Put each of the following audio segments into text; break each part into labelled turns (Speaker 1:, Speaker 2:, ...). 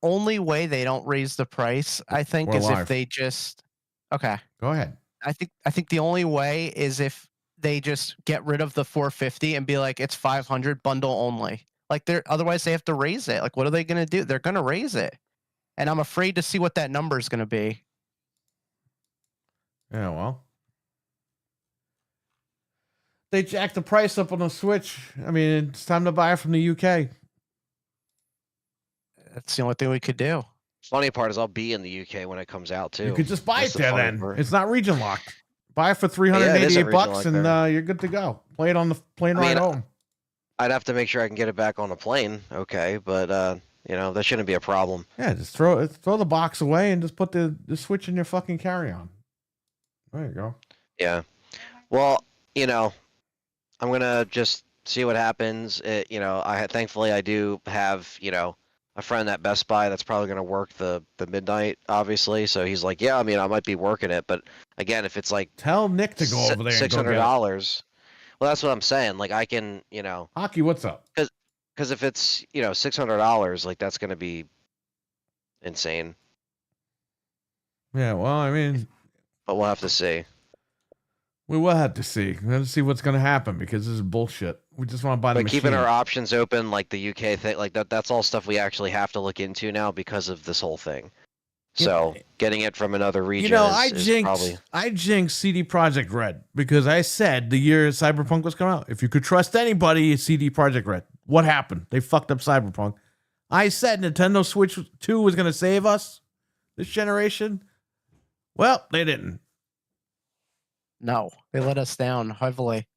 Speaker 1: only way they don't raise the price, I think,
Speaker 2: We're
Speaker 1: is
Speaker 2: live.
Speaker 1: if they just okay.
Speaker 2: Go ahead.
Speaker 1: I think the only way is if they just get rid of the 450 and be like, it's 500 bundle only. Like otherwise they have to raise it. Like, what are they gonna do? They're gonna raise it, and I'm afraid to see what that number is gonna be.
Speaker 2: Yeah, well, they jacked the price up on the Switch. I mean, it's time to buy it from the UK.
Speaker 1: That's the only thing we could do.
Speaker 3: Funny part is I'll be in the UK when it comes out too.
Speaker 2: You could just buy
Speaker 3: That's
Speaker 2: it
Speaker 3: the
Speaker 2: there
Speaker 3: funny
Speaker 2: then.
Speaker 3: part.
Speaker 2: It's not region locked. Buy it for
Speaker 3: Yeah, it isn't
Speaker 2: $388
Speaker 3: region locked
Speaker 2: and
Speaker 3: there.
Speaker 2: you're good to go. Play it on the plane ride home.
Speaker 3: I'd have to make sure I can get it back on the plane, okay, but you know, that shouldn't be a problem.
Speaker 2: Yeah, just throw the box away and just put the Switch in your fucking carry-on. There you go.
Speaker 3: Yeah. Well, you know, I'm gonna just see what happens. You know, thankfully I do have, you know, a friend at Best Buy that's probably gonna work the midnight, obviously. So he's like, yeah, I mean, I might be working it, but again, if it's like
Speaker 2: tell Nick to go over there and go get
Speaker 3: $600, well, that's what I'm saying. Like, I can, you know,
Speaker 2: Hockey, what's up?
Speaker 3: Because if it's, you know, $600, like that's gonna be insane.
Speaker 2: Yeah, well, I mean,
Speaker 3: but we'll have to see.
Speaker 2: We will have to see. Let's see what's going to happen because this is bullshit. We just want to buy the machine.
Speaker 3: Keeping our options open, like the UK thing, like that's all stuff we actually have to look into now because of this whole thing. So getting it from another region,
Speaker 2: you know,
Speaker 3: is
Speaker 2: I jinxed CD Projekt Red because I said the year Cyberpunk was coming out, if you could trust anybody, it's CD Projekt Red. What happened? They fucked up Cyberpunk. I said Nintendo Switch 2 was going to save us this generation. Well, they didn't.
Speaker 1: No, they let us down heavily.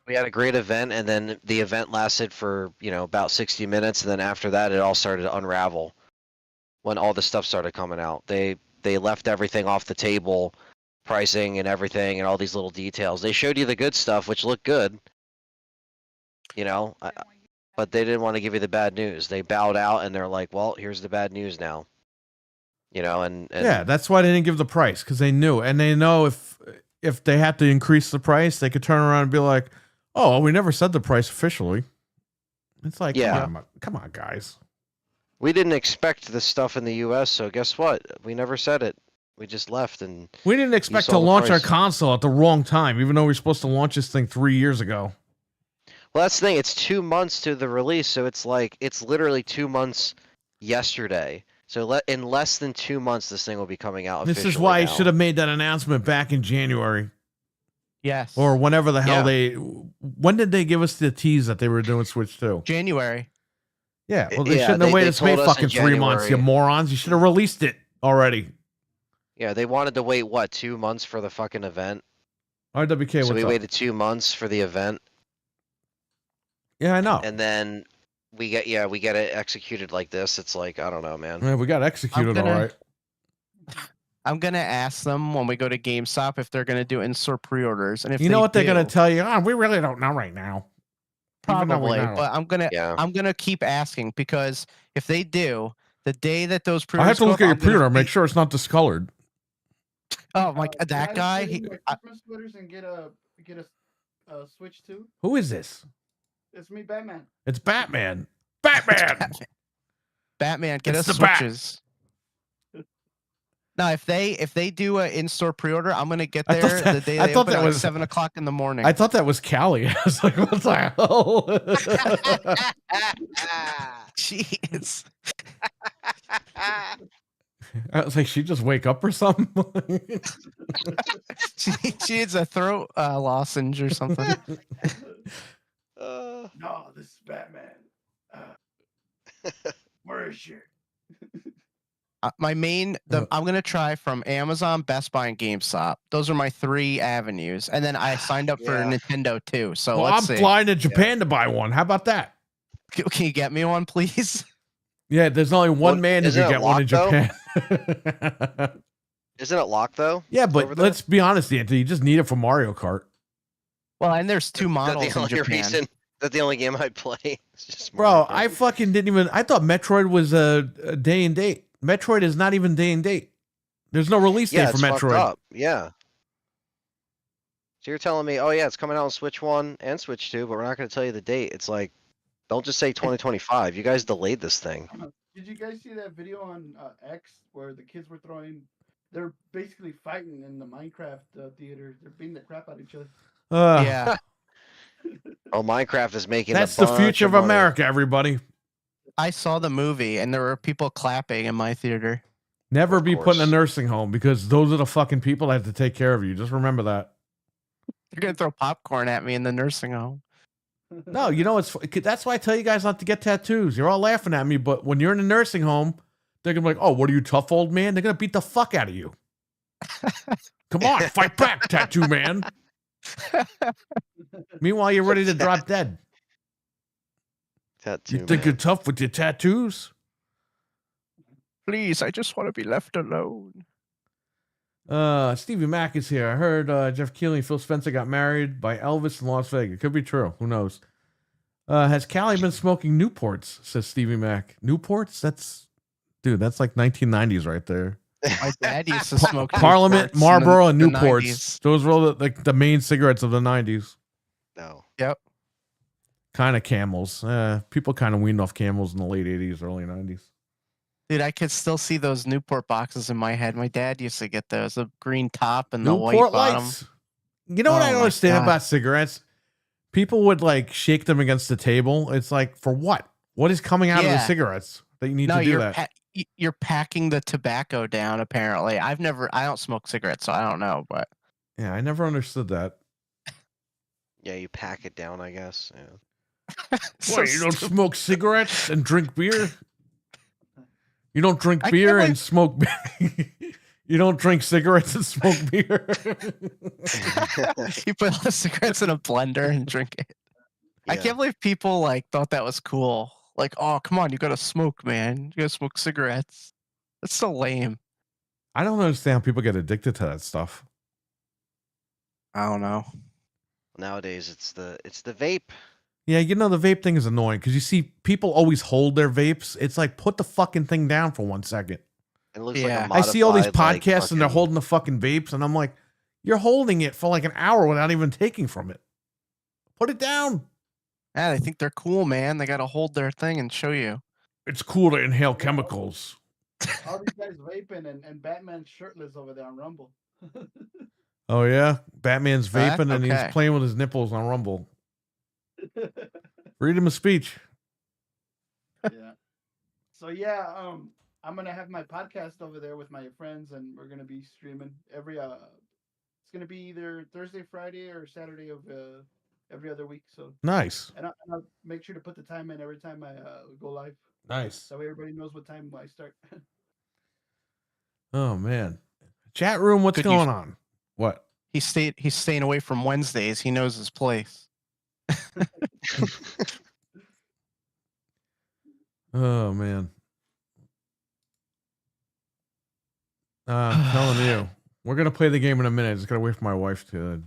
Speaker 3: We had a great event, and then the event lasted for, you know, about 60 minutes, and then after that, it all started to unravel. When all the stuff started coming out, they left everything off the table, pricing and everything, and all these little details. They showed you the good stuff, which looked good, you know, but they didn't want to give you the bad news. They bowed out, and they're like, "Well, here's the bad news now." You know, and
Speaker 2: yeah, that's why they didn't give the price because they knew, and they know if they had to increase the price, they could turn around and be like, "Oh, well, we never said the price officially." It's like,
Speaker 3: yeah,
Speaker 2: come on, guys.
Speaker 3: We didn't expect this stuff in the U.S., so guess what? We never said it. We just left, and
Speaker 2: we didn't expect to launch our console at the wrong time, even though we were supposed to launch this thing 3 years ago.
Speaker 3: Well, that's the thing. It's 2 months to the release, so it's like it's literally 2 months yesterday. So in less than 2 months, this thing will be coming out.
Speaker 2: This is why I should have made that announcement back in January.
Speaker 1: Yes.
Speaker 2: Or whenever the hell when did they give us the tease that they were doing Switch 2?
Speaker 1: January.
Speaker 2: Yeah, well, they shouldn't have waited to wait fucking 3 months, you morons. You should have released it already.
Speaker 3: Yeah, they wanted to wait, 2 months for the fucking event?
Speaker 2: RWK,
Speaker 3: so we waited 2 months for the event.
Speaker 2: Yeah, I know.
Speaker 3: And then we get it executed like this. It's like, I don't know, man.
Speaker 2: Yeah, we got executed all right.
Speaker 1: I'm going to ask them when we go to GameStop if they're going to do in-store pre-orders. And if
Speaker 2: you know what they're going to tell you? Oh, we really don't know right now.
Speaker 1: Probably, but I'm gonna keep asking because if they do, the day that those pre-orders
Speaker 2: I have to look at your pre-order, make sure it's not discolored.
Speaker 1: Oh my, that guy.
Speaker 4: Christmas sweaters and get a Switch 2.
Speaker 2: Who is this?
Speaker 4: It's me, Batman.
Speaker 2: It's Batman. Batman.
Speaker 1: Batman, get us Switches. Now, if they do an in-store pre-order, I'm gonna get there the day they open at like 7 o'clock in the morning.
Speaker 2: I thought that was Callie. I was like, what the hell?
Speaker 1: Jeez.
Speaker 2: I was like, she just wake up or something?
Speaker 1: she needs a throat lozenge or something.
Speaker 4: No, this is Batman. Where is you?
Speaker 1: I'm gonna try from Amazon, Best Buy, and GameStop. Those are my 3 avenues, and then I signed up for Nintendo too. So
Speaker 2: I'm flying to Japan to buy one. How about that?
Speaker 1: Can you get me one, please?
Speaker 2: Yeah, there's only one man who can get one in Japan.
Speaker 3: Isn't it locked though?
Speaker 2: Yeah, but let's be honest, Anthony. You just need it for Mario Kart.
Speaker 1: Well, and there's 2 models in Japan.
Speaker 3: That's the only game I play.
Speaker 2: Bro, I fucking didn't even. I thought Metroid was a day and date. Metroid is not even day and date. There's no release date for Metroid.
Speaker 3: Up. Yeah. So you're telling me, oh yeah, it's coming out on Switch 1 and Switch 2, but we're not going to tell you the date. It's like, don't just say 2025. You guys delayed this thing.
Speaker 4: Did you guys see that video on X where the kids were throwing? They're basically fighting in the Minecraft theater. They're beating the crap out of each other.
Speaker 1: Yeah,
Speaker 3: Oh, Minecraft is making
Speaker 2: That's
Speaker 3: a
Speaker 2: the
Speaker 3: bunch
Speaker 2: future of
Speaker 3: money.
Speaker 2: America, everybody.
Speaker 1: I saw the movie and there were people clapping in my theater.
Speaker 2: Never
Speaker 3: Of
Speaker 2: be put in a
Speaker 3: course.
Speaker 2: nursing home because those are the fucking people that have to take care of you. Just remember that.
Speaker 1: They're gonna throw popcorn at me in the nursing home.
Speaker 2: No, you know that's why I tell you guys not to get tattoos. You're all laughing at me, but when you're in a nursing home, they're gonna be like, "Oh, what are you, tough old man?" They're gonna beat the fuck out of you. Come on, fight back, tattoo man. Meanwhile, you're ready to drop dead.
Speaker 3: Tattoo
Speaker 2: You think
Speaker 3: man.
Speaker 2: you're tough with your tattoos?
Speaker 1: Please, I just want to be left alone.
Speaker 2: Stevie Mack is here. I heard Jeff Keighley and Phil Spencer got married by Elvis in Las Vegas. Could be true. Who knows? Has Callie been smoking Newports? Says Stevie Mack. Newports? That's like 1990s right there.
Speaker 1: My dad used to smoke
Speaker 2: Parliament,
Speaker 1: Newports in
Speaker 2: Marlboro, and
Speaker 1: the
Speaker 2: Newports.
Speaker 1: 90s.
Speaker 2: Those were all the main cigarettes of the 90s.
Speaker 3: No.
Speaker 1: Yep.
Speaker 2: Kind of Camels. People kind of weaned off Camels in the late 80s, early 90s.
Speaker 1: Dude, I could still see those Newport boxes in my head. My dad used to get those, the green top and the white
Speaker 2: Newport
Speaker 1: bottom.
Speaker 2: Lights. You know what
Speaker 1: Oh
Speaker 2: I don't
Speaker 1: my
Speaker 2: understand
Speaker 1: God.
Speaker 2: about cigarettes? People would like shake them against the table. It's like, for what? What is coming out of the
Speaker 1: Yeah.
Speaker 2: cigarettes that you need
Speaker 1: No,
Speaker 2: to do
Speaker 1: you're
Speaker 2: that?
Speaker 1: you're packing the tobacco down. Apparently, I don't smoke cigarettes, so I don't know. But
Speaker 2: Yeah, I never understood that.
Speaker 3: Yeah, you pack it down, I guess. Yeah.
Speaker 1: so
Speaker 2: Wait, you don't
Speaker 1: stupid.
Speaker 2: smoke cigarettes and drink beer? You don't drink
Speaker 1: I
Speaker 2: beer
Speaker 1: can't
Speaker 2: and smoke beer? You don't drink cigarettes and smoke beer?
Speaker 1: You put all the cigarettes in a blender and drink it. I
Speaker 3: Yeah.
Speaker 1: can't believe people like thought that was cool. Like, oh, come on, you gotta smoke, man. You gotta smoke cigarettes. That's so lame.
Speaker 2: I don't understand how people get addicted to that stuff.
Speaker 1: I don't know.
Speaker 3: Nowadays, it's the vape.
Speaker 2: Yeah, you know, the vape thing is annoying because you see people always hold their vapes. It's like, put the fucking thing down for 1 second.
Speaker 3: It looks
Speaker 1: Yeah.
Speaker 3: like a
Speaker 2: I see all these
Speaker 3: modified, like,
Speaker 2: podcasts and they're
Speaker 3: fucking-
Speaker 2: holding the fucking vapes, and I'm like, you're holding it for like an hour without even taking from it. Put it down.
Speaker 1: Yeah, they think they're cool, man. They gotta hold their thing and show you.
Speaker 2: It's cool to inhale chemicals.
Speaker 4: All these guys vaping and Batman's shirtless over there on Rumble.
Speaker 2: Oh yeah, Batman's
Speaker 1: Oh, that's
Speaker 2: vaping and he's
Speaker 1: okay.
Speaker 2: playing with his nipples on Rumble. Freedom of speech.
Speaker 4: Yeah. So yeah, I'm gonna have my podcast over there with my friends, and we're gonna be streaming every. It's gonna be either Thursday, Friday, or Saturday of every other week. So,
Speaker 2: Nice,
Speaker 4: and I'll make sure to put the time in every time I go live.
Speaker 2: nice.
Speaker 4: That way everybody knows what time I start.
Speaker 2: Oh man, chat room. What's
Speaker 1: Could you-
Speaker 2: going on? What?
Speaker 1: He's staying away from Wednesdays. He knows his place.
Speaker 2: Oh man. I'm telling you, we're gonna play the game in a minute. Just gotta wait for my wife to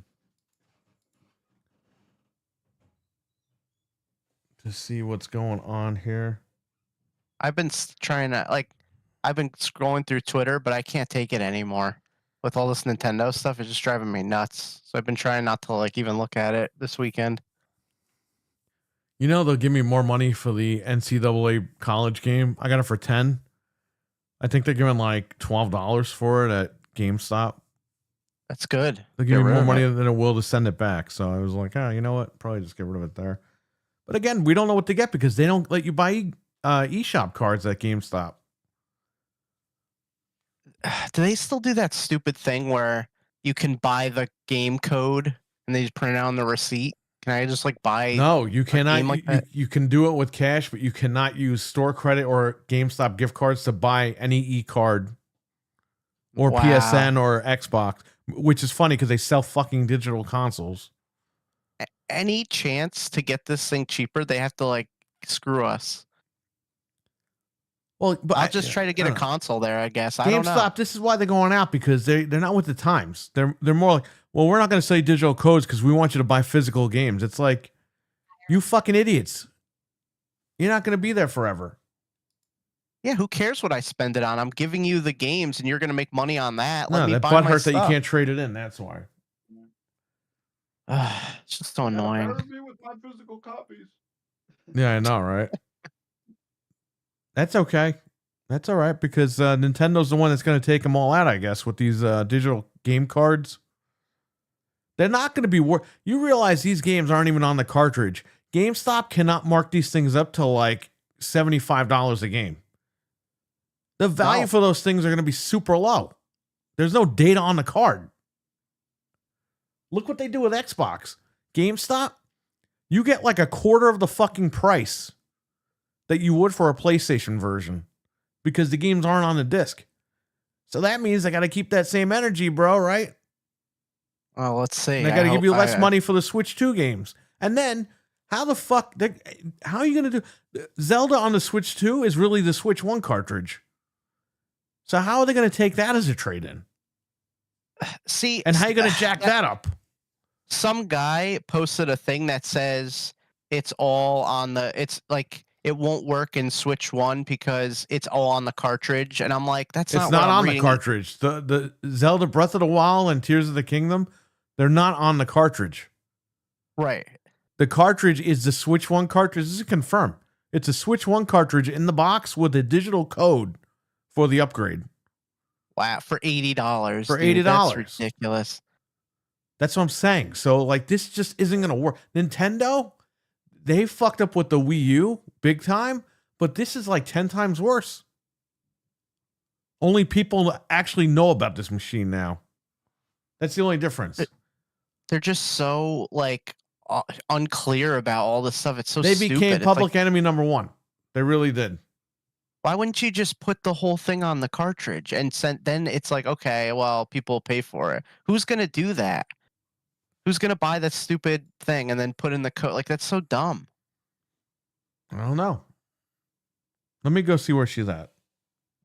Speaker 2: see what's going on here.
Speaker 1: I've been trying to I've been scrolling through Twitter, but I can't take it anymore. With all this Nintendo stuff, it's just driving me nuts. So I've been trying not to even look at it this weekend.
Speaker 2: You know, they'll give me more money for the NCAA college game. I got it for 10. I think they're giving like $12 for it at GameStop.
Speaker 1: That's good.
Speaker 2: They'll give me more money than it will to send it back. So I was like, you know what? Probably just get rid of it there. But again, we don't know what to get because they don't let you buy eShop cards at GameStop.
Speaker 1: Do they still do that stupid thing where you can buy the game code and they just print it out on the receipt? Can I just buy?
Speaker 2: No, you cannot.
Speaker 1: game like that?
Speaker 2: You can do it with cash, but you cannot use store credit or GameStop gift cards to buy any e-card or
Speaker 1: Wow.
Speaker 2: PSN or Xbox, which is funny because they sell fucking digital consoles.
Speaker 1: Any chance to get this thing cheaper? They have to screw us.
Speaker 2: Well, but
Speaker 1: I'll just try to get a
Speaker 2: don't know.
Speaker 1: console there, I guess. I don't know.
Speaker 2: GameStop, this is why they're going out because they're not with the times. They're more like, well, we're not going to sell you digital codes because we want you to buy physical games. It's like, you fucking idiots. You're not going to be there forever.
Speaker 1: Yeah, who cares what I spend it on? I'm giving you the games, and you're going to make money on that. Let
Speaker 2: No,
Speaker 1: me
Speaker 2: that
Speaker 1: buy
Speaker 2: butt
Speaker 1: my
Speaker 2: hurts that you
Speaker 1: stuff.
Speaker 2: can't trade it in. That's why.
Speaker 1: It's just so annoying.
Speaker 4: Better me with my physical copies.
Speaker 2: Yeah, I know, right? That's okay. That's all right because Nintendo's the one that's going to take them all out, I guess, with these digital game cards. They're not going to be worth. You realize these games aren't even on the cartridge. GameStop cannot mark these things up to like $75 a game. The value for those things are going to be super low. There's no data on the card. Look what they do with Xbox. GameStop, you get like a quarter of the fucking price that you would for a PlayStation version because the games aren't on the disc. So that means I got to keep that same energy, bro, right?
Speaker 1: Well, let's see.
Speaker 2: And I got to give you less money for the Switch 2 games. And then, how are you going to do... Zelda on the Switch 2 is really the Switch 1 cartridge. So how are they going to take that as a trade-in?
Speaker 1: See...
Speaker 2: And how are you going to jack that up?
Speaker 1: Some guy posted a thing that says it's all on the... It's like... It won't work in Switch 1 because it's all on the cartridge. And I'm like, it's not
Speaker 2: on the cartridge. The Zelda Breath of the Wild and Tears of the Kingdom, they're not on the cartridge.
Speaker 1: Right.
Speaker 2: The cartridge is the Switch 1 cartridge. This is confirmed. It's a Switch 1 cartridge in the box with a digital code for the upgrade.
Speaker 1: Wow, for $80.
Speaker 2: For $80.
Speaker 1: That's ridiculous.
Speaker 2: That's what I'm saying. So, like, this just isn't going to work. Nintendo, they fucked up with the Wii U big time, but this is like 10 times worse. Only people actually know about this machine now. That's the only difference.
Speaker 1: They're just so, like, unclear about all this stuff. It's so
Speaker 2: They
Speaker 1: stupid.
Speaker 2: became public enemy number one. They really did.
Speaker 1: Why wouldn't you just put the whole thing on the cartridge and then it's like, okay, well, people pay for it. Who's going to do that? Who's going to buy that stupid thing and then put in the code? Like, that's so dumb.
Speaker 2: I don't know. Let me go see where she's at.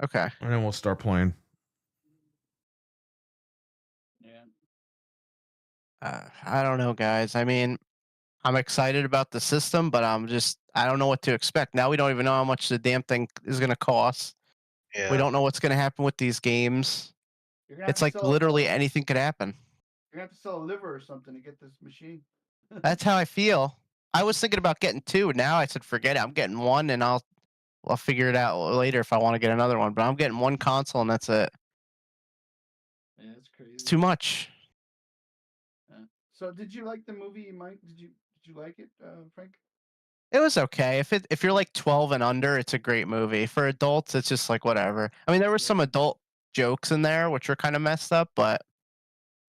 Speaker 1: Okay.
Speaker 2: And then we'll start playing.
Speaker 4: Yeah.
Speaker 1: I don't know, guys. I mean, I'm excited about the system, but I don't know what to expect. Now we don't even know how much the damn thing is going to cost.
Speaker 3: Yeah.
Speaker 1: We don't know what's going to happen with these games. It's like literally anything could happen.
Speaker 4: You're going to have to sell a liver or something to get this machine.
Speaker 1: That's how I feel. I was thinking about getting two. Now I said, forget it. I'm getting one, and I'll figure it out later if I want to get another one. But I'm getting one console, and that's it.
Speaker 4: Yeah, that's crazy.
Speaker 1: It's too much.
Speaker 4: Yeah. So, did you like the movie, Mike? Did you like it, Frank?
Speaker 1: It was okay. If you're like 12 and under, it's a great movie. For adults, it's just like whatever. I mean, there were some adult jokes in there which were kind of messed up, but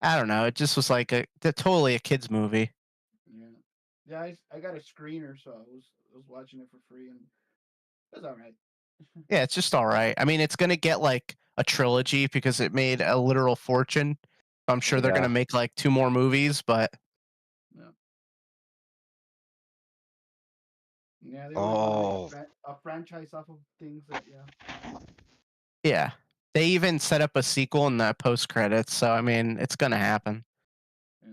Speaker 1: I don't know. It just was like totally a kids movie.
Speaker 4: Yeah, I got a screener, so I was watching it for free, and it was all right.
Speaker 1: Yeah, it's just all right. I mean, it's gonna get like a trilogy because it made a literal fortune. I'm sure they're gonna make like 2 more movies, but
Speaker 4: yeah, they want to make a franchise off of things that
Speaker 1: yeah, they even set up a sequel in the post credits. So I mean, it's gonna happen.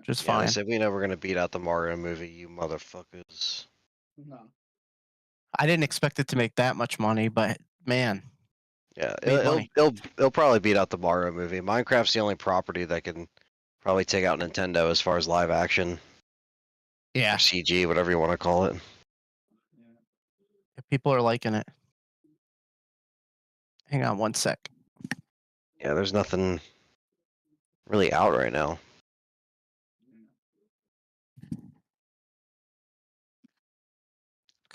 Speaker 1: Just fine.
Speaker 3: They said we know we're gonna beat out the Mario movie, you motherfuckers.
Speaker 4: No.
Speaker 1: I didn't expect it to make that much money, but man.
Speaker 3: Yeah, it'll probably beat out the Mario movie. Minecraft's the only property that can probably take out Nintendo as far as live action.
Speaker 1: Yeah.
Speaker 3: Or CG, whatever you want to call it.
Speaker 1: Yeah, people are liking it. Hang on one sec.
Speaker 3: Yeah, there's nothing really out right now.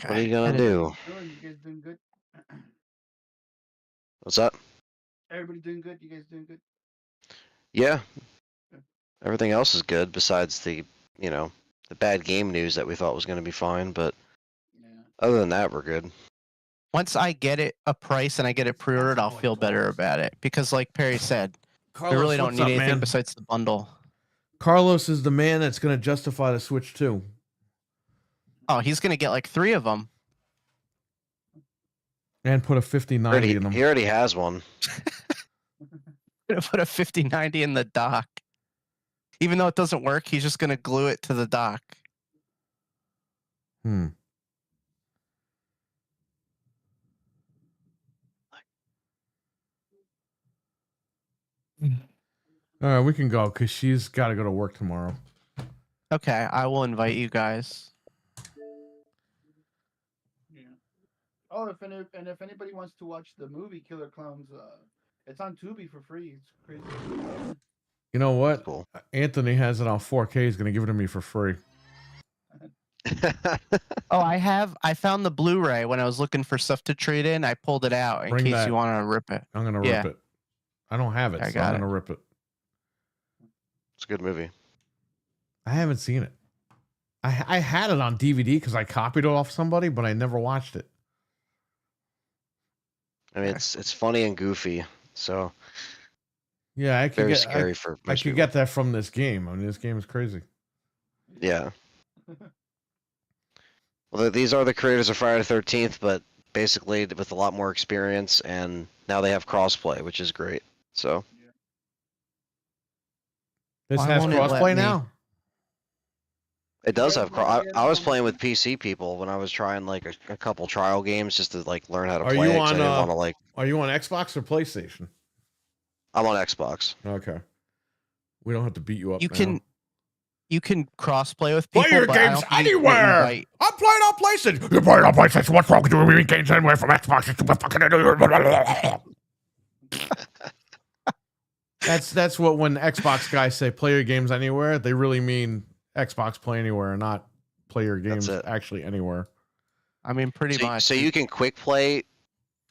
Speaker 1: Okay.
Speaker 3: What are you gonna do?
Speaker 4: You guys doing good?
Speaker 3: What's that?
Speaker 4: Everybody doing good? You guys doing good?
Speaker 3: Yeah. Everything else is good besides the bad game news that we thought was going to be fine, but other than that, we're good.
Speaker 1: Once I get it a price and I get it pre-ordered, I'll feel better about it because, like Perry said,
Speaker 2: Carlos,
Speaker 1: we really don't need anything
Speaker 2: man?
Speaker 1: besides the bundle.
Speaker 2: Carlos is the man that's going to justify the Switch 2.
Speaker 1: Oh, he's going to get like 3 of them.
Speaker 2: And put a 5090 in them.
Speaker 3: He already has one.
Speaker 1: Gonna put a 5090 in the dock. Even though it doesn't work, he's just gonna glue it to the dock.
Speaker 2: All right, we can go because she's got to go to work tomorrow.
Speaker 1: Okay, I will invite you guys.
Speaker 4: Yeah. Oh, if anybody wants to watch the movie Killer Clowns, it's on Tubi for free. It's crazy.
Speaker 2: You know what?
Speaker 3: Cool.
Speaker 2: Anthony has it on 4K. He's gonna give it to me for free.
Speaker 1: Oh, I found the Blu-ray when I was looking for stuff to trade in. I pulled it out in
Speaker 2: Bring
Speaker 1: case
Speaker 2: that.
Speaker 1: you want to rip it.
Speaker 2: I'm gonna
Speaker 1: Yeah.
Speaker 2: rip it. I don't have it,
Speaker 1: I
Speaker 2: so I'm
Speaker 1: got
Speaker 2: gonna rip it.
Speaker 3: It's a good movie.
Speaker 2: I haven't seen it. I had it on DVD because I copied it off somebody, but I never watched it.
Speaker 3: I mean, it's funny and goofy, so
Speaker 2: Yeah, I could
Speaker 3: very
Speaker 2: get
Speaker 3: scary for
Speaker 2: I
Speaker 3: most
Speaker 2: could
Speaker 3: people.
Speaker 2: get that from this game. I mean, this game is crazy.
Speaker 3: Yeah. Well, these are the creators of Friday the 13th, but basically with a lot more experience, and now they have crossplay, which is great. So
Speaker 2: This
Speaker 1: Why
Speaker 2: has
Speaker 1: won't it let
Speaker 2: crossplay
Speaker 1: me?
Speaker 2: now.
Speaker 3: it does
Speaker 4: Yeah,
Speaker 3: have.
Speaker 4: well, yeah,
Speaker 3: I was
Speaker 4: no,
Speaker 3: playing
Speaker 4: no.
Speaker 3: with PC people when I was trying like a couple trial games just to like learn how to
Speaker 2: Are
Speaker 3: play
Speaker 2: you
Speaker 3: it. 'Cause I
Speaker 2: on?
Speaker 3: didn't want to like.
Speaker 2: Are you on Xbox or PlayStation?
Speaker 3: I'm on Xbox.
Speaker 2: Okay. We don't have to beat you up.
Speaker 1: You
Speaker 2: now.
Speaker 1: can cross-play with
Speaker 2: Play
Speaker 1: people,
Speaker 2: your
Speaker 1: but I
Speaker 2: games
Speaker 1: don't think you can
Speaker 2: anywhere.
Speaker 1: invite-
Speaker 2: I'm playing on PlayStation. You're playing on PlayStation. What's wrong with you? We games anywhere from Xbox. You stupid fucking. That's what when Xbox guys say play your games anywhere, they really mean Xbox Play Anywhere, not play your games
Speaker 3: That's it.
Speaker 2: actually anywhere.
Speaker 1: I mean, pretty much.
Speaker 3: So you can quick play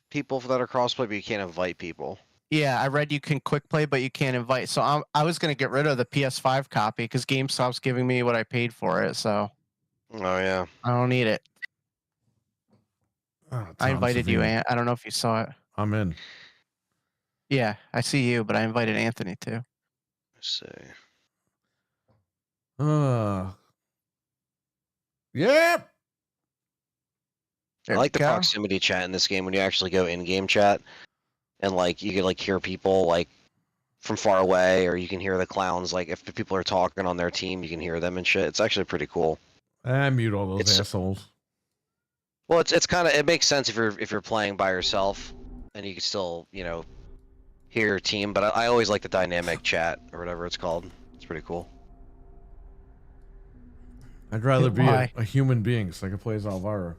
Speaker 3: people that are crossplay, but you can't invite people.
Speaker 1: Yeah, I read you can quick play, but you can't invite. So I was gonna get rid of the PS5 copy because GameStop's giving me what I paid for it, so
Speaker 3: Oh yeah.
Speaker 1: I don't need it.
Speaker 2: Oh,
Speaker 1: I
Speaker 2: Tom
Speaker 1: invited you,
Speaker 2: Savini.
Speaker 1: Ant. I don't know if you saw it.
Speaker 2: I'm in.
Speaker 1: Yeah, I see you, but I invited Anthony too.
Speaker 3: Let's see.
Speaker 2: Yeah.
Speaker 3: I like the proximity chat in this game when you actually go in-game chat, and like you can like hear people like from far away, or you can hear the clowns. Like if people are talking on their team, you can hear them and shit. It's actually pretty cool.
Speaker 2: I mute all those
Speaker 3: It's-
Speaker 2: assholes.
Speaker 3: Well, it's kind of it makes sense if you're playing by yourself, and you can still hear your team. But I always like the dynamic chat or whatever it's called. It's pretty cool.
Speaker 2: I'd rather be
Speaker 1: Why?
Speaker 2: a human being so I can play as Alvaro.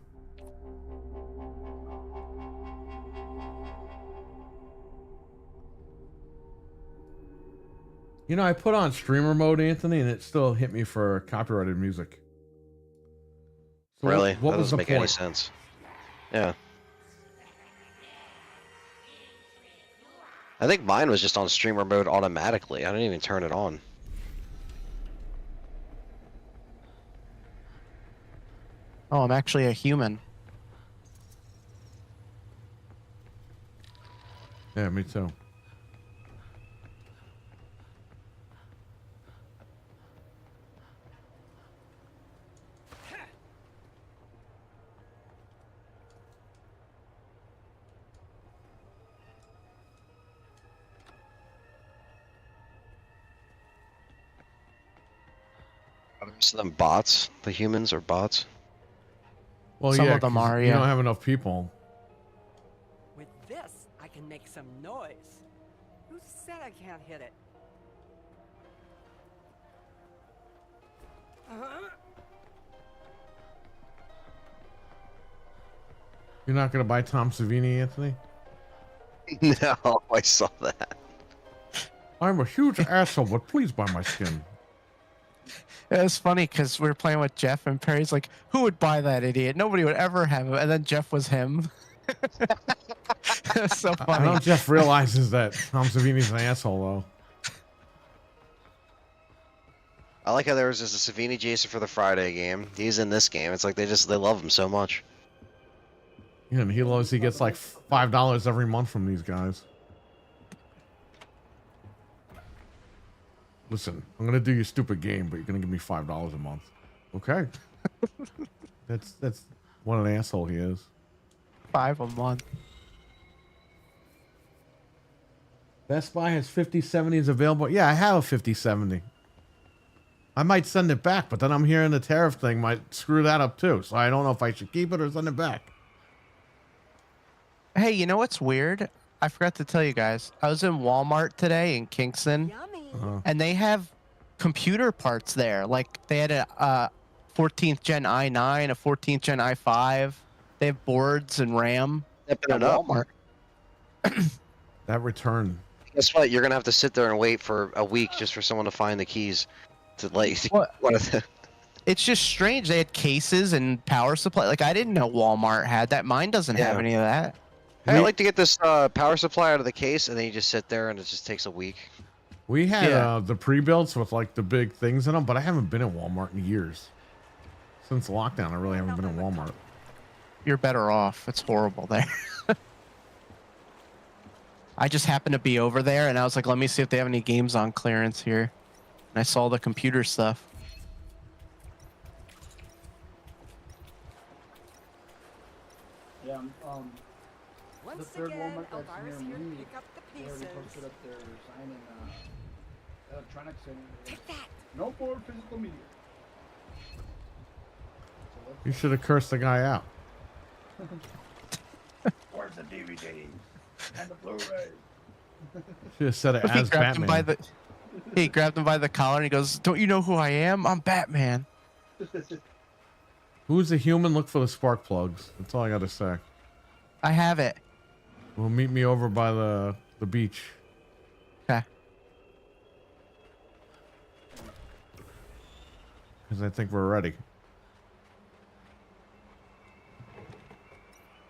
Speaker 2: You know, I put on streamer mode, Anthony, and it still hit me for copyrighted music. So
Speaker 3: Really?
Speaker 2: What
Speaker 3: That
Speaker 2: was
Speaker 3: doesn't
Speaker 2: the
Speaker 3: make any
Speaker 2: point?
Speaker 3: sense. Yeah. I think mine was just on streamer mode automatically. I didn't even turn it on.
Speaker 1: Oh, I'm actually a human.
Speaker 2: Yeah, me too.
Speaker 3: Are the rest of them bots? The humans are bots?
Speaker 2: Well,
Speaker 1: Some
Speaker 2: yeah,
Speaker 1: of them
Speaker 2: 'cause
Speaker 1: are,
Speaker 2: you
Speaker 1: yeah.
Speaker 2: don't have enough people.
Speaker 5: With this, I can make some noise. Who said I can't hit it?
Speaker 2: You're not going to buy Tom Savini, Anthony?
Speaker 3: No, I saw that.
Speaker 2: I'm a huge asshole, but please buy my skin.
Speaker 1: It was funny because we were playing with Jeff, and Perry's like, "Who would buy that idiot? Nobody would ever have him." And then Jeff was him. It's so
Speaker 2: I
Speaker 1: funny.
Speaker 2: know Jeff realizes that Tom Savini's an asshole, though.
Speaker 3: I like how there was just a Savini Jason for the Friday game. He's in this game. It's like they love him so much.
Speaker 2: Yeah, and he gets like $5 every month from these guys. Listen, I'm gonna do your stupid game, but you're gonna give me $5 a month. Okay. that's what an asshole he is.
Speaker 1: 5 a month.
Speaker 2: Best Buy has 5070s available. Yeah, I have a 5070. I might send it back, but then I'm hearing the tariff thing might screw that up too. So I don't know if I should keep it or send it back.
Speaker 1: Hey, you know what's weird? I forgot to tell you guys. I was in Walmart today in Kingston,
Speaker 5: Yummy.
Speaker 1: and they have computer parts there. Like they had a 14th gen i9, a 14th gen i5. They have boards and RAM
Speaker 3: Stepping
Speaker 1: at
Speaker 3: it up.
Speaker 1: Walmart.
Speaker 2: That return.
Speaker 3: Guess what? You're gonna have to sit there and wait for a week just for someone to find the keys to like.
Speaker 1: What?
Speaker 3: One of the,
Speaker 1: It's just strange. They had cases and power supply. Like I didn't know Walmart had that. Mine doesn't have
Speaker 3: Yeah.
Speaker 1: any of that.
Speaker 3: hey, I'd like to get this power supply out of the case, and then you just sit there, and it just takes a week.
Speaker 2: We had
Speaker 1: Yeah.
Speaker 2: the pre-builts with like the big things in them, but I haven't been in Walmart in years. Since lockdown, I really haven't been in Walmart.
Speaker 1: You're better off. It's horrible there. I just happened to be over there, and I was like, let me see if they have any games on clearance here. And I saw the computer stuff.
Speaker 4: Yeah, the
Speaker 5: Once
Speaker 4: third
Speaker 5: again,
Speaker 4: Walmart that's
Speaker 5: Elvira's
Speaker 4: near
Speaker 5: here to
Speaker 4: me,
Speaker 5: pick up the
Speaker 4: they already
Speaker 5: pieces.
Speaker 4: posted up their sign in electronics center.
Speaker 5: Take that.
Speaker 4: No more physical media. So
Speaker 2: You should have cursed the guy out.
Speaker 4: where's the DVDs and the Blu-ray?
Speaker 2: Should have said it
Speaker 1: He
Speaker 2: as
Speaker 1: grabbed him by
Speaker 2: Batman.
Speaker 1: he grabbed him by the collar and he goes, "Don't you know who I am? I'm Batman."
Speaker 2: Who's the human? Look for the spark plugs. That's all I got to say.
Speaker 1: I have it.
Speaker 2: Well, meet me over by the beach.
Speaker 1: Okay.
Speaker 2: Because I think we're ready.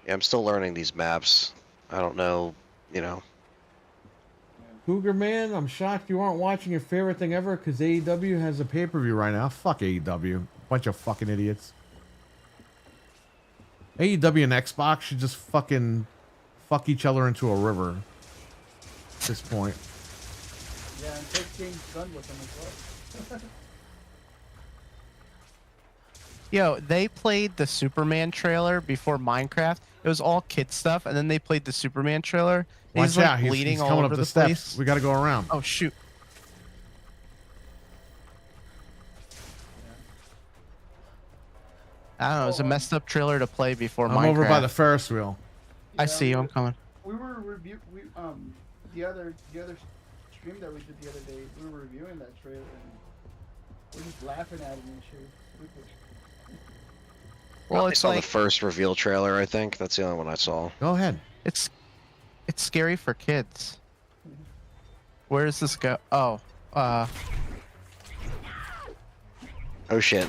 Speaker 3: Yeah, I'm still learning these maps. I don't know, you know.
Speaker 2: Cougar Man, I'm shocked you aren't watching your favorite thing ever because AEW has a pay-per-view right now. Fuck AEW. Bunch of fucking idiots. AEW and Xbox should just fucking fuck each other into a river at this point.
Speaker 4: Yeah, and take James Gunn with them as well.
Speaker 1: Yo, they played the Superman trailer before Minecraft. It was all kid stuff, and then they played the Superman trailer. And
Speaker 2: Watch
Speaker 1: he's like
Speaker 2: out,
Speaker 1: bleeding
Speaker 2: he's
Speaker 1: all
Speaker 2: coming
Speaker 1: over
Speaker 2: up the
Speaker 1: the
Speaker 2: steps.
Speaker 1: place.
Speaker 2: We gotta go around.
Speaker 1: Oh shoot! I don't know. It was a messed up trailer to play before
Speaker 2: I'm
Speaker 1: Minecraft.
Speaker 2: over by the Ferris wheel.
Speaker 1: I see you. I'm coming.
Speaker 4: We were the other stream that we did the other day. We were reviewing that trailer and we're just laughing at it and shit. Stupid.
Speaker 1: Well,
Speaker 3: I
Speaker 1: it's
Speaker 3: saw
Speaker 1: like
Speaker 3: the first reveal trailer. I think that's the only one I saw.
Speaker 2: Go ahead.
Speaker 1: it's scary for kids. Where does this go? Oh,
Speaker 3: Oh shit!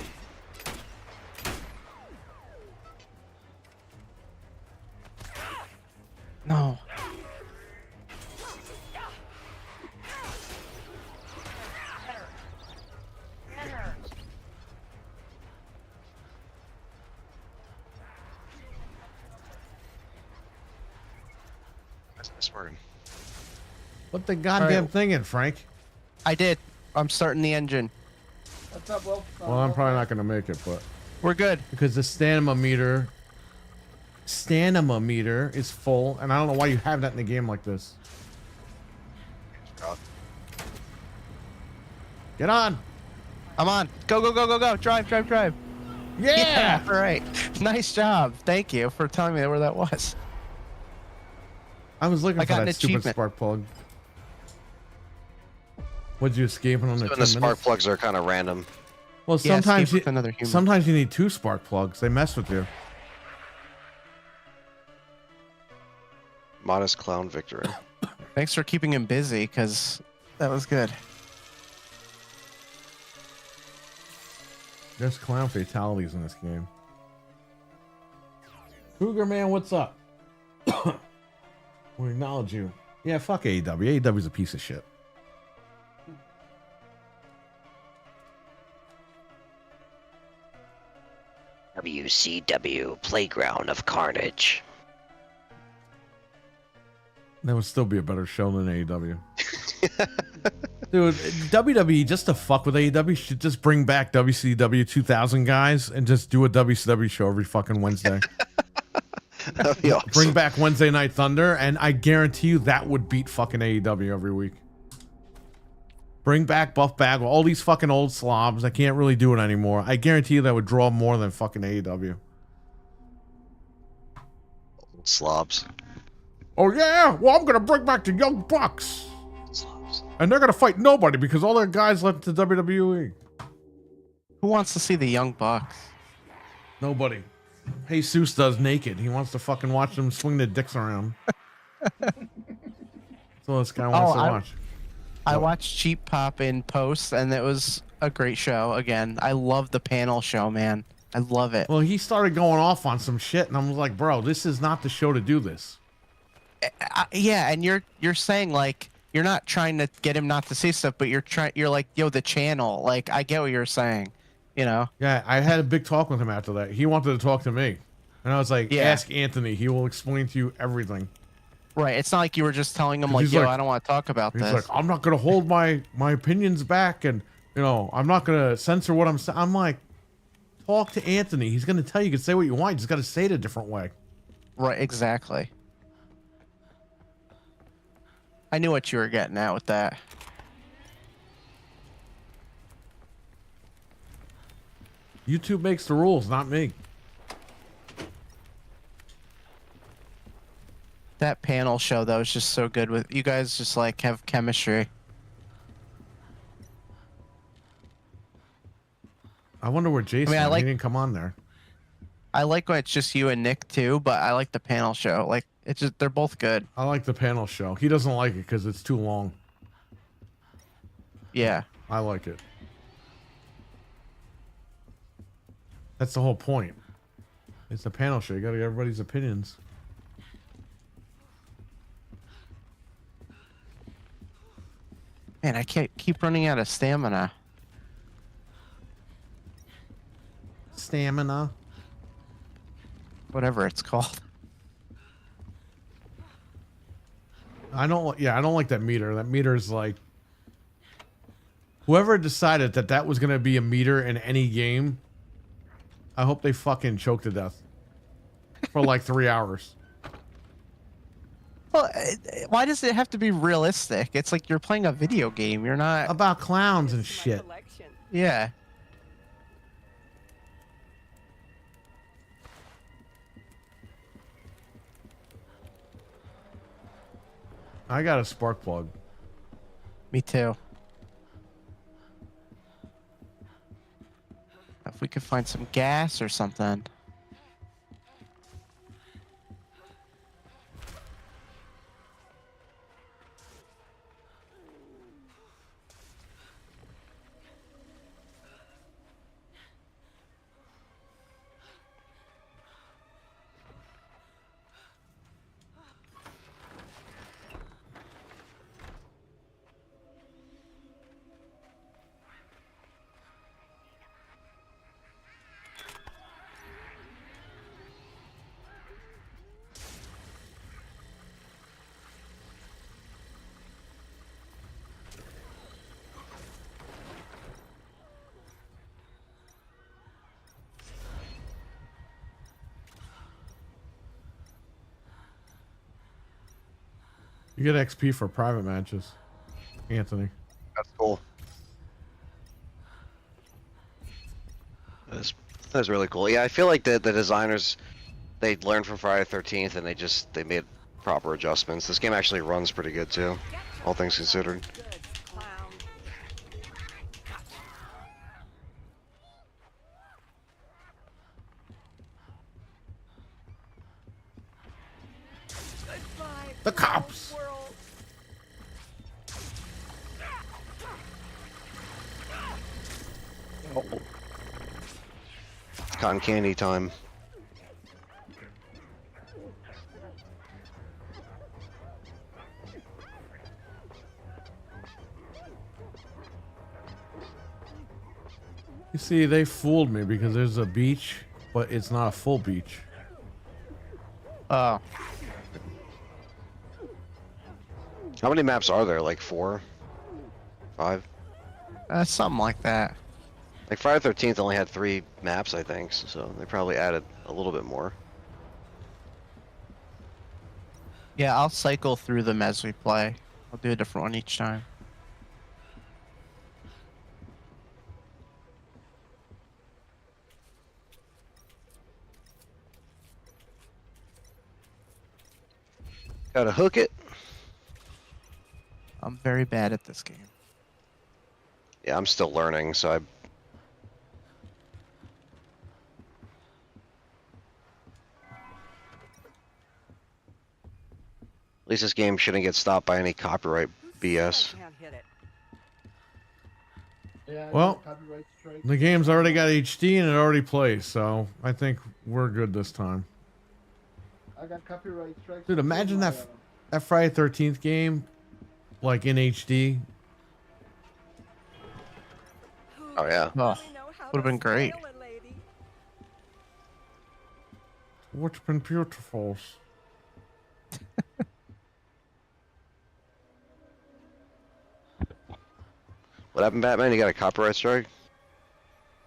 Speaker 1: no.
Speaker 3: That's this word.
Speaker 2: Put the goddamn
Speaker 1: right.
Speaker 2: thing in, Frank.
Speaker 1: I did. I'm starting the engine.
Speaker 4: What's up, Will?
Speaker 2: Well, I'm probably not gonna make it, but
Speaker 1: We're good.
Speaker 2: because the stamina meter is full, and I don't know why you have that in a game like this. Get on.
Speaker 1: I'm on. Go, go, go, go, go. Drive, drive, drive.
Speaker 2: Yeah.
Speaker 1: All right. Nice job. Thank you for telling me where that was.
Speaker 2: I was looking
Speaker 1: I
Speaker 2: for
Speaker 1: got
Speaker 2: that
Speaker 1: an
Speaker 2: stupid
Speaker 1: achievement.
Speaker 2: spark plug. Would you escape in under
Speaker 3: And
Speaker 2: 10
Speaker 3: the spark
Speaker 2: minutes?
Speaker 3: plugs are kind of random.
Speaker 2: Well,
Speaker 1: Yeah,
Speaker 2: sometimes
Speaker 1: escape with another human.
Speaker 2: sometimes you need 2 spark plugs. They mess with you.
Speaker 3: Modest clown victory.
Speaker 1: Thanks for keeping him busy, because that was good.
Speaker 2: There's clown fatalities in this game. Cougar Man, what's up? We acknowledge you. Yeah, fuck AEW. AEW's a piece of shit.
Speaker 3: WCW Playground of Carnage.
Speaker 2: That would still be a better show than AEW. Dude, WWE, just to fuck with AEW, should just bring back WCW 2000 guys and just do a WCW show every fucking Wednesday.
Speaker 3: That'd be awesome.
Speaker 2: Bring back Wednesday Night Thunder, and I guarantee you that would beat fucking AEW every week. Bring back Buff Bagwell, all these fucking old slobs. I can't really do it anymore. I guarantee you that would draw more than fucking AEW.
Speaker 3: Slobs.
Speaker 2: Oh yeah, well I'm gonna bring back the Young Bucks,
Speaker 3: Slobs.
Speaker 2: and they're gonna fight nobody because all their guys left to WWE.
Speaker 1: Who wants to see the Young Bucks?
Speaker 2: Nobody. Jesus does naked. He wants to fucking watch them swing their dicks around. That's all this guy wants to watch.
Speaker 1: I
Speaker 2: What?
Speaker 1: watched Cheap Pop in post, and it was a great show. Again, I love the panel show, man. I love it.
Speaker 2: Well, he started going off on some shit, and I was like, bro, this is not the show to do this.
Speaker 1: Yeah, and you're saying like you're not trying to get him not to say stuff, but you're like, yo, the channel. Like, I get what you're saying, you know?
Speaker 2: Yeah, I had a big talk with him after that. He wanted to talk to me. And I was like,
Speaker 1: Yeah.
Speaker 2: ask Anthony. He will explain to you everything.
Speaker 1: Right. It's not like you were just telling him like,
Speaker 2: He's
Speaker 1: yo,
Speaker 2: like-
Speaker 1: I don't want to talk about
Speaker 2: He's
Speaker 1: this.
Speaker 2: like, I'm not going to hold my opinions back, and, you know, I'm not going to censor what I'm saying. I'm like, talk to Anthony. He's going to tell you. You can say what you want. You just got to say it a different way.
Speaker 1: Right, exactly. I knew what you were getting at with that.
Speaker 2: YouTube makes the rules, not me.
Speaker 1: That panel show though is just so good with you guys. Just like have chemistry.
Speaker 2: I wonder where Jason
Speaker 1: I
Speaker 2: is.
Speaker 1: like-
Speaker 2: He didn't come on there.
Speaker 1: I like when it's just you and Nick too, but I like the panel show. Like it's just they're both good.
Speaker 2: I like the panel show. He doesn't like it because it's too long.
Speaker 1: Yeah.
Speaker 2: I like it. That's the whole point. It's a panel show. You got to get everybody's opinions.
Speaker 1: Man, I can't keep running out of stamina.
Speaker 2: Stamina.
Speaker 1: Whatever it's called.
Speaker 2: I don't like that meter. That meter is like, whoever decided that that was going to be a meter in any game, I hope they fucking choke to death for like 3 hours.
Speaker 1: Well, why does it have to be realistic? It's like you're playing a video game. You're not.
Speaker 2: About clowns and
Speaker 5: This is my
Speaker 2: shit.
Speaker 5: collection.
Speaker 1: Yeah.
Speaker 2: I got a spark plug.
Speaker 1: Me too. If we could find some gas or something.
Speaker 2: You get XP for private matches, Anthony.
Speaker 3: That's cool. That's really cool. Yeah, I feel like the designers, they learned from Friday the 13th and they made proper adjustments. This game actually runs pretty good too, all things considered.
Speaker 5: Good clown. Goodbye,
Speaker 2: The cops.
Speaker 5: world.
Speaker 3: Cotton candy time.
Speaker 2: You see, they fooled me because there's a beach, but it's not a full beach.
Speaker 1: Oh.
Speaker 3: How many maps are there? Like 4? 5?
Speaker 1: Something like that.
Speaker 3: Like Friday the 13th only had 3 maps, I think, so they probably added a little bit more.
Speaker 1: Yeah, I'll cycle through them as we play. I'll do a different one each time.
Speaker 3: Gotta hook it.
Speaker 1: I'm very bad at this game.
Speaker 3: Yeah, I'm still learning, so At least this game shouldn't get stopped by any copyright
Speaker 5: Who said I
Speaker 3: BS.
Speaker 5: can't hit it?
Speaker 4: Yeah. I
Speaker 2: Well,
Speaker 4: got copyright strike.
Speaker 2: The game's already got HD and it already plays, so I think we're good this time.
Speaker 4: I got copyright strikes.
Speaker 2: Dude,
Speaker 4: too,
Speaker 2: imagine
Speaker 4: my,
Speaker 2: that Friday 13th game, like in HD.
Speaker 5: Who
Speaker 3: Oh, yeah.
Speaker 5: doesn't
Speaker 1: Oh,
Speaker 5: really know how
Speaker 1: would've
Speaker 5: to
Speaker 1: been great.
Speaker 5: spoil a lady?
Speaker 2: What's been beautiful?
Speaker 3: What happened, Batman? You got a copyright strike?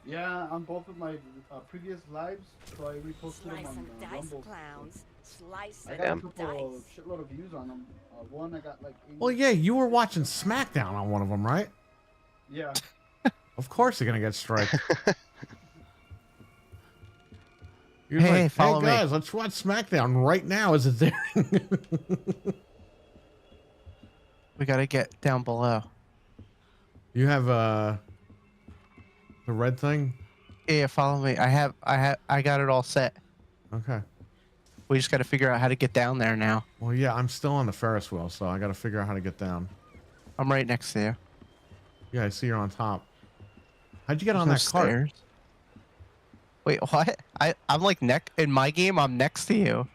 Speaker 4: Yeah, on both of my previous lives, so I reposted them
Speaker 5: Slice
Speaker 4: on
Speaker 5: and dice,
Speaker 4: Rumble.
Speaker 5: clowns. Slice
Speaker 4: I
Speaker 5: and
Speaker 4: got a
Speaker 3: Damn.
Speaker 4: couple
Speaker 5: dice.
Speaker 4: shitload of views on them. One I got like 80.
Speaker 2: Well, yeah, you were watching SmackDown on one of them, right?
Speaker 4: Yeah.
Speaker 2: Of course you're gonna get striked. You're
Speaker 1: Hey,
Speaker 2: like,
Speaker 1: follow
Speaker 2: hey
Speaker 1: me."
Speaker 2: guys, let's watch SmackDown right now as it's airing.
Speaker 1: We gotta get down below.
Speaker 2: You have the red thing?
Speaker 1: Yeah, follow me. I got it all set.
Speaker 2: Okay.
Speaker 1: We just gotta figure out how to get down there now.
Speaker 2: Well, yeah, I'm still on the Ferris wheel, so I gotta figure out how to get down.
Speaker 1: I'm right next to you.
Speaker 2: Yeah, I see you're on top. How'd you get
Speaker 1: There's
Speaker 2: on
Speaker 1: no
Speaker 2: that cart?
Speaker 1: stairs. Wait, what? I'm like in my game. I'm next to you.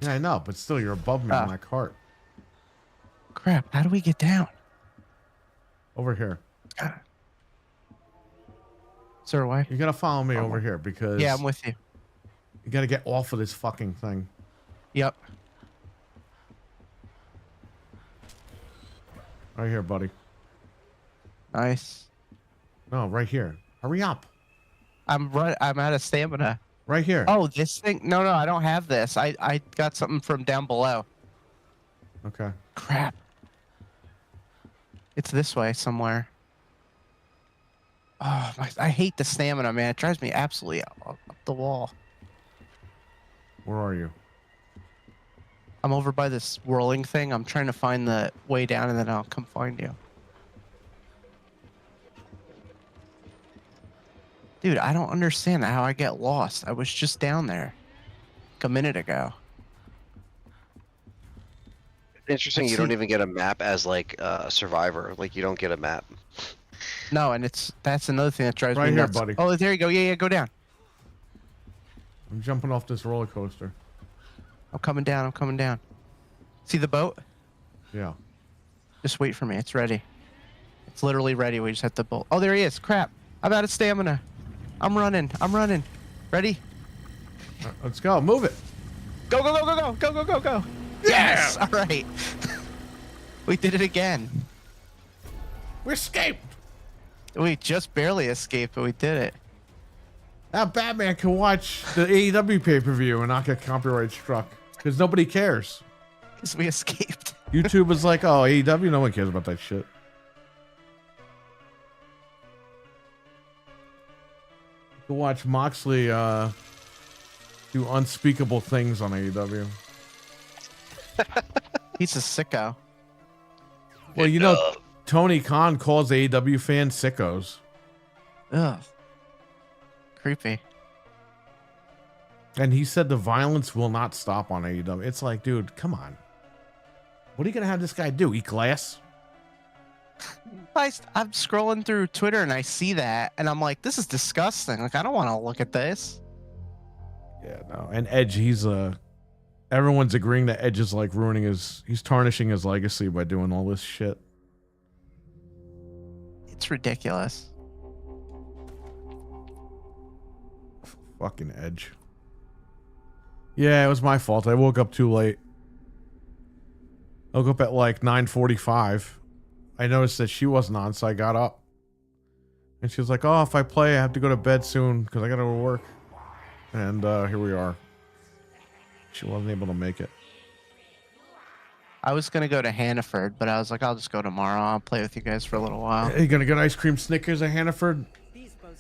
Speaker 2: Yeah, I know, but still, you're above me on
Speaker 1: Ah.
Speaker 2: that cart.
Speaker 1: Crap! How do we get down?
Speaker 2: Over here.
Speaker 1: Is there a way?
Speaker 2: You gotta follow me over here because
Speaker 1: Yeah, I'm with you.
Speaker 2: you gotta get off of this fucking thing.
Speaker 1: Yep.
Speaker 2: Right here, buddy.
Speaker 1: Nice.
Speaker 2: No, right here. Hurry up.
Speaker 1: I'm out of stamina.
Speaker 2: Right here.
Speaker 1: Oh, this thing? No, I don't have this. I got something from down below.
Speaker 2: Okay.
Speaker 1: Crap. It's this way somewhere. Oh, I hate the stamina, man. It drives me absolutely up the wall.
Speaker 2: Where are you?
Speaker 1: I'm over by this whirling thing. I'm trying to find the way down, and then I'll come find you. Dude, I don't understand how I get lost. I was just down there like a minute ago.
Speaker 3: Interesting,
Speaker 1: Let's
Speaker 3: you don't
Speaker 1: see.
Speaker 3: even get a map as like a survivor. Like you don't get a map.
Speaker 1: No, and that's another thing that drives
Speaker 2: Right
Speaker 1: me
Speaker 2: here,
Speaker 1: nuts.
Speaker 2: buddy.
Speaker 1: Oh, there you go. Yeah, go down.
Speaker 2: I'm jumping off this roller coaster.
Speaker 1: I'm coming down. See the boat?
Speaker 2: Yeah.
Speaker 1: Just wait for me. It's ready. It's literally ready. We just have to bolt. Oh, there he is. Crap. I'm out of stamina. I'm running. Ready?
Speaker 2: Let's go. Move it.
Speaker 1: Go. Yes. All right. We did it again.
Speaker 2: We escaped.
Speaker 1: We just barely escaped, but we did it.
Speaker 2: Now Batman can watch the AEW pay-per-view and not get copyright struck because nobody cares.
Speaker 1: Because we escaped.
Speaker 2: YouTube is like, oh, AEW, no one cares about that shit. You can watch Moxley do unspeakable things on AEW.
Speaker 1: He's a sicko.
Speaker 2: Well, you know, Tony Khan calls AEW fans sickos.
Speaker 1: Ugh. Creepy.
Speaker 2: And he said the violence will not stop on AEW. It's like, dude, come on. What are you going to have this guy do? Eat glass?
Speaker 1: I'm scrolling through Twitter and I see that, and I'm like, this is disgusting. Like, I don't want to look at this.
Speaker 2: Yeah, no. And Edge, everyone's agreeing that Edge is like he's tarnishing his legacy by doing all this shit.
Speaker 1: It's ridiculous.
Speaker 2: Fucking Edge. Yeah, it was my fault. I woke up too late. I woke up at like 9:45. I noticed that she wasn't on, so I got up. And she was like, oh, if I play, I have to go to bed soon because I got to go to work. And here we are. She wasn't able to make it.
Speaker 1: I was going to go to Hannaford, but I was like, I'll just go tomorrow. I'll play with you guys for a little while.
Speaker 2: Are you going to get ice cream Snickers at Hannaford?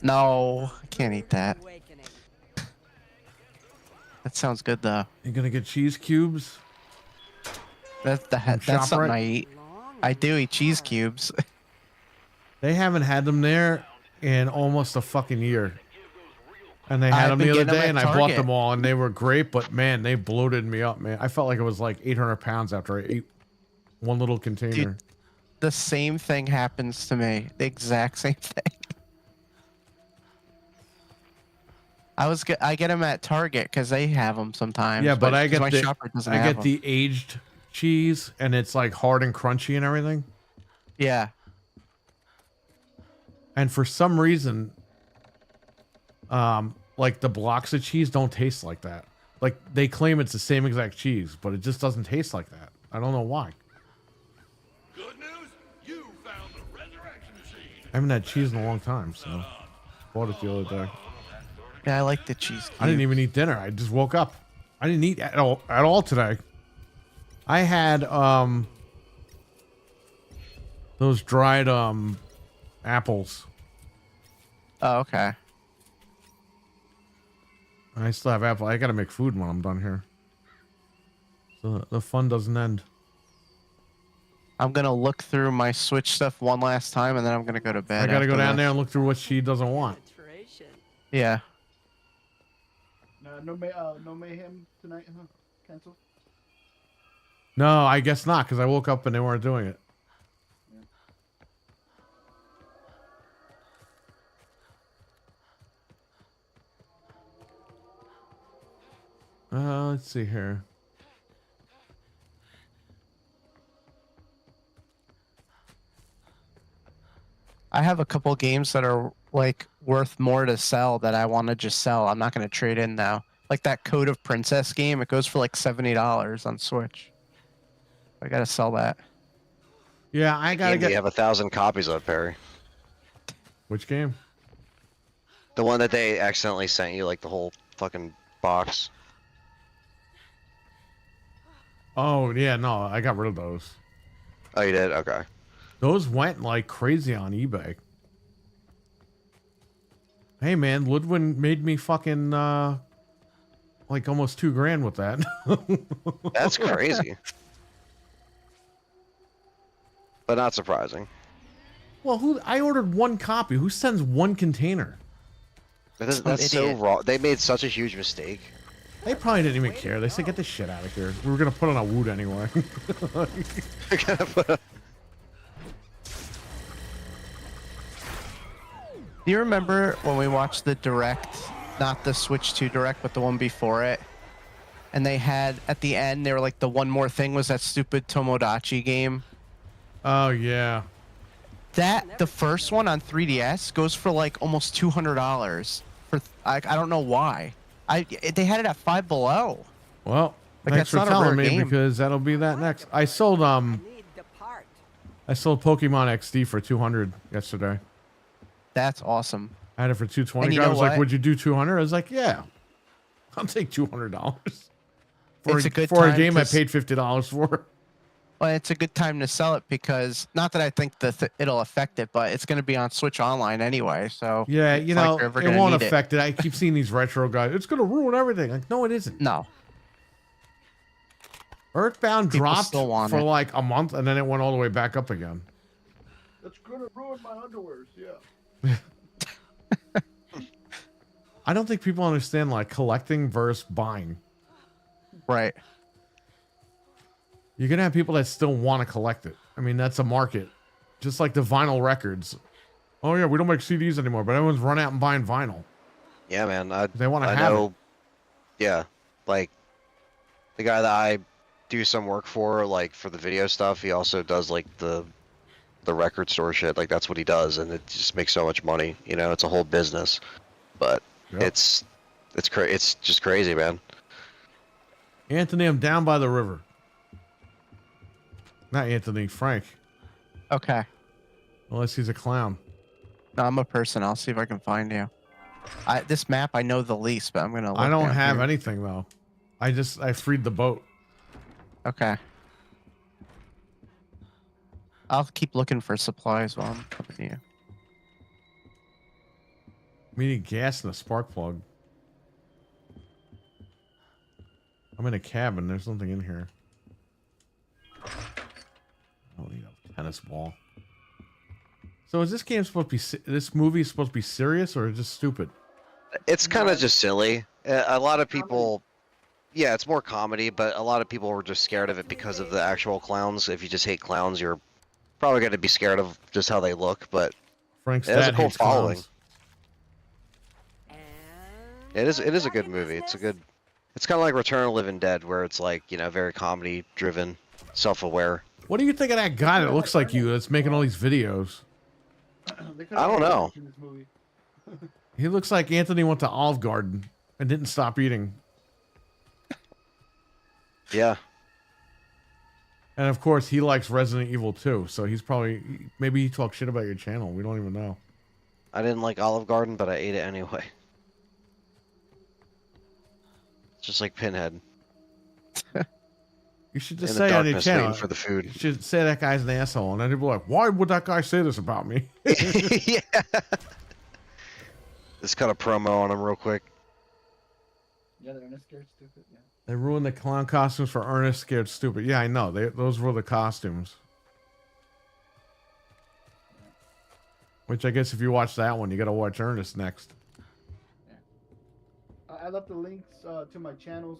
Speaker 1: No, I can't eat that.
Speaker 5: Awakening.
Speaker 1: That sounds good, though.
Speaker 2: You going to get cheese cubes?
Speaker 1: That's
Speaker 2: ShopRite?
Speaker 1: something I eat. I do eat cheese cubes.
Speaker 2: They haven't had them there in almost a fucking year. And they had
Speaker 1: I've
Speaker 2: them the
Speaker 1: been
Speaker 2: other
Speaker 1: getting 'em
Speaker 2: day,
Speaker 1: at
Speaker 2: and I bought
Speaker 1: Target.
Speaker 2: them all, and they were great. But man, they bloated me up, man. I felt like it was like 800 pounds after I ate one little container.
Speaker 1: The same thing happens to me. The exact same thing. I get them at Target because they have them sometimes.
Speaker 2: Yeah, but I
Speaker 1: 'cause
Speaker 2: get
Speaker 1: my
Speaker 2: the
Speaker 1: shopper doesn't
Speaker 2: I
Speaker 1: have
Speaker 2: get
Speaker 1: 'em.
Speaker 2: the aged cheese, and it's like hard and crunchy and everything.
Speaker 1: Yeah.
Speaker 2: And for some reason, like the blocks of cheese don't taste like that. Like they claim it's the same exact cheese, but it just doesn't taste like that. I don't know why.
Speaker 6: Good news, you found the resurrection seed.
Speaker 2: I haven't had cheese in a long time, so bought it the other day.
Speaker 1: Yeah, I like the cheese.
Speaker 2: I didn't
Speaker 1: cube.
Speaker 2: even eat dinner. I just woke up. I didn't eat at all today. I had those dried apples.
Speaker 1: Oh, okay.
Speaker 2: I still have apple. I gotta make food when I'm done here. So the fun doesn't end.
Speaker 1: I'm gonna look through my Switch stuff one last time, and then I'm gonna go to bed.
Speaker 2: I gotta go
Speaker 1: after
Speaker 2: down
Speaker 1: this.
Speaker 2: there and look through what she doesn't want.
Speaker 5: Penetration.
Speaker 1: Yeah.
Speaker 4: No mayhem tonight, huh? Cancel.
Speaker 2: No, I guess not, because I woke up and they weren't doing it. Let's see here.
Speaker 1: I have a couple games that are like worth more to sell that I want to just sell. I'm not gonna trade in though. Like that Code of Princess game, it goes for like $70 on Switch. I gotta sell that.
Speaker 2: Yeah, I gotta
Speaker 3: Game that you
Speaker 2: get.
Speaker 3: have 1,000 copies of, Perry.
Speaker 2: Which game?
Speaker 3: The one that they accidentally sent you, like the whole fucking box.
Speaker 2: Oh yeah, no, I got rid of those.
Speaker 3: Oh, you did? Okay.
Speaker 2: Those went like crazy on eBay. Hey man, Ludwig made me fucking like almost $2,000 with that.
Speaker 3: That's crazy. But not surprising.
Speaker 2: Well, I ordered one copy. Who sends one container?
Speaker 3: That's so
Speaker 1: idiot.
Speaker 3: wrong. They made such a huge mistake.
Speaker 2: They probably didn't even care. They said, "Get this shit out of here." We were gonna put on a Woot anyway.
Speaker 1: Do you remember when we watched the Direct, not the Switch 2 Direct, but the one before it? And they had, at the end, they were like, the one more thing was that stupid Tomodachi game.
Speaker 2: Oh yeah.
Speaker 1: The first one on 3DS goes for like almost $200. I don't know why. They had it at Five Below.
Speaker 2: Well,
Speaker 1: Like,
Speaker 2: thanks
Speaker 1: that's
Speaker 2: for
Speaker 1: not a
Speaker 2: telling
Speaker 1: rare
Speaker 2: me
Speaker 1: game.
Speaker 2: because that'll be that next. I sold
Speaker 5: Need the part.
Speaker 2: Pokemon XD for 200 yesterday.
Speaker 1: That's awesome.
Speaker 2: I had it for 220.
Speaker 1: And you
Speaker 2: Guy
Speaker 1: know
Speaker 2: was like,
Speaker 1: what?
Speaker 2: "Would you do 200?" I was like, "Yeah, I'll take $200 for
Speaker 1: It's a good
Speaker 2: for a
Speaker 1: time
Speaker 2: game
Speaker 1: to
Speaker 2: I paid $50 for."
Speaker 1: Well, it's a good time to sell it because, not that I think that it'll affect it, but it's going to be on Switch Online anyway. So
Speaker 2: Yeah,
Speaker 1: it's
Speaker 2: you
Speaker 1: like
Speaker 2: know,
Speaker 1: they're ever
Speaker 2: it
Speaker 1: gonna
Speaker 2: won't
Speaker 1: need
Speaker 2: affect it. I keep seeing these retro guys. It's gonna ruin everything. Like, no, it isn't.
Speaker 1: No.
Speaker 2: Earthbound
Speaker 1: People
Speaker 2: dropped
Speaker 1: still want
Speaker 2: for
Speaker 1: it.
Speaker 2: like a month, and then it went all the way back up again.
Speaker 4: That's gonna ruin my underwears. Yeah.
Speaker 2: I don't think people understand like collecting versus buying.
Speaker 1: Right.
Speaker 2: You're gonna have people that still want to collect it. I mean, that's a market, just like the vinyl records. Oh yeah, we don't make CDs anymore, but everyone's run out and buying vinyl.
Speaker 3: Yeah, man.
Speaker 2: They want to
Speaker 3: I
Speaker 2: have
Speaker 3: know.
Speaker 2: it.
Speaker 3: Yeah, like the guy that I do some work for, like for the video stuff, he also does like the record store shit. Like that's what he does, and it just makes so much money. You know, it's a whole business. But
Speaker 2: Yep.
Speaker 3: it's just crazy, man.
Speaker 2: Anthony, I'm down by the river. Not Anthony, Frank.
Speaker 1: Okay.
Speaker 2: Unless he's a clown.
Speaker 1: No, I'm a person. I'll see if I can find you. This map I know the least, but I'm gonna.
Speaker 2: I
Speaker 1: look
Speaker 2: don't
Speaker 1: down
Speaker 2: have
Speaker 1: here.
Speaker 2: anything though. I freed the boat.
Speaker 1: Okay. I'll keep looking for supplies while I'm coming to you.
Speaker 2: We need gas and a spark plug. I'm in a cabin. There's nothing in here. I don't need a tennis ball. So is this game supposed to be? This movie supposed to be serious or just stupid?
Speaker 3: It's kind
Speaker 4: No,
Speaker 3: of just silly. A lot of people, yeah, it's more comedy, but a lot of people were just scared of it because of the actual clowns. If you just hate clowns, you're probably going to be scared of just how they look, but
Speaker 2: Frank's
Speaker 3: it has a
Speaker 2: dad
Speaker 3: cool
Speaker 2: hates
Speaker 3: following.
Speaker 2: clowns.
Speaker 3: It is a good movie. It's kind of like Return of the Living Dead, where it's like, very comedy driven, self-aware.
Speaker 2: What do you think of that guy that looks like you that's making all these videos?
Speaker 3: I don't know.
Speaker 4: In this movie.
Speaker 2: He looks like Anthony went to Olive Garden and didn't stop eating.
Speaker 3: Yeah.
Speaker 2: And of course, he likes Resident Evil 2, so he's probably, maybe he talks shit about your channel. We don't even know.
Speaker 3: I didn't like Olive Garden, but I ate it anyway. Just like Pinhead.
Speaker 2: You should just
Speaker 3: In the
Speaker 2: say on your
Speaker 3: darkness,
Speaker 2: channel,
Speaker 3: waiting for the food.
Speaker 2: you should say that guy's an asshole, and then people are like, why would that guy say this about me?
Speaker 3: Yeah. Just cut a promo on him real quick.
Speaker 4: Yeah, they're not scared stupid. Yeah.
Speaker 2: They ruined the clown costumes for Ernest Scared Stupid. Yeah, I know. Those were the costumes. Which I guess if you watch that one, you gotta watch Ernest next.
Speaker 4: I left the links to my channels.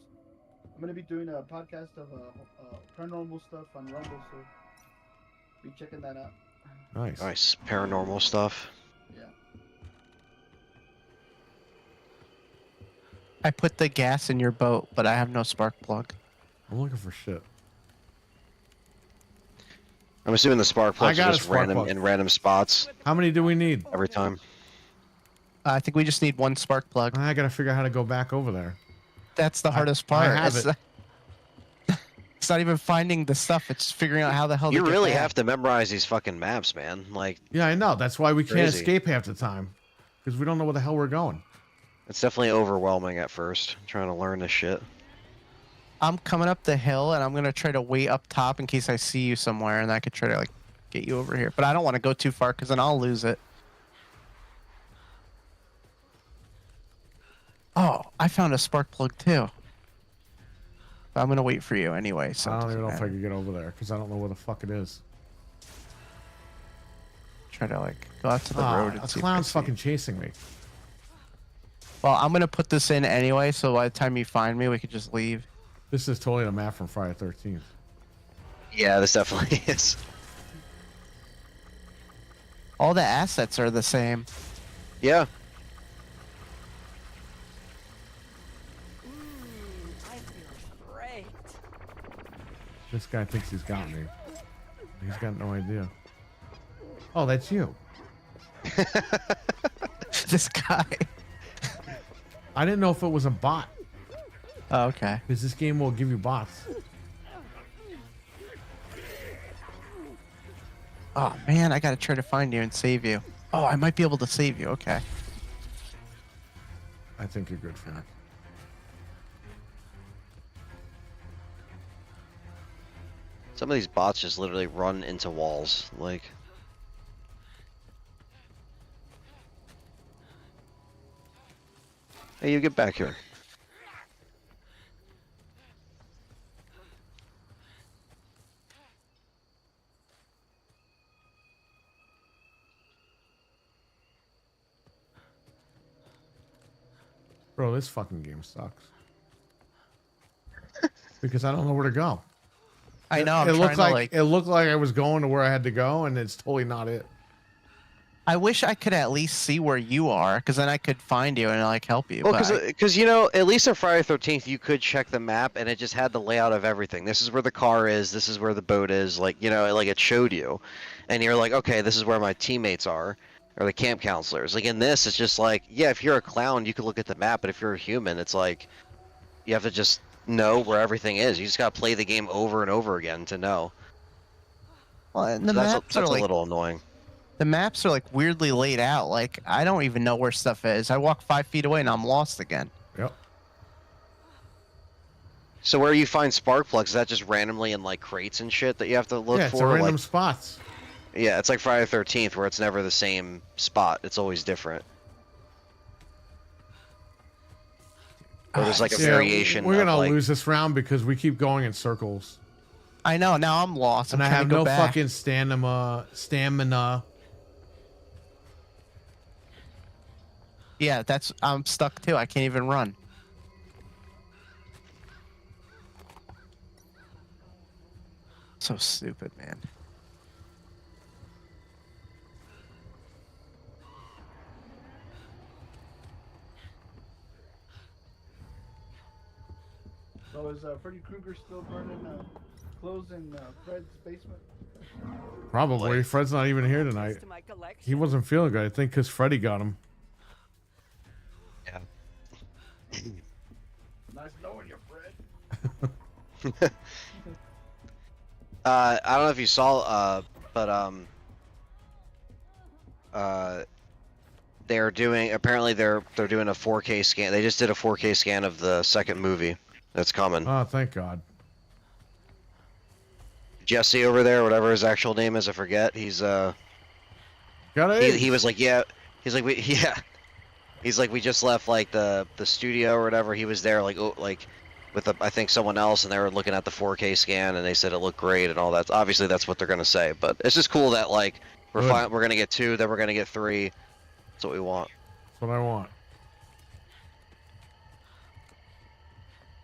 Speaker 4: I'm gonna be doing a podcast of paranormal stuff on Rumble, so be checking that out.
Speaker 2: Nice.
Speaker 3: Nice. Paranormal stuff.
Speaker 4: Yeah.
Speaker 1: I put the gas in your boat, but I have no spark plug.
Speaker 2: I'm looking for shit.
Speaker 3: I'm assuming the spark plugs
Speaker 2: got
Speaker 3: are
Speaker 2: a
Speaker 3: just
Speaker 2: spark
Speaker 3: random
Speaker 2: plug.
Speaker 3: in random spots
Speaker 2: How many do we need?
Speaker 3: every time.
Speaker 1: I think we just need one spark plug.
Speaker 2: I gotta figure out how to go back over there.
Speaker 1: That's the hardest part.
Speaker 2: I have
Speaker 1: it's,
Speaker 2: it.
Speaker 1: It's not even finding the stuff. It's figuring out how the hell
Speaker 3: You
Speaker 1: to get
Speaker 3: really
Speaker 1: back.
Speaker 3: have to memorize these fucking maps, man. Like,
Speaker 2: Yeah, I know. That's why we can't
Speaker 3: Crazy.
Speaker 2: escape half the time. Because we don't know where the hell we're going.
Speaker 3: it's definitely overwhelming at first, trying to learn this shit.
Speaker 1: I'm coming up the hill, and I'm gonna try to wait up top in case I see you somewhere, and I could try to like get you over here. But I don't want to go too far because then I'll lose it. Oh, I found a spark plug too. But I'm gonna wait for you anyway. So
Speaker 2: I
Speaker 1: it
Speaker 2: don't even know
Speaker 1: doesn't
Speaker 2: if I
Speaker 1: matter.
Speaker 2: could get over there because I don't know where the fuck it is.
Speaker 1: Try to like go out to the
Speaker 2: Ah,
Speaker 1: road.
Speaker 2: a
Speaker 1: And see if I
Speaker 2: clown's
Speaker 1: see
Speaker 2: fucking
Speaker 1: you.
Speaker 2: chasing me.
Speaker 1: Well, I'm gonna put this in anyway, so by the time you find me, we could just leave.
Speaker 2: This is totally the map from Friday 13th.
Speaker 3: Yeah, this definitely is.
Speaker 1: All the assets are the same.
Speaker 3: Yeah.
Speaker 5: I feel great.
Speaker 2: This guy thinks he's got me. He's got no idea. Oh, that's you.
Speaker 1: This guy.
Speaker 2: I didn't know if it was a bot.
Speaker 1: Oh, okay.
Speaker 2: Because this game will give you bots.
Speaker 1: Oh man, I gotta try to find you and save you. Oh, I might be able to save you. Okay.
Speaker 2: I think you're good for that.
Speaker 3: Some of these bots just literally run into walls. Like, hey, you get back here.
Speaker 2: Bro, this fucking game sucks. Because I don't know where to go.
Speaker 1: I know. I'm
Speaker 2: It
Speaker 1: trying
Speaker 2: looked
Speaker 1: to
Speaker 2: like,
Speaker 1: like.
Speaker 2: it looked like I was going to where I had to go, and it's totally not it.
Speaker 1: I wish I could at least see where you are, because then I could find you and like help you.
Speaker 3: Well,
Speaker 1: but I-
Speaker 3: because at least on Friday 13th, you could check the map, and it just had the layout of everything. This is where the car is. This is where the boat is. Like, like it showed you, and you're like, okay, this is where my teammates are, or the camp counselors. Like in this, it's just like, yeah, if you're a clown, you could look at the map, but if you're a human, it's like, you have to just know where everything is. You just gotta play the game over and over again to know.
Speaker 1: well, and the
Speaker 3: So
Speaker 1: maps
Speaker 3: that's
Speaker 1: are
Speaker 3: a
Speaker 1: like
Speaker 3: little annoying.
Speaker 1: the maps are like weirdly laid out. Like I don't even know where stuff is. I walk 5 feet away and I'm lost again.
Speaker 2: Yep.
Speaker 3: So where you find spark plugs, is that just randomly in like crates and shit that you have to look
Speaker 2: Yeah, it's a
Speaker 3: for?
Speaker 2: random
Speaker 3: Like,
Speaker 2: spots.
Speaker 3: yeah, it's like Friday 13th where it's never the same spot. It's always different. Or there's like a
Speaker 2: Yeah,
Speaker 3: variation.
Speaker 2: we're
Speaker 3: of,
Speaker 2: gonna
Speaker 3: like,
Speaker 2: lose this round because we keep going in circles.
Speaker 1: I know. Now I'm lost. I'm
Speaker 2: And I
Speaker 1: trying
Speaker 2: have
Speaker 1: to go
Speaker 2: no
Speaker 1: back.
Speaker 2: fucking stamina.
Speaker 1: Yeah, I'm stuck too. I can't even run. So stupid, man.
Speaker 4: So is Freddy Krueger still burning clothes in Fred's basement?
Speaker 2: Probably. Fred's not even here tonight.
Speaker 5: To my collection.
Speaker 2: He wasn't feeling good. I think because Freddy got him.
Speaker 3: Yeah.
Speaker 4: Nice knowing you, Fred.
Speaker 3: I don't know if you saw, but they're doing apparently they're doing a 4K scan. They just did a 4K scan of the second movie that's coming.
Speaker 2: Oh, thank God.
Speaker 3: Jesse over there, whatever his actual name is, I forget. He's
Speaker 2: Got it.
Speaker 3: he was like, yeah. He's like, yeah. He's like, we just left like the studio or whatever. He was there like with I think someone else, and they were looking at the 4K scan, and they said it looked great and all that. Obviously, that's what they're gonna say, but it's just cool that like we're gonna get 2, then we're gonna get 3. That's what we want.
Speaker 2: That's what I want.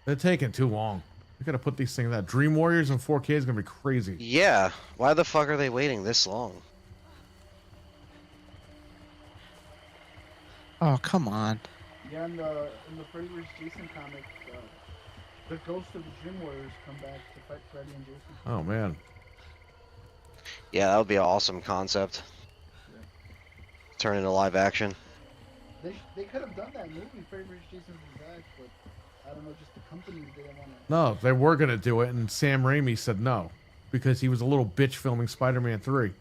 Speaker 2: They're taking too long. We gotta put these things out. Dream Warriors in 4K is gonna be crazy.
Speaker 3: Yeah. Why the fuck are they waiting this long?
Speaker 1: Oh, come on.
Speaker 4: Yeah, in the Freddy vs. Jason comic, the ghosts of the Dream Warriors come back to fight Freddy and Jason.
Speaker 2: Oh man.
Speaker 3: Yeah, that would be an awesome concept.
Speaker 4: Yeah.
Speaker 3: Turn into live action.
Speaker 4: They could have done that movie, Freddy vs. Jason back, but I don't know, just the company didn't want to.
Speaker 2: No, they were gonna do it, and Sam Raimi said no because he was a little bitch filming Spider-Man 3.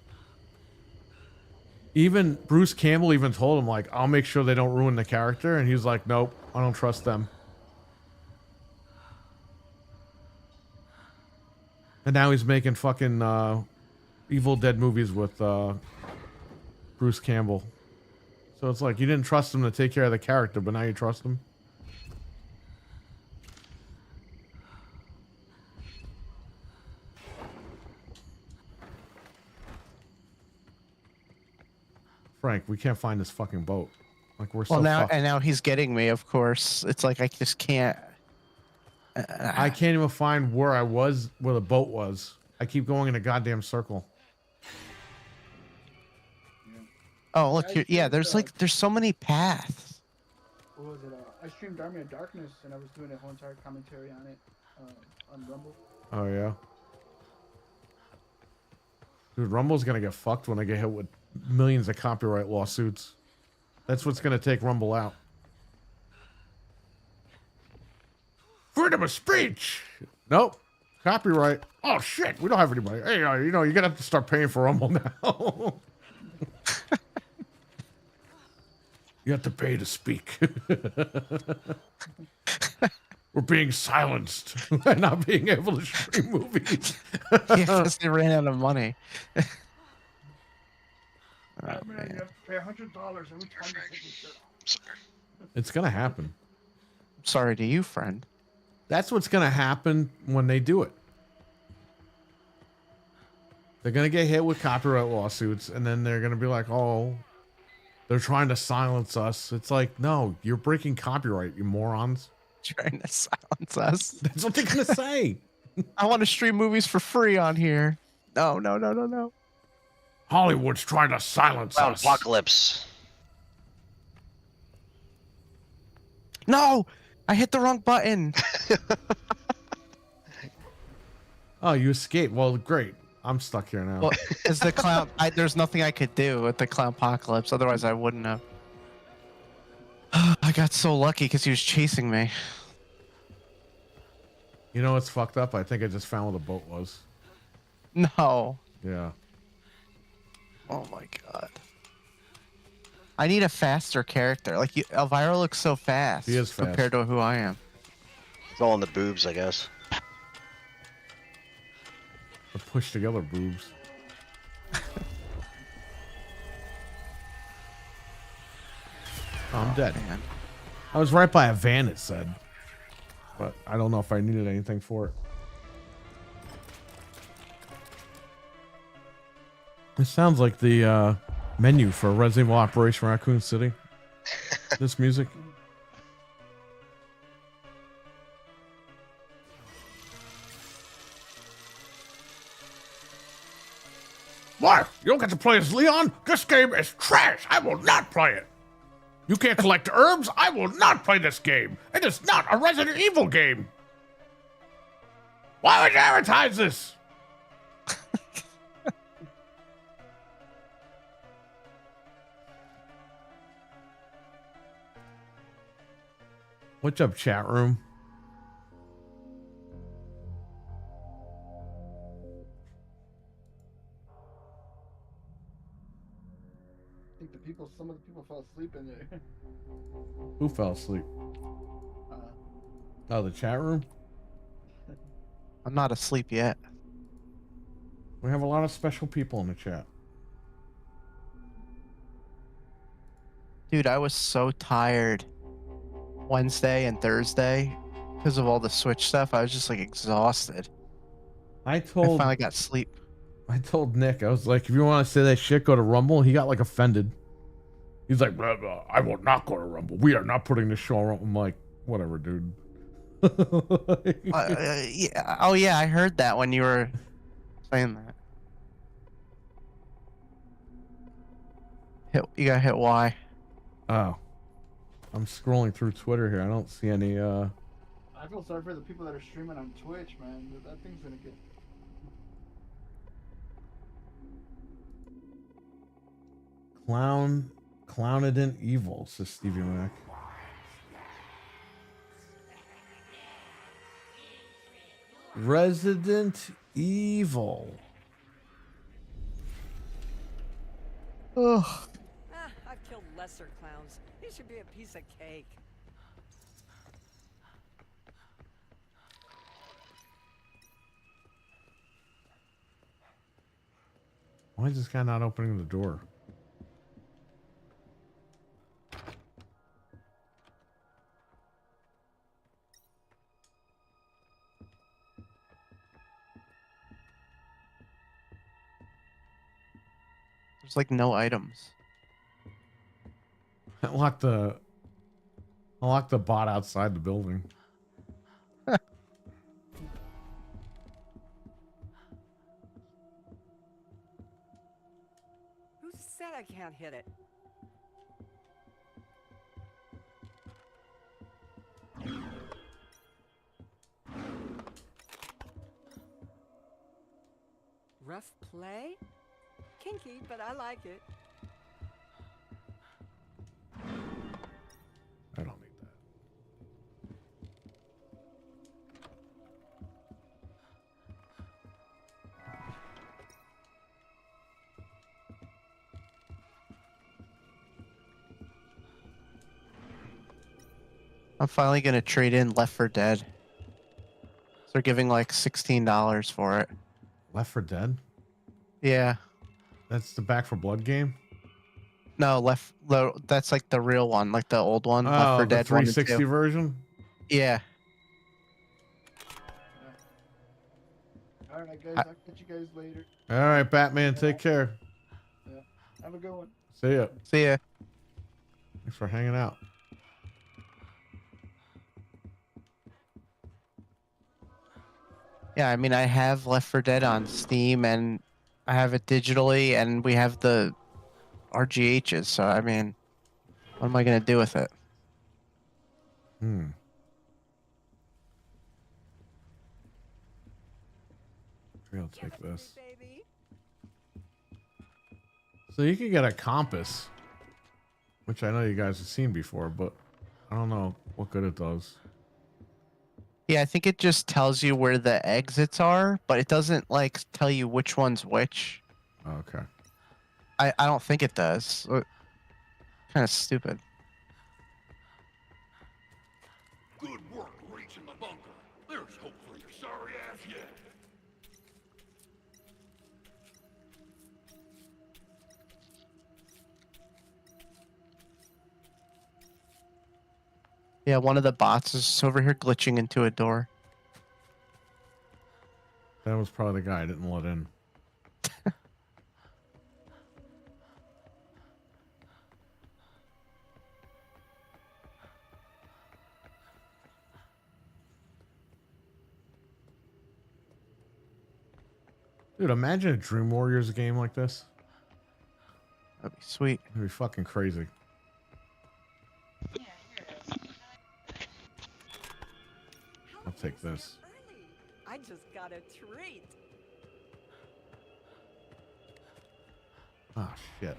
Speaker 2: Even Bruce Campbell even told him like, "I'll make sure they don't ruin the character," and he was like, "Nope, I don't trust them." And now he's making fucking Evil Dead movies with Bruce Campbell. So it's like you didn't trust him to take care of the character, but now you trust him. Frank, we can't find this fucking boat. Like we're so
Speaker 1: Well, now
Speaker 2: fucked.
Speaker 1: and now he's getting me. Of course, it's like I just can't.
Speaker 2: I can't even find where I was, where the boat was. I keep going in a goddamn circle.
Speaker 1: Oh, look here. Yeah, there's so many paths.
Speaker 4: What was it? I streamed Army of Darkness, and I was doing a whole entire commentary on it on Rumble.
Speaker 2: Oh yeah. Dude, Rumble's gonna get fucked when they get hit with millions of copyright lawsuits. That's what's gonna take Rumble out. Freedom of speech. Nope. Copyright. Oh shit, we don't have anybody. Hey, you're gonna have to start paying for Rumble now. You have to pay to speak. We're being silenced by not being able to stream movies.
Speaker 1: Yeah, because they ran out of money. Oh,
Speaker 4: Man, you
Speaker 1: man.
Speaker 4: have to pay $100 every time you take your shirt off.
Speaker 2: It's gonna happen.
Speaker 1: Sorry to you, friend.
Speaker 2: That's what's gonna happen when they do it. They're gonna get hit with copyright lawsuits, and then they're gonna be like, "Oh, they're trying to silence us." It's like, no, you're breaking copyright, you morons.
Speaker 1: Trying to silence us.
Speaker 2: That's what they're gonna say.
Speaker 1: I want to stream movies for free on here. No, no, no, no, no.
Speaker 2: Hollywood's trying to silence
Speaker 3: Clown
Speaker 2: us.
Speaker 3: apocalypse.
Speaker 1: No, I hit the wrong button.
Speaker 2: Oh, you escaped. Well, great. I'm stuck here now.
Speaker 1: Well, is the clown? There's nothing I could do with the clown apocalypse. Otherwise, I wouldn't have. I got so lucky because he was chasing me.
Speaker 2: You know what's fucked up? I think I just found where the boat was.
Speaker 1: No.
Speaker 2: Yeah.
Speaker 1: Oh my god. I need a faster character. Like Elvira looks so fast.
Speaker 2: He is fast.
Speaker 1: compared to who I am.
Speaker 3: It's all in the boobs, I guess.
Speaker 2: The push together boobs. Oh, I'm dead.
Speaker 1: Man.
Speaker 2: I was right by a van, it said. But I don't know if I needed anything for it. It sounds like the menu for Resident Evil Operation Raccoon City. This music. What? You don't get to play as Leon? This game is trash. I will not play it. You can't collect herbs? I will not play this game. It is not a Resident Evil game. Why would you advertise this? What's up, chat room?
Speaker 4: I think some of the people fell asleep in there.
Speaker 2: Who fell asleep?
Speaker 4: Uh,
Speaker 2: Oh, the chat room?
Speaker 1: I'm not asleep yet.
Speaker 2: We have a lot of special people in the chat.
Speaker 1: Dude, I was so tired Wednesday and Thursday because of all the Switch stuff. I was just like exhausted.
Speaker 2: I
Speaker 1: I
Speaker 2: told
Speaker 1: finally got sleep.
Speaker 2: Nick, I was like, if you want to say that shit, go to Rumble. He got like offended. He's like, blah, blah, I will not go to Rumble. We are not putting this show on Rumble. I'm like, whatever, dude.
Speaker 1: Yeah. Oh yeah, I heard that when you were saying that. You got hit Y.
Speaker 2: Oh. I'm scrolling through Twitter here. I don't see any,
Speaker 4: I feel sorry for the people that are streaming on Twitch, man. That thing's gonna get.
Speaker 2: Clownident Evil, says Stevie Mac. Resident Evil.
Speaker 1: Ugh.
Speaker 5: I've killed lesser clowns. It should be a piece of cake.
Speaker 2: Why is this guy not opening the door?
Speaker 1: There's like no items.
Speaker 2: Unlock the bot outside the building.
Speaker 5: Who said I can't hit it? Rough play? Kinky, but I like it.
Speaker 2: I don't need that.
Speaker 1: I'm finally gonna trade in Left 4 Dead. So they're giving like $16 for it.
Speaker 2: Left 4 Dead?
Speaker 1: Yeah.
Speaker 2: That's the Back 4 Blood game?
Speaker 1: No, that's like the real one, like the old one. Left
Speaker 2: Oh,
Speaker 1: 4
Speaker 2: the
Speaker 1: Dead 1 and
Speaker 2: 360
Speaker 1: 2.
Speaker 2: version?
Speaker 1: Yeah.
Speaker 4: All right, guys. I'll catch you guys later.
Speaker 2: All right, Batman, take care.
Speaker 4: Yeah. Have a good one.
Speaker 2: See ya.
Speaker 1: See ya.
Speaker 2: Thanks for hanging out.
Speaker 1: Yeah, I mean, I have Left 4 Dead on Steam, and I have it digitally, and we have the RGHs. So, I mean, what am I gonna do with it?
Speaker 2: Maybe I'll take this.
Speaker 5: Baby.
Speaker 2: So you can get a compass, which I know you guys have seen before, but I don't know what good it does.
Speaker 1: Yeah, I think it just tells you where the exits are, but it doesn't like tell you which one's which.
Speaker 2: Okay.
Speaker 1: I don't think it does. Kind of stupid.
Speaker 6: Good work reaching the bunker. There's hope for your sorry ass yet.
Speaker 1: Yeah, one of the bots is just over here glitching into a door.
Speaker 2: That was probably the guy I didn't let in. Dude, imagine a Dream Warriors game like this.
Speaker 1: That'd be sweet.
Speaker 2: It'd be fucking crazy. I'll take this.
Speaker 5: Early. I just got a treat.
Speaker 2: Oh, shit.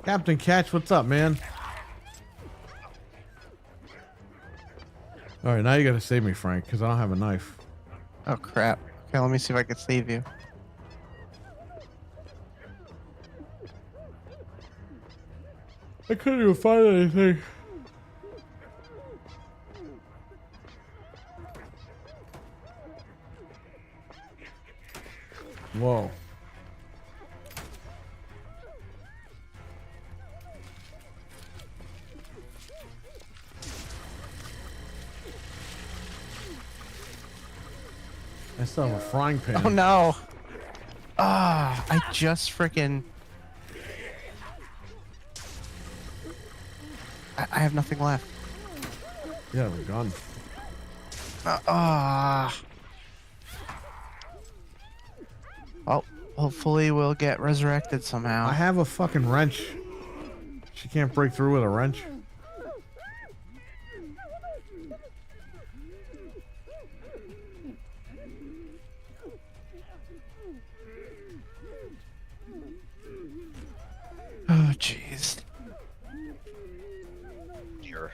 Speaker 2: Captain Catch, what's up, man? All right, now you gotta save me, Frank, because I don't have a knife.
Speaker 1: Oh crap. Okay, let me see if I can save you.
Speaker 2: I couldn't even find anything. Whoa. I still have a frying pan.
Speaker 1: Oh no. Ah, I just freaking. I have nothing left.
Speaker 2: Yeah, we're gone.
Speaker 1: Well, hopefully we'll get resurrected somehow.
Speaker 2: I have a fucking wrench. She can't break through with a wrench.
Speaker 1: Oh jeez.
Speaker 3: Sure.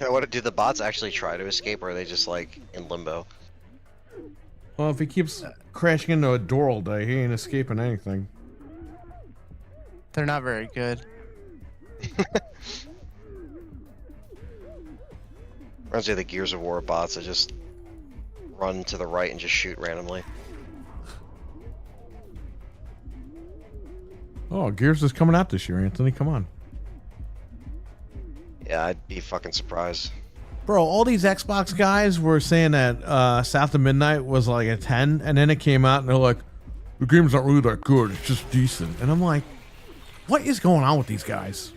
Speaker 3: Yeah, what do the bots actually try to escape, or are they just like in limbo?
Speaker 2: Well, if he keeps crashing into a door all day, he ain't escaping anything.
Speaker 1: They're not very good.
Speaker 3: Reminds me of the Gears of War bots that just run to the right and just shoot randomly.
Speaker 2: Oh, Gears is coming out this year, Anthony. Come on.
Speaker 3: Yeah, I'd be fucking surprised.
Speaker 2: Bro, all these Xbox guys were saying that South of Midnight was like a 10, and then it came out and they're like, the game's not really that good, it's just decent. And I'm like, what is going on with these guys?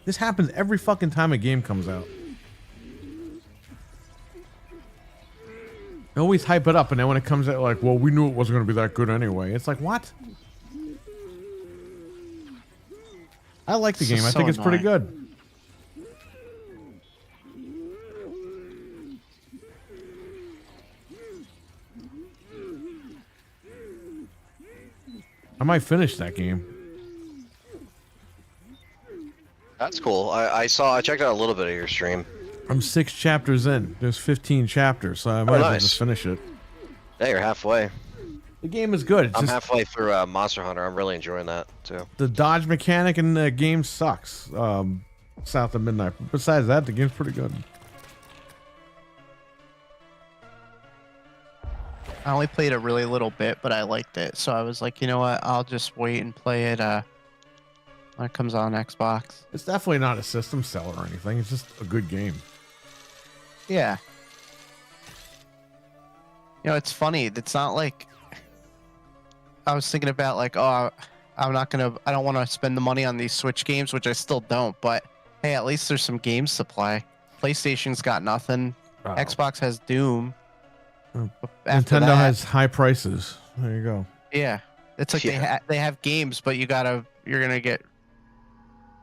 Speaker 2: This happens every fucking time a game comes out. They always hype it up, and then when it comes out, like, well, we knew it wasn't going to be that good anyway. It's like, what? I like the
Speaker 1: This
Speaker 2: game.
Speaker 1: is
Speaker 2: I
Speaker 1: so
Speaker 2: think it's pretty
Speaker 1: annoying.
Speaker 2: good. I might finish that game.
Speaker 3: That's cool. I checked out a little bit of your stream.
Speaker 2: I'm 6 chapters in. There's 15 chapters, so I might as well
Speaker 3: nice.
Speaker 2: just finish it.
Speaker 3: Yeah, you're halfway.
Speaker 2: The game is good. It's
Speaker 3: I'm
Speaker 2: just
Speaker 3: halfway through Monster Hunter. I'm really enjoying that too.
Speaker 2: the dodge mechanic in the game sucks. South of Midnight. But besides that, the game's pretty good.
Speaker 1: I only played a really little bit, but I liked it. So I was like, you know what? I'll just wait and play it when it comes on Xbox.
Speaker 2: It's definitely not a system seller or anything. It's just a good game.
Speaker 1: Yeah. You know, it's funny. It's not like I was thinking about like, oh, I don't want to spend the money on these Switch games, which I still don't. But hey, at least there's some game supply. PlayStation's got nothing.
Speaker 2: Oh.
Speaker 1: Xbox has Doom. After
Speaker 2: Nintendo
Speaker 1: that-
Speaker 2: has high prices. There you go.
Speaker 1: Yeah, it's like
Speaker 3: Yeah.
Speaker 1: they have games, but you're gonna get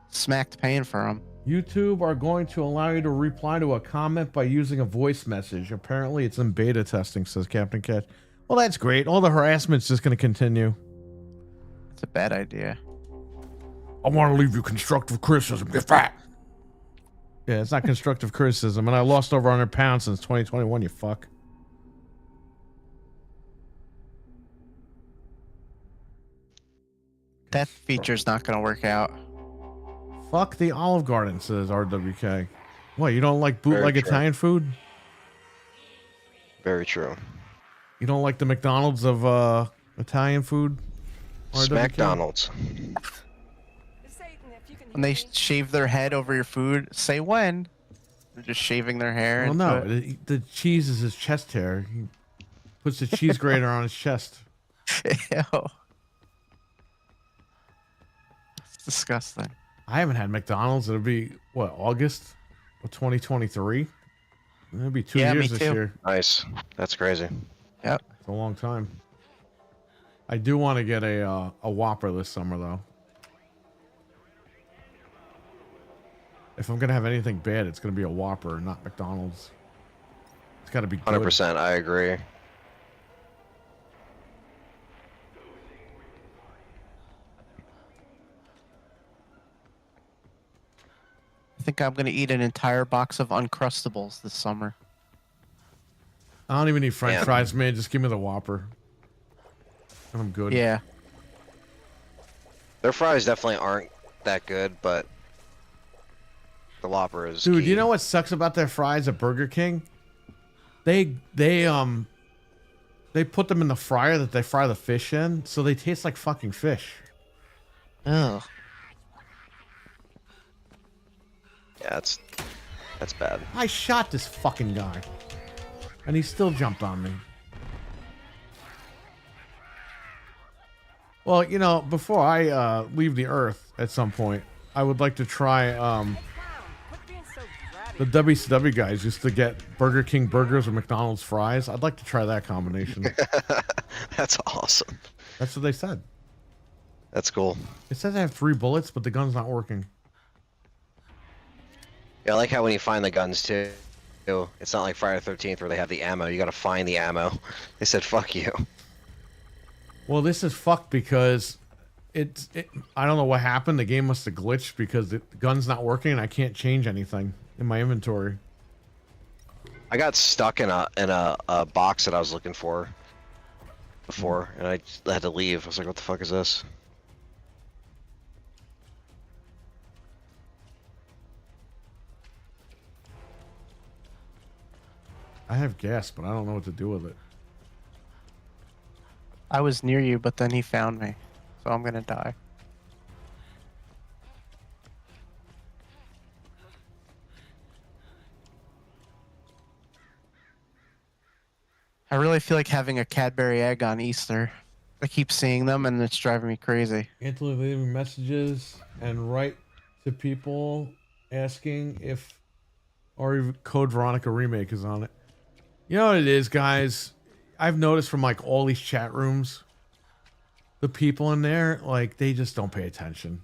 Speaker 1: smacked paying for them.
Speaker 2: YouTube are going to allow you to reply to a comment by using a voice message. Apparently, it's in beta testing, says Captain Catch. Well, that's great. All the harassment's just going to continue.
Speaker 1: It's a bad idea.
Speaker 2: I want to leave you constructive criticism. Get fat. Yeah, it's not constructive criticism, and I lost over 100 pounds since 2021, you fuck.
Speaker 1: That feature's not gonna work out.
Speaker 2: Fuck the Olive Garden, says RWK. What, you don't like bootleg
Speaker 3: Very true.
Speaker 2: Italian food?
Speaker 3: Very true.
Speaker 2: You don't like the McDonald's of Italian food? RWK?
Speaker 3: McDonald's.
Speaker 5: Satan, if you can
Speaker 1: When they
Speaker 5: hear me.
Speaker 1: shave their head over your food, say when. They're just shaving their hair.
Speaker 2: Well,
Speaker 1: into
Speaker 2: no,
Speaker 1: it.
Speaker 2: the cheese is his chest hair. He puts the cheese grater on his chest.
Speaker 1: Ew. It's disgusting.
Speaker 2: I haven't had McDonald's. It'll be, what, August of 2023? It'll be 2
Speaker 1: Yeah,
Speaker 2: years
Speaker 1: me
Speaker 2: this
Speaker 1: too.
Speaker 2: year.
Speaker 3: Nice. That's crazy.
Speaker 1: Yep.
Speaker 2: It's a long time. I do want to get a Whopper this summer, though. If I'm going to have anything bad, it's going to be a Whopper, not McDonald's. It's got to be good.
Speaker 3: 100%. I agree.
Speaker 1: I think I'm gonna eat an entire box of Uncrustables this summer.
Speaker 2: I don't even need French
Speaker 3: Yeah.
Speaker 2: fries, man. Just give me the Whopper. And I'm good.
Speaker 1: Yeah.
Speaker 3: Their fries definitely aren't that good, but the Whopper is.
Speaker 2: Dude,
Speaker 3: key.
Speaker 2: you know what sucks about their fries at Burger King? They put them in the fryer that they fry the fish in, so they taste like fucking fish.
Speaker 1: Ugh.
Speaker 3: Yeah, that's bad.
Speaker 2: I shot this fucking guy, and he still jumped on me. Well, you know, before I leave the Earth at some point, I would like to try.
Speaker 5: Clown, quit being so bratty.
Speaker 2: The WCW guys used to get Burger King burgers or McDonald's fries. I'd like to try that combination.
Speaker 3: That's awesome.
Speaker 2: That's what they said.
Speaker 3: That's cool.
Speaker 2: It says I have 3 bullets, but the gun's not working.
Speaker 3: Yeah, I like how when you find the guns too, it's not like Friday the 13th where they have the ammo. You gotta find the ammo. They said fuck you.
Speaker 2: Well, this is fucked because I don't know what happened. The game must have glitched because the gun's not working and I can't change anything in my inventory.
Speaker 3: I got stuck in a box that I was looking for before, and I just had to leave. I was like, what the fuck is this?
Speaker 2: I have gas, but I don't know what to do with it.
Speaker 1: I was near you, but then he found me, so I'm gonna die. I really feel like having a Cadbury egg on Easter. I keep seeing them, and it's driving me crazy.
Speaker 2: Anthony leaving messages and write to people asking if Code Veronica remake is on it. You know what it is, guys? I've noticed from like all these chat rooms, the people in there, like, they just don't pay attention.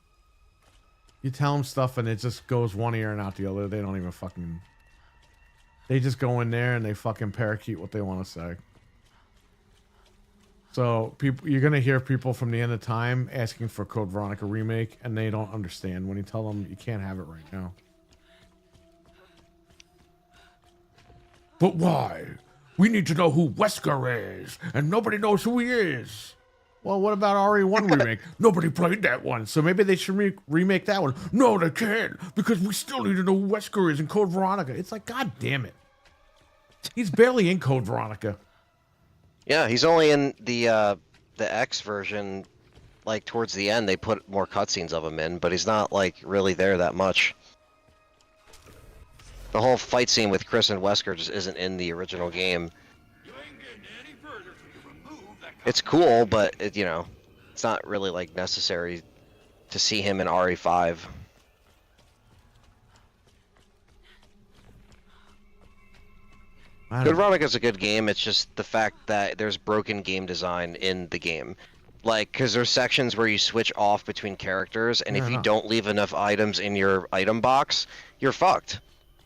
Speaker 2: You tell them stuff and it just goes one ear and out the other. They don't even fucking... They just go in there and they fucking parakeet what they want to say. So people, you're gonna hear people from the end of time asking for Code Veronica remake, and they don't understand when you tell them you can't have it right now. But why? We need to know who Wesker is, and nobody knows who he is. Well, what about RE1 remake? Nobody played that one, so maybe they should remake that one. No, they can't, because we still need to know who Wesker is in Code Veronica. It's like, god damn it. He's barely in Code Veronica.
Speaker 3: Yeah, he's only in the X version. Like towards the end, they put more cutscenes of him in, but he's not like really there that much. The whole fight scene with Chris and Wesker just isn't in the original game.
Speaker 6: You ain't getting any further till you remove that.
Speaker 3: It's cool, but it, you know, it's not really like necessary to see him in RE5.
Speaker 2: I
Speaker 3: Good
Speaker 2: don't,
Speaker 3: Veronica's a good game. It's just the fact that there's broken game design in the game. Like, because there's sections where you switch off between characters, and
Speaker 2: Yeah,
Speaker 3: if
Speaker 2: I
Speaker 3: you
Speaker 2: know.
Speaker 3: don't leave enough items in your item box, you're fucked.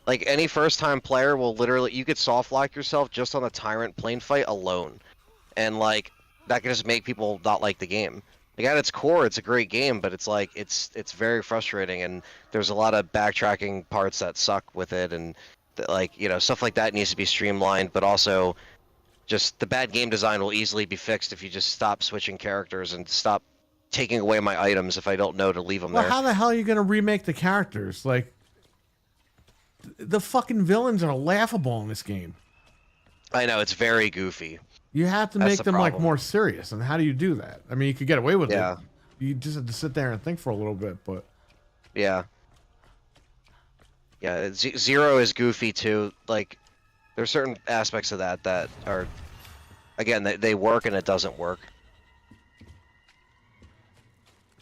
Speaker 3: Like, any first-time player will literally... You could soft-lock yourself just on the Tyrant plane fight alone. And, like, that can just make people not like the game. Like, at its core, it's a great game, but it's, like, it's very frustrating, and there's a lot of backtracking parts that suck with it, and... like, you know, stuff like that needs to be streamlined, but also just the bad game design will easily be fixed if you just stop switching characters and stop taking away my items if I don't know to leave them
Speaker 2: Well,
Speaker 3: there.
Speaker 2: how the hell are you gonna remake the characters? Like, the fucking villains are laughable in this game.
Speaker 3: I know, it's very goofy.
Speaker 2: You have to
Speaker 3: That's
Speaker 2: make
Speaker 3: the
Speaker 2: them like
Speaker 3: problem.
Speaker 2: more serious. And how do you do that? I mean, you could get away with
Speaker 3: Yeah.
Speaker 2: it. You just have to sit there and think for a little bit. But
Speaker 3: Yeah. Yeah, Zero is goofy too. Like, there's certain aspects of that that are, again, they work and it doesn't work.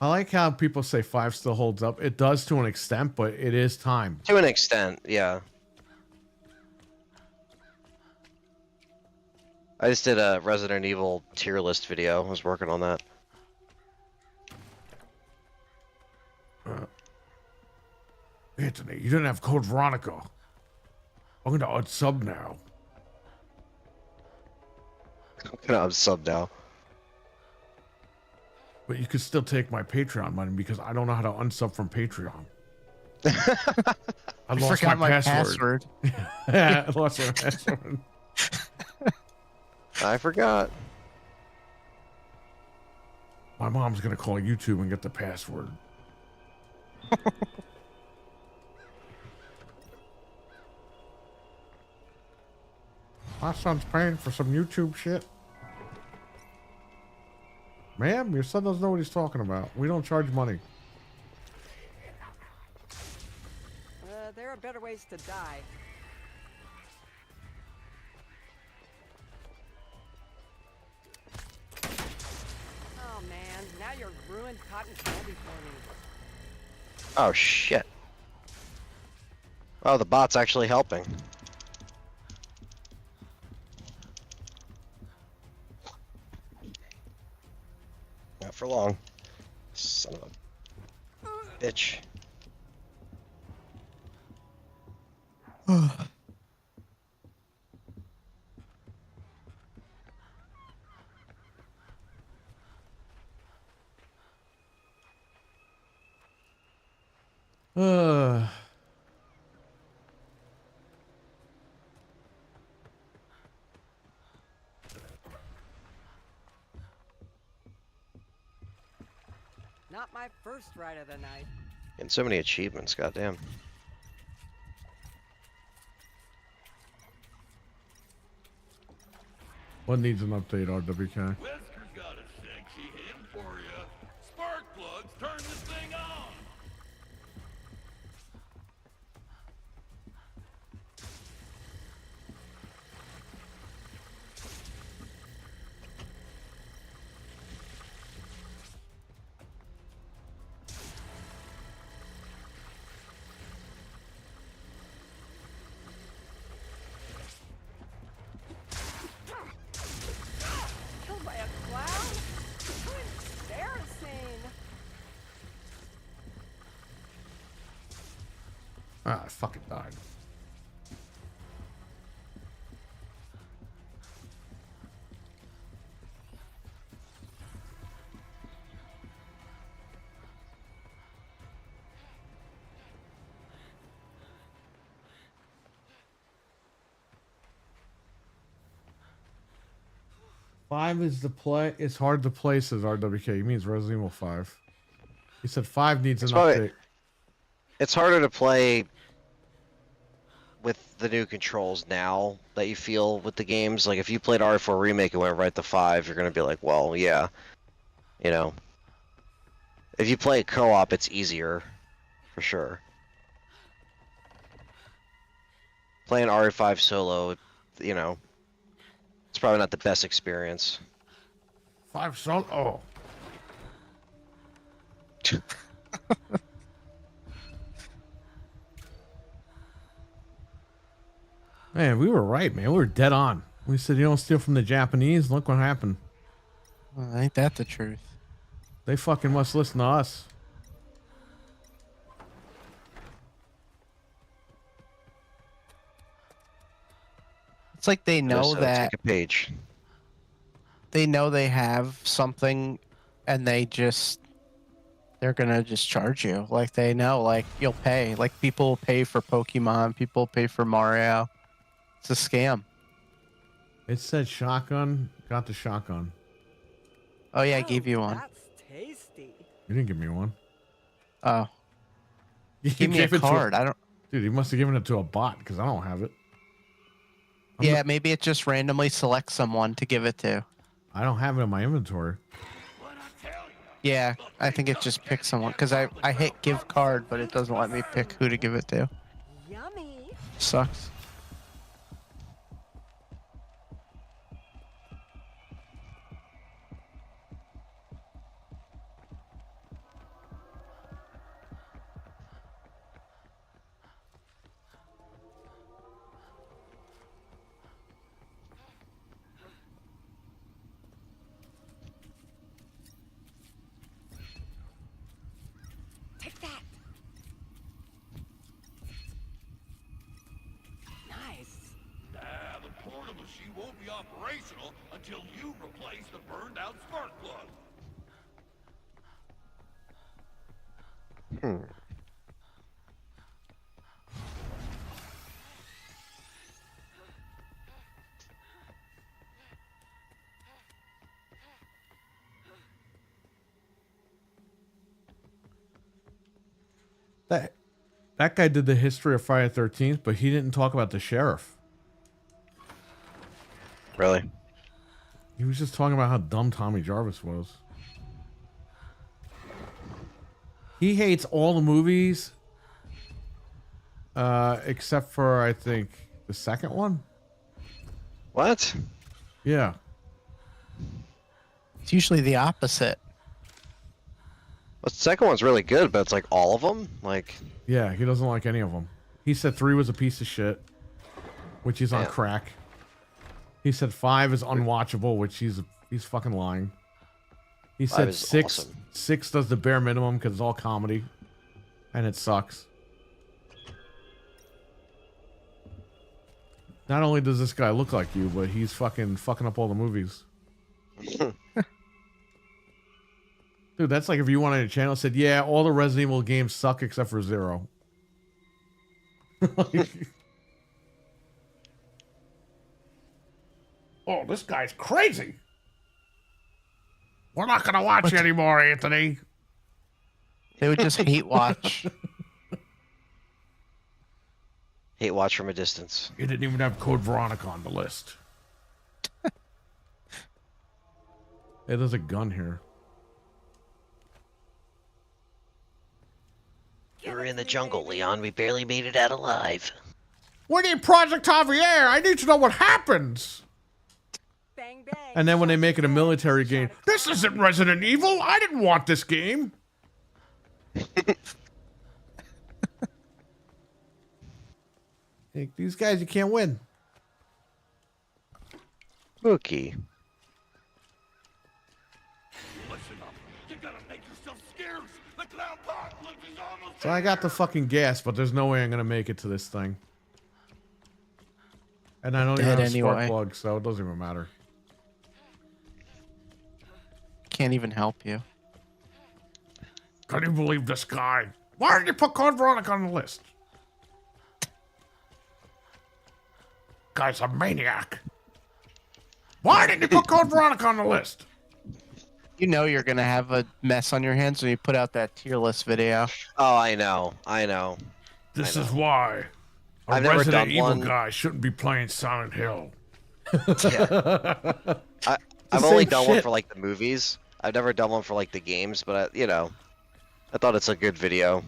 Speaker 2: I like how people say 5 still holds up. It does to an extent, but it is time.
Speaker 3: To an extent, yeah. I just did a Resident Evil tier list video. I was working on that.
Speaker 2: Anthony, you didn't have code Veronica. I'm gonna unsub now.
Speaker 3: I'm gonna unsub now.
Speaker 2: But you could still take my Patreon money because I don't know how to unsub from Patreon. I lost
Speaker 1: forgot
Speaker 2: my
Speaker 1: password.
Speaker 2: I lost my password.
Speaker 3: I forgot.
Speaker 2: My mom's gonna call YouTube and get the password. My son's paying for some YouTube shit. Ma'am, your son doesn't know what he's talking about. We don't charge money.
Speaker 5: There are better ways to die. Oh man, now you're ruined cotton candy for me.
Speaker 3: Oh shit. Oh, the bot's actually helping. Not for long. Son of a bitch.
Speaker 2: Uh,
Speaker 5: Not my first ride of the night.
Speaker 3: And so many achievements, goddamn.
Speaker 2: what needs an update, RWK?
Speaker 6: Wesker's got a sexy hint for you. Spark plugs turn this thing on.
Speaker 5: Killed by a clown? How embarrassing!
Speaker 2: Ah, I fucking died. Five is the play. It's hard to play, says RWK. He means Resident Evil 5. He said 5 needs an
Speaker 3: probably-
Speaker 2: update.
Speaker 3: It's harder to play with the new controls now that you feel with the games. Like if you played RE4 Remake and went right to 5, you're gonna be like, well, yeah, you know. If you play it co-op, it's easier, for sure. Playing RE5 solo, you know, it's probably not the best experience.
Speaker 2: 5 solo. Oh. Man, we were right, man. We were dead on. We said you don't steal from the Japanese. Look what happened.
Speaker 1: Well, ain't that the truth?
Speaker 2: They fucking must listen to us.
Speaker 1: It's like they know
Speaker 3: Just,
Speaker 1: that
Speaker 3: take a page.
Speaker 1: they know they have something, and they're gonna just charge you. Like they know, like you'll pay. Like people will pay for Pokemon. People will pay for Mario. It's a scam.
Speaker 2: It said shotgun. Got the shotgun.
Speaker 1: Oh yeah, I gave you one.
Speaker 5: That's tasty.
Speaker 2: You didn't give me one.
Speaker 1: Oh,
Speaker 2: You
Speaker 1: give me a
Speaker 2: gave it to
Speaker 1: card. I don't.
Speaker 2: Dude, you must have given it to a bot because I don't have it.
Speaker 1: Yeah, maybe it just randomly selects someone to give it to.
Speaker 2: I don't have it in my inventory.
Speaker 6: What I tell you?
Speaker 1: Yeah, I think it just picks someone because I hit give card, but it doesn't let me pick who to give it to.
Speaker 5: Yummy.
Speaker 1: Sucks.
Speaker 5: Take that. Nice.
Speaker 6: Nah, the portal machine won't be operational until you replace the burned out spark plug.
Speaker 2: That guy did the history of Friday the 13th, but he didn't talk about the sheriff.
Speaker 3: Really?
Speaker 2: He was just talking about how dumb Tommy Jarvis was. He hates all the movies, except for, I think, the second one.
Speaker 3: What?
Speaker 2: Yeah.
Speaker 1: It's usually the opposite.
Speaker 3: Well, the second one's really good, but it's like all of them? Like,
Speaker 2: Yeah, he doesn't like any of them. He said 3 was a piece of shit, which he's on
Speaker 3: Yeah.
Speaker 2: crack. He said 5 is unwatchable, which he's fucking lying. He
Speaker 3: 5
Speaker 2: said
Speaker 3: is
Speaker 2: 6
Speaker 3: awesome.
Speaker 2: 6 does the bare minimum because it's all comedy, and it sucks. Not only does this guy look like you, but he's fucking up all the movies. Dude, that's like if you wanted a channel that said, yeah, all the Resident Evil games suck except for 0. Oh, this guy's crazy. We're not going to watch anymore, Anthony.
Speaker 1: They would just hate watch.
Speaker 3: hate watch from a distance.
Speaker 2: You didn't even have Code Veronica on the list. Hey, there's a gun here.
Speaker 3: We were in the jungle, Leon. We barely made it out alive.
Speaker 2: We need Project Javier. I need to know what happens.
Speaker 5: Bang bang.
Speaker 2: And then when they make it a military game, this isn't Resident Evil. I didn't want this game. Hey, these guys, you can't win.
Speaker 3: Mookie.
Speaker 6: Listen up. You gotta make yourself scarce. The clown apocalypse is almost
Speaker 2: So I got the fucking gas, but there's no way I'm gonna make it to this thing. And I don't even
Speaker 1: Dead
Speaker 2: have a spark
Speaker 1: anyway.
Speaker 2: plug, so it doesn't even matter.
Speaker 1: Can't even help you.
Speaker 2: Can you believe this guy? Why did you put Code Veronica on the list? Guy's a maniac. Why didn't you put Code Veronica on the list?
Speaker 1: You know you're gonna have a mess on your hands when you put out that tier list video.
Speaker 3: Oh, I know. I know.
Speaker 2: This is why a
Speaker 3: I've never
Speaker 2: Resident
Speaker 3: done
Speaker 2: Evil
Speaker 3: one.
Speaker 2: guy shouldn't be playing Silent Hill.
Speaker 3: I've only
Speaker 2: same
Speaker 3: done one
Speaker 2: shit.
Speaker 3: for like the movies. I've never done one for like the games, but you know, I thought it's a good video.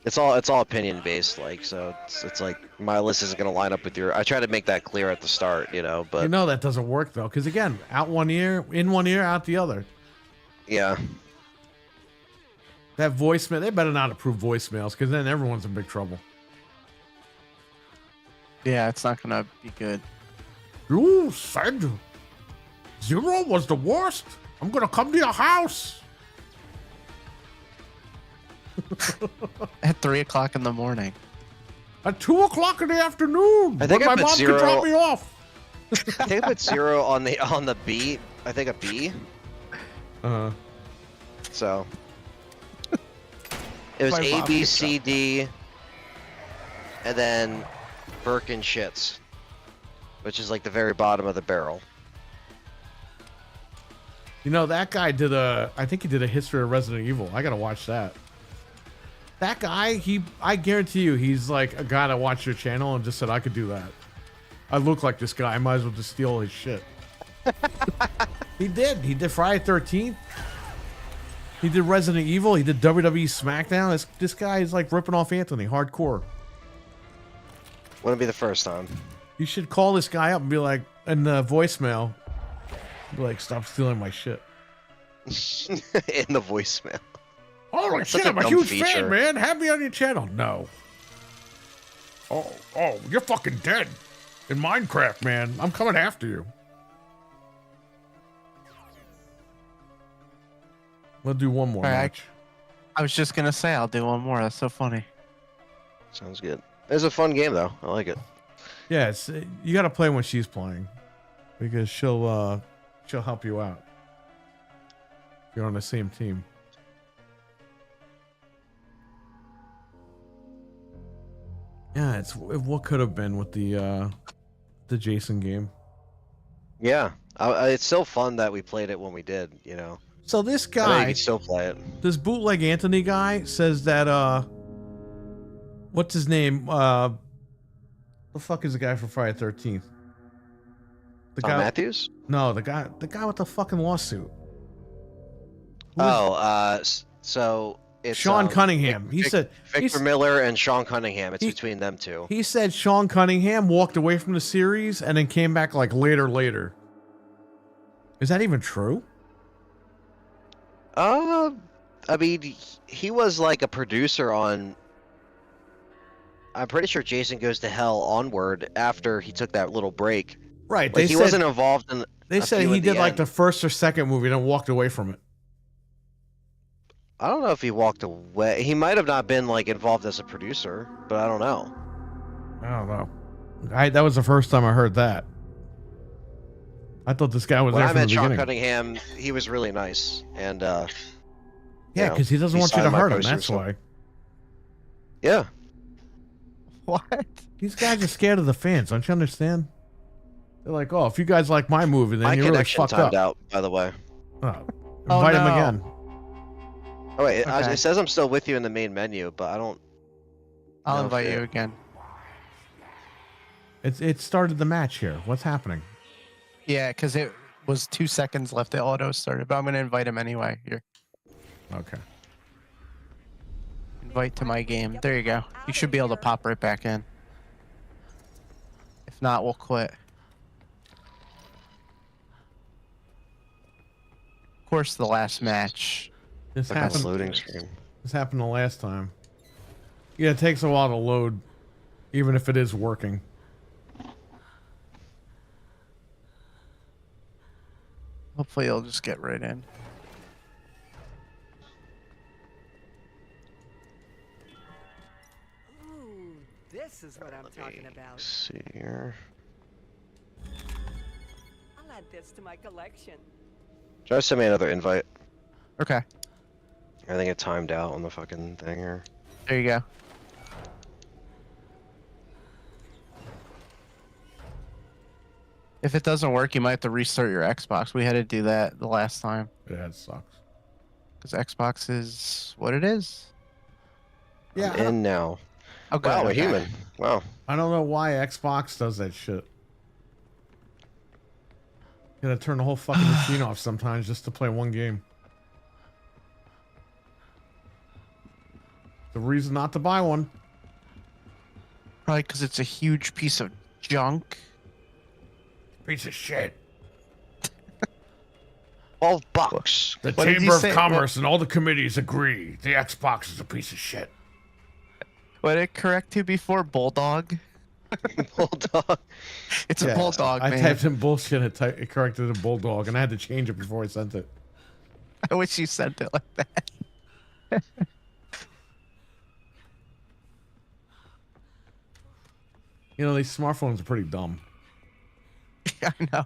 Speaker 3: It's all opinion based, like, so it's like my list isn't gonna line up with your. I try to make that clear at the start, you know, but
Speaker 2: You know that doesn't work though, because again, out one ear, in one ear, out the other.
Speaker 3: yeah.
Speaker 2: That voicemail, they better not approve voicemails, because then everyone's in big trouble.
Speaker 1: Yeah, it's not gonna be good.
Speaker 2: You said 0 was the worst. I'm gonna come to your house.
Speaker 1: At 3 o'clock in the morning.
Speaker 2: At 2 o'clock in the afternoon.
Speaker 3: I think
Speaker 2: when
Speaker 3: I
Speaker 2: my
Speaker 3: put
Speaker 2: mom
Speaker 3: 0
Speaker 2: can drop me off.
Speaker 3: I think I put 0 on the B. I think a B. So it was
Speaker 1: My
Speaker 3: A,
Speaker 1: mom
Speaker 3: B,
Speaker 1: could
Speaker 3: C, D, and then Birkin shits, which is like the very bottom of the barrel.
Speaker 2: You know, that guy I think he did a history of Resident Evil. I gotta watch that. That guy, I guarantee you, he's like a guy that watched your channel and just said, I could do that. I look like this guy. I might as well just steal his shit. He did. He did Friday 13th. He did Resident Evil. He did WWE SmackDown. This guy is like ripping off Anthony hardcore.
Speaker 3: Wouldn't be the first time.
Speaker 2: You should call this guy up and be like, in the voicemail, be like, stop stealing my shit.
Speaker 3: In the voicemail.
Speaker 2: Holy
Speaker 3: That's
Speaker 2: shit,
Speaker 3: such a
Speaker 2: I'm a
Speaker 3: dumb
Speaker 2: huge
Speaker 3: feature.
Speaker 2: fan, man. Have me on your channel. No. Oh, you're fucking dead. In Minecraft, man. I'm coming after you. We'll do one more
Speaker 1: All right.
Speaker 2: match.
Speaker 1: I was just gonna say I'll do one more. That's so funny.
Speaker 3: Sounds good. It's a fun game though. I like it.
Speaker 2: Yeah, it's you got to play when she's playing, because she'll help you out. If you're on the same team. Yeah, it's what could have been with the Jason game.
Speaker 3: Yeah, it's still fun that we played it when we did. You know,
Speaker 2: So this
Speaker 3: I know you
Speaker 2: guy,
Speaker 3: can still play it.
Speaker 2: this bootleg Anthony guy, says that what's his name? The fuck is the guy from Friday 13th? The
Speaker 3: Tom
Speaker 2: guy
Speaker 3: Matthews?
Speaker 2: No, the guy with the fucking lawsuit.
Speaker 3: So it's
Speaker 2: Sean Cunningham. He said
Speaker 3: Victor Miller and Sean Cunningham. It's between them two.
Speaker 2: He said Sean Cunningham walked away from the series and then came back like later. Is that even true?
Speaker 3: I mean, he was like a producer on. I'm pretty sure Jason Goes to Hell onward after he took that little break.
Speaker 2: Right.
Speaker 3: Like, he wasn't involved in.
Speaker 2: They said he did like the first or second movie and then walked away from it.
Speaker 3: I don't know if he walked away. He might have not been like involved as a producer, but I don't know.
Speaker 2: I don't know. That was the first time I heard that. I thought this guy was
Speaker 3: When
Speaker 2: there
Speaker 3: I
Speaker 2: from the
Speaker 3: met Sean
Speaker 2: beginning.
Speaker 3: Cunningham, he was really nice, and
Speaker 2: Yeah, because he doesn't want you to
Speaker 3: signed my
Speaker 2: hurt him.
Speaker 3: poster,
Speaker 2: That's
Speaker 3: so-
Speaker 2: why.
Speaker 3: Yeah.
Speaker 1: What?
Speaker 2: These guys are scared of the fans. Don't you understand? They're like, oh, if you guys like my movie, then
Speaker 3: My
Speaker 2: you're really
Speaker 3: connection
Speaker 2: fucked
Speaker 3: timed
Speaker 2: up.
Speaker 3: out, by the way.
Speaker 2: Oh,
Speaker 1: Oh,
Speaker 2: invite him
Speaker 1: no.
Speaker 2: again.
Speaker 3: Oh wait,
Speaker 1: Okay.
Speaker 3: it says I'm still with you in the main menu, but I don't.
Speaker 1: I'll
Speaker 3: No
Speaker 1: invite
Speaker 3: fit.
Speaker 1: you again.
Speaker 2: It started the match here. What's happening?
Speaker 1: Yeah, because it was 2 seconds left. It auto started, but I'm gonna invite him anyway. Here,
Speaker 2: Okay.
Speaker 1: invite to my game. There you go. You should be able to pop right back in. If not, we'll quit. Of course, the last match.
Speaker 2: This
Speaker 3: Look at this
Speaker 2: happened.
Speaker 3: loading screen.
Speaker 2: This happened the last time. Yeah, it takes a while to load, even if it is working.
Speaker 1: Hopefully, it'll just get right in.
Speaker 5: Ooh, this is what I'm talking about.
Speaker 3: Let's see here.
Speaker 5: I'll add this to my collection.
Speaker 3: Try to send me another invite.
Speaker 1: Okay,
Speaker 3: I think it timed out on the fucking thing here.
Speaker 1: there you go. If it doesn't work, you might have to restart your Xbox. We had to do that the last time
Speaker 2: Yeah, it sucks.
Speaker 1: because Xbox is what it is.
Speaker 2: Yeah,
Speaker 3: I'm in now.
Speaker 1: Oh, good.
Speaker 3: Wow, a
Speaker 1: okay.
Speaker 3: human. Wow.
Speaker 2: I don't know why Xbox does that shit. Gotta turn the whole fucking machine off sometimes just to play one game. The reason not to buy one.
Speaker 1: Probably because it's a huge piece of junk.
Speaker 2: Piece of shit.
Speaker 3: $12.
Speaker 2: The
Speaker 1: What did
Speaker 2: Chamber
Speaker 1: you
Speaker 2: of
Speaker 1: say?
Speaker 2: Commerce and all the committees agree the Xbox is a piece of shit.
Speaker 1: What did it correct to before? Bulldog?
Speaker 3: Bulldog.
Speaker 1: It's a bulldog,
Speaker 2: I
Speaker 1: man.
Speaker 2: typed in bullshit. It corrected a bulldog, and I had to change it before I sent it.
Speaker 1: I wish you sent it like that.
Speaker 2: You know, these smartphones are pretty dumb.
Speaker 1: I know.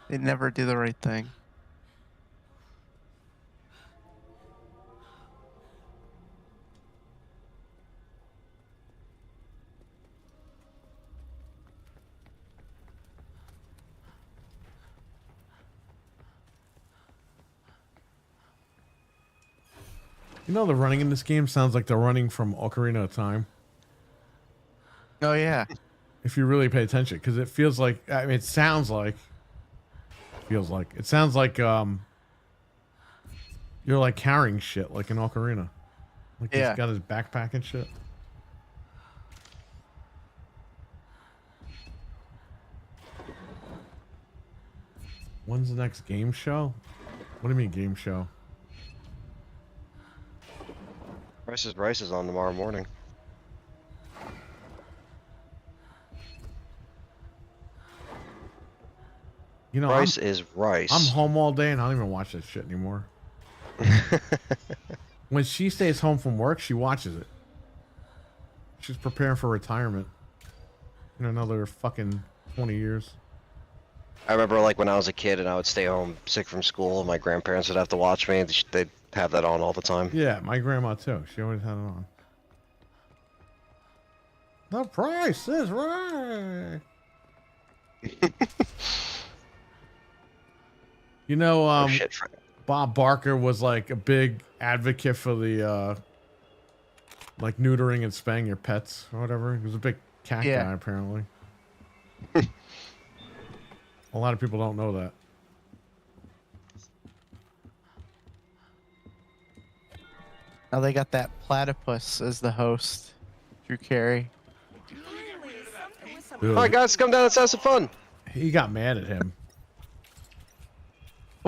Speaker 1: They never do the right thing.
Speaker 2: You know, the running in this game sounds like they're running from Ocarina of Time.
Speaker 1: Oh yeah.
Speaker 2: If you really pay attention, because it feels like, I mean, it sounds like, it sounds like you're like carrying shit like in Ocarina. Like
Speaker 1: Yeah.
Speaker 2: he's got his backpack and shit. When's the next game show? What do you mean game show?
Speaker 3: Price is Rice is on tomorrow morning.
Speaker 2: You know,
Speaker 3: Rice is Rice.
Speaker 2: I'm home all day and I don't even watch that shit anymore. When she stays home from work, she watches it. She's preparing for retirement in another fucking 20 years.
Speaker 3: I remember like when I was a kid and I would stay home sick from school and my grandparents would have to watch me. They'd have that on all the time.
Speaker 2: Yeah, my grandma too. She always had it on. The price is right. You know,
Speaker 3: Oh, shit, Frank.
Speaker 2: Bob Barker was like a big advocate for the like neutering and spaying your pets or whatever. He was a big cat
Speaker 1: Yeah.
Speaker 2: guy apparently. A lot of people don't know that.
Speaker 1: Now they got that platypus as the host, Drew Carey.
Speaker 5: Finally, something with some
Speaker 2: Dude,
Speaker 3: All right, guys, come down. Let's have some fun.
Speaker 2: he got mad at him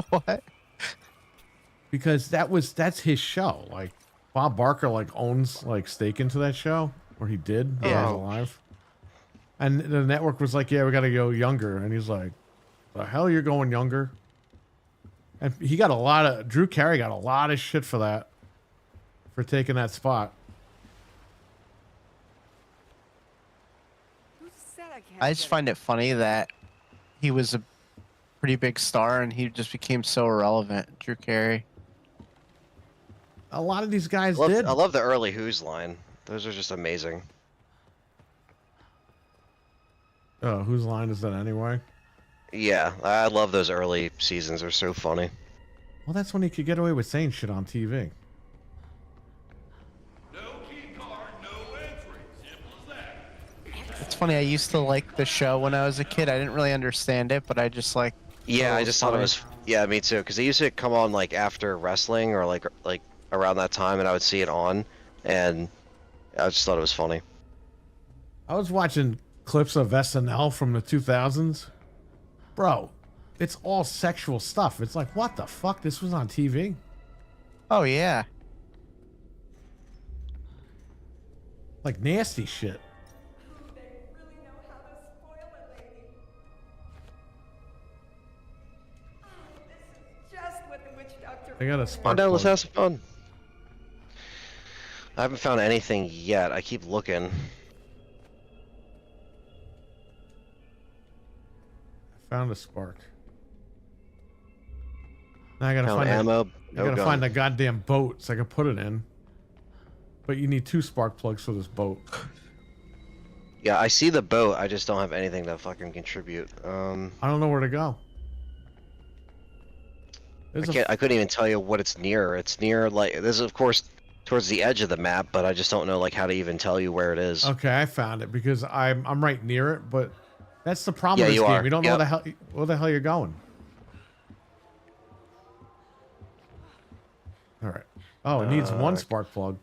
Speaker 1: What?
Speaker 2: because that's his show. Like Bob Barker like owns like stake into that show, or he did when he was
Speaker 3: Oh.
Speaker 2: alive. And the network was like, "Yeah, we got to go younger," and he's like, "The hell, you're going younger?" And he got a lot of Drew Carey got a lot of shit for that, for taking that spot.
Speaker 5: Who said I can't
Speaker 1: I just
Speaker 5: get
Speaker 1: find it funny that he was a pretty big star and he just became so irrelevant, Drew Carey.
Speaker 2: A lot of these guys
Speaker 3: I
Speaker 2: did.
Speaker 3: love the early Who's line. Those are just amazing.
Speaker 2: Whose line is that anyway?
Speaker 3: Yeah, I love those early seasons. They're so funny.
Speaker 2: Well, that's when he could get away with saying shit on TV.
Speaker 6: No key card, no entry. Simple as that.
Speaker 1: It's funny, I used to like the show when I was a kid. I didn't really understand it, but I just like
Speaker 3: Yeah,
Speaker 1: Oh,
Speaker 3: I just thought it
Speaker 1: funny.
Speaker 3: was. Yeah, me too. Because they used to come on like after wrestling or like around that time, and I would see it on, and I just thought it was funny.
Speaker 2: I was watching clips of SNL from the 2000s. Bro, it's all sexual stuff. It's like, what the fuck? This was on TV?
Speaker 1: Oh yeah.
Speaker 2: Like nasty shit.
Speaker 7: They really know how to spoil a lady. Oh, this is just what the witch doctor
Speaker 2: They got a
Speaker 7: wanted.
Speaker 2: spark
Speaker 3: Come down, let's
Speaker 2: plug.
Speaker 3: have some fun. I haven't found anything yet. I keep looking.
Speaker 2: Found a spark. Now I gotta
Speaker 3: Found
Speaker 2: find
Speaker 3: ammo.
Speaker 2: I
Speaker 3: No
Speaker 2: gotta
Speaker 3: gun.
Speaker 2: find the goddamn boat so I can put it in. But you need 2 spark plugs for this boat.
Speaker 3: Yeah, I see the boat. I just don't have anything to fucking contribute.
Speaker 2: I don't know where to go. There's
Speaker 3: I couldn't even tell you what it's near. It's near like this is of course towards the edge of the map, but I just don't know like how to even tell you where it is.
Speaker 2: Okay, I found it because I'm right near it, but that's the problem
Speaker 3: Yeah,
Speaker 2: with this
Speaker 3: you
Speaker 2: game.
Speaker 3: are.
Speaker 2: You don't know
Speaker 3: Yep.
Speaker 2: where the hell you're going. All right. Oh, it needs 1 spark plug.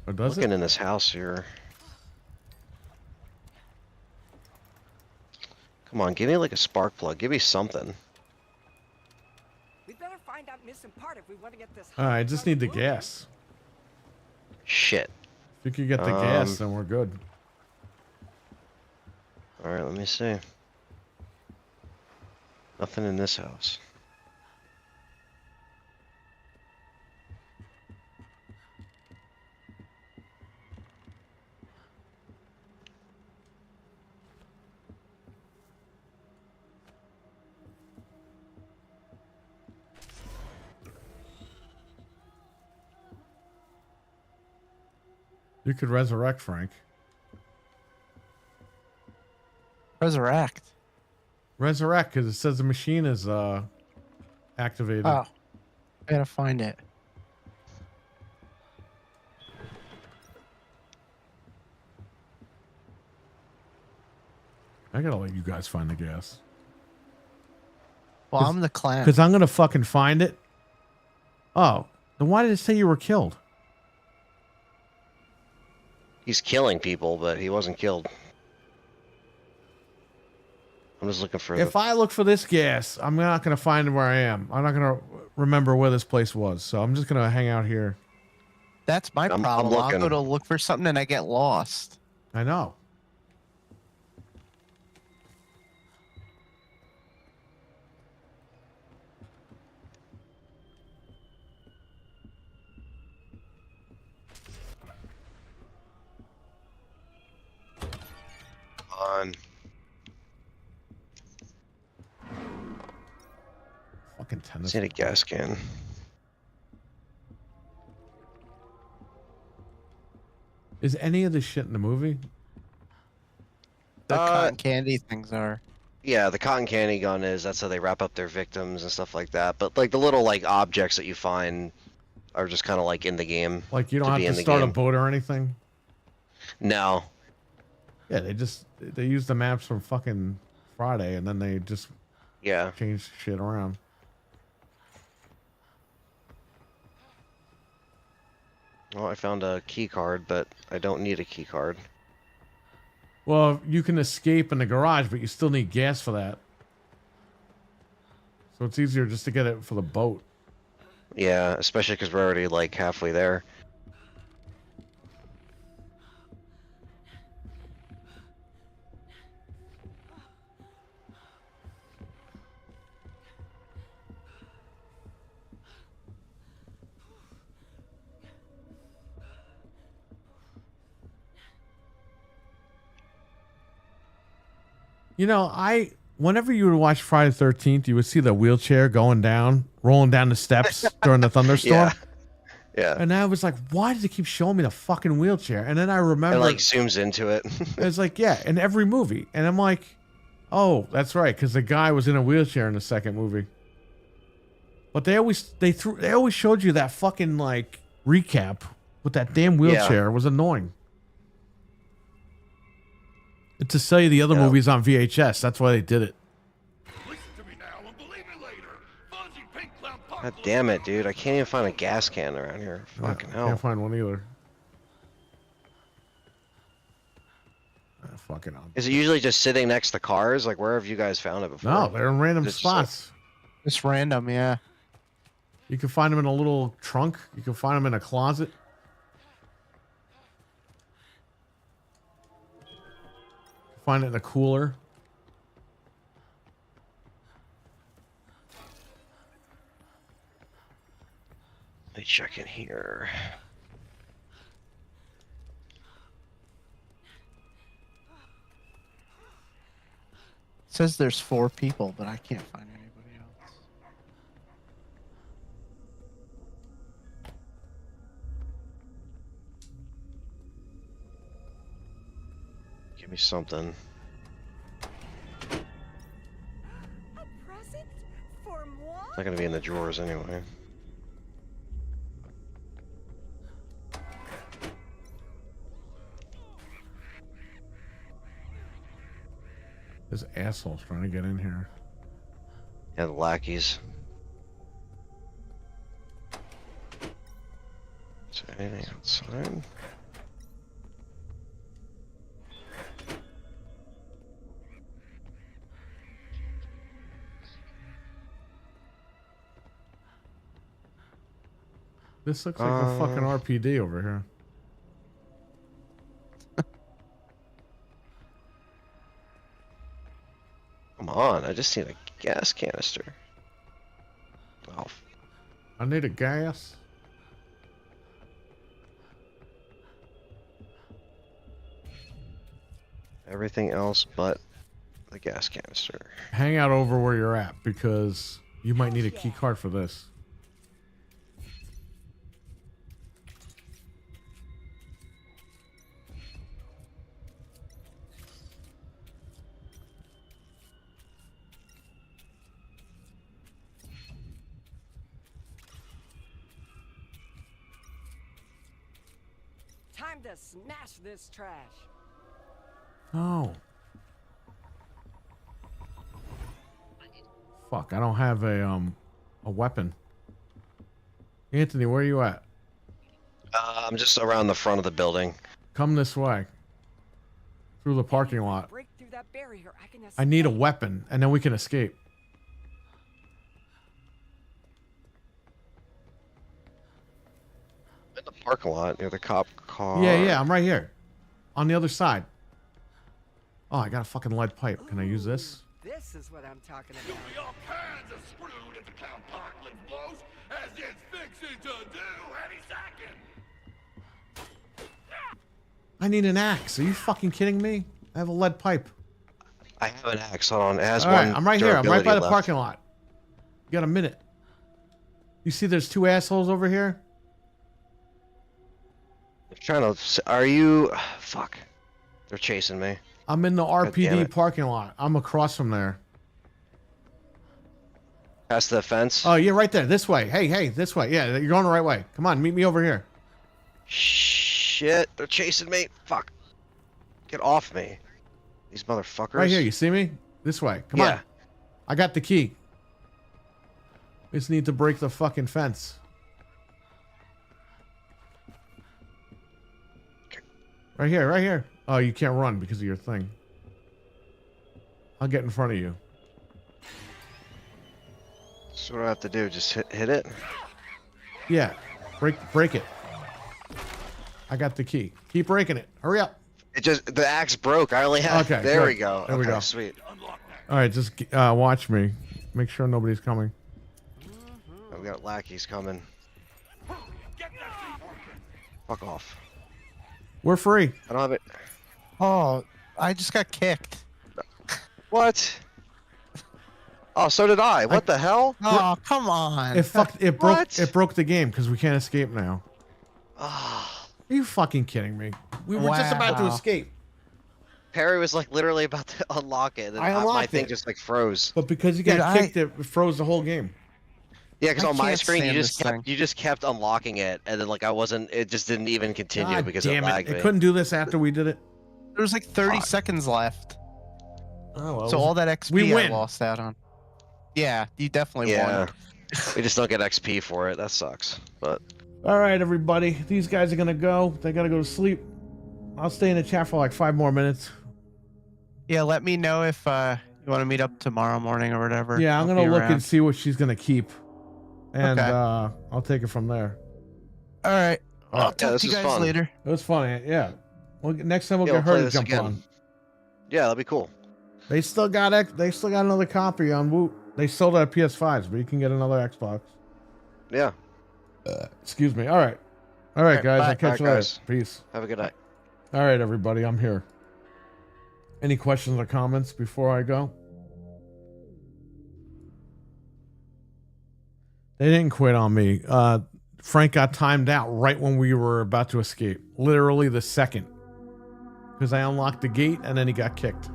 Speaker 2: Or does
Speaker 3: Looking
Speaker 2: it?
Speaker 3: in this house here. Come on, give me like a spark plug. Give me something.
Speaker 5: We better find that missing part if we want to get this.
Speaker 2: All right, I just need the
Speaker 5: moving.
Speaker 2: gas.
Speaker 3: Shit.
Speaker 2: If you could get the gas, then we're good.
Speaker 3: All right, let me see. Nothing in this house.
Speaker 2: You could resurrect Frank.
Speaker 1: Resurrect.
Speaker 2: Resurrect, because it says the machine is activated.
Speaker 1: Oh. I gotta find it.
Speaker 2: I gotta let you guys find the gas.
Speaker 1: Well, I'm the clown.
Speaker 2: Because I'm gonna fucking find it. Oh, then why did it say you were killed?
Speaker 3: He's killing people, but he wasn't killed. I'm just looking for
Speaker 2: If I look for this gas, I'm not gonna find where I am. I'm not gonna remember where this place was. So I'm just gonna hang out here.
Speaker 1: That's my
Speaker 3: I'm
Speaker 1: problem. I'll go
Speaker 3: looking.
Speaker 1: to look for something and I get lost.
Speaker 2: I know.
Speaker 3: on.
Speaker 2: Fucking tennis.
Speaker 3: Just need a gas can.
Speaker 2: Is any of this shit in the movie?
Speaker 1: The cotton candy things are.
Speaker 3: Yeah, the cotton candy gun is. That's how they wrap up their victims and stuff like that. But like the little like objects that you find are just kind of like in the game.
Speaker 2: Like you don't have to start a boat or anything?
Speaker 3: No.
Speaker 2: Yeah, they use the maps from fucking Friday and then they just change shit around.
Speaker 3: Well, I found a key card, but I don't need a key card.
Speaker 2: Well, you can escape in the garage, but you still need gas for that. So it's easier just to get it for the boat.
Speaker 3: Yeah, especially because we're already like halfway there.
Speaker 2: You know, whenever you would watch Friday the 13th, you would see the wheelchair rolling down the steps during the thunderstorm.
Speaker 3: Yeah.
Speaker 2: And I was like, why does it keep showing me the fucking wheelchair? And then I remember
Speaker 3: It like zooms into it.
Speaker 2: It's like, yeah, in every movie. And I'm like, oh, that's right, because the guy was in a wheelchair in the second movie. But they always showed you that fucking like recap with that damn wheelchair. It was annoying. To sell you the other movies on VHS. That's why they did it.
Speaker 3: God damn it, dude. I can't even find a gas can around here. Fucking hell.
Speaker 2: Can't find one either. Fucking hell.
Speaker 3: Is it usually just sitting next to cars? Like, where have you guys found it before?
Speaker 2: No, they're in random
Speaker 3: It's just
Speaker 2: spots.
Speaker 1: It's random, yeah.
Speaker 2: You can find them in a little trunk. You can find them in a closet. Find it in a cooler.
Speaker 3: Let me check in here.
Speaker 1: It says there's 4 people, but I can't find anybody else.
Speaker 3: Give me something.
Speaker 7: A present for moi?
Speaker 3: It's not gonna be in the drawers anyway.
Speaker 2: This asshole's trying to get in here.
Speaker 3: Yeah, the lackeys. Is there anything outside?
Speaker 2: This looks like a fucking RPD over here.
Speaker 3: Come on, I just need a gas canister. Oh,
Speaker 2: I need a gas.
Speaker 3: everything else but the gas canister.
Speaker 2: Hang out over where you're at because you might need a key card for this.
Speaker 5: Time to smash this trash.
Speaker 2: Oh. Fuck, I don't have a weapon. Anthony, where are you at?
Speaker 3: I'm just around the front of the building.
Speaker 2: Come this way. Through the parking lot.
Speaker 5: Break through that barrier, I can
Speaker 2: I need a
Speaker 5: escape.
Speaker 2: weapon, and then we can escape.
Speaker 3: In the parking lot near the cop car.
Speaker 2: Yeah, I'm right here. On the other side. Oh, I got a fucking lead pipe. Can I use this?
Speaker 5: This is what I'm talking
Speaker 6: You'll
Speaker 5: about.
Speaker 6: be all kinds of screwed if the Count Parkland blows, as it's fixing to do any second.
Speaker 2: I need an axe. Are you fucking kidding me? I have a lead pipe.
Speaker 3: I have an axe. Hold on. It has
Speaker 2: All
Speaker 3: one.
Speaker 2: right, I'm right here. I'm right by the
Speaker 3: durability
Speaker 2: parking lot. You got a minute. You see there's two assholes over here?
Speaker 3: left. I'm trying to. Are you? Fuck. They're chasing me.
Speaker 2: I'm in the
Speaker 3: damn
Speaker 2: RPD
Speaker 3: it.
Speaker 2: parking lot. I'm across from there.
Speaker 3: Past the fence.
Speaker 2: Oh, you're right there. This way. Hey, this way. Yeah, you're going the right way. Come on, meet me over here.
Speaker 3: Shit. They're chasing me. Fuck. Get off me. These motherfuckers.
Speaker 2: Right here. You see me? This way. Come
Speaker 3: Yeah.
Speaker 2: on. I got the key. We just need to break the fucking fence. Right here, right here. Oh, you can't run because of your thing. I'll get in front of you.
Speaker 3: So what do I have to do? Just hit it?
Speaker 2: Yeah. Break it. I got the key. Keep breaking it. Hurry up.
Speaker 3: It just the axe broke. I only have.
Speaker 2: Okay,
Speaker 3: There
Speaker 2: good.
Speaker 3: we go.
Speaker 2: There we
Speaker 3: Okay,
Speaker 2: go.
Speaker 3: Sweet.
Speaker 2: All right, just watch me. Make sure nobody's coming.
Speaker 3: Oh, we got lackeys coming. Fuck off.
Speaker 2: We're free.
Speaker 3: I don't have it.
Speaker 1: Oh, I just got kicked.
Speaker 3: What? Oh, so did I. What the hell?
Speaker 1: Oh, come on.
Speaker 2: It
Speaker 3: What?
Speaker 2: broke the game because we can't escape now.
Speaker 3: Ah.
Speaker 2: Are you fucking kidding me? We were just about to
Speaker 1: Wow.
Speaker 2: escape,
Speaker 3: Perry was like literally about to unlock it, and
Speaker 2: I
Speaker 3: then my
Speaker 2: unlocked
Speaker 3: thing
Speaker 2: it.
Speaker 3: just like froze.
Speaker 2: but because you
Speaker 1: Dude,
Speaker 2: got kicked, it froze the whole game.
Speaker 3: Yeah, because
Speaker 1: I
Speaker 3: on my
Speaker 1: can't
Speaker 3: screen
Speaker 1: stand this thing.
Speaker 3: you just kept unlocking it, and then like I wasn't. It just didn't even continue
Speaker 2: God
Speaker 3: because
Speaker 2: damn
Speaker 3: it
Speaker 2: it!
Speaker 3: lagged
Speaker 2: It
Speaker 3: me.
Speaker 2: couldn't do this after we did it.
Speaker 1: There was like 30
Speaker 3: Fuck.
Speaker 1: seconds left.
Speaker 2: Oh well.
Speaker 1: So all that XP
Speaker 2: we
Speaker 1: I
Speaker 2: win.
Speaker 1: lost out on. Yeah, you definitely
Speaker 3: Yeah.
Speaker 1: won.
Speaker 3: We just don't get XP for it. That sucks. But
Speaker 2: All right, everybody. These guys are gonna go. They gotta go to sleep. I'll stay in the chat for like 5 more minutes.
Speaker 1: Yeah, let me know if you want to meet up tomorrow morning or whatever.
Speaker 2: Yeah, I'm
Speaker 1: I'll
Speaker 2: gonna
Speaker 1: be
Speaker 2: look
Speaker 1: around.
Speaker 2: and see what she's gonna keep, and
Speaker 1: Okay.
Speaker 2: I'll take it from there.
Speaker 1: All right. I'll
Speaker 2: right.
Speaker 1: talk
Speaker 3: this
Speaker 1: to you
Speaker 3: was
Speaker 1: guys
Speaker 3: fun.
Speaker 1: later.
Speaker 2: It was funny. Yeah. Well, next time we'll
Speaker 3: yeah,
Speaker 2: get
Speaker 3: we'll
Speaker 2: her
Speaker 3: play
Speaker 2: to
Speaker 3: this
Speaker 2: jump
Speaker 3: again.
Speaker 2: on.
Speaker 3: Yeah, that'd be cool.
Speaker 2: They still got another copy on Woot. They sold out PS5s, but you can get another Xbox.
Speaker 3: Yeah.
Speaker 2: Excuse me. All right, guys.
Speaker 1: bye.
Speaker 2: I'll catch you
Speaker 3: All right,
Speaker 2: later.
Speaker 3: guys.
Speaker 2: Peace.
Speaker 3: Have a good night.
Speaker 2: All right, everybody. I'm here. Any questions or comments before I go? They didn't quit on me. Frank got timed out right when we were about to escape. Literally the second. Because I unlocked the gate and then he got kicked.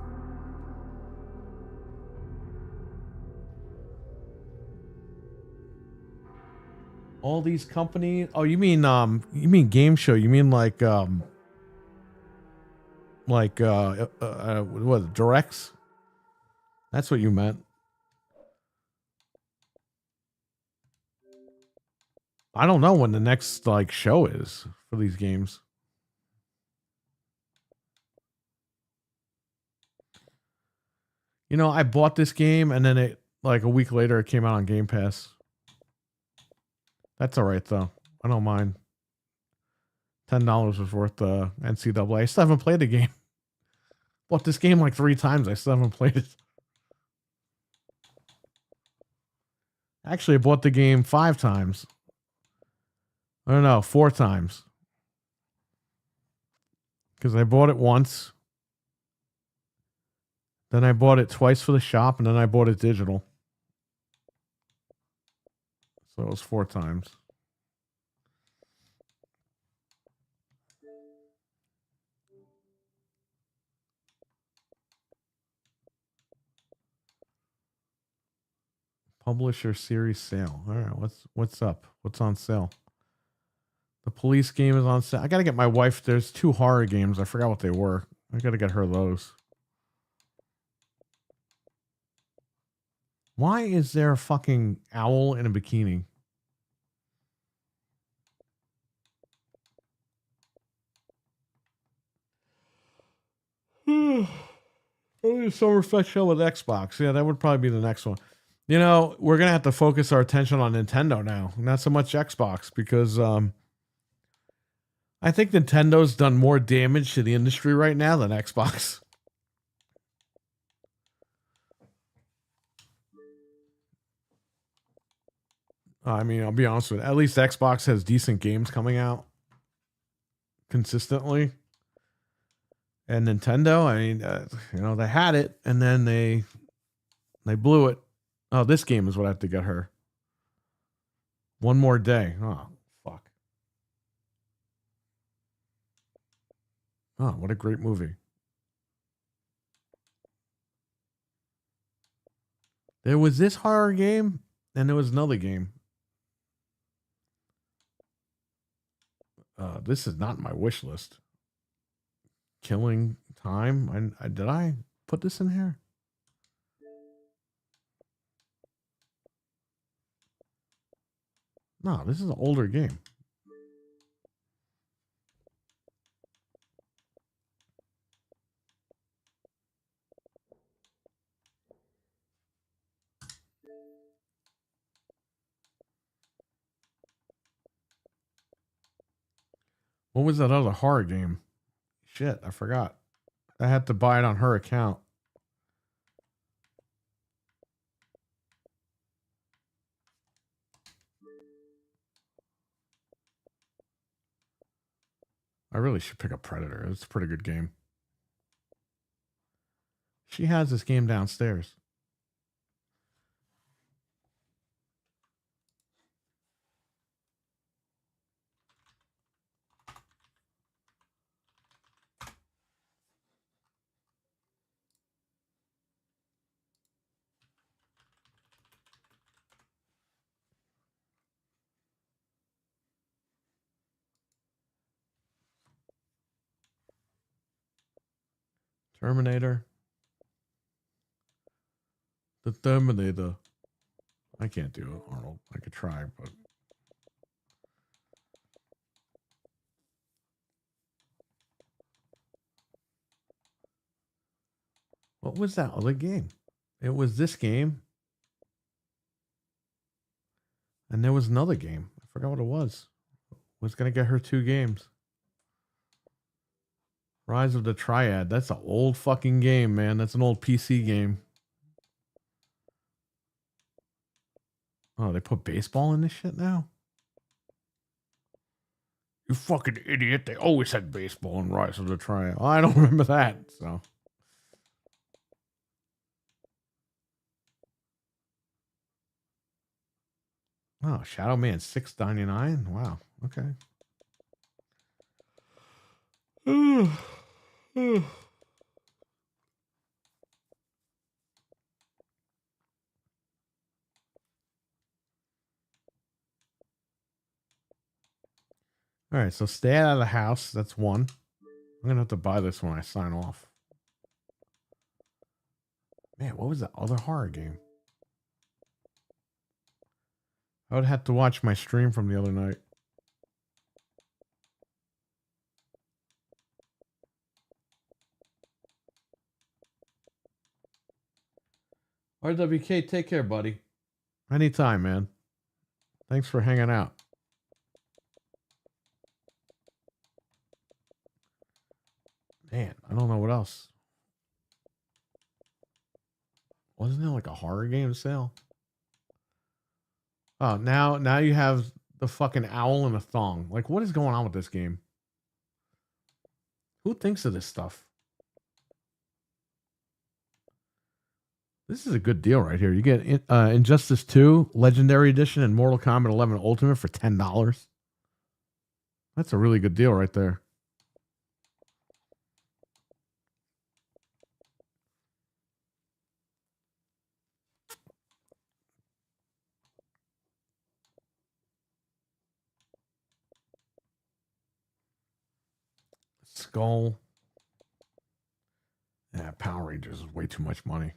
Speaker 2: All these companies. Oh, you mean game show? You mean like what, directs? That's what you meant. I don't know when the next like show is for these games. You know, I bought this game and then it like a week later it came out on Game Pass. That's all right though. I don't mind. $10 was worth the NCAA. I still haven't played the game. Bought this game like 3 times. I still haven't played it. Actually, I bought the game 5 times. I don't know, 4 times. Because I bought it once. Then I bought it twice for the shop, and then I bought it digital. So it was 4 times. Publisher series sale. All right, what's up? What's on sale? The police game is on sale. I gotta get my wife. There's 2 horror games. I forgot what they were. I gotta get her those. Why is there a fucking owl in a bikini? Oh, Summer Fest show with Xbox. Yeah, that would probably be the next one. You know, we're gonna have to focus our attention on Nintendo now, not so much Xbox, because I think Nintendo's done more damage to the industry right now than Xbox. I mean, I'll be honest with you. At least Xbox has decent games coming out consistently. And Nintendo, I mean, you know, they had it and then they blew it. Oh, this game is what I have to get her. One More Day. Oh, fuck. Oh, what a great movie. There was this horror game and there was another game. This is not my wish list. Killing Time. Did I put this in here? No, this is an older game. What was that other horror game? Shit, I forgot. I had to buy it on her account. I really should pick up Predator. It's a pretty good game. She has this game downstairs. Terminator. The Terminator. I can't do it, Arnold. I could try, but what was that other game? It was this game. And there was another game. I forgot what it was. Was gonna get her 2 games. Rise of the Triad. That's an old fucking game, man. That's an old PC game. Oh, they put baseball in this shit now? You fucking idiot. They always had baseball in Rise of the Triad. Oh, I don't remember that, so. Oh, Shadow Man $6.99. Wow. Okay. All right, so stay out of the house. That's one. I'm gonna have to buy this when I sign off. Man, what was that other horror game? I would have to watch my stream from the other night. RWK, take care, buddy. Anytime, man. Thanks for hanging out. Man, I don't know what else. Wasn't there like a horror game sale? Oh, now you have the fucking owl and a thong. Like, what is going on with this game? Who thinks of this stuff? This is a good deal right here. You get Injustice 2 Legendary Edition and Mortal Kombat 11 Ultimate for $10. That's a really good deal right there. Skull. Yeah, Power Rangers is way too much money.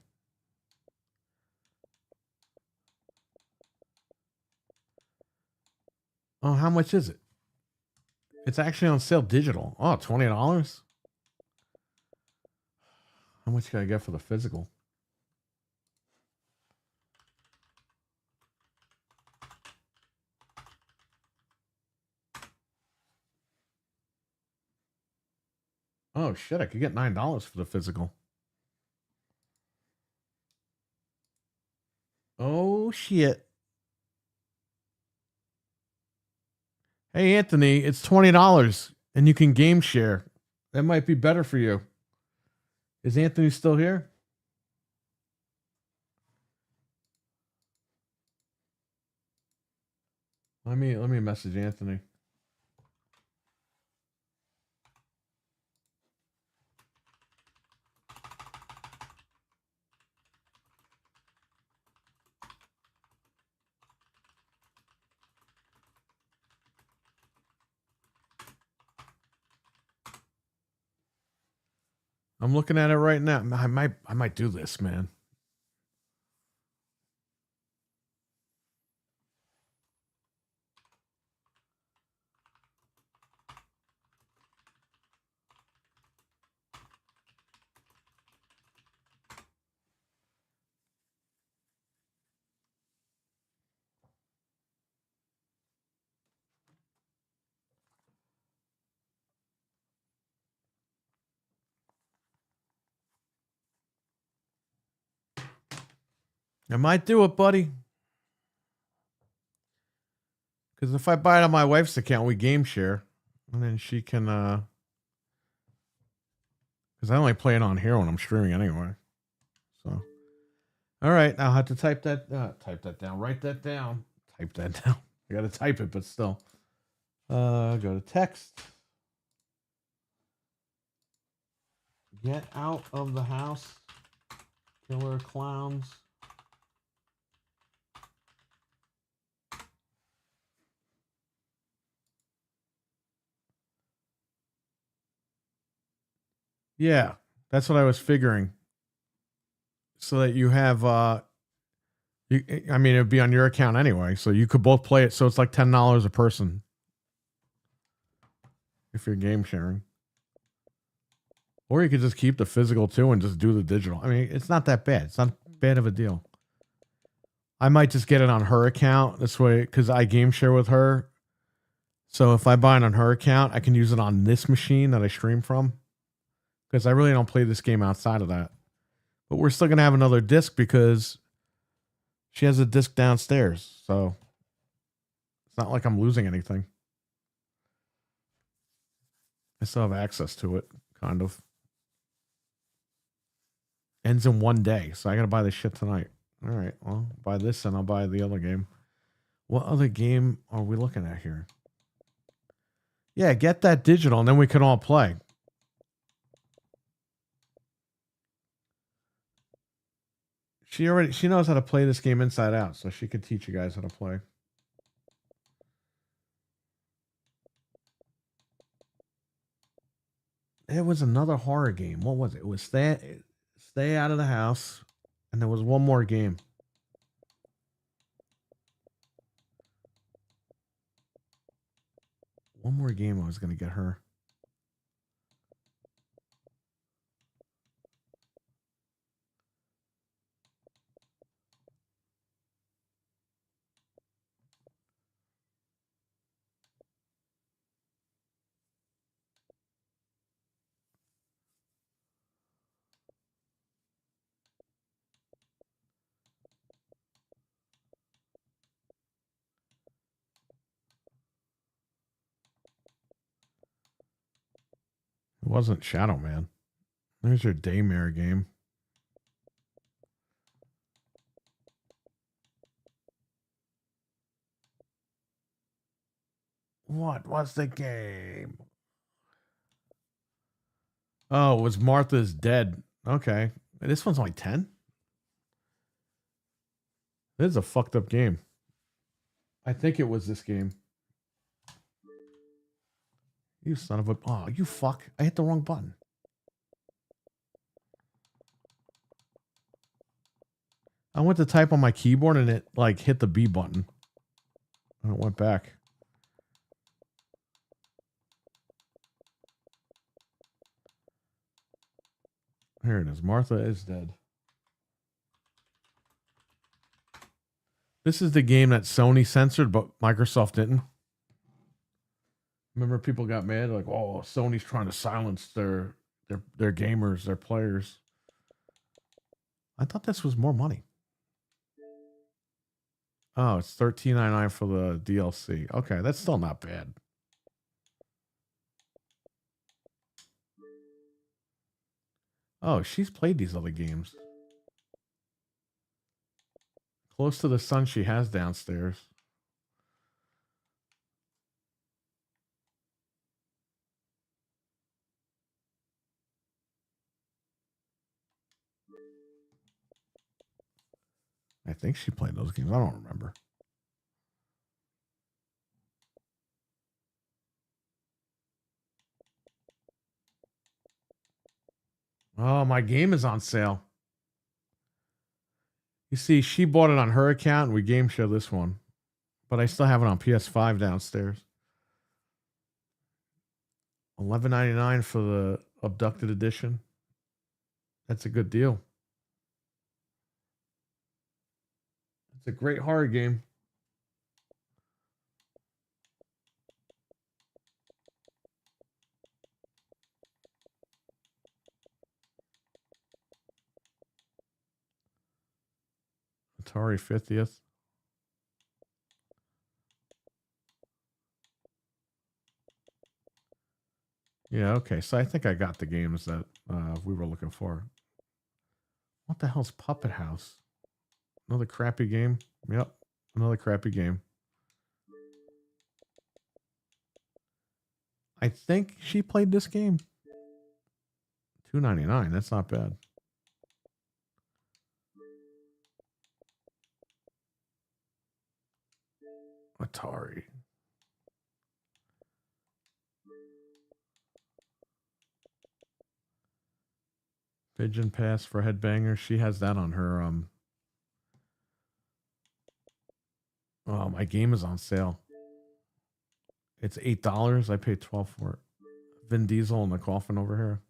Speaker 2: Oh, how much is it? It's actually on sale digital. Oh, $20. How much can I get for the physical? Oh shit, I could get $9 for the physical. Oh shit. Hey Anthony, it's $20 and you can game share. That might be better for you. Is Anthony still here? Let me message Anthony. I'm looking at it right now. I might do this, man. I might do it, buddy. Because if I buy it on my wife's account, we game share. And then she can, because I only play it on here when I'm streaming anyway. So, all right. I'll have to type that down. Write that down. Type that down. I got to type it, but still. Go to text. Get out of the house. Killer Clowns. Yeah, that's what I was figuring. So that you have, I mean, it'd be on your account anyway, so you could both play it. So it's like $10 a person if you're game sharing. Or you could just keep the physical too and just do the digital. I mean, it's not that bad. It's not bad of a deal. I might just get it on her account this way because I game share with her. So if I buy it on her account, I can use it on this machine that I stream from. Because I really don't play this game outside of that. But we're still going to have another disc because she has a disc downstairs. So it's not like I'm losing anything. I still have access to it, kind of. Ends in one day. So I got to buy this shit tonight. All right. Well, buy this and I'll buy the other game. What other game are we looking at here? Yeah, get that digital and then we can all play. She knows how to play this game inside out, so she could teach you guys how to play. It was another horror game. What was it? It was Stay Out of the House, and there was one more game. One more game I was going to get her. It wasn't Shadow Man. There's your Daymare game. What was the game? Oh, it was Martha's Dead. Okay. This one's only 10? This is a fucked up game. I think it was this game. You son of a... Oh, you fuck. I hit the wrong button. I went to type on my keyboard and it like hit the B button. And it went back. Here it is. Martha is dead. This is the game that Sony censored, but Microsoft didn't. Remember, people got mad like, "Oh, Sony's trying to silence their gamers, their players." I thought this was more money. Oh, it's $13.99 for the DLC. Okay, that's still not bad. Oh, she's played these other games. Close to the Sun she has downstairs. I think she played those games. I don't remember. Oh, my game is on sale. You see, she bought it on her account and we game share this one. But I still have it on PS5 downstairs. $11.99 for the Abducted Edition. That's a good deal. It's a great horror game. Atari 50th. Yeah, okay. So I think I got the games that we were looking for. What the hell's Puppet House? Another crappy game? Yep. Another crappy game. I think she played this game. $2.99. That's not bad. Atari. Pigeon Pass for Headbanger. She has that on her. Oh, my game is on sale. It's $8. I paid $12 for it. Vin Diesel in the coffin over here.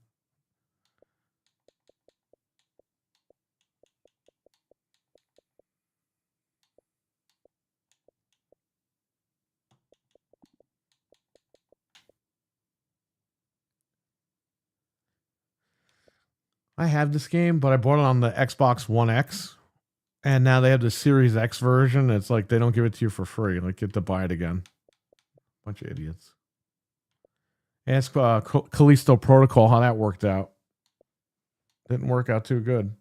Speaker 2: I have this game, but I bought it on the Xbox One X. And now they have the Series X version. It's like they don't give it to you for free. Like you have to buy it again. Bunch of idiots. Ask Callisto Protocol how that worked out. Didn't work out too good.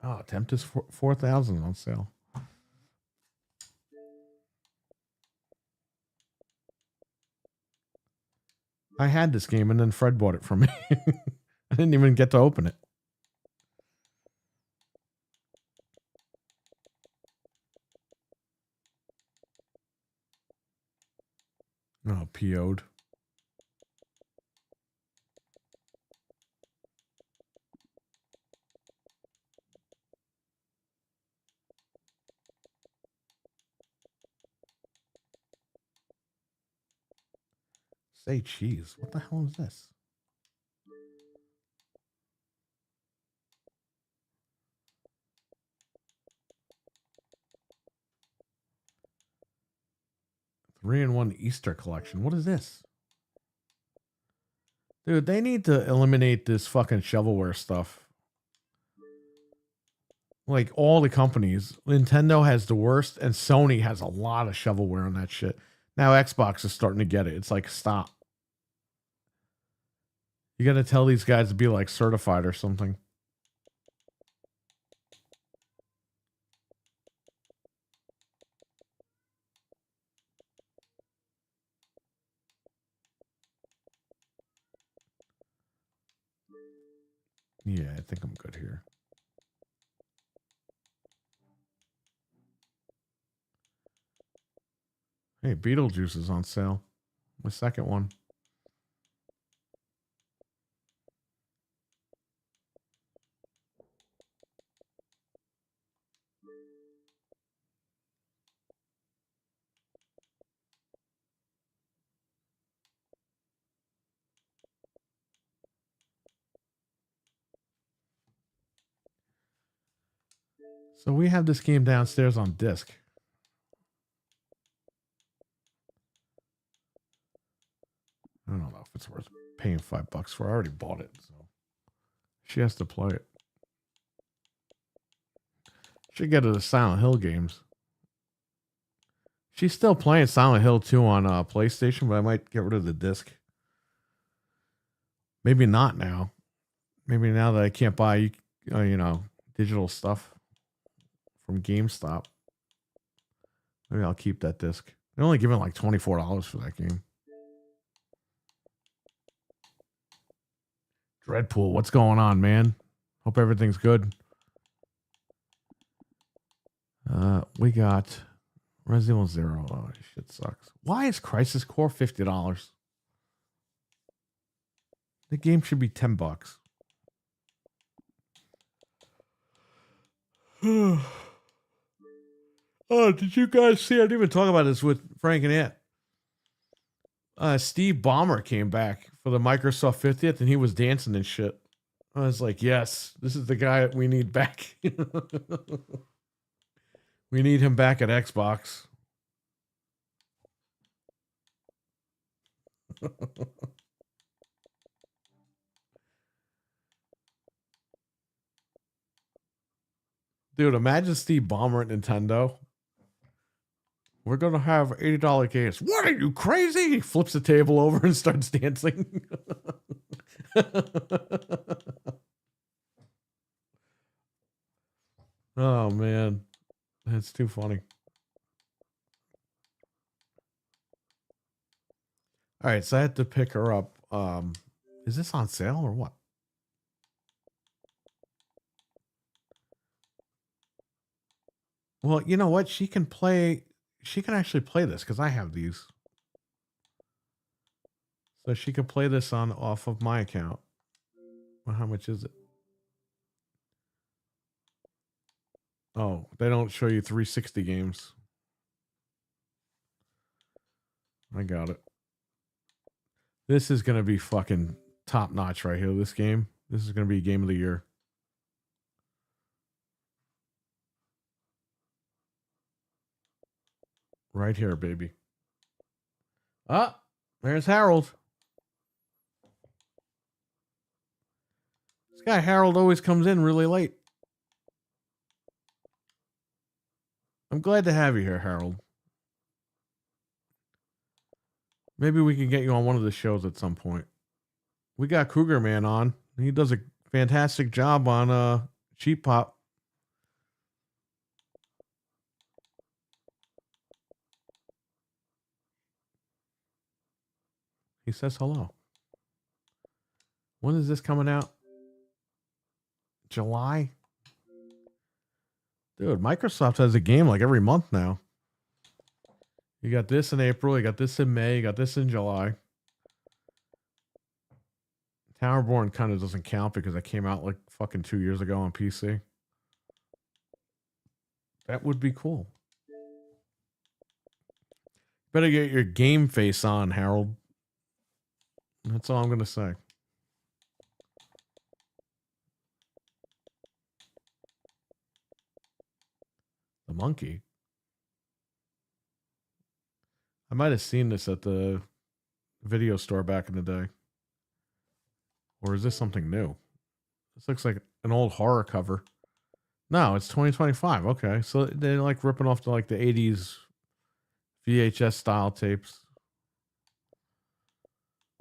Speaker 2: Oh, Tempest 4,000 on sale. I had this game and then Fred bought it from me. I didn't even get to open it. Oh, PO'd. Say cheese. What the hell is this? Three-in-one Easter collection. What is this? Dude, they need to eliminate this fucking shovelware stuff. Like all the companies, Nintendo has the worst, and Sony has a lot of shovelware on that shit. Now Xbox is starting to get it. It's like, stop. You got to tell these guys to be like certified or something. Yeah, I think I'm good here. Hey, Beetlejuice is on sale. The second one. So we have this game downstairs on disc. I don't know if it's worth paying $5 for. I already bought it, so she has to play it. Should get her the Silent Hill games. She's still playing Silent Hill 2 on PlayStation, but I might get rid of the disc. Maybe not now. Maybe now that I can't buy, digital stuff from GameStop. Maybe I'll keep that disc. They're only giving like $24 for that game. Dreadpool, what's going on, man? Hope everything's good. We got Resident Evil 0. Oh, shit sucks. Why is Crisis Core $50? The game should be $10. Oh, did you guys see? I didn't even talk about this with Frank and Ant. Steve Ballmer came back for the Microsoft 50th and he was dancing and shit. I was like, yes, this is the guy we need back. We need him back at Xbox. Dude, imagine Steve Ballmer at Nintendo. We're going to have $80 games. What are you, crazy? He flips the table over and starts dancing. Oh, man. That's too funny. All right, so I had to pick her up. Is this on sale or what? Well, you know what? She can actually play this because I have these. So she can play this off of my account. Well, how much is it? Oh, they don't show you 360 games. I got it. This is going to be fucking top notch right here. This game. This is going to be game of the year. Right here, baby. Ah, there's Harold. This guy Harold always comes in really late. I'm glad to have you here, Harold. Maybe we can get you on one of the shows at some point. We got Cougar Man on. He does a fantastic job on Cheap Pop. He says hello. When is this coming out? July? Dude, Microsoft has a game like every month now. You got this in April, you got this in May, you got this in July. Towerborn kind of doesn't count because it came out like fucking 2 years ago on PC. That would be cool. Better get your game face on, Harold. That's all I'm going to say. The monkey. I might have seen this at the video store back in the day. Or is this something new? This looks like an old horror cover. No, it's 2025. Okay. So they're like ripping off the 80s VHS style tapes.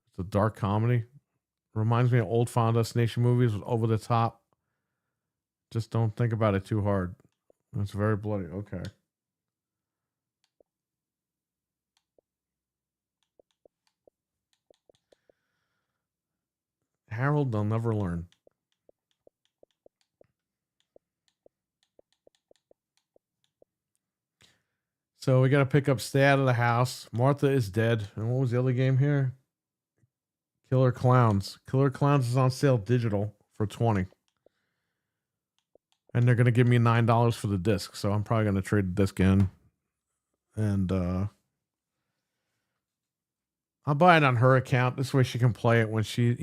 Speaker 2: It's a dark comedy. Reminds me of old Final Destination movies with over the top. Just don't think about it too hard. It's very bloody. Okay. Harold, they'll never learn. So we got to pick up Stay Out of the House. Martha is dead. And what was the other game here? Killer Klowns. Killer Klowns is on sale digital for $20. And they're going to give me $9 for the disc. So I'm probably going to trade the disc in. And I'll buy it on her account. This way she can play it when she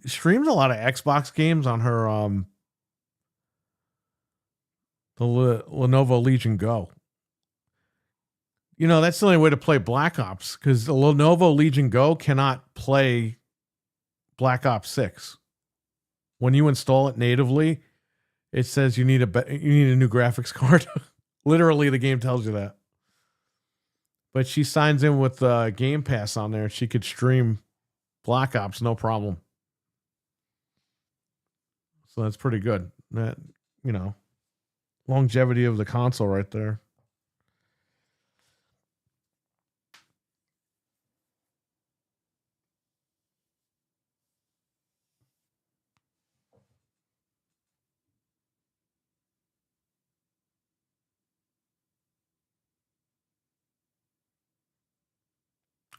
Speaker 2: streams a lot of Xbox games on her The Lenovo Legion Go. You know, that's the only way to play Black Ops because the Lenovo Legion Go cannot play Black Ops 6. When you install it natively, it says you need a new graphics card. Literally, the game tells you that. But she signs in with Game Pass on there. She could stream Black Ops, no problem. So that's pretty good. That, you know, longevity of the console right there.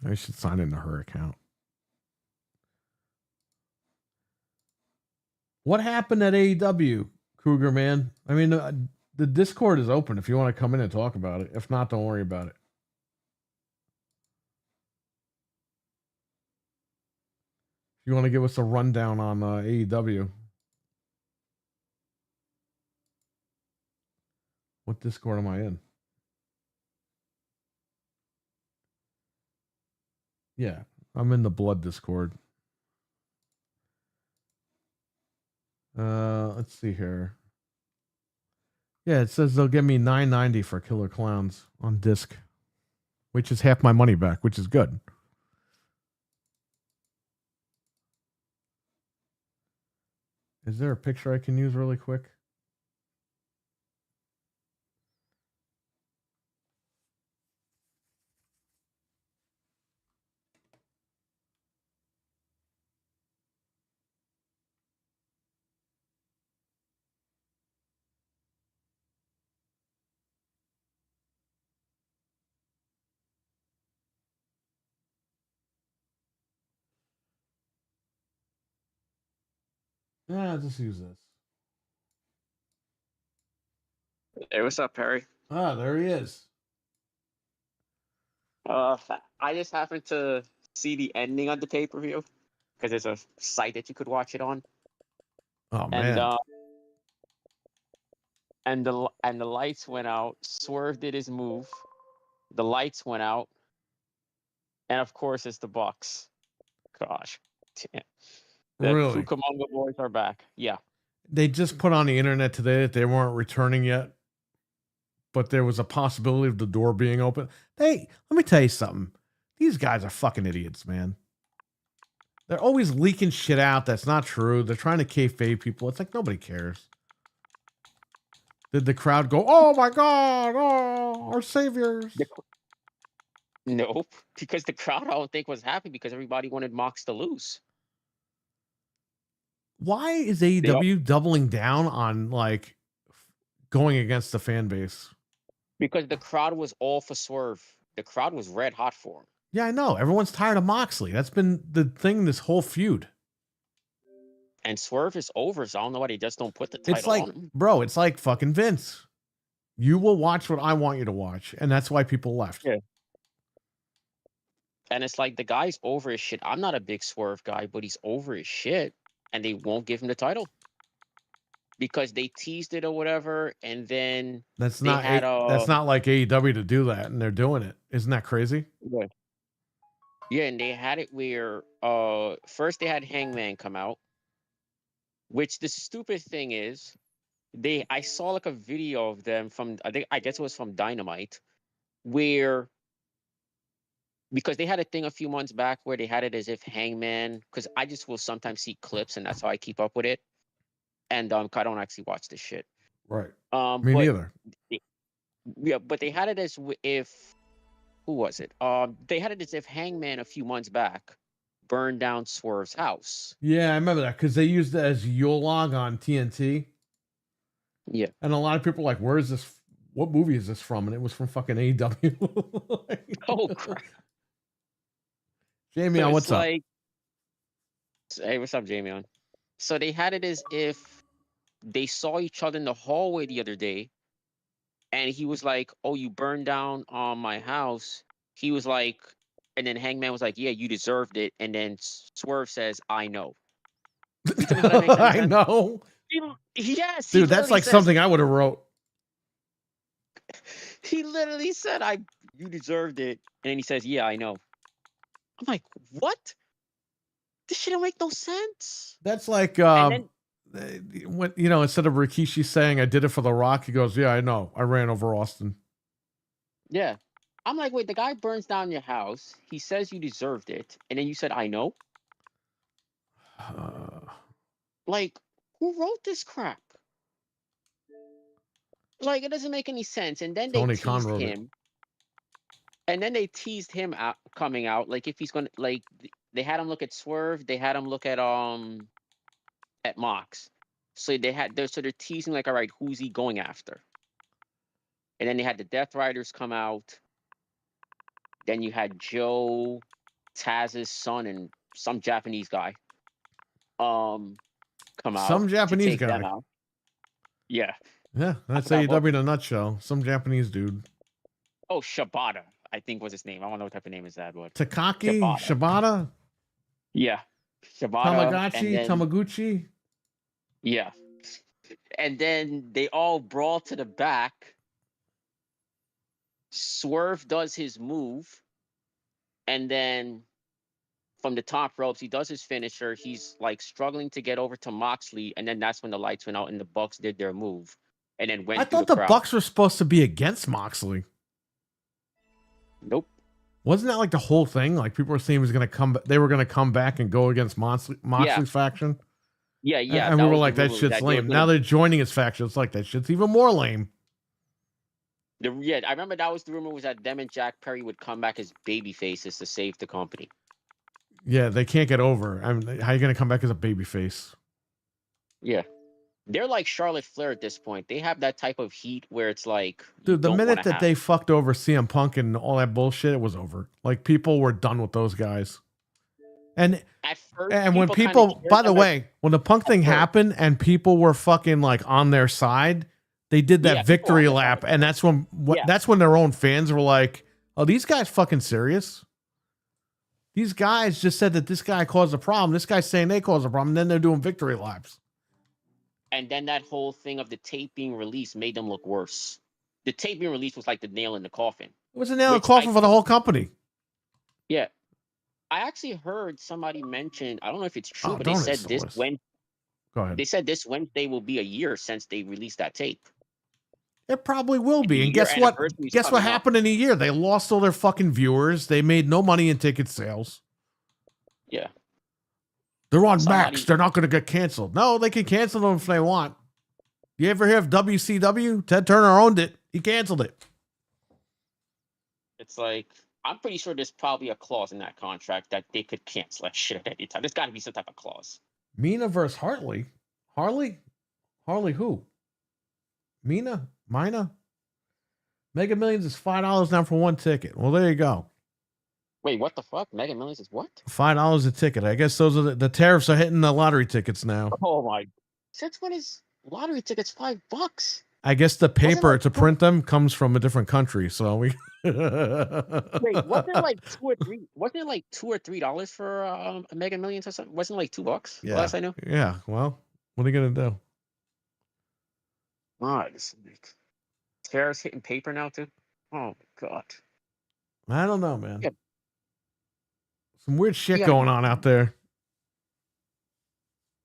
Speaker 2: I should sign into her account. What happened at AEW, Cougar, man? I mean, the Discord is open if you want to come in and talk about it. If not, don't worry about it. If you want to give us a rundown on AEW. What Discord am I in? Yeah, I'm in the Blood Discord. Let's see here. Yeah, it says they'll give me $9.90 for Killer Klowns on disc, which is half my money back, which is good. Is there a picture I can use really quick? Yeah, I'll just use this.
Speaker 8: Hey, what's up, Perry?
Speaker 2: Ah, there he is.
Speaker 8: I just happened to see the ending of the pay-per-view because there's a site that you could watch it on,
Speaker 2: Oh
Speaker 8: and
Speaker 2: man.
Speaker 8: the lights went out. Swerve did his move. The lights went out, and of course it's the Bucks. Gosh, damn. The
Speaker 2: Really?
Speaker 8: Cucamonga boys are back. Yeah.
Speaker 2: They just put on the internet today that they weren't returning yet, but there was a possibility of the door being open. Let me tell you something. These guys are fucking idiots, man. They're always leaking shit out that's not true. They're trying to kayfabe people. It's like nobody cares. Did the crowd go, "Oh my God, oh, our saviors"?
Speaker 8: Nope, because the crowd I don't think was happy because everybody wanted Mox to lose.
Speaker 2: Why is AEW doubling down on like going against the fan base?
Speaker 8: Because the crowd was all for Swerve. The crowd was red hot for him.
Speaker 2: Yeah, I know. Everyone's tired of Moxley. That's been the thing this whole feud.
Speaker 8: And Swerve is over, so I don't know why they just don't put the title
Speaker 2: It's like,
Speaker 8: on him.
Speaker 2: bro, it's like fucking Vince. You will watch what I want you to watch, and that's why people left.
Speaker 8: Yeah. And it's like the guy's over his shit. I'm not a big Swerve guy, but he's over his shit, and they won't give him the title because they teased it or whatever, and then
Speaker 2: That's
Speaker 8: they
Speaker 2: not
Speaker 8: had
Speaker 2: that's not like AEW to do that, and they're doing it. Isn't that crazy?
Speaker 8: Yeah. Yeah, and they had it where first they had Hangman come out, which the stupid thing is I saw like a video of them from I guess it was from Dynamite, where because they had a thing a few months back where they had it as if Hangman, because I just will sometimes see clips and that's how I keep up with it. And I don't actually watch this shit.
Speaker 2: Right.
Speaker 8: but
Speaker 2: Me neither.
Speaker 8: Yeah, but they had it as if who was it? They had it as if Hangman a few months back burned down Swerve's house.
Speaker 2: Yeah, I remember that because they used it as Yolog on TNT.
Speaker 8: Yeah.
Speaker 2: And a lot of people were like, "Where is this? What movie is this from?" And it was from fucking AEW.
Speaker 8: Oh crap.
Speaker 2: Jamie,
Speaker 8: So
Speaker 2: what's
Speaker 8: it's
Speaker 2: up?
Speaker 8: Hey, what's up, Jamie? So they had it as if they saw each other in the hallway the other day, and he was like, "Oh, you burned down my house." He was like, and then Hangman was like, "Yeah, you deserved it." And then Swerve says, "I know." You tell me how that makes any
Speaker 2: I
Speaker 8: sense?
Speaker 2: know.
Speaker 8: Yes,
Speaker 2: Dude, that's like something I would have wrote.
Speaker 8: He literally said, you deserved it. And then he says, yeah, I know. I'm like, what? This shit don't make no sense.
Speaker 2: That's like
Speaker 8: And
Speaker 2: when instead of Rikishi saying I did it for The Rock, he goes, "Yeah, I know. I ran over Austin."
Speaker 8: yeah. I'm like, wait, the guy burns down your house. He says you deserved it. And then you said, I know. Like, who wrote this crap? Like, it doesn't make any sense. And then they
Speaker 2: Tony Khan
Speaker 8: teased
Speaker 2: wrote it.
Speaker 8: him. And then they teased him out coming out. Like, if he's gonna they had him look at Swerve, they had him look at Mox. So they're teasing like, all right, who's he going after? And then they had the Death Riders come out. Then you had Joe, Taz's son, and some Japanese guy come out.
Speaker 2: Some
Speaker 8: to
Speaker 2: Japanese
Speaker 8: take them
Speaker 2: guy.
Speaker 8: out. Yeah.
Speaker 2: Yeah, that's
Speaker 8: forgot what-
Speaker 2: AEW in a nutshell. Some Japanese dude.
Speaker 8: Oh, Shibata, I think was his name. I don't know what type of name is that, but
Speaker 2: Takaki
Speaker 8: Shibata.
Speaker 2: Shibata,
Speaker 8: Yeah. Shibata.
Speaker 2: Tamagotchi,
Speaker 8: and then-
Speaker 2: Tamaguchi.
Speaker 8: Yeah. And then they all brawl to the back. Swerve does his move. And then from the top ropes, he does his finisher. He's like struggling to get over to Moxley. And then that's when the lights went out and the Bucks did their move. And then went
Speaker 2: I
Speaker 8: through
Speaker 2: thought the
Speaker 8: crowd.
Speaker 2: Bucks were supposed to be against Moxley.
Speaker 8: Nope.
Speaker 2: Wasn't that like the whole thing? Like people were saying he was going to come. They were going to come back and go against Moxley's faction.
Speaker 8: Yeah, yeah.
Speaker 2: And we
Speaker 8: that
Speaker 2: were
Speaker 8: was
Speaker 2: like,
Speaker 8: the
Speaker 2: that
Speaker 8: rumor
Speaker 2: shit's
Speaker 8: that they were
Speaker 2: lame.
Speaker 8: gonna-
Speaker 2: Now they're joining his faction. It's like that shit's even more lame.
Speaker 8: Yeah, I remember that was the rumor was that them and Jack Perry would come back as baby faces to save the company.
Speaker 2: Yeah, they can't get over. I mean, how are you going to come back as a babyface?
Speaker 8: Yeah. They're like Charlotte Flair at this point. They have that type of heat where it's like, you
Speaker 2: Dude, the
Speaker 8: don't
Speaker 2: minute
Speaker 8: wanna
Speaker 2: that
Speaker 8: have-
Speaker 2: they fucked over CM Punk and all that bullshit, it was over. Like people were done with those guys. And
Speaker 8: at first,
Speaker 2: when
Speaker 8: kinda
Speaker 2: people,
Speaker 8: cheered
Speaker 2: by the
Speaker 8: them
Speaker 2: way, when the Punk thing
Speaker 8: first.
Speaker 2: happened and people were fucking like on their side, they did that
Speaker 8: Yeah, people
Speaker 2: victory
Speaker 8: on their
Speaker 2: lap,
Speaker 8: side.
Speaker 2: and that's when
Speaker 8: Yeah.
Speaker 2: that's when their own fans were like, "Oh, these guys fucking serious? These guys just said that this guy caused a problem. This guy's saying they caused a problem, and then they're doing victory laps."
Speaker 8: And then that whole thing of the tape being released made them look worse. The tape being released was like the nail in the coffin.
Speaker 2: It was a nail in the
Speaker 8: Which
Speaker 2: coffin
Speaker 8: I
Speaker 2: for the whole company.
Speaker 8: Yeah. I actually heard somebody mention, I don't know if it's true,
Speaker 2: Oh,
Speaker 8: but they
Speaker 2: don't
Speaker 8: said
Speaker 2: insult
Speaker 8: this
Speaker 2: us. Go ahead.
Speaker 8: they said this Wednesday will be a year since they released that tape.
Speaker 2: It probably will be.
Speaker 8: the
Speaker 2: And
Speaker 8: year
Speaker 2: guess what?
Speaker 8: anniversary's
Speaker 2: Guess what
Speaker 8: coming up.
Speaker 2: happened in a year? They lost all their fucking viewers. They made no money in ticket sales.
Speaker 8: Yeah.
Speaker 2: They're on
Speaker 8: Somebody-
Speaker 2: Max. They're not going to get canceled. No, they can cancel them if they want. You ever hear of WCW? Ted Turner owned it. He canceled it.
Speaker 8: It's like, I'm pretty sure there's probably a clause in that contract that they could cancel that shit at any time. There's got to be some type of clause.
Speaker 2: Mina versus Hartley. Harley? Harley who? Mina? Mega Millions is $5 now for one ticket. Well, there you go.
Speaker 8: Wait, what the fuck? Mega Millions is what?
Speaker 2: $5 a ticket. I guess those are the tariffs are hitting the lottery tickets now.
Speaker 8: Oh my. Since when is lottery tickets $5?
Speaker 2: I guess the paper
Speaker 8: like
Speaker 2: to print them comes from a different country, so we.
Speaker 8: Wait, wasn't it like $2 or $3 for a Mega Millions or something? Wasn't it like $2?
Speaker 2: Yeah.
Speaker 8: Last I knew.
Speaker 2: Yeah. Well, what are you gonna do?
Speaker 8: God, this tariffs hitting paper now too. Oh god.
Speaker 2: I don't know, man.
Speaker 8: Yeah.
Speaker 2: Some weird shit
Speaker 8: Yeah.
Speaker 2: going on out there.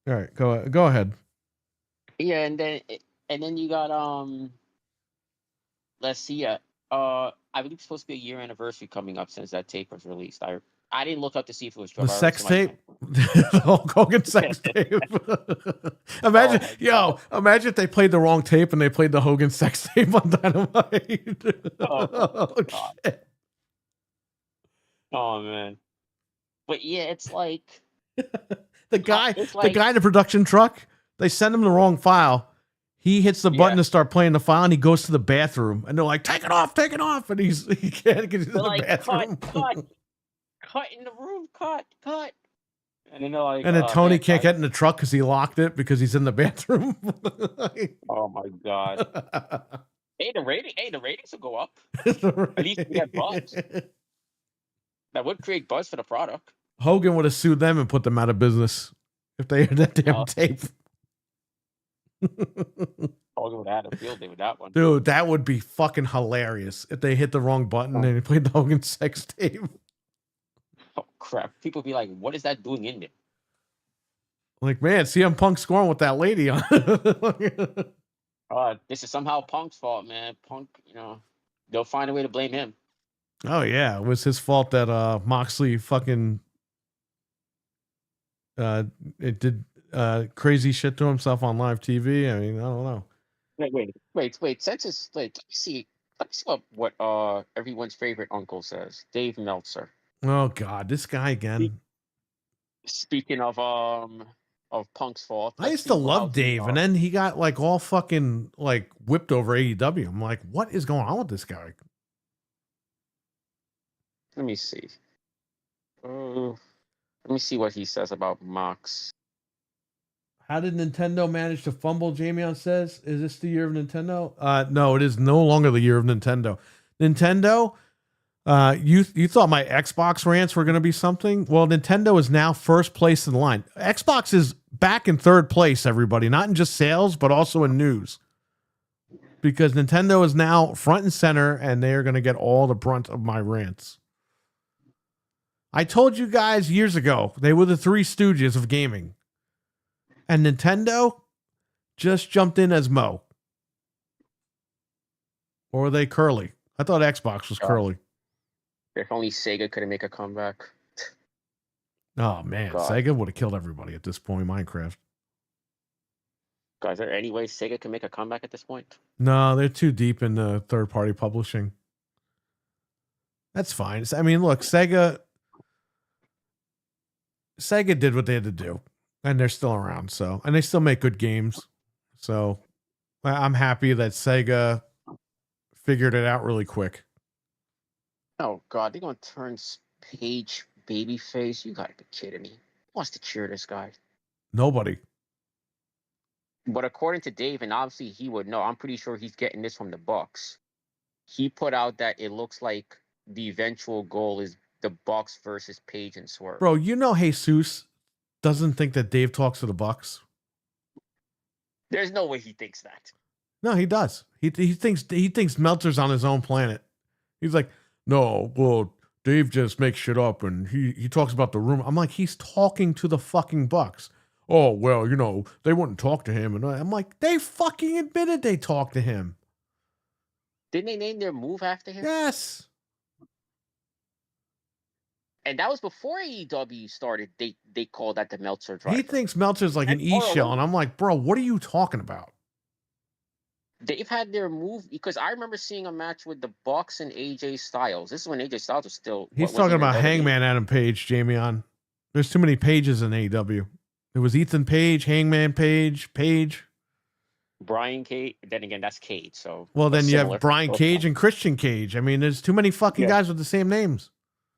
Speaker 2: All right, go ahead.
Speaker 8: Yeah, and then you got let's see, I believe it's supposed to be a year anniversary coming up since that tape was released. I didn't look up to see if it was true.
Speaker 2: The
Speaker 8: I heard
Speaker 2: sex
Speaker 8: somebody-
Speaker 2: tape, the Hulk Hogan sex tape. Imagine, imagine if they played the wrong tape and they played the Hogan sex tape on Dynamite.
Speaker 8: Oh, God.
Speaker 2: Shit.
Speaker 8: Oh man. But yeah, it's like
Speaker 2: The guy,
Speaker 8: it's
Speaker 2: the
Speaker 8: like-
Speaker 2: guy in the production truck, they send him the wrong file. He hits the button
Speaker 8: Yeah.
Speaker 2: to start playing the file, and he goes to the bathroom, and they're like, "Take it off, and he can't get into
Speaker 8: they're
Speaker 2: the
Speaker 8: like
Speaker 2: bathroom.
Speaker 8: cut in the room, cut. And then they're like,
Speaker 2: And then
Speaker 8: "Oh,
Speaker 2: Tony
Speaker 8: man,
Speaker 2: can't
Speaker 8: cut."
Speaker 2: get in the truck because he locked it because he's in the bathroom.
Speaker 8: Oh my god. Hey, the ratings will go up. At least we have buzz. That would create buzz for the product.
Speaker 2: Hogan would have sued them and put them out of business if they had that damn
Speaker 8: Oh.
Speaker 2: tape.
Speaker 8: Hogan would have had a field day with that one.
Speaker 2: Dude, that would be fucking hilarious if they hit the wrong button and they played the Hogan sex tape.
Speaker 8: Oh crap! People be like, "What is that doing in there?"
Speaker 2: Like, man, CM Punk scoring with that lady on.
Speaker 8: This is somehow Punk's fault, man. Punk, they'll find a way to blame him.
Speaker 2: Oh yeah, it was his fault that Moxley fucking it did crazy shit to himself on live TV. I mean, I don't know.
Speaker 8: Wait. Census. Wait. Let me see what everyone's favorite uncle says. Dave Meltzer.
Speaker 2: Oh God, this guy again.
Speaker 8: Speaking of Punk's fault,
Speaker 2: I used to love Dave, and then he got like all fucking like whipped over AEW. I'm like, what is going on with this guy?
Speaker 8: Let me see. Let me see what he says about Mox.
Speaker 2: How did Nintendo manage to fumble? Jamion says, "Is this the year of Nintendo?" No, it is no longer the year of Nintendo. Nintendo, you thought my Xbox rants were going to be something? Well, Nintendo is now first place in line. Xbox is back in third place, everybody, not in just sales, but also in news. Because Nintendo is now front and center, and they are going to get all the brunt of my rants. I told you guys years ago, they were the Three Stooges of gaming. And Nintendo just jumped in as Mo. Or were they Curly? I thought Xbox was Curly.
Speaker 8: If only Sega could make a comeback.
Speaker 2: Oh, man.
Speaker 8: God.
Speaker 2: Sega would have killed everybody at this point, Minecraft.
Speaker 8: Guys, is there any way Sega can make a comeback at this point?
Speaker 2: No, they're too deep in the third-party publishing. That's fine. I mean, look, Sega did what they had to do. And they're still around, so. And they still make good games. So, I'm happy that Sega figured it out really quick.
Speaker 8: Oh, God. They're going to turn Page babyface? You got to be kidding me. Who wants to cheer this guy?
Speaker 2: Nobody.
Speaker 8: But according to Dave, and obviously he would know, I'm pretty sure he's getting this from the Bucks. He put out that it looks like the eventual goal is the Bucks versus Page and Swerve.
Speaker 2: Bro, you know Jesus doesn't think that Dave talks to the Bucks.
Speaker 8: There's no way he thinks that.
Speaker 2: No, he does. He thinks Meltzer's on his own planet. He's like, no, well, Dave just makes shit up and he talks about the room. I'm like, he's talking to the fucking Bucks. Oh, well, they wouldn't talk to him. And I'm like, they fucking admitted they talked to him.
Speaker 8: Didn't they name their move after him?
Speaker 2: Yes.
Speaker 8: And that was before AEW started. They called that the Meltzer driver.
Speaker 2: He thinks Meltzer's like an E-shell. And I'm like, bro, what are you talking about?
Speaker 8: They've had their move because I remember seeing a match with the Bucks and AJ Styles. This is when AJ Styles was still.
Speaker 2: He's talking about Hangman Adam Page, Jamion. There's too many pages in AEW. There was Ethan Page, Hangman Page.
Speaker 8: Brian Cage. Then again, that's Cage. So
Speaker 2: well, then you have Brian Cage and Christian Cage. I mean, there's too many fucking guys with the same names.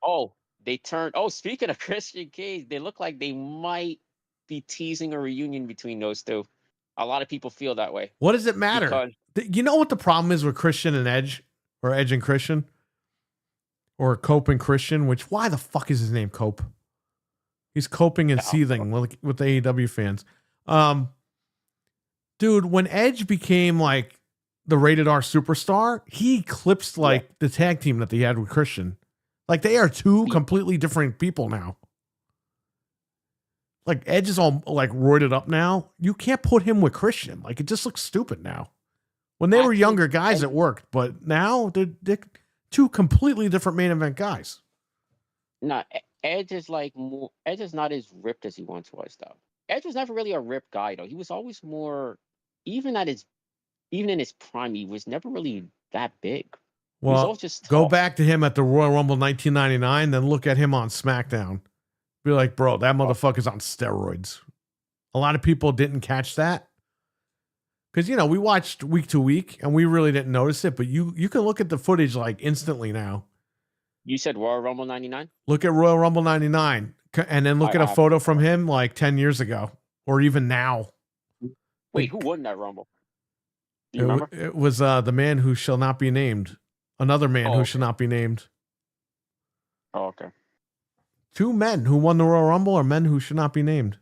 Speaker 8: Oh, they turned. Oh, speaking of Christian Cage, they look like they might be teasing a reunion between those two. A lot of people feel that way.
Speaker 2: What does it matter? You know what the problem is with Christian and Edge, or Edge and Christian, or Cope and Christian? Which why the fuck is his name Cope? He's coping and seething with the AEW fans. Dude, when Edge became like the rated R superstar, he eclipsed like the tag team that they had with Christian. Like they are two completely different people now. Like Edge is all like roided up now. You can't put him with Christian. Like it just looks stupid now. When they were younger guys, it worked, but now they're two completely different main event guys.
Speaker 8: No, Edge is like more. Edge is not as ripped as he once was, though. Edge was never really a ripped guy, though. He was always more, even in his prime, he was never really that big.
Speaker 2: Well, just go back to him at the Royal Rumble 1999, then look at him on SmackDown. Be like, bro, that motherfucker's on steroids. A lot of people didn't catch that. Because, we watched week to week, and we really didn't notice it, but you can look at the footage, like, instantly now.
Speaker 8: You said Royal Rumble 99?
Speaker 2: Look at Royal Rumble 99, and then look at a photo from him, like, 10 years ago, or even now.
Speaker 8: Wait, who won that Rumble? Do you remember?
Speaker 2: It was the man who shall not be named. Another man who shall not be named.
Speaker 8: Oh, okay.
Speaker 2: Two men who won the Royal Rumble are men who should not be named.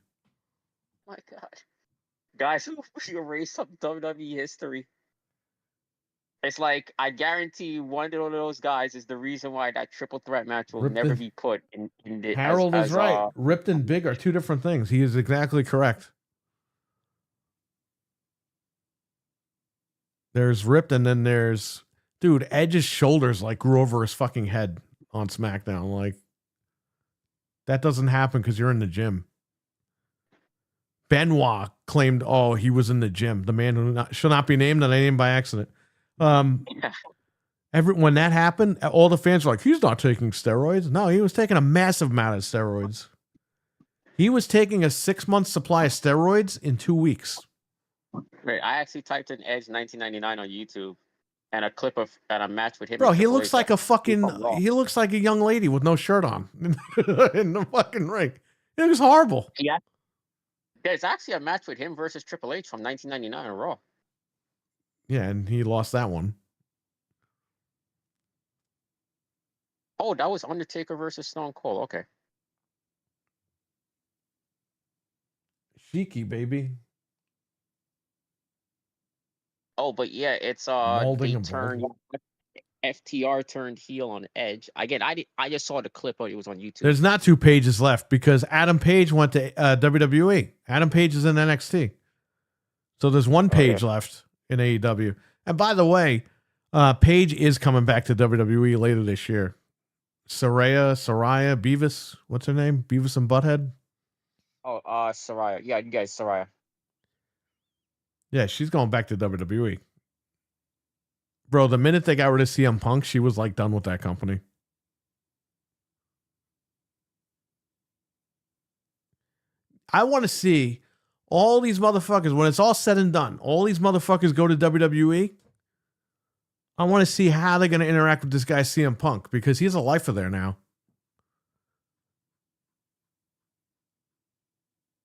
Speaker 8: My God. Guys who erase some WWE history. It's like I guarantee one of those guys is the reason why that triple threat match will
Speaker 2: Ripped
Speaker 8: never
Speaker 2: in-
Speaker 8: be put in the
Speaker 2: Harold is right. Ripped and big are two different things. He is exactly correct. There's ripped, and then there's dude. Edge's shoulders like grew over his fucking head on SmackDown. Like that doesn't happen because you're in the gym. Benoit claimed, "Oh, he was in the gym." The man who should not be named, and I named by accident. When that happened, all the fans were like, "He's not taking steroids." No, he was taking a massive amount of steroids. He was taking a 6-month supply of steroids in 2 weeks.
Speaker 8: Wait, I actually typed in Edge 1999 on YouTube, and a clip of and a match with him.
Speaker 2: Bro,
Speaker 8: and
Speaker 2: he
Speaker 8: Triple
Speaker 2: looks
Speaker 8: H
Speaker 2: like a
Speaker 8: that-
Speaker 2: fucking. He looks like a young lady with no shirt on in the fucking ring. It was horrible.
Speaker 8: Yeah. There's actually a match with him versus Triple H from 1999 on Raw.
Speaker 2: Yeah, and he lost that one.
Speaker 8: Oh, that was Undertaker versus Stone Cold. Okay.
Speaker 2: Cheeky, baby.
Speaker 8: Oh, but yeah, it's
Speaker 2: Molding
Speaker 8: they
Speaker 2: and
Speaker 8: turned FTR turned heel on Edge. Again, I just saw the clip. It was on YouTube.
Speaker 2: There's not 2 pages left because Adam Page went to WWE. Adam Page is in NXT. So there's 1 page left in AEW. And by the way, Page is coming back to WWE later this year. Saraya, Beavis. What's her name? Beavis and Butthead?
Speaker 8: Oh, Saraya. Yeah, you guys, Saraya.
Speaker 2: Yeah, she's going back to WWE. Bro, the minute they got rid of CM Punk, she was like done with that company. I want to see all these motherfuckers, when it's all said and done, all these motherfuckers go to WWE. I want to see how they're going to interact with this guy, CM Punk, because he's a lifer there now.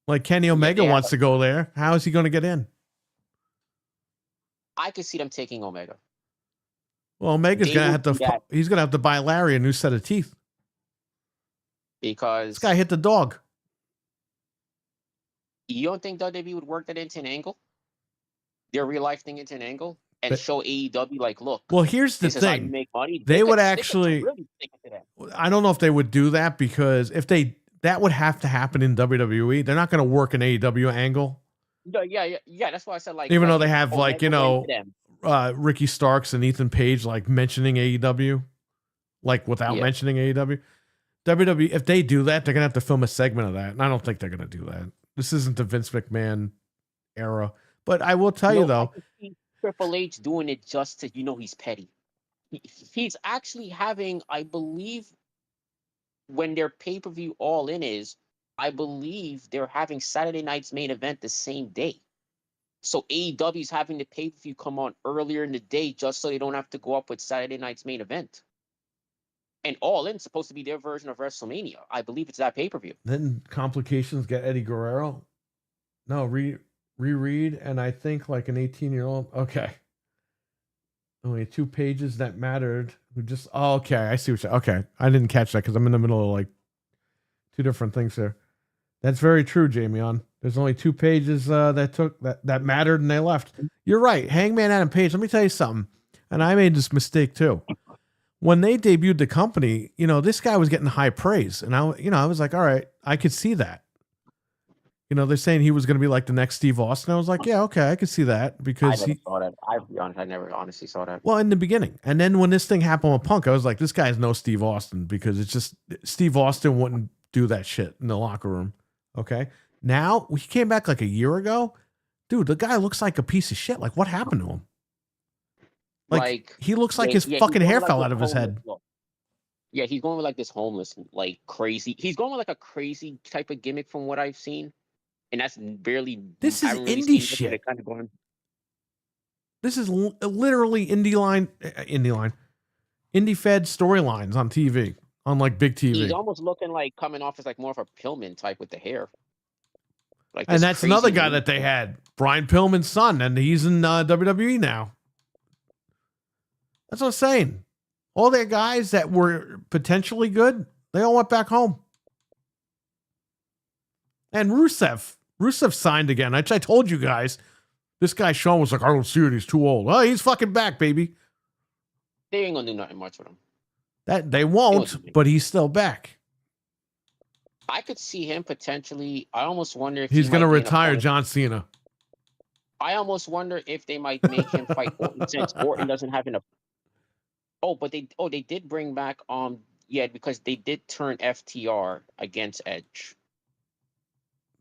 Speaker 2: Like Kenny Omega wants to go there. How is he going to get in?
Speaker 8: I could see them taking Omega.
Speaker 2: Well, Omega's
Speaker 8: They
Speaker 2: going to
Speaker 8: would
Speaker 2: have
Speaker 8: do
Speaker 2: to,
Speaker 8: that.
Speaker 2: he's going to have to buy Larry a new set of teeth.
Speaker 8: Because
Speaker 2: This guy hit the dog.
Speaker 8: you don't think WWE would work that into an angle? Their real life thing into an angle? And show AEW like, look.
Speaker 2: Well, here's the
Speaker 8: this is how you
Speaker 2: thing.
Speaker 8: make money.
Speaker 2: They would
Speaker 8: could
Speaker 2: actually,
Speaker 8: really stick it to that.
Speaker 2: I don't know if they would do that because if they, that would have to happen in WWE. They're not going to work an AEW angle.
Speaker 8: No, yeah. That's why I said like.
Speaker 2: Even though
Speaker 8: like,
Speaker 2: they have like, you know,
Speaker 8: Omega went to them.
Speaker 2: Ricky Starks and Ethan Page like mentioning AEW, like without
Speaker 8: Yeah.
Speaker 2: mentioning AEW. WWE, if they do that, they're gonna have to film a segment of that, and I don't think they're gonna do that. This isn't the Vince McMahon era. But I will tell you
Speaker 8: I
Speaker 2: though,
Speaker 8: could see Triple H doing it just to, he's petty. He's actually having, I believe, when their pay per view All In is, I believe they're having Saturday night's main event the same day. So AEW is having the pay per view come on earlier in the day just so they don't have to go up with Saturday night's main event. And All In supposed to be their version of WrestleMania. I believe it's that pay per view.
Speaker 2: then complications get Eddie Guerrero. No, reread, and I think like an 18-year-old. Okay. Only 2 pages that mattered. We just okay. I see what you. Okay, I didn't catch that because I'm in the middle of like 2 different things here. That's very true, Jamie. There's only 2 pages that mattered, and they left. You're right, Hangman Adam Page. Let me tell you something, and I made this mistake too. When they debuted the company, this guy was getting high praise, and I was like, all right, I could see that. They're saying he was going to be like the next Steve Austin. I was like, yeah, okay, I could see that because
Speaker 8: I never saw that. I'll be honest, I never honestly saw that.
Speaker 2: well, in the beginning. And then when this thing happened with Punk, I was like, this guy's no Steve Austin because it's just Steve Austin wouldn't do that shit in the locker room. Okay. Now he came back like a year ago. Dude, the guy looks like a piece of shit. Like, what happened to him? Like he looks like his fucking hair fell out of his head.
Speaker 8: Look. Yeah, he's going with like this homeless, like crazy. He's going with like a crazy type of gimmick from what I've seen. And that's barely.
Speaker 2: This
Speaker 8: I
Speaker 2: is
Speaker 8: haven't really
Speaker 2: indie
Speaker 8: seen it,
Speaker 2: shit.
Speaker 8: they're kind of going,
Speaker 2: This is literally indie Fed storylines on TV, on like big TV.
Speaker 8: he's almost looking like coming off as like more of a Pillman type with the hair. Like
Speaker 2: And
Speaker 8: this
Speaker 2: that's another
Speaker 8: crazy
Speaker 2: guy
Speaker 8: look.
Speaker 2: that they had, Brian Pillman's son, and he's in WWE now. That's what I'm saying. All their guys that were potentially good, they all went back home. And Rusev, Rusev signed again. I told you guys. This guy Sean was like, I don't see it. He's too old. Oh, he's fucking back, baby.
Speaker 8: They ain't gonna do nothing much with him.
Speaker 2: That they won't, but he's still back.
Speaker 8: I could see him potentially. I almost wonder if
Speaker 2: He's
Speaker 8: he
Speaker 2: gonna
Speaker 8: might be an
Speaker 2: retire
Speaker 8: opponent.
Speaker 2: John Cena.
Speaker 8: I almost wonder if they might make him fight Orton since Orton doesn't have enough. Oh, but they did bring back yeah, because they did turn FTR against Edge.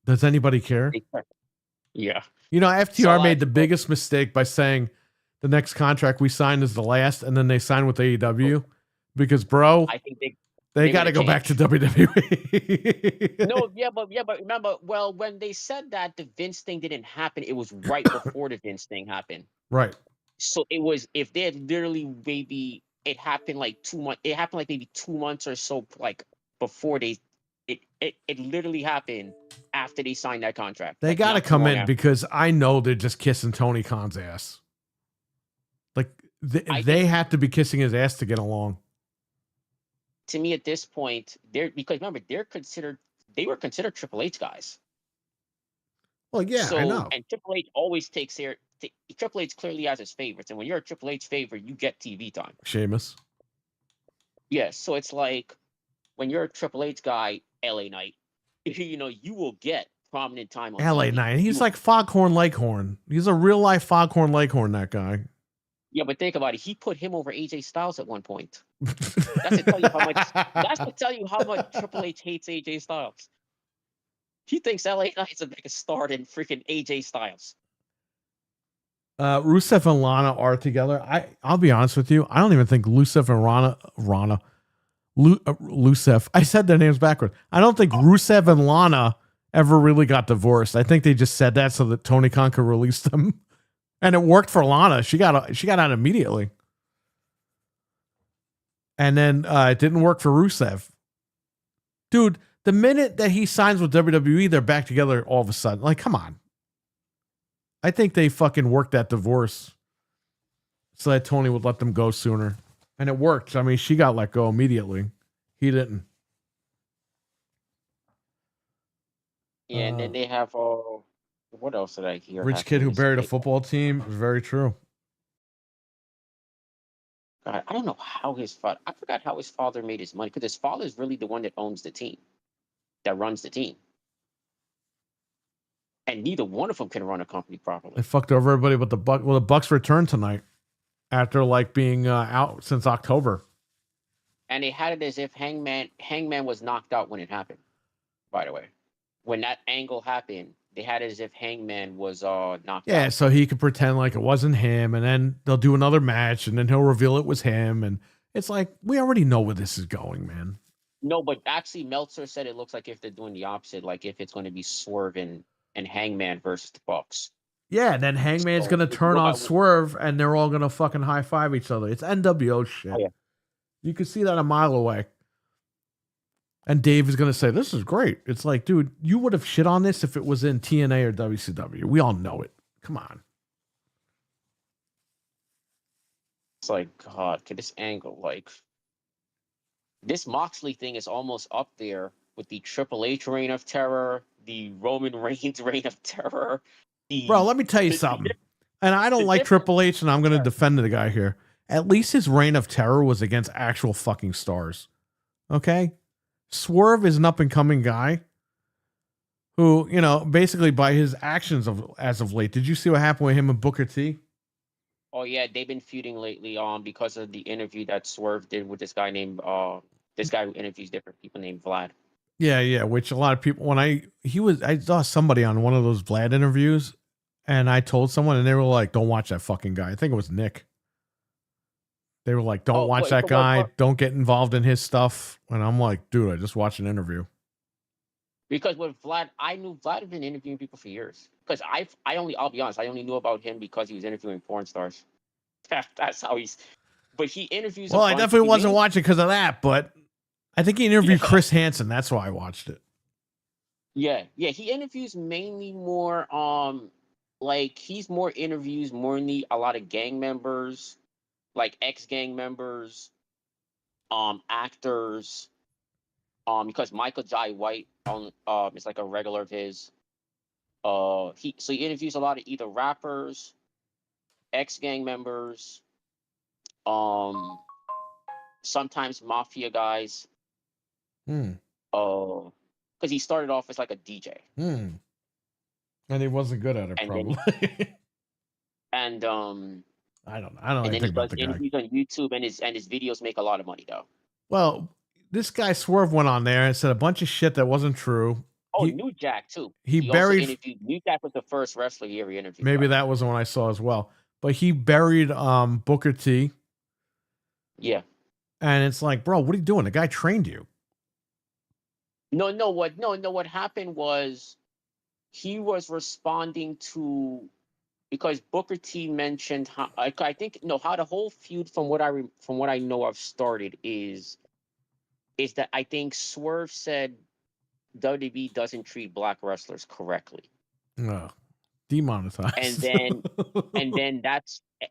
Speaker 2: Does anybody care?
Speaker 8: Yeah.
Speaker 2: You know,
Speaker 8: So a
Speaker 2: FTR
Speaker 8: lot
Speaker 2: made
Speaker 8: of
Speaker 2: the
Speaker 8: people-
Speaker 2: biggest mistake by saying the next contract we signed is the last, and then they signed with AEW because, bro,
Speaker 8: I think
Speaker 2: they
Speaker 8: they're
Speaker 2: got to
Speaker 8: gonna
Speaker 2: go back to
Speaker 8: change.
Speaker 2: WWE.
Speaker 8: No, yeah, but remember, well, when they said that the Vince thing didn't happen, it was right before the Vince thing happened.
Speaker 2: Right.
Speaker 8: So it was, if they had literally maybe it happened like 2 months, it happened like maybe 2 months or so like before it literally happened after they signed that contract.
Speaker 2: They
Speaker 8: like,
Speaker 2: got to
Speaker 8: not too
Speaker 2: come
Speaker 8: long
Speaker 2: in
Speaker 8: after.
Speaker 2: because I know they're just kissing Tony Khan's ass. Like they have to be kissing his ass to get along.
Speaker 8: To me, at this point, because remember they were considered Triple H guys.
Speaker 2: Well, yeah, I know.
Speaker 8: And Triple H always takes care. Triple H clearly has his favorites, and when you're a Triple H favorite, you get TV time.
Speaker 2: Sheamus.
Speaker 8: Yeah, so it's like when you're a Triple H guy, LA Knight, you will get prominent time on
Speaker 2: LA
Speaker 8: TV.
Speaker 2: Knight. He's like Foghorn Leghorn. He's a real life Foghorn Leghorn, that guy.
Speaker 8: Yeah, but think about it. He put him over AJ Styles at one point. That's to tell you how much. That's to tell you how much Triple H hates AJ Styles. He thinks LA Knight's a bigger star than freaking AJ Styles.
Speaker 2: Rusev and Lana are together. I'll be honest with you. I don't even think Rusev and Rusev. I said their names backwards. I don't think Rusev and Lana ever really got divorced. I think they just said that so that Tony Khan could release them, and it worked for Lana. She got out immediately, and then it didn't work for Rusev. Dude, the minute that he signs with WWE, they're back together all of a sudden. Like, come on. I think they fucking worked that divorce so that Tony would let them go sooner. And it worked. I mean, she got let go immediately. He didn't.
Speaker 8: Yeah, and then they have what else did I hear?
Speaker 2: Rich kid who buried a football team. Very true.
Speaker 8: God, I don't know how his father. I forgot how his father made his money because his father is really the one that owns the team, that runs the team, and neither one of them can run a company properly.
Speaker 2: They fucked over everybody but the Bucks. Well, the Bucks returned tonight after like being out since October.
Speaker 8: And they had it as if Hangman was knocked out when it happened. By the way, when that angle happened, they had it as if Hangman was knocked out.
Speaker 2: Yeah, so he could pretend like it wasn't him, and then they'll do another match, and then he'll reveal it was him, and it's like we already know where this is going, man.
Speaker 8: No, but actually, Meltzer said it looks like if they're doing the opposite, like if it's going to be Swerve and Hangman versus the Bucks.
Speaker 2: Yeah, then Hangman's
Speaker 8: So,
Speaker 2: gonna
Speaker 8: if you
Speaker 2: turn
Speaker 8: go
Speaker 2: on
Speaker 8: by-
Speaker 2: Swerve, and they're all gonna fucking high five each other. It's NWO shit.
Speaker 8: Oh, yeah.
Speaker 2: You can see that a mile away. And Dave is gonna say, "This is great." It's like, dude, you would have shit on this if it was in TNA or WCW. We all know it. Come on.
Speaker 8: It's like, God, could this angle, like, this Moxley thing is almost up there with the Triple H reign of terror, the Roman Reigns reign of terror.
Speaker 2: Bro, let me tell you something. And I don't like Triple H, and I'm gonna defend the guy here. At least his reign of terror was against actual fucking stars. Okay? Swerve is an up-and-coming guy who, basically by his actions as of late. Did you see what happened with him and Booker T?
Speaker 8: Oh yeah, they've been feuding lately because of the interview that Swerve did with this guy named this guy who interviews different people named Vlad.
Speaker 2: Yeah, which a lot of people I saw somebody on one of those Vlad interviews, and I told someone and they were like, "Don't watch that fucking guy." I think it was Nick. They were like, "Don't watch that guy. Don't get involved in his stuff." And I'm like, "Dude, I just watched an interview."
Speaker 8: Because with Vlad, I knew Vlad had been interviewing people for years. Because I'll be honest, I only knew about him because he was interviewing porn stars. That's how but he interviews.
Speaker 2: Well, I definitely wasn't watching because of that, but I think he interviewed Chris Hansen. That's why I watched it.
Speaker 8: Yeah. He interviews mainly more, he's more interviews mainly a lot of gang members, like ex-gang members, actors, because Michael Jai White is like a regular of his. He interviews a lot of either rappers, ex-gang members, um, sometimes mafia guys.
Speaker 2: Hmm.
Speaker 8: Because he started off as like a DJ,
Speaker 2: Hmm. And he wasn't good at it,
Speaker 8: and
Speaker 2: probably.
Speaker 8: and
Speaker 2: I don't know. I don't know
Speaker 8: and then
Speaker 2: anything
Speaker 8: he
Speaker 2: about
Speaker 8: does
Speaker 2: the guy.
Speaker 8: interviews on YouTube, and his videos make a lot of money though.
Speaker 2: Well, this guy Swerve went on there and said a bunch of shit that wasn't true.
Speaker 8: Oh,
Speaker 2: He
Speaker 8: New Jack too.
Speaker 2: he
Speaker 8: He also
Speaker 2: buried.
Speaker 8: interviewed New Jack was the first wrestler he ever interviewed.
Speaker 2: Maybe
Speaker 8: By.
Speaker 2: that was the one I saw as well. But he buried Booker T.
Speaker 8: Yeah.
Speaker 2: And it's like, bro, what are you doing? The guy trained you.
Speaker 8: No. What happened was he was responding to because Booker T mentioned how I think no how the whole feud from what I know of started is that I think Swerve said WWE doesn't treat black wrestlers correctly.
Speaker 2: Ugh, demonetized.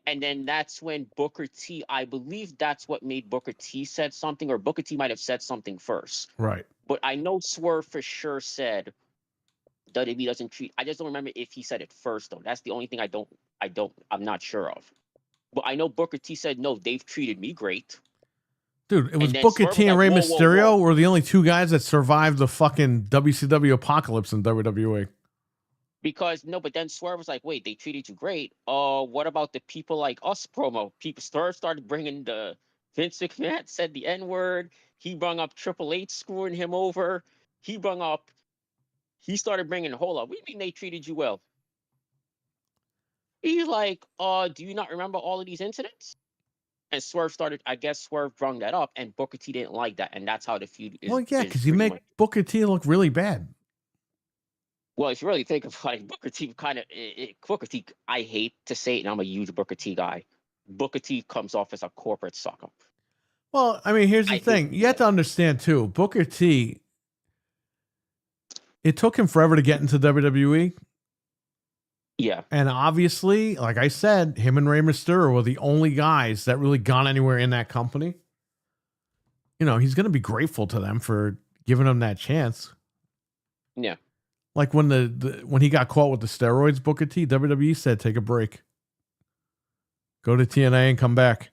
Speaker 8: And then that's when Booker T, I believe that's what made Booker T said something, or Booker T might have said something first.
Speaker 2: Right.
Speaker 8: But I know Swerve for sure said WWE doesn't treat. I just don't remember if he said it first though. That's the only thing I'm not sure of. But I know Booker T said no, they've treated me great.
Speaker 2: Dude, it was
Speaker 8: then
Speaker 2: Booker
Speaker 8: Swerve
Speaker 2: T
Speaker 8: was
Speaker 2: and
Speaker 8: like,
Speaker 2: Rey
Speaker 8: whoa, whoa,
Speaker 2: Mysterio
Speaker 8: whoa.
Speaker 2: were the only two guys that survived the fucking WCW apocalypse in WWE.
Speaker 8: Because no, but then Swerve was like, wait, they treated you great. What about the people like us promo? Swerve started bringing the Vince McMahon said the N-word. He brung up Triple H screwing him over. He started bringing the whole up. What do you mean they treated you well? He's like, do you not remember all of these incidents? And I guess Swerve brung that up, and Booker T didn't like that, and that's how the feud is.
Speaker 2: Well, yeah,
Speaker 8: is
Speaker 2: because you
Speaker 8: pretty
Speaker 2: make
Speaker 8: much.
Speaker 2: Booker T look really bad.
Speaker 8: Well, if you really think about it, Booker T, I hate to say it, and I'm a huge Booker T guy. Booker T comes off as a corporate sucker.
Speaker 2: Well, I mean, here's the
Speaker 8: I
Speaker 2: thing.
Speaker 8: hate
Speaker 2: You have to understand, too. Booker T, it took him forever to get into WWE.
Speaker 8: Yeah.
Speaker 2: And obviously, like I said, him and Rey Mysterio were the only guys that really got anywhere in that company. You know, he's going to be grateful to them for giving him that chance.
Speaker 8: Yeah.
Speaker 2: Like when when he got caught with the steroids, Booker T, WWE said, take a break. Go to TNA and come back.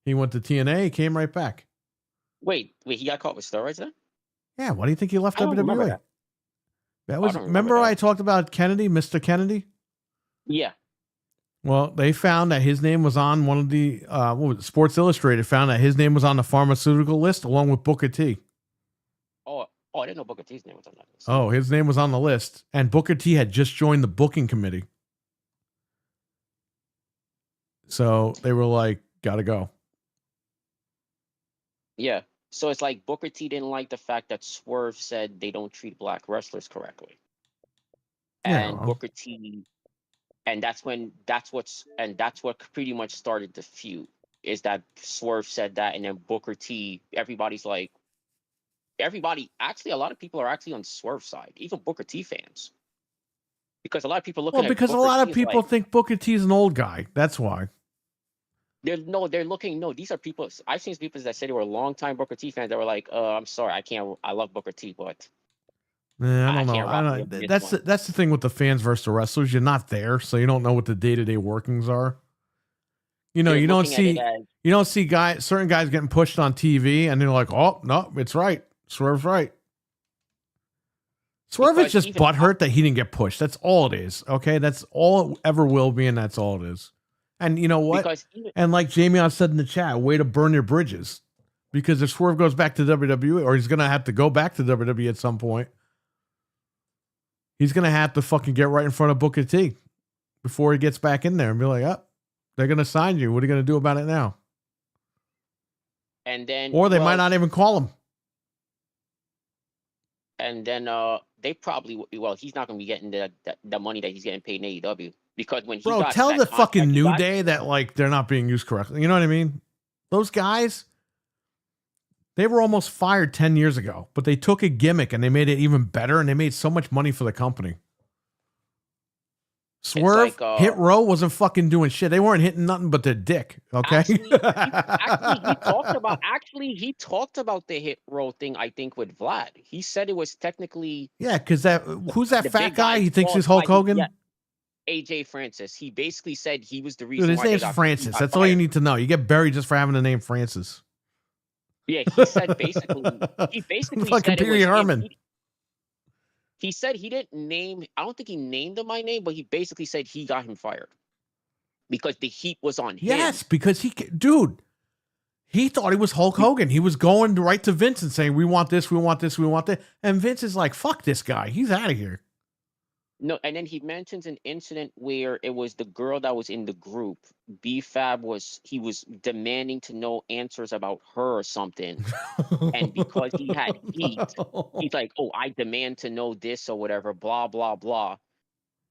Speaker 2: He went to TNA, came right back.
Speaker 8: Wait, he got caught with steroids then?
Speaker 2: Yeah, why do you think he left
Speaker 8: I don't remember
Speaker 2: WWE?
Speaker 8: that.
Speaker 2: That
Speaker 8: I
Speaker 2: was
Speaker 8: don't remember
Speaker 2: remember
Speaker 8: that.
Speaker 2: I talked about Kennedy, Mr. Kennedy?
Speaker 8: Yeah.
Speaker 2: Well, they found that his name was on one of the what was it, Sports Illustrated found that his name was on the pharmaceutical list along with Booker T.
Speaker 8: Oh, I didn't know Booker T's name was on that list.
Speaker 2: Oh, his name was on the list, and Booker T had just joined the booking committee. So they were like, "Gotta go."
Speaker 8: Yeah. So it's like Booker T didn't like the fact that Swerve said they don't treat black wrestlers correctly.
Speaker 2: Yeah,
Speaker 8: And
Speaker 2: well.
Speaker 8: Booker T, and that's what pretty much started the feud, is that Swerve said that, and then Booker T, actually, a lot of people are actually on Swerve's side, even Booker T fans. Because a lot of people looking
Speaker 2: Well,
Speaker 8: at
Speaker 2: because a
Speaker 8: Booker
Speaker 2: lot
Speaker 8: T
Speaker 2: of
Speaker 8: is
Speaker 2: people
Speaker 8: like,
Speaker 2: think Booker T's an old guy. That's why.
Speaker 8: these are people. I've seen people that say they were longtime Booker T fans that were like, I'm sorry, I love Booker T, but
Speaker 2: I
Speaker 8: I
Speaker 2: don't know.
Speaker 8: can't rock with this
Speaker 2: That's the thing with the fans versus the wrestlers. You're not there, so you don't know what the day-to-day workings are. You know,
Speaker 8: They're
Speaker 2: you don't
Speaker 8: looking at it
Speaker 2: see certain guys getting pushed on TV, and they're like, "Oh no, it's right. Swerve's right." Swerve is
Speaker 8: Because
Speaker 2: just
Speaker 8: even-
Speaker 2: butthurt that he didn't get pushed. That's all it is. Okay, that's all it ever will be, and that's all it is. And you know what?
Speaker 8: Because even,
Speaker 2: And like Jamie said in the chat, way to burn your bridges. Because if Swerve goes back to WWE, or he's gonna have to go back to WWE at some point, he's gonna have to fucking get right in front of Booker T before he gets back in there and be like, "Oh, they're gonna sign you. What are you gonna do about it now?"
Speaker 8: and then,
Speaker 2: Or they might not even call him.
Speaker 8: And then they probably he's not going to be getting the money that he's getting paid in AEW, because when he
Speaker 2: Bro,
Speaker 8: got
Speaker 2: tell
Speaker 8: that
Speaker 2: the
Speaker 8: contract
Speaker 2: fucking
Speaker 8: he
Speaker 2: New
Speaker 8: got-
Speaker 2: Day that like they're not being used correctly. You know what I mean? Those guys, they were almost fired 10 years ago, but they took a gimmick and they made it even better, and they made so much money for the company. Swerve,
Speaker 8: like
Speaker 2: Hit Row wasn't fucking doing shit. They weren't hitting nothing but their dick. Okay.
Speaker 8: actually he talked about the Hit Row thing. I think with Vlad, he said it was technically
Speaker 2: Yeah, because who's that
Speaker 8: the
Speaker 2: fat
Speaker 8: big
Speaker 2: guy?
Speaker 8: guy's
Speaker 2: He thinks
Speaker 8: fault
Speaker 2: he's Hulk
Speaker 8: why he-
Speaker 2: Hogan.
Speaker 8: yeah, AJ Francis. He basically said he was the
Speaker 2: Dude,
Speaker 8: reason
Speaker 2: his
Speaker 8: why they
Speaker 2: name's
Speaker 8: got
Speaker 2: Francis.
Speaker 8: got
Speaker 2: That's all you
Speaker 8: fired.
Speaker 2: need to know. You get buried just for having the name Francis.
Speaker 8: Yeah, he said basically
Speaker 2: Fucking
Speaker 8: said it
Speaker 2: Pee
Speaker 8: was
Speaker 2: Wee
Speaker 8: him.
Speaker 2: Herman.
Speaker 8: He said he didn't name. I don't think he named him my name, but he basically said he got him fired because the heat was on him.
Speaker 2: Yes, because dude, he thought he was Hulk Hogan. He was going right to Vince and saying, "We want this, we want this, we want that." And Vince is like, "Fuck this guy. He's out of here."
Speaker 8: No, and then he mentions an incident where it was the girl that was in the group. B-Fab was demanding to know answers about her or something. And because he had heat, he's like, "Oh, I demand to know this or whatever, blah, blah, blah."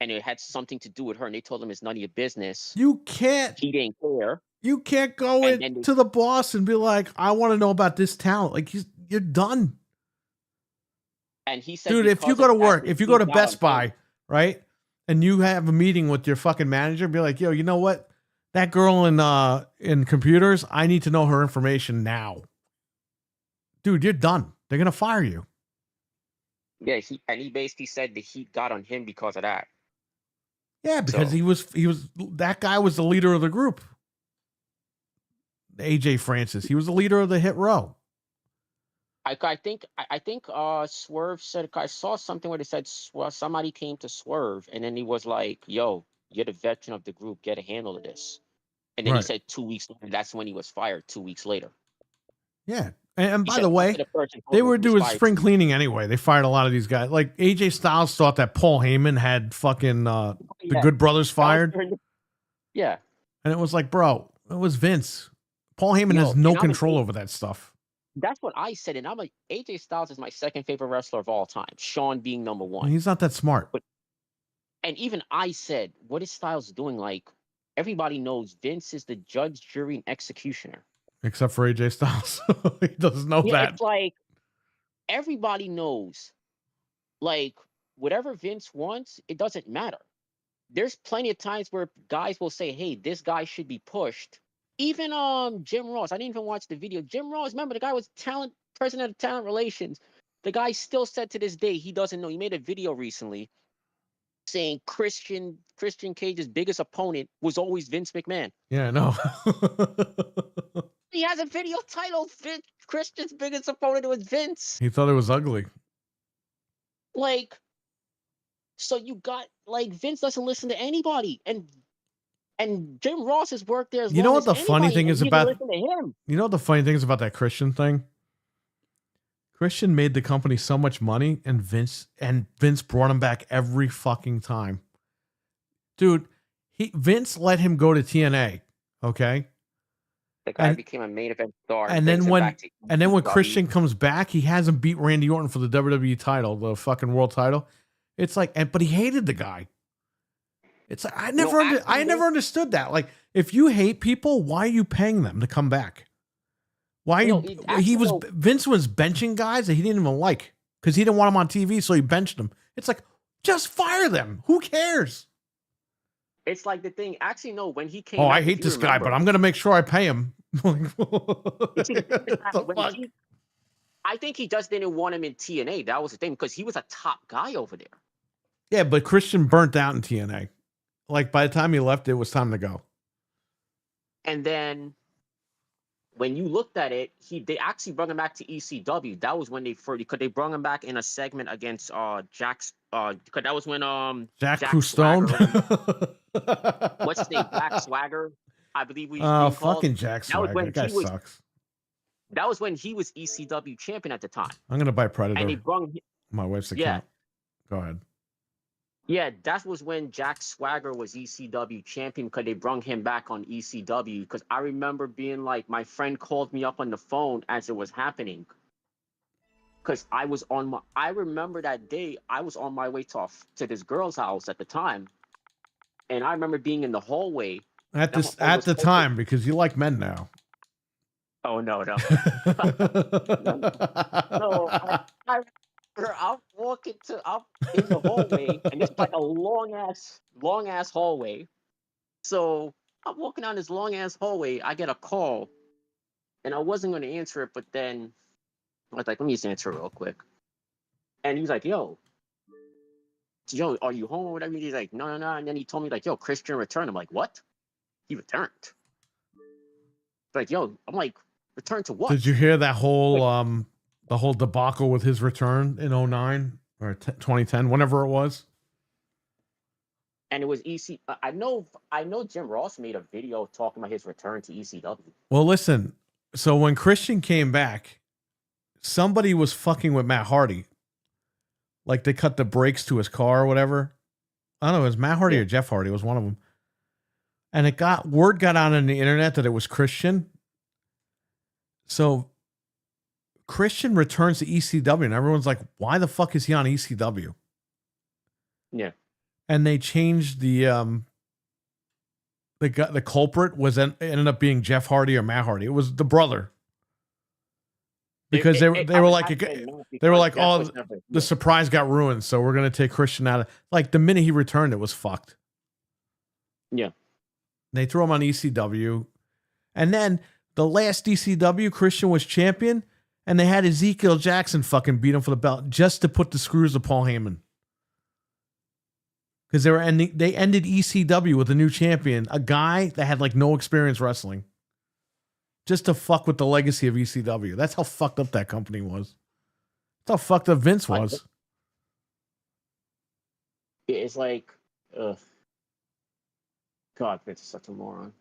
Speaker 8: And it had something to do with her. And they told him it's none of your business.
Speaker 2: You can't
Speaker 8: He didn't care.
Speaker 2: You can't go
Speaker 8: And
Speaker 2: in
Speaker 8: then
Speaker 2: to the boss and be like, "I want to know about this talent." Like you're done.
Speaker 8: And he said,
Speaker 2: Dude, if you
Speaker 8: because
Speaker 2: go to
Speaker 8: of that,
Speaker 2: work,
Speaker 8: the
Speaker 2: if you go to
Speaker 8: heat got on
Speaker 2: Best
Speaker 8: him.
Speaker 2: Buy, right? And you have a meeting with your fucking manager, be like, "Yo, you know what? That girl in computers, I need to know her information now." Dude, you're done. They're going to fire you.
Speaker 8: Yeah, he basically said the heat got on him because of that.
Speaker 2: Yeah, because
Speaker 8: So-
Speaker 2: he was that guy was the leader of the group. AJ Francis. He was the leader of the Hit Row.
Speaker 8: I think Swerve said, I saw something where they said somebody came to Swerve and then he was like, "Yo, you're the veteran of the group, get a handle of this." And then he
Speaker 2: Right.
Speaker 8: said 2 weeks later, that's when he was fired 2 weeks later.
Speaker 2: Yeah. And
Speaker 8: He
Speaker 2: by
Speaker 8: said
Speaker 2: the
Speaker 8: after
Speaker 2: way,
Speaker 8: the person told
Speaker 2: they
Speaker 8: him
Speaker 2: were
Speaker 8: he was
Speaker 2: doing
Speaker 8: fired
Speaker 2: spring
Speaker 8: 2
Speaker 2: cleaning anyway. They fired a lot of these guys. Like AJ Styles thought that Paul Heyman had fucking the
Speaker 8: Yeah.
Speaker 2: Good Brothers
Speaker 8: That was
Speaker 2: fired.
Speaker 8: during the- yeah.
Speaker 2: And it was like, bro, it was Vince. Paul Heyman
Speaker 8: Yo,
Speaker 2: has no
Speaker 8: and I'm
Speaker 2: control
Speaker 8: a-
Speaker 2: over that stuff.
Speaker 8: That's what I said. And AJ Styles is my second favorite wrestler of all time. Sean being number one.
Speaker 2: He's not that smart.
Speaker 8: And even I said, what is Styles doing? Like, everybody knows Vince is the judge, jury, and executioner.
Speaker 2: Except for AJ Styles. He doesn't know
Speaker 8: Yeah,
Speaker 2: that.
Speaker 8: it's like everybody knows. Like, whatever Vince wants, it doesn't matter. There's plenty of times where guys will say, "Hey, this guy should be pushed." Even Jim Ross. I didn't even watch the video. Jim Ross, remember the guy was president of talent relations. The guy still said to this day he doesn't know. He made a video recently saying Christian Cage's biggest opponent was always Vince McMahon.
Speaker 2: Yeah, I know.
Speaker 8: He has a video titled Christian's biggest opponent was Vince.
Speaker 2: He thought it was ugly.
Speaker 8: Like, so you got like Vince doesn't listen to anybody, and Jim Ross has worked there as
Speaker 2: You know
Speaker 8: long
Speaker 2: what
Speaker 8: as
Speaker 2: the funny
Speaker 8: anybody,
Speaker 2: thing
Speaker 8: and
Speaker 2: is
Speaker 8: he didn't
Speaker 2: about-
Speaker 8: listen to him.
Speaker 2: You know what the funny thing is about that Christian thing? Christian made the company so much money, and Vince brought him back every fucking time. Dude, Vince let him go to TNA, okay?
Speaker 8: The guy
Speaker 2: And-
Speaker 8: became a main event star.
Speaker 2: And
Speaker 8: brings
Speaker 2: then
Speaker 8: him
Speaker 2: when
Speaker 8: back to ECW.
Speaker 2: Christian comes back, he hasn't beat Randy Orton for the WWE title, the fucking world title. It's like, but he hated the guy. It's like I never understood that. Like, if you hate people, why are you paying them to come back? Why
Speaker 8: No,
Speaker 2: are you?
Speaker 8: it actually-
Speaker 2: Vince was benching guys that he didn't even like because he didn't want them on TV, so he benched them. It's like, just fire them. Who cares?
Speaker 8: It's like the thing. Actually, no. When he came,
Speaker 2: Oh,
Speaker 8: back,
Speaker 2: I
Speaker 8: if
Speaker 2: hate
Speaker 8: you
Speaker 2: this guy,
Speaker 8: remember,
Speaker 2: but I'm gonna make sure I pay him.
Speaker 8: you see, the thing is that
Speaker 2: The
Speaker 8: when
Speaker 2: fuck?
Speaker 8: I think he just didn't want him in TNA. That was the thing because he was a top guy over there.
Speaker 2: Yeah, but Christian burnt out in TNA. Like by the time he left, it was time to go.
Speaker 8: And then when you looked at it, they actually brought him back to ECW. That was when they brought him back in a segment against Jack's. Because that was when
Speaker 2: Jack
Speaker 8: Jack
Speaker 2: Crustone.
Speaker 8: Swagger- what's his name? Jack Swagger, I believe we.
Speaker 2: Oh,
Speaker 8: being called.
Speaker 2: fucking Jack
Speaker 8: That was
Speaker 2: Swagger.
Speaker 8: when
Speaker 2: That guy
Speaker 8: he was-
Speaker 2: sucks.
Speaker 8: That was when he was ECW champion at the time,
Speaker 2: I'm gonna buy
Speaker 8: and they
Speaker 2: Predator.
Speaker 8: brought him.
Speaker 2: My wife's
Speaker 8: Yeah.
Speaker 2: account. Go ahead.
Speaker 8: Yeah, that was when Jack Swagger was ECW champion because they brought him back on ECW. Because I remember being like, my friend called me up on the phone as it was happening. Because I remember that day I was on my way to this girl's house at the time, and I remember being in the hallway.
Speaker 2: At
Speaker 8: That
Speaker 2: this
Speaker 8: one
Speaker 2: at
Speaker 8: was
Speaker 2: the
Speaker 8: open.
Speaker 2: time because you like men now.
Speaker 8: Oh no, no,
Speaker 2: no,
Speaker 8: no! I'm I'm in the hallway, and it's like a long ass hallway. So I'm walking down this long ass hallway. I get a call, and I wasn't going to answer it, but then I was like, let me just answer it real quick. And he was like, yo, are you home or whatever? He's like, no, no, no. And then he told me like, yo, Christian returned. I'm like, what? He returned. Like, yo, I'm like, return to what?
Speaker 2: Did you hear that whole the whole debacle with his return in 09 or 2010, whenever it was?
Speaker 8: And it was EC. I know Jim Ross made a video talking about his return to ECW.
Speaker 2: Well, listen. So when Christian came back, somebody was fucking with Matt Hardy. Like they cut the brakes to his car or whatever. I don't know. It was Matt Hardy or Jeff Hardy. It was one of them. And word got out on the internet that it was Christian. So Christian returns to ECW, and everyone's like, "Why the fuck is he on ECW?"
Speaker 8: Yeah.
Speaker 2: And they changed the culprit ended up being Jeff Hardy or Matt Hardy. It was the brother. Because they were like, oh, the surprise got ruined, so we're gonna take Christian out of. Like the minute he returned, it was fucked.
Speaker 8: Yeah.
Speaker 2: They threw him on ECW, and then the last ECW, Christian was champion, and they had Ezekiel Jackson fucking beat him for the belt just to put the screws to Paul Heyman. Because they ended ECW with a new champion, a guy that had like no experience wrestling. Just to fuck with the legacy of ECW. That's how fucked up that company was. That's how fucked up Vince was.
Speaker 8: It's like, ugh. God, Vince is such a moron.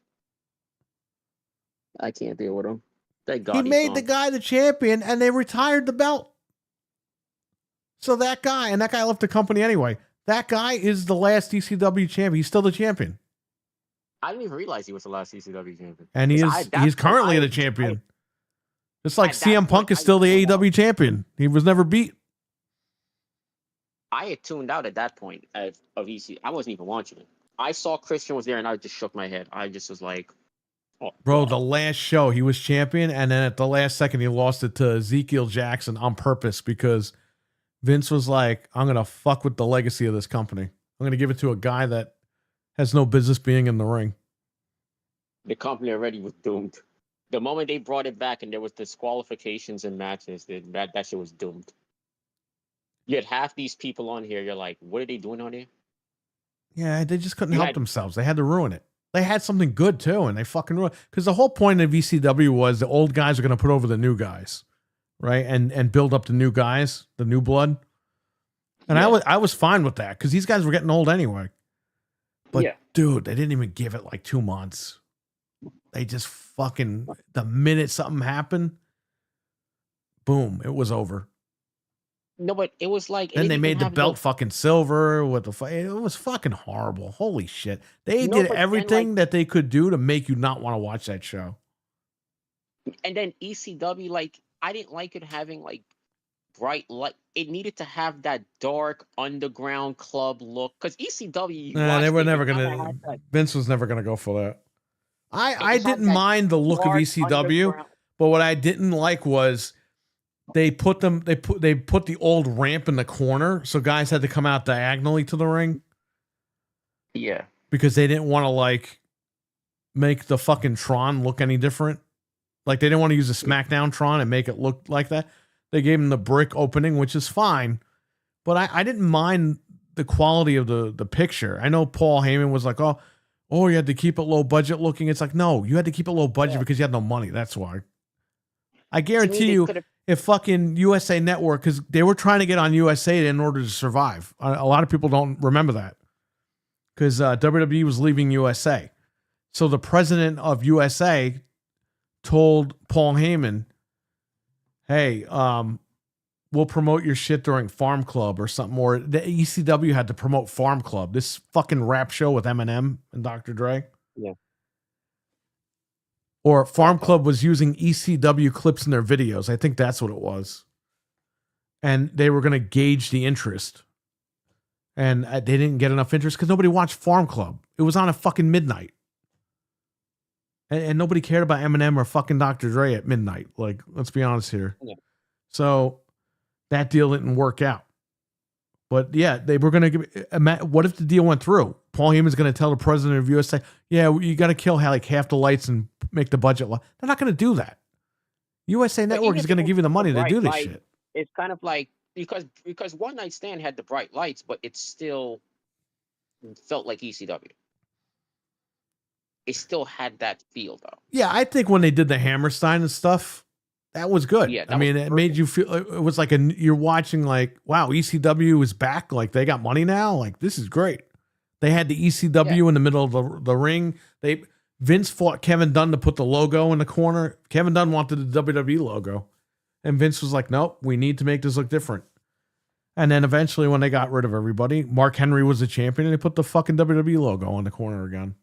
Speaker 8: I can't deal with him. Thank God
Speaker 2: He made the guy the champion, and they retired the belt. So that guy left the company anyway. That guy is the last ECW champion. He's still the champion.
Speaker 8: I didn't even realize he was the last ECW champion.
Speaker 2: And he's currently the champion. Just like CM Punk is still the AEW champion. He was never beat.
Speaker 8: I had tuned out at that point of EC. I wasn't even watching it. I saw Christian was there, and I just shook my head. I just was like, oh,
Speaker 2: bro,
Speaker 8: God.
Speaker 2: The last show he was champion, and then at the last second he lost it to Ezekiel Jackson on purpose because Vince was like, I'm going to fuck with the legacy of this company. I'm going to give it to a guy that has no business being in the ring.
Speaker 8: The company already was doomed. The moment they brought it back and there was disqualifications and matches, that shit was doomed. You had half these people on here. You're like, what are they doing on here?
Speaker 2: Yeah, they just couldn't help themselves. They had to ruin it. They had something good too, and they fucking ruined it. Because the whole point of ECW was the old guys are going to put over the new guys, right? And build up the new guys, the new blood. And I was fine with that because these guys were getting old anyway. But dude, they didn't even give it like 2 months. They just fucking, the minute something happened, boom, it was over.
Speaker 8: No, but it was like.
Speaker 2: Then they made the belt fucking silver with the. It was fucking horrible. Holy shit! They did everything that they could do to make you not want to watch that show.
Speaker 8: And then ECW, like, I didn't like it having like bright light. It needed to have that dark underground club look because ECW.
Speaker 2: They were never gonna. Vince was never gonna go for that. I didn't mind the look of ECW, but what I didn't like was they put the old ramp in the corner, so guys had to come out diagonally to the ring.
Speaker 8: Yeah,
Speaker 2: because they didn't want to like make the fucking Tron look any different. Like they didn't want to use a SmackDown Tron and make it look like that. They gave him the brick opening, which is fine, but I didn't mind the quality of the picture. I know Paul Heyman was like, oh, you had to keep it low budget looking. It's like, no, you had to keep it low budget because you had no money. That's why. I guarantee you, if fucking USA Network, because they were trying to get on USA in order to survive. A lot of people don't remember that because WWE was leaving USA. So the president of USA told Paul Heyman, hey, we'll promote your shit during Farm Club or something. Or the ECW had to promote Farm Club, this fucking rap show with Eminem and Dr. Dre.
Speaker 8: Yeah.
Speaker 2: Or Farm Club was using ECW clips in their videos. I think that's what it was. And they were going to gauge the interest. And they didn't get enough interest because nobody watched Farm Club. It was on at fucking midnight. And nobody cared about Eminem or fucking Dr. Dre at midnight. Like, let's be honest here. Yeah. So That deal didn't work out. But yeah, they were going to give. What if the deal went through? Paul Heyman's going to tell the president of USA, "Yeah, you got to kill like half the lights and make the budget low." They're not going to do that. USA Network is going to give you the money to do this shit.
Speaker 8: It's kind of like because One Night Stand had the bright lights, but it still felt like ECW. It still had that feel, though.
Speaker 2: Yeah, I think when they did the Hammerstein and stuff, that was good.
Speaker 8: Yeah,
Speaker 2: I mean, it made you feel it was like you're watching like, wow, ECW is back. Like they got money now. Like this is great. They had the ECW in the middle of the ring. Vince fought Kevin Dunn to put the logo in the corner. Kevin Dunn wanted the WWE logo, and Vince was like, nope, we need to make this look different. And then eventually, when they got rid of everybody, Mark Henry was the champion, and they put the fucking WWE logo on the corner again.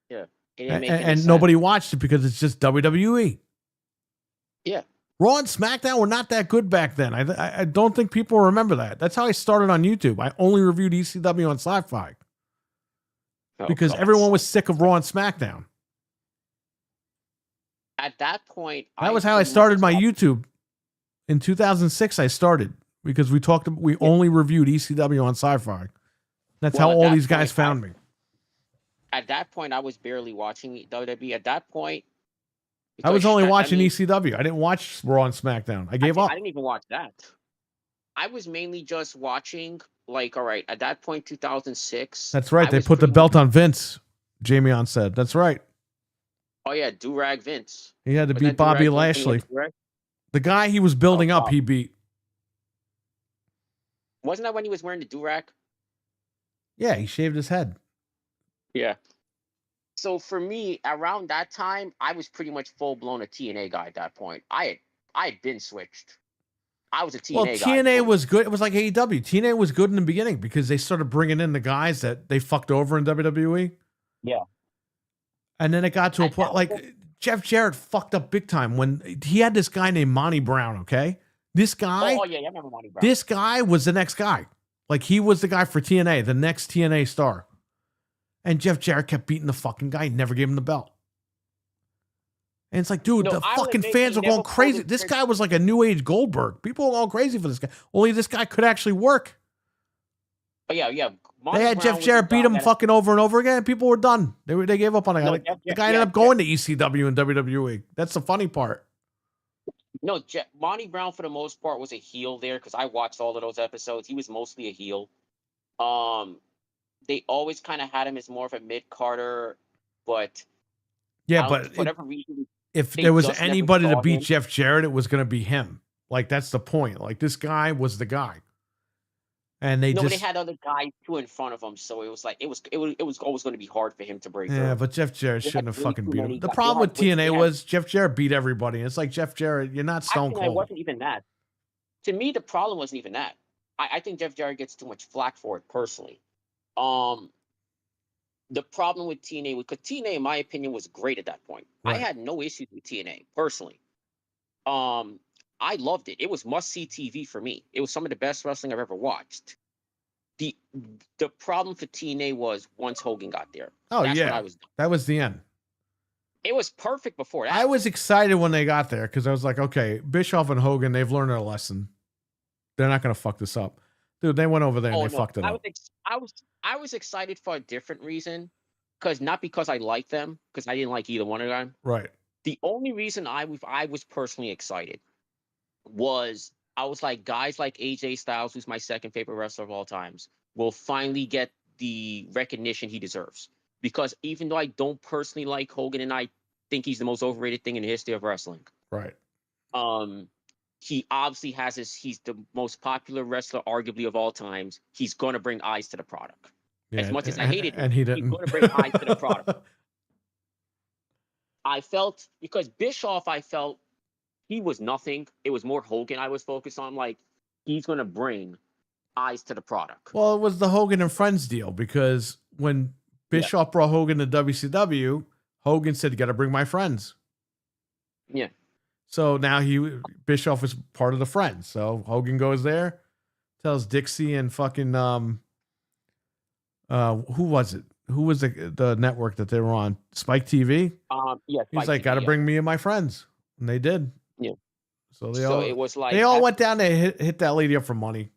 Speaker 8: Yeah.
Speaker 2: And nobody watched it because it's just WWE.
Speaker 8: Yeah.
Speaker 2: Raw and SmackDown were not that good back then. I don't think people remember that. That's how I started on YouTube. I only reviewed ECW on Sci-Fi because everyone was sick of Raw and SmackDown.
Speaker 8: At that point,
Speaker 2: that was how I started my YouTube. In 2006, I started because we only reviewed ECW on Sci-Fi. That's how all these guys found me.
Speaker 8: At that point, I was barely watching WWE. At that point,
Speaker 2: I was only watching ECW. I didn't watch Raw and SmackDown. I gave up.
Speaker 8: I didn't even watch that. I was mainly just watching, like, all right, at that point, 2006.
Speaker 2: That's right. They put the belt on Vince, Jamion said. That's right.
Speaker 8: Oh, yeah, Do-Rag Vince.
Speaker 2: He had to beat Bobby Lashley. The guy he was building up, he beat.
Speaker 8: Wasn't that when he was wearing the do-rag?
Speaker 2: Yeah, he shaved his head.
Speaker 8: Yeah. So for me, around that time, I was pretty much full-blown a TNA guy at that point. I had been switched. I was a TNA guy.
Speaker 2: Well, TNA was good. It was like AEW. TNA was good in the beginning because they started bringing in the guys that they fucked over in WWE.
Speaker 8: Yeah.
Speaker 2: And then it got to a point like Jeff Jarrett fucked up big time when he had this guy named Monty Brown, okay? This guy.
Speaker 8: Oh, yeah, I remember Monty Brown.
Speaker 2: This guy was the next guy. Like he was the guy for TNA, the next TNA star. And Jeff Jarrett kept beating the fucking guy. He never gave him the belt. And it's like, dude, the fucking fans were going crazy. This guy was like a new age Goldberg. People were going crazy for this guy. Only this guy could actually work.
Speaker 8: Oh, yeah.
Speaker 2: They had Jeff Jarrett beat him fucking over and over again. And people were done. They gave up on the guy. The guy ended up going to ECW and WWE. That's the funny part.
Speaker 8: No, Monty Brown for the most part was a heel there because I watched all of those episodes. He was mostly a heel. They always kind of had him as more of a mid-carder, but
Speaker 2: yeah, but
Speaker 8: for whatever reason,
Speaker 2: if there was anybody to beat Jeff Jarrett, it was going to be him. Like that's the point. Like this guy was the guy, and they
Speaker 8: had other guys too in front of him, so it was like it was always going to be hard for him to break.
Speaker 2: Yeah, but Jeff Jarrett shouldn't have fucking beat him. The problem with TNA was Jeff Jarrett beat everybody. It's like Jeff Jarrett, you're not Stone Cold.
Speaker 8: It wasn't even that. To me, the problem wasn't even that. I think Jeff Jarrett gets too much flack for it personally. The problem with TNA, because TNA, in my opinion, was great at that point. Right. I had no issues with TNA personally. I loved it. It was must-see TV for me. It was some of the best wrestling I've ever watched. The problem for TNA was once Hogan got there.
Speaker 2: Oh, that's when that was the end.
Speaker 8: It was perfect before that.
Speaker 2: I was excited when they got there because I was like, okay, Bischoff and Hogan, they've learned their lesson. They're not going to fuck this up. Dude, they went over there and they fucked it up.
Speaker 8: I was excited for a different reason, not because I liked them, because I didn't like either one of them.
Speaker 2: Right.
Speaker 8: The only reason I was personally excited was I was like, guys like AJ Styles, who's my second favorite wrestler of all times, will finally get the recognition he deserves. Because even though I don't personally like Hogan and I think he's the most overrated thing in the history of wrestling.
Speaker 2: Right.
Speaker 8: He obviously he's the most popular wrestler, arguably, of all times. He's going to bring eyes to the product.
Speaker 2: Yeah,
Speaker 8: as much as I hated him,
Speaker 2: he didn't.
Speaker 8: He's going to bring eyes to the product. Because Bischoff, he was nothing. It was more Hogan I was focused on. Like, he's going to bring eyes to the product.
Speaker 2: Well, it was the Hogan and Friends deal because when Bischoff brought Hogan to WCW, Hogan said, you got to bring my friends.
Speaker 8: Yeah.
Speaker 2: So now Bischoff is part of the Friends. So Hogan goes there, tells Dixie and fucking who was it? Who was the network that they were on? Spike TV?
Speaker 8: Yeah.
Speaker 2: He's like, got to bring me and my friends. And they did.
Speaker 8: Yeah.
Speaker 2: So
Speaker 8: So it was like
Speaker 2: they all
Speaker 8: that,
Speaker 2: went down to hit that lady up for money.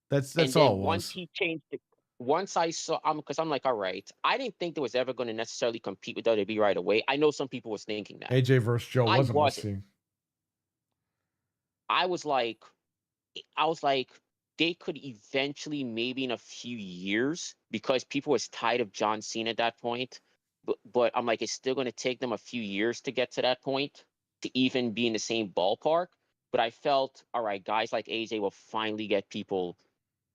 Speaker 2: That's
Speaker 8: and
Speaker 2: all
Speaker 8: then
Speaker 2: it
Speaker 8: once
Speaker 2: was.
Speaker 8: he changed it, once I saw, because I'm like, all right, I didn't think they was ever going to necessarily compete with WWE right away. I know some people was thinking that.
Speaker 2: AJ versus Joe
Speaker 8: I
Speaker 2: wasn't
Speaker 8: wasn't.
Speaker 2: missing.
Speaker 8: I was like, they could eventually, maybe in a few years, because people was tired of John Cena at that point. But I'm like, it's still going to take them a few years to get to that point to even be in the same ballpark. But I felt, all right, guys like AJ will finally get people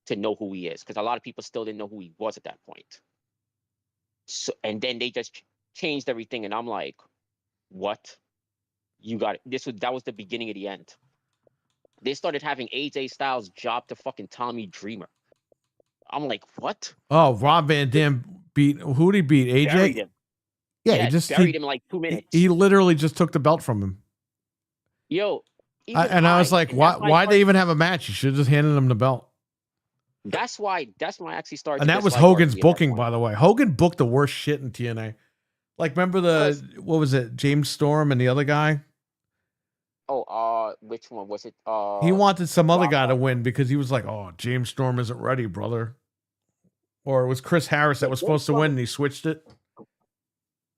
Speaker 8: to know who he is, because a lot of people still didn't know who he was at that point. So, and then they just changed everything, and I'm like, what? You got it. That was the beginning of the end. They started having AJ Styles job to fucking Tommy Dreamer. I'm like, what?
Speaker 2: Oh, Rob Van Dam beat who did he beat? AJ?
Speaker 8: Buried him.
Speaker 2: Yeah,
Speaker 8: Yeah, buried him in like 2 minutes.
Speaker 2: He literally just took the belt from him.
Speaker 8: Yo,
Speaker 2: I was like, why they even have a match? You should have just handed him the belt.
Speaker 8: That's why I actually started.
Speaker 2: And that was Hogan's booking, by the way. Hogan booked the worst shit in TNA. Like, remember what was it? James Storm and the other guy?
Speaker 8: Oh, which one was it?
Speaker 2: He wanted some other guy to win because he was like, oh, James Storm isn't ready, brother. Or it was Chris Harris that was supposed to win and he switched it.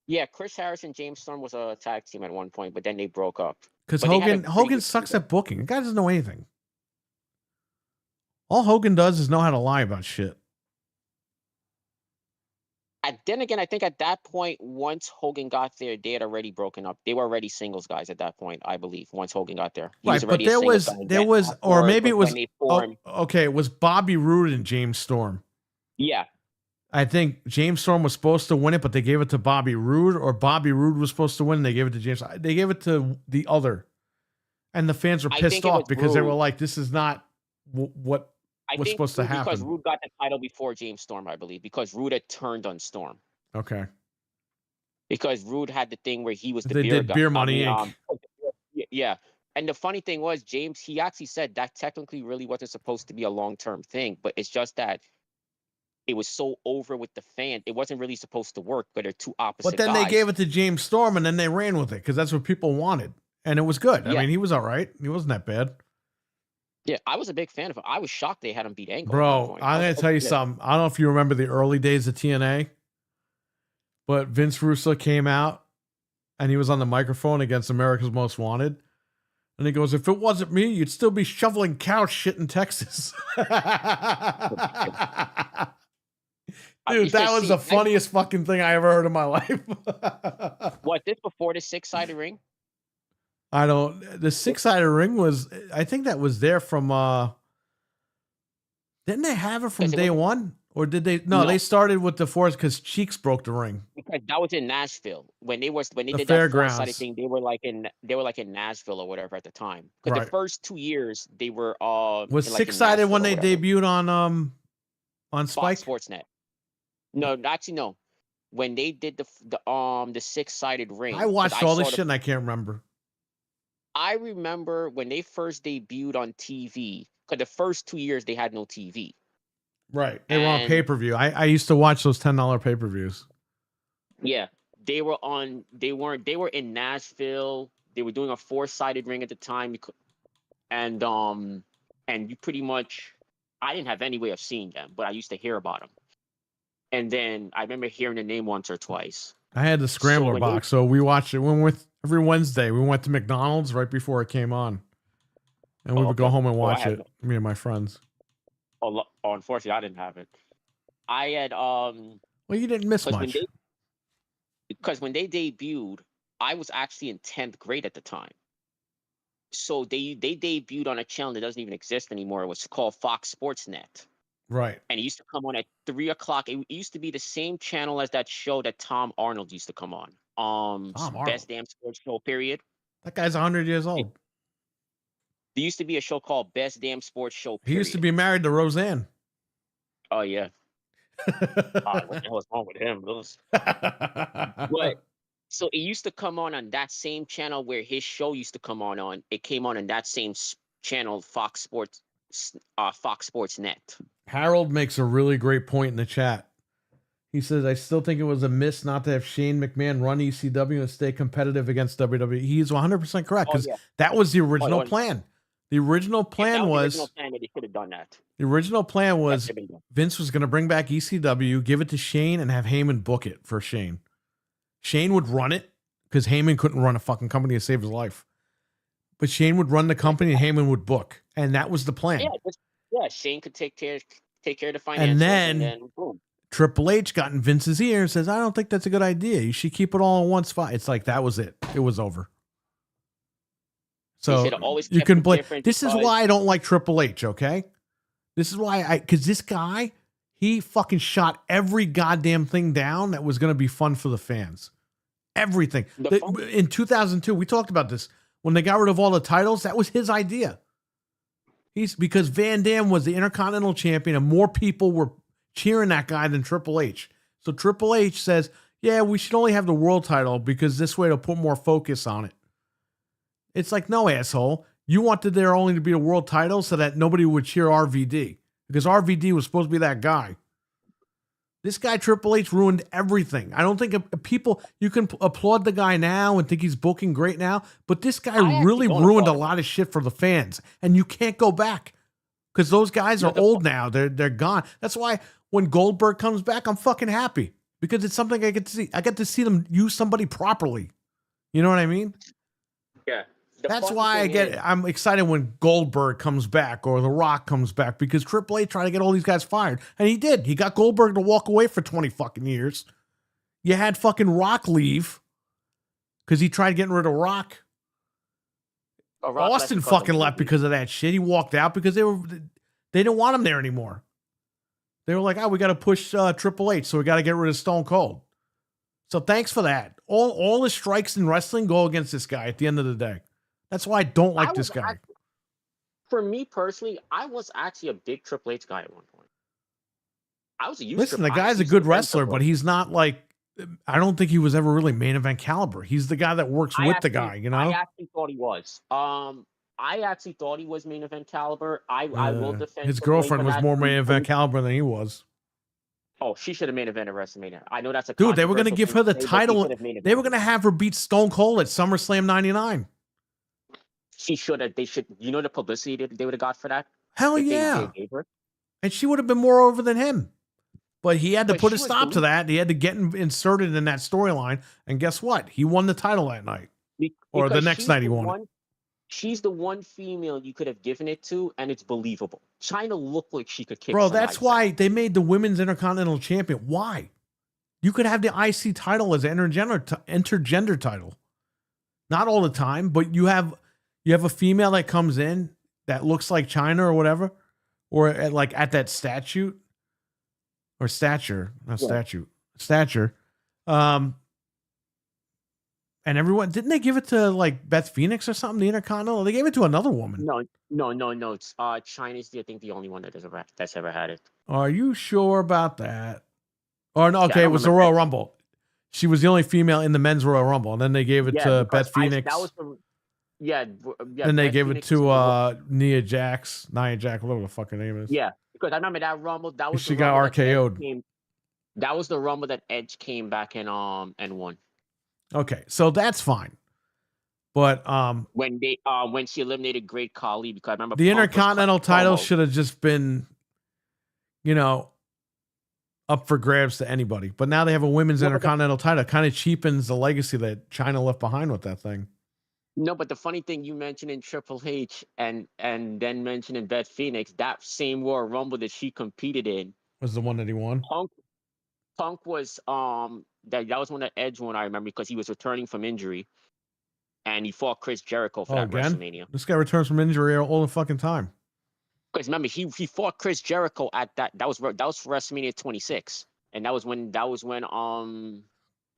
Speaker 8: Yeah, Chris Harris and James Storm was a tag team at one point, but then they broke up.
Speaker 2: Because Hogan sucks at booking. The guy doesn't know anything. All Hogan does is know how to lie about shit.
Speaker 8: Then again, I think at that point, once Hogan got there, they had already broken up. They were already singles guys at that point, I believe. Once Hogan got there,
Speaker 2: right? But there was, or maybe it was. Okay, it was Bobby Roode and James Storm.
Speaker 8: Yeah,
Speaker 2: I think James Storm was supposed to win it, but they gave it to Bobby Roode, or Bobby Roode was supposed to win. And they gave it to James. They gave it to the other, and the fans were pissed off because they were like, "This is not what." What's supposed to happen?
Speaker 8: Because Roode got the title before James Storm, I believe, because Roode had turned on Storm.
Speaker 2: Okay.
Speaker 8: Because Roode had the thing where he was the
Speaker 2: they
Speaker 8: beer
Speaker 2: did
Speaker 8: guy.
Speaker 2: Beer Money Inc.
Speaker 8: Yeah. And the funny thing was, James, he actually said that technically really wasn't supposed to be a long-term thing, but it's just that it was so over with the fan. It wasn't really supposed to work, but they're two opposite
Speaker 2: But then
Speaker 8: guys.
Speaker 2: they gave it to James Storm, and then they ran with it because that's what people wanted. And it was good.
Speaker 8: Yeah.
Speaker 2: I mean, he was all right. He wasn't that bad.
Speaker 8: Yeah, I was a big fan of him. I was shocked they had him beat Angle.
Speaker 2: Bro, I'm going to tell you something. I don't know if you remember the early days of TNA, but Vince Russo came out and he was on the microphone against America's Most Wanted. And he goes, if it wasn't me, you'd still be shoveling cow shit in Texas. Dude, that was the funniest fucking thing I ever heard in my life.
Speaker 8: What, this before the 6-sided ring?
Speaker 2: I don't. The 6-sided ring was. I think that was there from. Didn't they have it from day one, or did they? No, they started with the fours because Cheeks broke the ring.
Speaker 8: Because that was in Nashville when they did that
Speaker 2: fairgrounds.
Speaker 8: 4-sided thing. They were like in Nashville or whatever at the time. Because the first 2 years they were
Speaker 2: was 6-sided when they debuted on Spike
Speaker 8: Sportsnet. No, actually no. When they did the 6-sided ring,
Speaker 2: I watched all this shit and I can't remember.
Speaker 8: I remember when they first debuted on TV, because the first 2 years they had no TV.
Speaker 2: Right. They were on pay-per-view. I used to watch those $10 pay-per-views.
Speaker 8: Yeah. They were in Nashville. They were doing a 4-sided ring at the time. And you pretty much, I didn't have any way of seeing them, but I used to hear about them. And then I remember hearing the name once or twice.
Speaker 2: I had the Scrambler box, so we watched it. Every Wednesday. We went to McDonald's right before it came on, and we would go home and watch it. Me and my friends.
Speaker 8: Oh, unfortunately, I didn't have it. I had
Speaker 2: Well, you didn't miss much.
Speaker 8: Because when they debuted, I was actually in 10th grade at the time. So they debuted on a channel that doesn't even exist anymore. It was called Fox Sports Net.
Speaker 2: Right.
Speaker 8: And it used to come on at 3 o'clock. It used to be the same channel as that show that Tom Arnold used to come on. Best Damn Sports Show, period.
Speaker 2: That guy's 100 years old.
Speaker 8: There used to be a show called Best Damn Sports Show, period.
Speaker 2: He used to be married to Roseanne.
Speaker 8: Oh, yeah. What the hell is wrong with him? But so it used to come on that same channel where his show used to come on. It came on that same channel, Fox Sports Net.
Speaker 2: Harold makes a really great point in the chat. He says, I still think it was a miss not to have Shane McMahon run ECW and stay competitive against WWE. He's 100% correct,
Speaker 8: Oh
Speaker 2: because
Speaker 8: yeah.
Speaker 2: that was the original
Speaker 8: Oh,
Speaker 2: plan. The original
Speaker 8: If that
Speaker 2: plan
Speaker 8: was the
Speaker 2: was
Speaker 8: original plan, they should have done that.
Speaker 2: the original plan
Speaker 8: That
Speaker 2: was
Speaker 8: should have been done.
Speaker 2: Vince was going to bring back ECW, give it to Shane, and have Heyman book it for Shane. Shane would run it because Heyman couldn't run a fucking company to save his life. But Shane would run the company and Heyman would book, and that was the plan.
Speaker 8: Yeah, Shane could take care of the financials,
Speaker 2: And then
Speaker 8: boom.
Speaker 2: Triple H got in Vince's ear and says, I don't think that's a good idea. You should keep it all in one spot. It's like, that was it. It was over. So
Speaker 8: should've always
Speaker 2: you
Speaker 8: kept
Speaker 2: can
Speaker 8: it
Speaker 2: blame.
Speaker 8: different
Speaker 2: This is
Speaker 8: because-
Speaker 2: why I don't like Triple H, okay? This is why because this guy, he fucking shot every goddamn thing down that was going to be fun for the fans. Everything. In 2002, we talked about this. When they got rid of all the titles, that was his idea. Because Van Dam was the Intercontinental Champion and more people were cheering that guy than Triple H. So Triple H says, yeah, we should only have the world title because this way it'll put more focus on it. It's like, no, asshole. You wanted there only to be a world title so that nobody would cheer RVD because RVD was supposed to be that guy. This guy, Triple H, ruined everything. I don't think people, you can applaud the guy now and think he's booking great now, but this guy really ruined a lot of shit for the fans, and you can't go back because those guys are old now. They're gone. That's why when Goldberg comes back, I'm fucking happy because it's something I get to see. I get to see them use somebody properly. You know what I mean?
Speaker 8: Yeah.
Speaker 2: That's why I'm excited when Goldberg comes back or The Rock comes back because Triple H tried to get all these guys fired. And he did. He got Goldberg to walk away for 20 fucking years. You had fucking Rock leave because he tried getting rid of Rock. Austin fucking left because of that shit. He walked out because they didn't want him there anymore. They were like, oh, we got to push Triple H, so we got to get rid of Stone Cold. So thanks for that. All the strikes in wrestling go against this guy at the end of the day. That's why I don't like this guy.
Speaker 8: For me personally, I was actually a big Triple H guy at one point. I was a huge
Speaker 2: Listen, the guy's a good wrestler, but he's not like, I don't think he was ever really main event caliber. He's the guy that works with the guy, you know?
Speaker 8: I actually thought he was. I actually thought he was main event caliber. I will defend
Speaker 2: his
Speaker 8: Triple H
Speaker 2: girlfriend
Speaker 8: for
Speaker 2: was
Speaker 8: that.
Speaker 2: more main event caliber than he was.
Speaker 8: Oh, she should have main evented WrestleMania. I know that's a
Speaker 2: dude. They were going to give her the
Speaker 8: controversial thing,
Speaker 2: title. They were going to have her beat Stone Cold at SummerSlam '99.
Speaker 8: She should have. They should. You know the publicity they would have got for that.
Speaker 2: Hell yeah! They gave her? And she would have been more over than him. But he had to put a stop to that. He had to get inserted in that storyline. And guess what? He won the title that night, or the next night he won it.
Speaker 8: She's the one female you could have given it to, and it's believable. China looked like she could kick.
Speaker 2: Bro, that's why they made the women's Intercontinental Champion. Why? You could have the IC title as an intergender title. Not all the time, but you have a female that comes in that looks like China or whatever, or at that stature. And everyone, didn't they give it to like Beth Phoenix or something? The Intercontinental, they gave it to another woman.
Speaker 8: No. It's China's I think the only one that's ever had it.
Speaker 2: Are you sure about that? Or no, okay, it was the Royal Rumble. She was the only female in the men's Royal Rumble, and then they gave it to Beth Phoenix. Then they gave it to Nia Jax, whatever the fuck her name is.
Speaker 8: Yeah, because I remember that Rumble. That was
Speaker 2: she got RKO'd.
Speaker 8: That was the Rumble that Edge came back and won.
Speaker 2: Okay, so that's fine. But
Speaker 8: when she eliminated Great Khali, because I remember
Speaker 2: the Intercontinental title should have just been, up for grabs to anybody. But now they have a women's Intercontinental title. It kind of cheapens the legacy that China left behind with that thing.
Speaker 8: No, but the funny thing you mentioned in Triple H and then mentioning Beth Phoenix, that same Royal Rumble that she competed in
Speaker 2: was the one that he won.
Speaker 8: Punk was that was one that Edge won, I remember, because he was returning from injury, and he fought Chris Jericho for that WrestleMania.
Speaker 2: This guy returns from injury all the fucking time.
Speaker 8: Because remember, he fought Chris Jericho at that was for WrestleMania 26, and that was when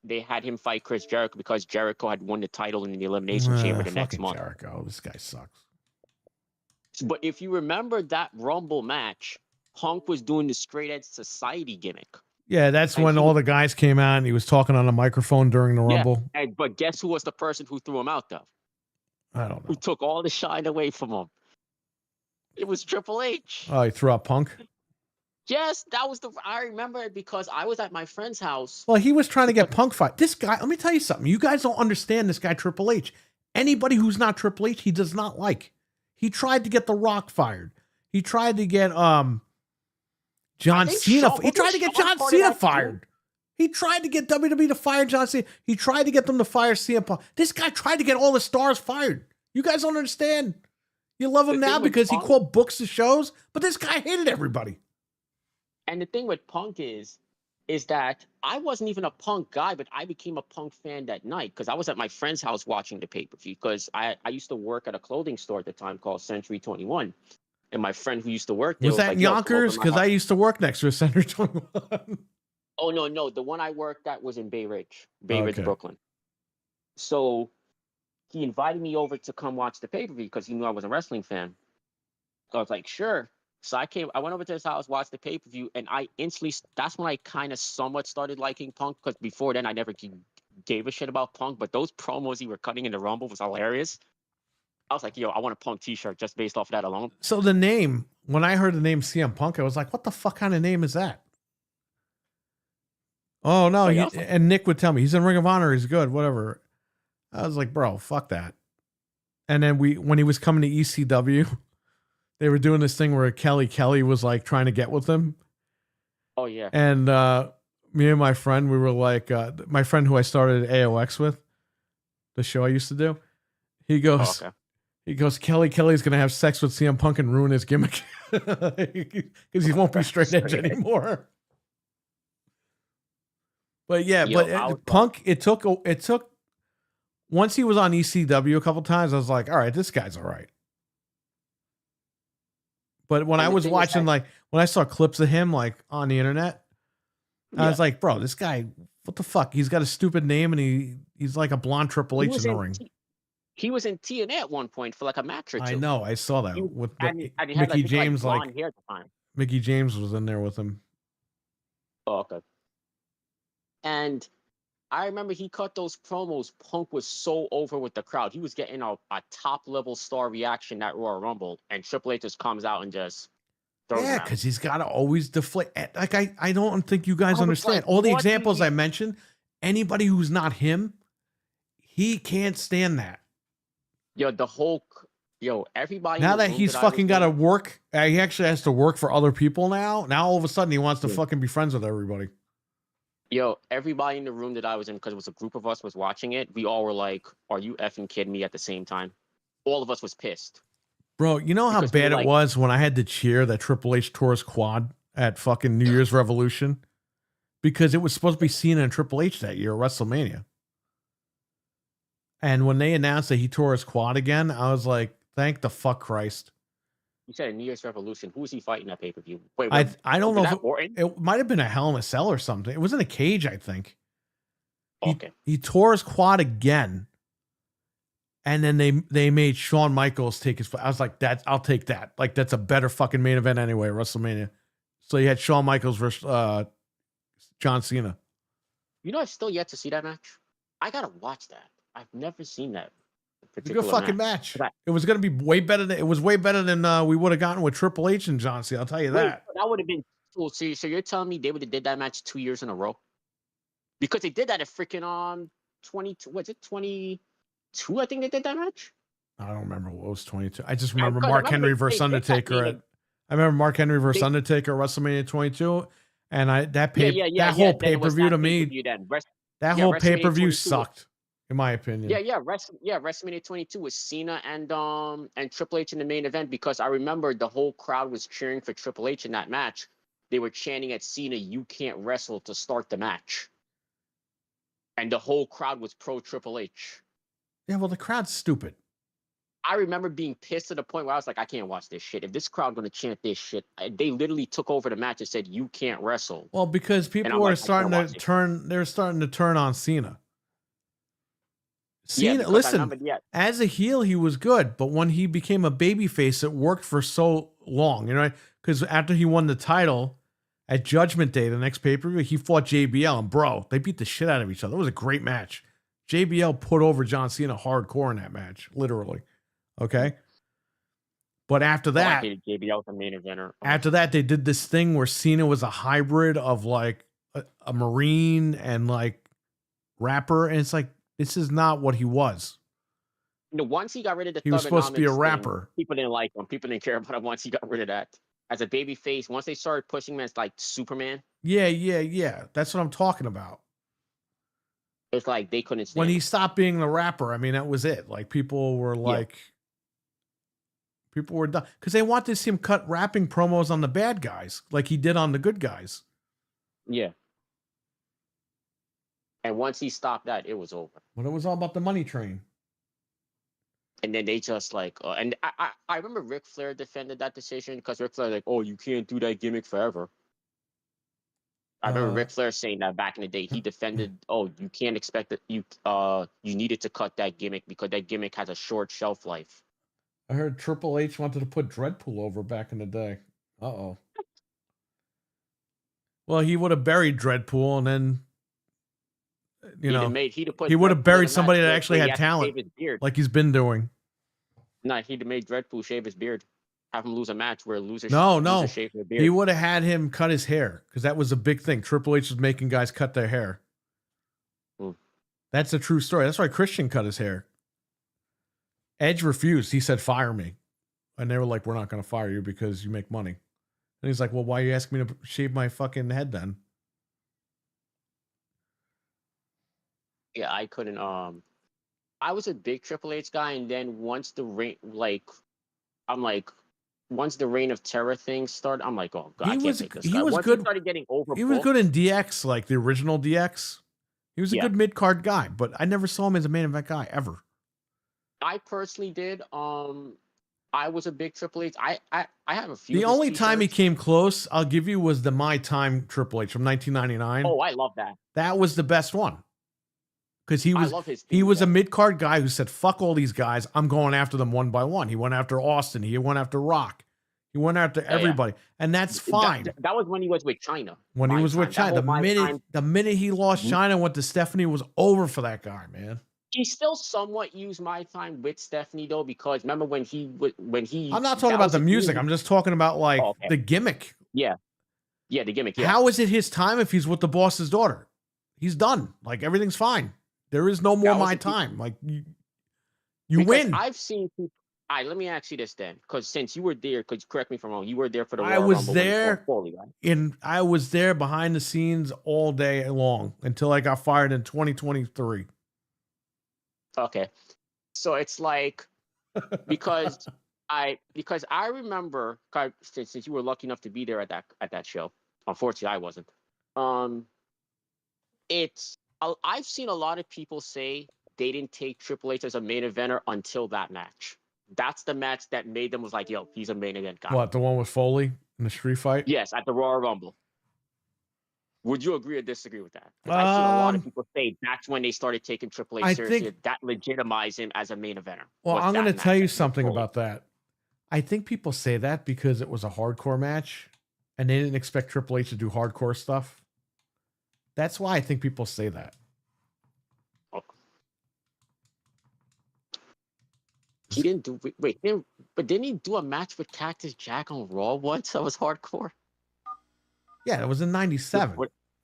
Speaker 8: they had him fight Chris Jericho because Jericho had won the title in the Elimination Chamber the next month.
Speaker 2: Jericho, this guy sucks.
Speaker 8: But if you remember that Rumble match, Punk was doing the Straight Edge Society gimmick.
Speaker 2: Yeah, that's when all the guys came out and he was talking on a microphone during the Rumble.
Speaker 8: But guess who was the person who threw him out, though?
Speaker 2: I don't know.
Speaker 8: Who took all the shine away from him? It was Triple H.
Speaker 2: Oh, he threw out Punk?
Speaker 8: Yes, that was the. I remember it because I was at my friend's house.
Speaker 2: Well, he was trying to get
Speaker 8: Because-
Speaker 2: Punk fight. This guy, let me tell you something. You guys don't understand this guy, Triple H. Anybody who's not Triple H, he does not like. He tried to get The Rock fired. He tried to get John Cena. He tried to get John Cena fired. He tried to get WWE to fire John Cena. He tried to get them to fire CM Punk. This guy tried to get all the stars fired. You guys don't understand. You love him now because he called books to shows, but this guy hated everybody.
Speaker 8: And the thing with Punk is that I wasn't even a Punk guy, but I became a Punk fan that night because I was at my friend's house watching the pay-per-view because I used to work at a clothing store at the time called Century 21. And my friend who used to work there
Speaker 2: Was that
Speaker 8: like,
Speaker 2: in Yonkers? Because I used to work next to a Center 21.
Speaker 8: Oh, no. The one I worked at was in Bay Ridge, Brooklyn. So he invited me over to come watch the pay-per-view because he knew I was a wrestling fan. So I was like, sure. So I went over to his house, watched the pay-per-view, and I instantly, that's when I kind of somewhat started liking Punk, because before then I never gave a shit about Punk, but those promos he were cutting in the Rumble was hilarious. I was like, yo, I want a Punk t-shirt just based off of that alone.
Speaker 2: So the name, when I heard the name CM Punk, I was like, what the fuck kind of name is that? Oh, no. And Nick would tell me, he's in Ring of Honor. He's good, whatever. I was like, bro, fuck that. And then when he was coming to ECW, they were doing this thing where Kelly was like trying to get with him.
Speaker 8: Oh, yeah.
Speaker 2: And me and my friend, we were like, my friend who I started AOX with, the show I used to do, he goes, Kelly's going to have sex with CM Punk and ruin his gimmick because he won't be straight edge anymore. But yeah, Punk, it took, once he was on ECW a couple times, I was like, all right, this guy's all right. But when I was watching, like, when I saw clips of him, like, on the internet, I was like, bro, this guy, what the fuck? He's got a stupid name, and he's like a blonde Triple H in the ring.
Speaker 8: He was in TNA at one point for, like, a match or two.
Speaker 2: I know. I saw that. With
Speaker 8: Mickey
Speaker 2: James,
Speaker 8: like hair at the time.
Speaker 2: Mickey James was in there with him.
Speaker 8: Oh, okay. And I remember he cut those promos. Punk was so over with the crowd. He was getting a top-level star reaction at Royal Rumble, and Triple H just comes out and just throws him out.
Speaker 2: Because he's got to always deflate. Like, I don't think you guys understand. Like, all the examples I mentioned, anybody who's not him, he can't stand that.
Speaker 8: Everybody.
Speaker 2: Now that he's fucking got to work, he actually has to work for other people now. Now, all of a sudden, he wants to fucking be friends with everybody.
Speaker 8: Everybody in the room that I was in, because it was a group of us was watching it, we all were like, are you effing kidding me at the same time? All of us was pissed.
Speaker 2: Bro, you know how bad it was when I had to cheer that Triple H tore his quad at fucking New Year's Revolution? Because it was supposed to be Cena and Triple H that year at WrestleMania. And when they announced that he tore his quad again, I was like, thank the fuck Christ.
Speaker 8: You said a New Year's Revolution. Who was he fighting that pay-per-view? Wait,
Speaker 2: I don't know if it might have been a Hell in a Cell or something. It was in a cage, I think.
Speaker 8: Okay.
Speaker 2: He tore his quad again. And then they made Shawn Michaels take his. I was like, I'll take that. Like, that's a better fucking main event anyway, WrestleMania. So you had Shawn Michaels versus John Cena.
Speaker 8: I've still yet to see that match. I gotta watch that. I've never seen that.
Speaker 2: It's a good fucking match. It was going to be way better than we would have gotten with Triple H and John Cena. I'll tell you that.
Speaker 8: That would have been cool. So you're telling me they would have did that match 2 years in a row? Because they did that at freaking 22. Was it 22? I think they did that match.
Speaker 2: I don't remember what was 22. I just remember Mark Henry versus Undertaker. I remember Mark Henry versus Undertaker WrestleMania 22, and that whole pay per view to me, that whole pay per view sucked. In my opinion.
Speaker 8: WrestleMania 22 was Cena and Triple H in the main event, because I remember the whole crowd was cheering for Triple H in that match. They were chanting at Cena, "You can't wrestle," to start the match. And the whole crowd was pro Triple H.
Speaker 2: Yeah, well, the crowd's stupid.
Speaker 8: I remember being pissed to the point where I was like, I can't watch this shit. If this crowd going to chant this shit, they literally took over the match and said, "You can't wrestle."
Speaker 2: Well, because people are starting to turn, they're starting to turn on Cena. Cena, listen, as a heel, he was good, but when he became a babyface, it worked for so long, because after he won the title at Judgment Day, the next pay-per-view, he fought JBL, and bro, they beat the shit out of each other. It was a great match. JBL put over John Cena hardcore in that match, literally. Okay? But after
Speaker 8: I
Speaker 2: that,
Speaker 8: hated JBL as a main eventer.
Speaker 2: after that, they did this thing where Cena was a hybrid of like a Marine and like rapper, and it's like this is not what he was.
Speaker 8: Once he got rid of the
Speaker 2: He was supposed to be a
Speaker 8: Thugonomics thing,
Speaker 2: rapper.
Speaker 8: people didn't like him. People didn't care about him once he got rid of that. As a baby face, once they started pushing him as like Superman,
Speaker 2: Yeah. That's what I'm talking about.
Speaker 8: it's like they couldn't stand
Speaker 2: When he
Speaker 8: him.
Speaker 2: stopped being the rapper, I mean, that was it. Like people were like, people were done because they wanted to see him cut rapping promos on the bad guys, like he did on the good guys.
Speaker 8: Yeah. And once he stopped that, it was over.
Speaker 2: But it was all about the money train.
Speaker 8: And then they just like, and I remember Ric Flair defended that decision because Ric Flair like, oh, you can't do that gimmick forever. I remember Ric Flair saying that back in the day. He defended, oh, you can't expect that you needed to cut that gimmick because that gimmick has a short shelf life.
Speaker 2: I heard Triple H wanted to put Dreadpool over back in the day. Uh-oh. Well, he would have buried Dreadpool and then, you know, he would have buried somebody that actually had talent, like he's been doing.
Speaker 8: No, he'd have made Dreadpool shave his beard. Have him lose a match where loser shave their beard.
Speaker 2: He would have had him cut his hair because that was a big thing. Triple H was making guys cut their hair. That's a true story. That's why Christian cut his hair. Edge refused. He said, fire me. And they were like, we're not going to fire you because you make money. And he's like, well, why are you asking me to shave my fucking head then?
Speaker 8: Yeah, I couldn't. I was a big Triple H guy, and then once the reign, once the Reign of Terror thing started, I'm like, oh god, I can't take this guy. Once he started getting overbooked,
Speaker 2: he was good in DX, like the original DX. He was a good mid card guy, but I never saw him as a main event guy ever.
Speaker 8: I personally did. I was a big Triple H. I have a few.
Speaker 2: The only time he came close, I'll give you, was the My Time Triple H from 1999.
Speaker 8: Oh, I love that.
Speaker 2: That was the best one. Because he was,
Speaker 8: I love his
Speaker 2: he was a mid-card guy who said, fuck all these guys. I'm going after them one by one. He went after Austin. He went after Rock. He went after everybody. And that's fine.
Speaker 8: That was when he was with China.
Speaker 2: When he was with China. The minute he lost China and went to Stephanie, was over for that guy, man.
Speaker 8: He still somewhat used My Time with Stephanie, though, because remember when he...
Speaker 2: I'm not talking about the music. I'm just talking about, like, the gimmick.
Speaker 8: Yeah. Yeah, the gimmick, yeah.
Speaker 2: How is it his time if he's with the boss's daughter? He's done. Like, everything's fine. There is no more My Time. Like, you win.
Speaker 8: I've seen people... All right, let me ask you this then, because since you were there, because correct me if I'm wrong, you were there for the
Speaker 2: I
Speaker 8: Royal
Speaker 2: was
Speaker 8: Rumble
Speaker 2: there,
Speaker 8: Foley, right?
Speaker 2: and I was there behind the scenes all day long until I got fired in 2023.
Speaker 8: Okay, so it's like because I remember since you were lucky enough to be there at that show. Unfortunately, I wasn't. I've seen a lot of people say they didn't take Triple H as a main eventer until that match. That's the match that made them was like, yo, he's a main event guy.
Speaker 2: What, the one with Foley in the street fight?
Speaker 8: Yes, at the Royal Rumble. Would you agree or disagree with that? I've seen a lot of people say that's when they started taking Triple H seriously. That legitimized him as a main eventer.
Speaker 2: Well, I'm going to tell you something about that. I think people say that because it was a hardcore match and they didn't expect Triple H to do hardcore stuff. That's why I think people say that.
Speaker 8: He didn't do but didn't he do a match with Cactus Jack on Raw once that was hardcore?
Speaker 2: Yeah, that was in '97.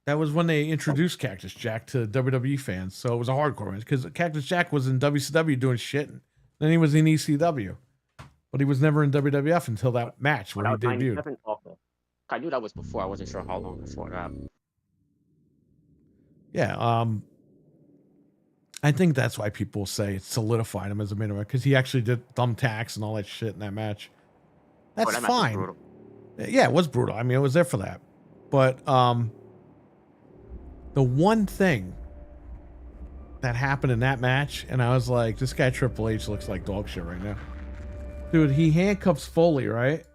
Speaker 2: That was when they introduced Cactus Jack to WWE fans, so it was a hardcore match because Cactus Jack was in WCW doing shit, and then he was in ECW, but he was never in WWF until that match when he debuted.
Speaker 8: Okay. I knew that was before. I wasn't sure how long before that.
Speaker 2: Yeah, I think that's why people say it solidified him as a main event because he actually did thumbtacks and all that shit in that match. That's
Speaker 8: that
Speaker 2: fine.
Speaker 8: match was brutal.
Speaker 2: Yeah, it was brutal. I mean, it was there for that. But the one thing that happened in that match, and I was like, this guy Triple H looks like dog shit right now. Dude, he handcuffs Foley, right?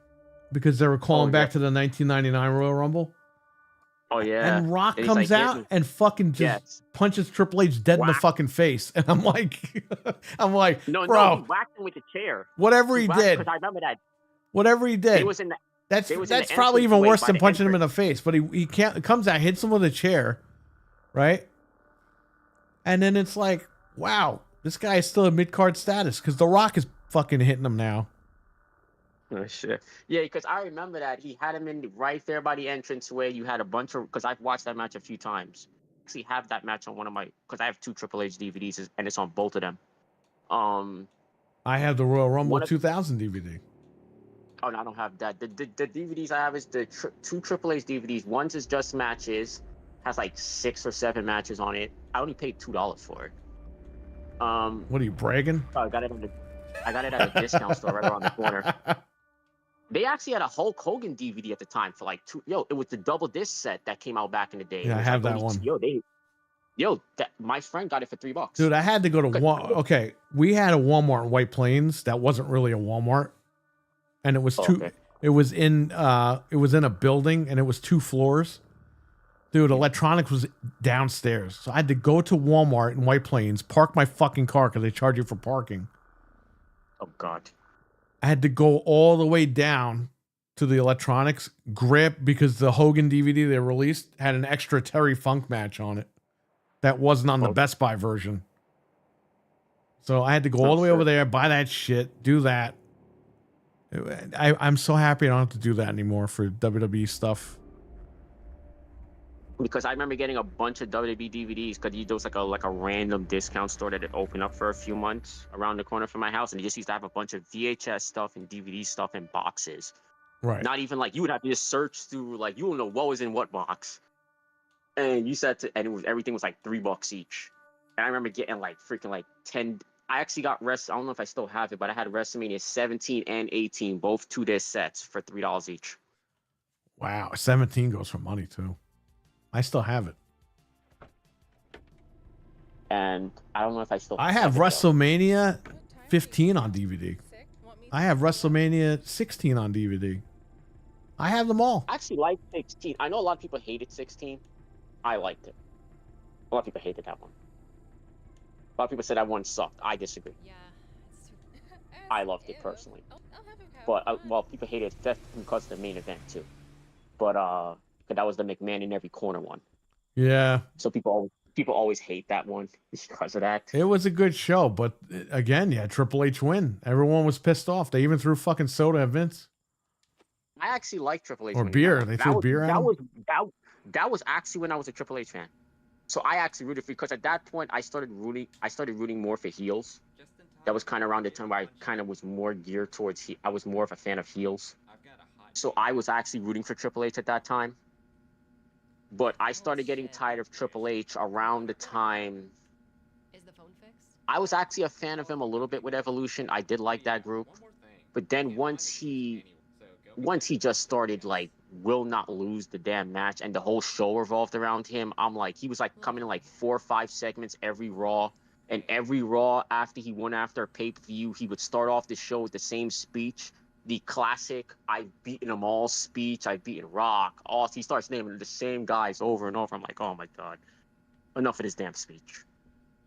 Speaker 2: Because they were calling back to the 1999 Royal Rumble.
Speaker 8: Oh, yeah.
Speaker 2: And Rock comes out and fucking just punches Triple H dead in the fucking face. And I'm like,
Speaker 8: no,
Speaker 2: bro.
Speaker 8: He whacked him with the chair.
Speaker 2: Whatever he did.
Speaker 8: Because I remember that.
Speaker 2: Whatever he did.
Speaker 8: He was in the,
Speaker 2: that's probably even worse than punching him in the face. But he comes out, hits him with a chair, right? And then it's like, wow, this guy is still in mid-card status because The Rock is fucking hitting him now.
Speaker 8: Oh, shit. Yeah, because I remember that he had him in right there by the entrance where you had a bunch of. Because I've watched that match a few times. Actually, have that match on one of my. Because I have two Triple H DVDs and it's on both of them.
Speaker 2: I have the Royal Rumble
Speaker 8: One of
Speaker 2: 2000 DVD.
Speaker 8: Oh no, I don't have that. The DVDs I have is the two Triple H DVDs. One's is just matches, has like 6 or 7 matches on it. I only paid $2 for it.
Speaker 2: What are you bragging?
Speaker 8: I got it at a discount store right around the corner. They actually had a Hulk Hogan DVD at the time for like two. Yo, it was the double disc set that came out back in the day.
Speaker 2: Yeah,
Speaker 8: It
Speaker 2: I
Speaker 8: was
Speaker 2: have
Speaker 8: like
Speaker 2: that
Speaker 8: only-
Speaker 2: one.
Speaker 8: My friend got it for $3.
Speaker 2: Dude, I had to go to Walmart. Okay, we had a Walmart in White Plains that wasn't really a Walmart, and it was two.
Speaker 8: Okay.
Speaker 2: It was in a building, and it was 2 floors. Dude, electronics was downstairs, so I had to go to Walmart in White Plains, park my fucking car because they charge you for parking.
Speaker 8: Oh God.
Speaker 2: I had to go all the way down to the electronics, grip, because the Hogan DVD they released had an extra Terry Funk match on it that wasn't on the Best Buy version. So I had to go all the way over there, buy that shit, do that. I'm so happy I don't have to do that anymore for WWE stuff.
Speaker 8: Because I remember getting a bunch of WWE DVDs because there was like a random discount store that had opened up for a few months around the corner from my house, and they just used to have a bunch of VHS stuff and DVD stuff in boxes.
Speaker 2: Right.
Speaker 8: Not even like you would have to just search through, like, you don't know what was in what box, and you said and everything was like $3 each. And I remember getting like freaking like 10. I actually got I don't know if I still have it, but I had WrestleMania 17 and 18, both 2-disc sets for $3 each.
Speaker 2: Wow, 17 goes for money too. I still have it.
Speaker 8: And I don't know if I still
Speaker 2: I have
Speaker 8: it, though.
Speaker 2: WrestleMania 15 on DVD. I have WrestleMania 16 on DVD. I have them all.
Speaker 8: I actually like 16. I know a lot of people hated 16. I liked it. A lot of people hated that one. A lot of people said that one sucked. I disagree.
Speaker 9: Yeah.
Speaker 8: I loved it personally. But well, people hated it just because of the main event too. But that was the McMahon in every corner one.
Speaker 2: Yeah.
Speaker 8: So people always hate that one because of that.
Speaker 2: It was a good show, but again, yeah, Triple H win. Everyone was pissed off. They even threw fucking soda at Vince.
Speaker 8: I actually like Triple H.
Speaker 2: Or beer. They threw beer at him.
Speaker 8: That was actually when I was a Triple H fan. So I actually rooted for, because at that point I started rooting more for heels. That was kind of around the time where I kind of was more geared towards I was more of a fan of heels. So I was actually rooting for Triple H at that time. But I started getting tired of Triple H around the time.
Speaker 9: Is the phone fixed?
Speaker 8: I was actually a fan of him a little bit with Evolution. I did like that group. But then once he just started like will not lose the damn match and the whole show revolved around him, I'm like, he was like coming in like 4 or 5 segments every Raw. And every Raw after he won after a pay-per-view, he would start off the show with the same speech. The classic, I've beaten them all speech. I've beaten Rock. He starts naming the same guys over and over. I'm like, oh my God. Enough of this damn speech.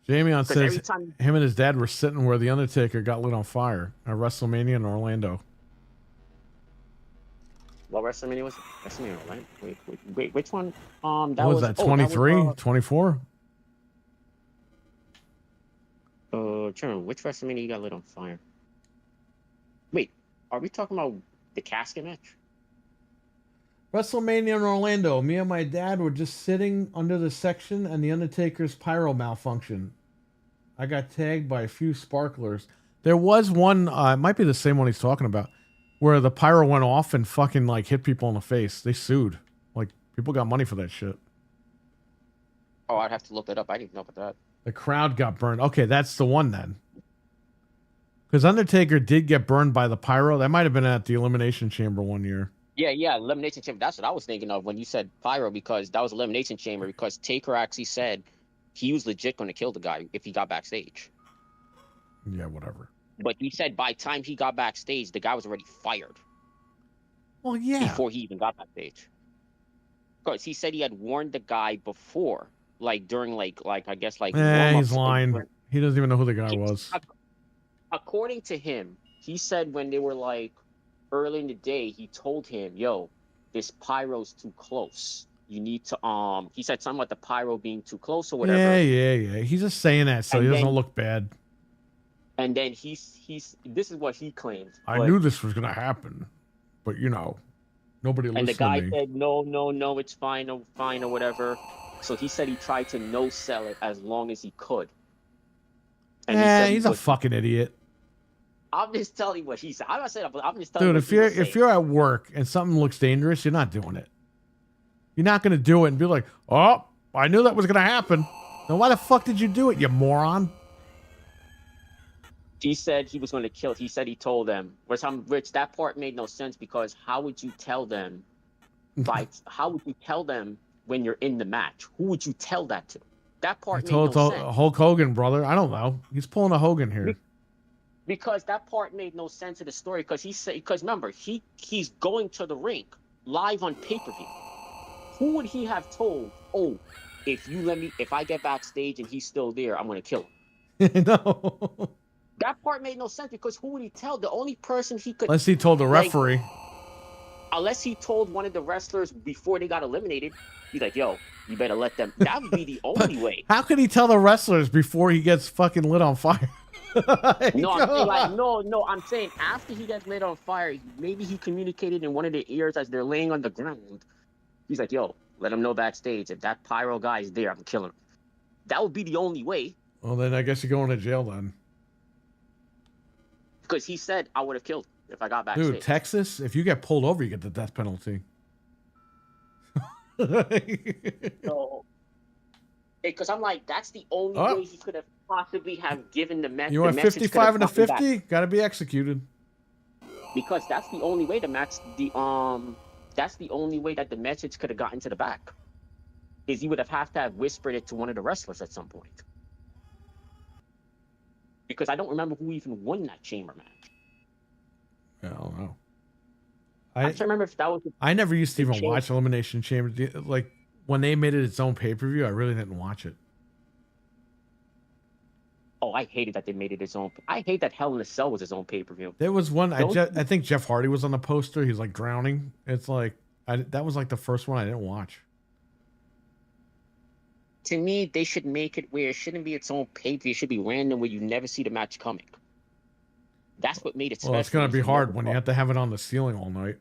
Speaker 2: Jamie on
Speaker 8: 'Cause
Speaker 2: says
Speaker 8: every time-
Speaker 2: him and his dad were sitting where The Undertaker got lit on fire at WrestleMania in Orlando.
Speaker 8: What WrestleMania was it? WrestleMania, right? Wait, which one?
Speaker 2: What was that, 23? 24?
Speaker 8: Chairman, which WrestleMania you got lit on fire? Wait, are we talking about the casket match?
Speaker 2: WrestleMania in Orlando. Me and my dad were just sitting under the section and The Undertaker's pyro malfunction. I got tagged by a few sparklers. There was one, it might be the same one he's talking about, where the pyro went off and fucking like hit people in the face. They sued. Like, people got money for that shit.
Speaker 8: Oh, I'd have to look that up. I didn't know about that.
Speaker 2: The crowd got burned. Okay, that's the one then. Because Undertaker did get burned by the pyro. That might have been at the Elimination Chamber one year.
Speaker 8: Yeah, Elimination Chamber. That's what I was thinking of when you said pyro, because that was Elimination Chamber, because Taker actually said he was legit going to kill the guy if he got backstage.
Speaker 2: Yeah, whatever.
Speaker 8: But he said by the time he got backstage, the guy was already fired.
Speaker 2: Well, yeah.
Speaker 8: Before he even got backstage. Because he said he had warned the guy before, like during like I guess like.
Speaker 2: He's lying. He doesn't even know who the guy was.
Speaker 8: According to him, he said when they were like early in the day, he told him, "Yo, this pyro's too close. You need to." He said something about the pyro being too close or whatever.
Speaker 2: Yeah. He's just saying that so he doesn't look bad.
Speaker 8: And then he's this is what he claimed.
Speaker 2: I
Speaker 8: but-
Speaker 2: knew this was gonna happen, but nobody
Speaker 8: And the
Speaker 2: listened
Speaker 8: guy
Speaker 2: to me.
Speaker 8: said, no, it's fine, or whatever. So he said he tried to no sell it as long as he could. And he said
Speaker 2: He's a fucking idiot.
Speaker 8: I'm just telling you what he said. I'm not saying. I'm just telling you.
Speaker 2: Dude,
Speaker 8: what he was
Speaker 2: if
Speaker 8: saying.
Speaker 2: you're at work and something looks dangerous, you're not doing it. You're not gonna do it and be like, oh, I knew that was gonna happen. Then why the fuck did you do it, you moron?
Speaker 8: He said he was going to kill. He said he told them. Which that part made no sense because how would you tell them? How would you tell them when you're in the match? Who would you tell that to? That part made no sense.
Speaker 2: Hulk Hogan, brother. I don't know. He's pulling a Hogan here.
Speaker 8: Because that part made no sense of the story. Because remember, he's going to the ring live on pay-per-view. Who would he have told? Oh, if I get backstage and he's still there, I'm going to kill him.
Speaker 2: No.
Speaker 8: That part made no sense because who would he tell? The only person he could...
Speaker 2: Unless he told the referee.
Speaker 8: Unless he told one of the wrestlers before they got eliminated, he's like, yo, you better let them... That would be the only way.
Speaker 2: How could he tell the wrestlers before he gets fucking lit on fire?
Speaker 8: I'm saying after he gets lit on fire, maybe he communicated in one of their ears as they're laying on the ground. He's like, yo, let him know backstage. If that pyro guy is there, I'm killing him. That would be the only way.
Speaker 2: Well, then I guess you're going to jail then.
Speaker 8: Because he said I would have killed him if I got backstage.
Speaker 2: Dude, Texas, if you get pulled over, you get the death penalty.
Speaker 8: So, because I'm like, that's the only way he could have possibly have given the message.
Speaker 2: You want 55 and a 50? Got to be executed.
Speaker 8: Because that's the only way that's the only way that the message could have gotten to the back. Is he would have to have whispered it to one of the wrestlers at some point. Because I don't remember who even won that chamber match.
Speaker 2: I don't know.
Speaker 8: I can't remember if that was.
Speaker 2: I never used to even watch Elimination Chamber. Like when they made it its own pay-per-view, I really didn't watch it.
Speaker 8: Oh, I hated that they made it its own. I hate that Hell in a Cell was its own pay-per-view.
Speaker 2: There was one. I think Jeff Hardy was on the poster. He's like drowning. It's like that was like the first one I didn't watch.
Speaker 8: To me, they should make it where it shouldn't be its own pay-per-view. It should be random where you never see the match coming. That's what made it special.
Speaker 2: Well, it's gonna be hard when you have to have it on the ceiling all night.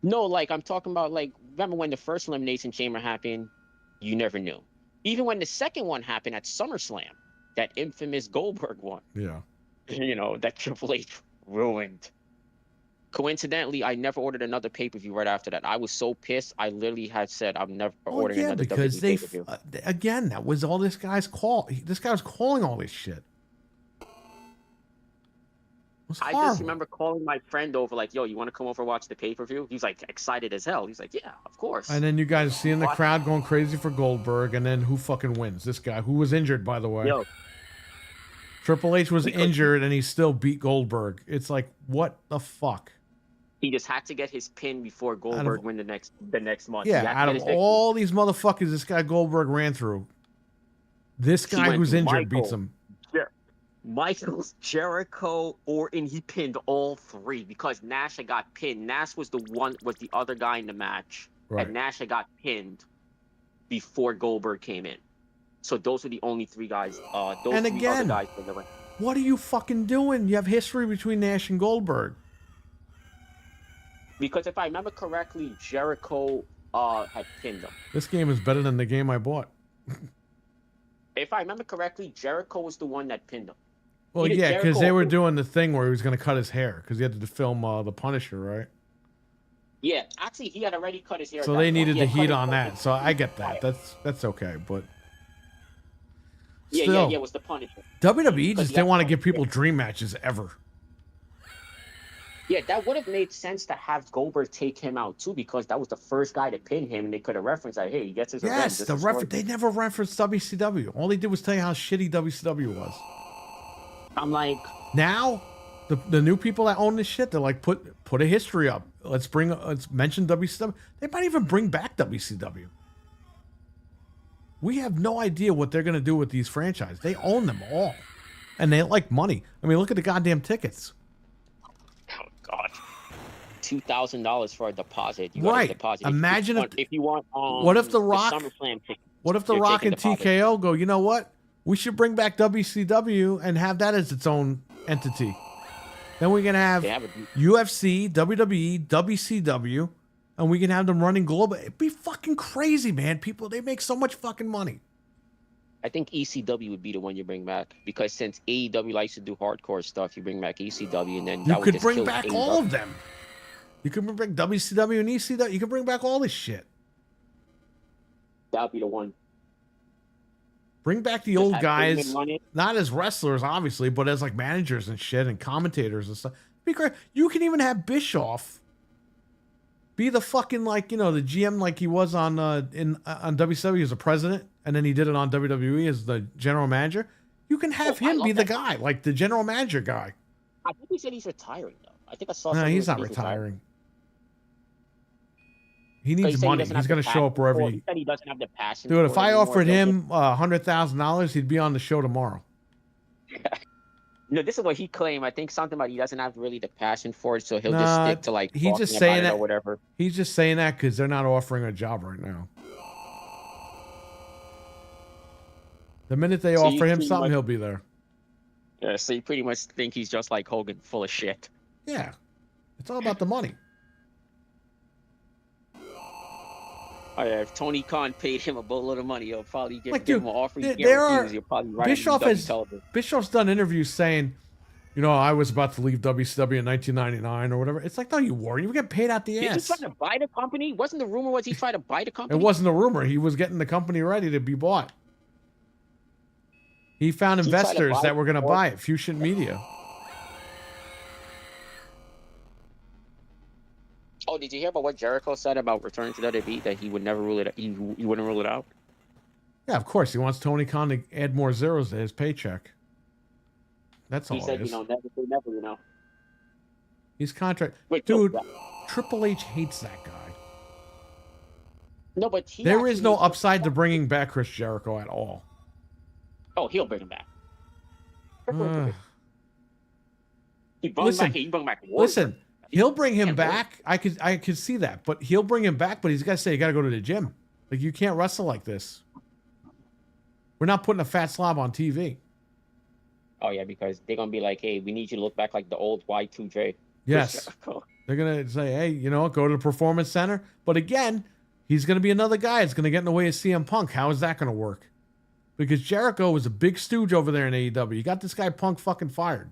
Speaker 8: No, like I'm talking about, like, remember when the first Elimination Chamber happened? You never knew. Even when the second one happened at SummerSlam, that infamous Goldberg one.
Speaker 2: Yeah.
Speaker 8: That Triple H ruined. Coincidentally, I never ordered another pay-per-view right after that. I was so pissed. I literally had said I'm never ordering another
Speaker 2: because
Speaker 8: WWE pay-per-view.
Speaker 2: Again, that was all this guy's call. This guy was calling all this shit.
Speaker 8: I just remember calling my friend over, like, yo, you want to come over and watch the pay-per-view? He's like excited as hell. He's like, yeah, of course.
Speaker 2: And then you guys see in the crowd going crazy for Goldberg, and then who fucking wins? This guy, who was injured, by the way.
Speaker 8: Yo.
Speaker 2: Triple H was injured, and he still beat Goldberg. It's like, what the fuck?
Speaker 8: He just had to get his pin before Goldberg win the next month.
Speaker 2: Yeah, out of all these motherfuckers this guy Goldberg ran through, this guy who's injured beats him.
Speaker 8: Michaels, Jericho, Orton, he pinned all three because Nash had got pinned. Nash was the other guy in the match.
Speaker 2: Right.
Speaker 8: And Nash had got pinned before Goldberg came in. So those were the only three guys. Other guys in the ring.
Speaker 2: What are you fucking doing? You have history between Nash and Goldberg.
Speaker 8: Because if I remember correctly, Jericho had pinned him.
Speaker 2: This game is better than the game I bought.
Speaker 8: If I remember correctly, Jericho was the one that pinned him.
Speaker 2: Well, yeah, because they were doing the thing where he was going to cut his hair because he had to film The Punisher, right?
Speaker 8: Yeah, actually, he had already cut his hair.
Speaker 2: So they needed the heat on that. So I get that. That's okay, but still,
Speaker 8: yeah, it was The Punisher.
Speaker 2: WWE just didn't want to give people dream matches ever.
Speaker 8: Yeah, that would have made sense to have Goldberg take him out too, because that was the first guy to pin him, and they could have referenced that. Hey, he gets his revenge.
Speaker 2: Yes, they never referenced WCW. All they did was tell you how shitty WCW was.
Speaker 8: I'm like,
Speaker 2: now the new people that own this shit, they're like, put a history up. Let's mention WCW. They might even bring back WCW. We have no idea what they're gonna do with these franchises. They own them all, and they like money. I mean, look at the goddamn tickets.
Speaker 8: oh god, $2,000 for a deposit. You
Speaker 2: Right.
Speaker 8: Deposit.
Speaker 2: Imagine
Speaker 8: if you want.
Speaker 2: What if The Rock?
Speaker 8: SummerSlam ticket,
Speaker 2: What if The Rock and TKO go? You know what? We should bring back WCW and have that as its own entity. Then we can have
Speaker 8: They have a,
Speaker 2: UFC, WWE, WCW, and we can have them running global. It'd be fucking crazy, man. People, they make so much fucking money.
Speaker 8: I think ECW would be the one you bring back because since AEW likes to do hardcore stuff, you bring back ECW and then
Speaker 2: You
Speaker 8: that would
Speaker 2: could
Speaker 8: just
Speaker 2: bring
Speaker 8: kill
Speaker 2: back
Speaker 8: AEW.
Speaker 2: all of them. You could bring back WCW and ECW. You could bring back all this shit.
Speaker 8: That would be the one.
Speaker 2: Bring back the
Speaker 8: Just
Speaker 2: old
Speaker 8: have
Speaker 2: guys,
Speaker 8: Heyman run it.
Speaker 2: not as wrestlers, obviously, but as like managers and shit and commentators and stuff. Be great. You can even have Bischoff be the fucking like the GM like he was on WCW as a president, and then he did it on WWE as the general manager. You can have
Speaker 8: I
Speaker 2: him
Speaker 8: love
Speaker 2: be the
Speaker 8: that.
Speaker 2: guy, like the general manager guy.
Speaker 8: I think he said he's retiring though. I think I saw.
Speaker 2: No,
Speaker 8: something
Speaker 2: he's
Speaker 8: that
Speaker 2: not
Speaker 8: he's retiring.
Speaker 2: retiring. He
Speaker 8: But he
Speaker 2: needs
Speaker 8: said he
Speaker 2: money.
Speaker 8: doesn't
Speaker 2: He's
Speaker 8: have
Speaker 2: gonna
Speaker 8: the
Speaker 2: show up
Speaker 8: passion
Speaker 2: wherever
Speaker 8: for it.
Speaker 2: he.
Speaker 8: He said he doesn't have the passion.
Speaker 2: Dude,
Speaker 8: for
Speaker 2: if
Speaker 8: it
Speaker 2: I
Speaker 8: anymore.
Speaker 2: offered
Speaker 8: He'll
Speaker 2: him $100,000, he'd be on the show tomorrow.
Speaker 8: No, this is what he claimed. I think something about he doesn't have really the passion for it, so he'll just
Speaker 2: Nah,
Speaker 8: stick to like
Speaker 2: he's
Speaker 8: talking
Speaker 2: just
Speaker 8: about
Speaker 2: saying
Speaker 8: it
Speaker 2: that-
Speaker 8: or whatever.
Speaker 2: He's just saying that because they're not offering a job right now. The minute they
Speaker 8: So you
Speaker 2: offer him
Speaker 8: pretty
Speaker 2: something,
Speaker 8: much-
Speaker 2: he'll be there.
Speaker 8: Yeah, so you pretty much think he's just like Hogan, full of shit.
Speaker 2: Yeah, it's all about the money.
Speaker 8: Oh yeah, if Tony Khan paid him a boatload of money, he'll probably give
Speaker 2: Like,
Speaker 8: him
Speaker 2: dude,
Speaker 8: an offer. He
Speaker 2: there are-
Speaker 8: guarantees he'll probably write
Speaker 2: Bischoff
Speaker 8: on
Speaker 2: has
Speaker 8: television.
Speaker 2: Bischoff's done interviews saying, I was about to leave WCW in 1999 or whatever. It's like, no, you weren't. You were getting paid out the
Speaker 8: Did he
Speaker 2: ass.
Speaker 8: try to buy the company? Wasn't the rumor was he tried to buy the company?
Speaker 2: It wasn't a rumor. He was getting the company ready to be bought. He found
Speaker 8: He tried to
Speaker 2: investors
Speaker 8: buy
Speaker 2: that were going to
Speaker 8: before-
Speaker 2: buy it. Fusion Media.
Speaker 8: Oh, did you hear about what Jericho said about returning to WWE? That he would never rule it. He wouldn't rule it out.
Speaker 2: Yeah, of course. He wants Tony Khan to add more zeros to his paycheck. That's all
Speaker 8: He said,
Speaker 2: it is.
Speaker 8: never say never,
Speaker 2: He's contract.
Speaker 8: Wait,
Speaker 2: Dude,
Speaker 8: no,
Speaker 2: Triple H hates that guy.
Speaker 8: no, but he
Speaker 2: There is
Speaker 8: actually
Speaker 2: no
Speaker 8: is-
Speaker 2: upside to bringing back Chris Jericho at all.
Speaker 8: Oh, he'll bring him back.
Speaker 2: Uh,
Speaker 8: He brought
Speaker 2: listen,
Speaker 8: him back. He brought back. Warrior.
Speaker 2: Listen, he'll bring him
Speaker 8: Can't believe-
Speaker 2: back. I could see that, but he'll bring him back. But he's got to say, you got to go to the gym. Like, you can't wrestle like this. We're not putting a fat slob on TV.
Speaker 8: Oh yeah, because they're gonna be like, hey, we need you to look back like the old Y2J.
Speaker 2: Yes, they're gonna say, hey, go to the Performance Center. But again, he's gonna be another guy. It's gonna get in the way of CM Punk. How is that gonna work? Because Jericho was a big stooge over there in AEW. You got this guy Punk fucking fired.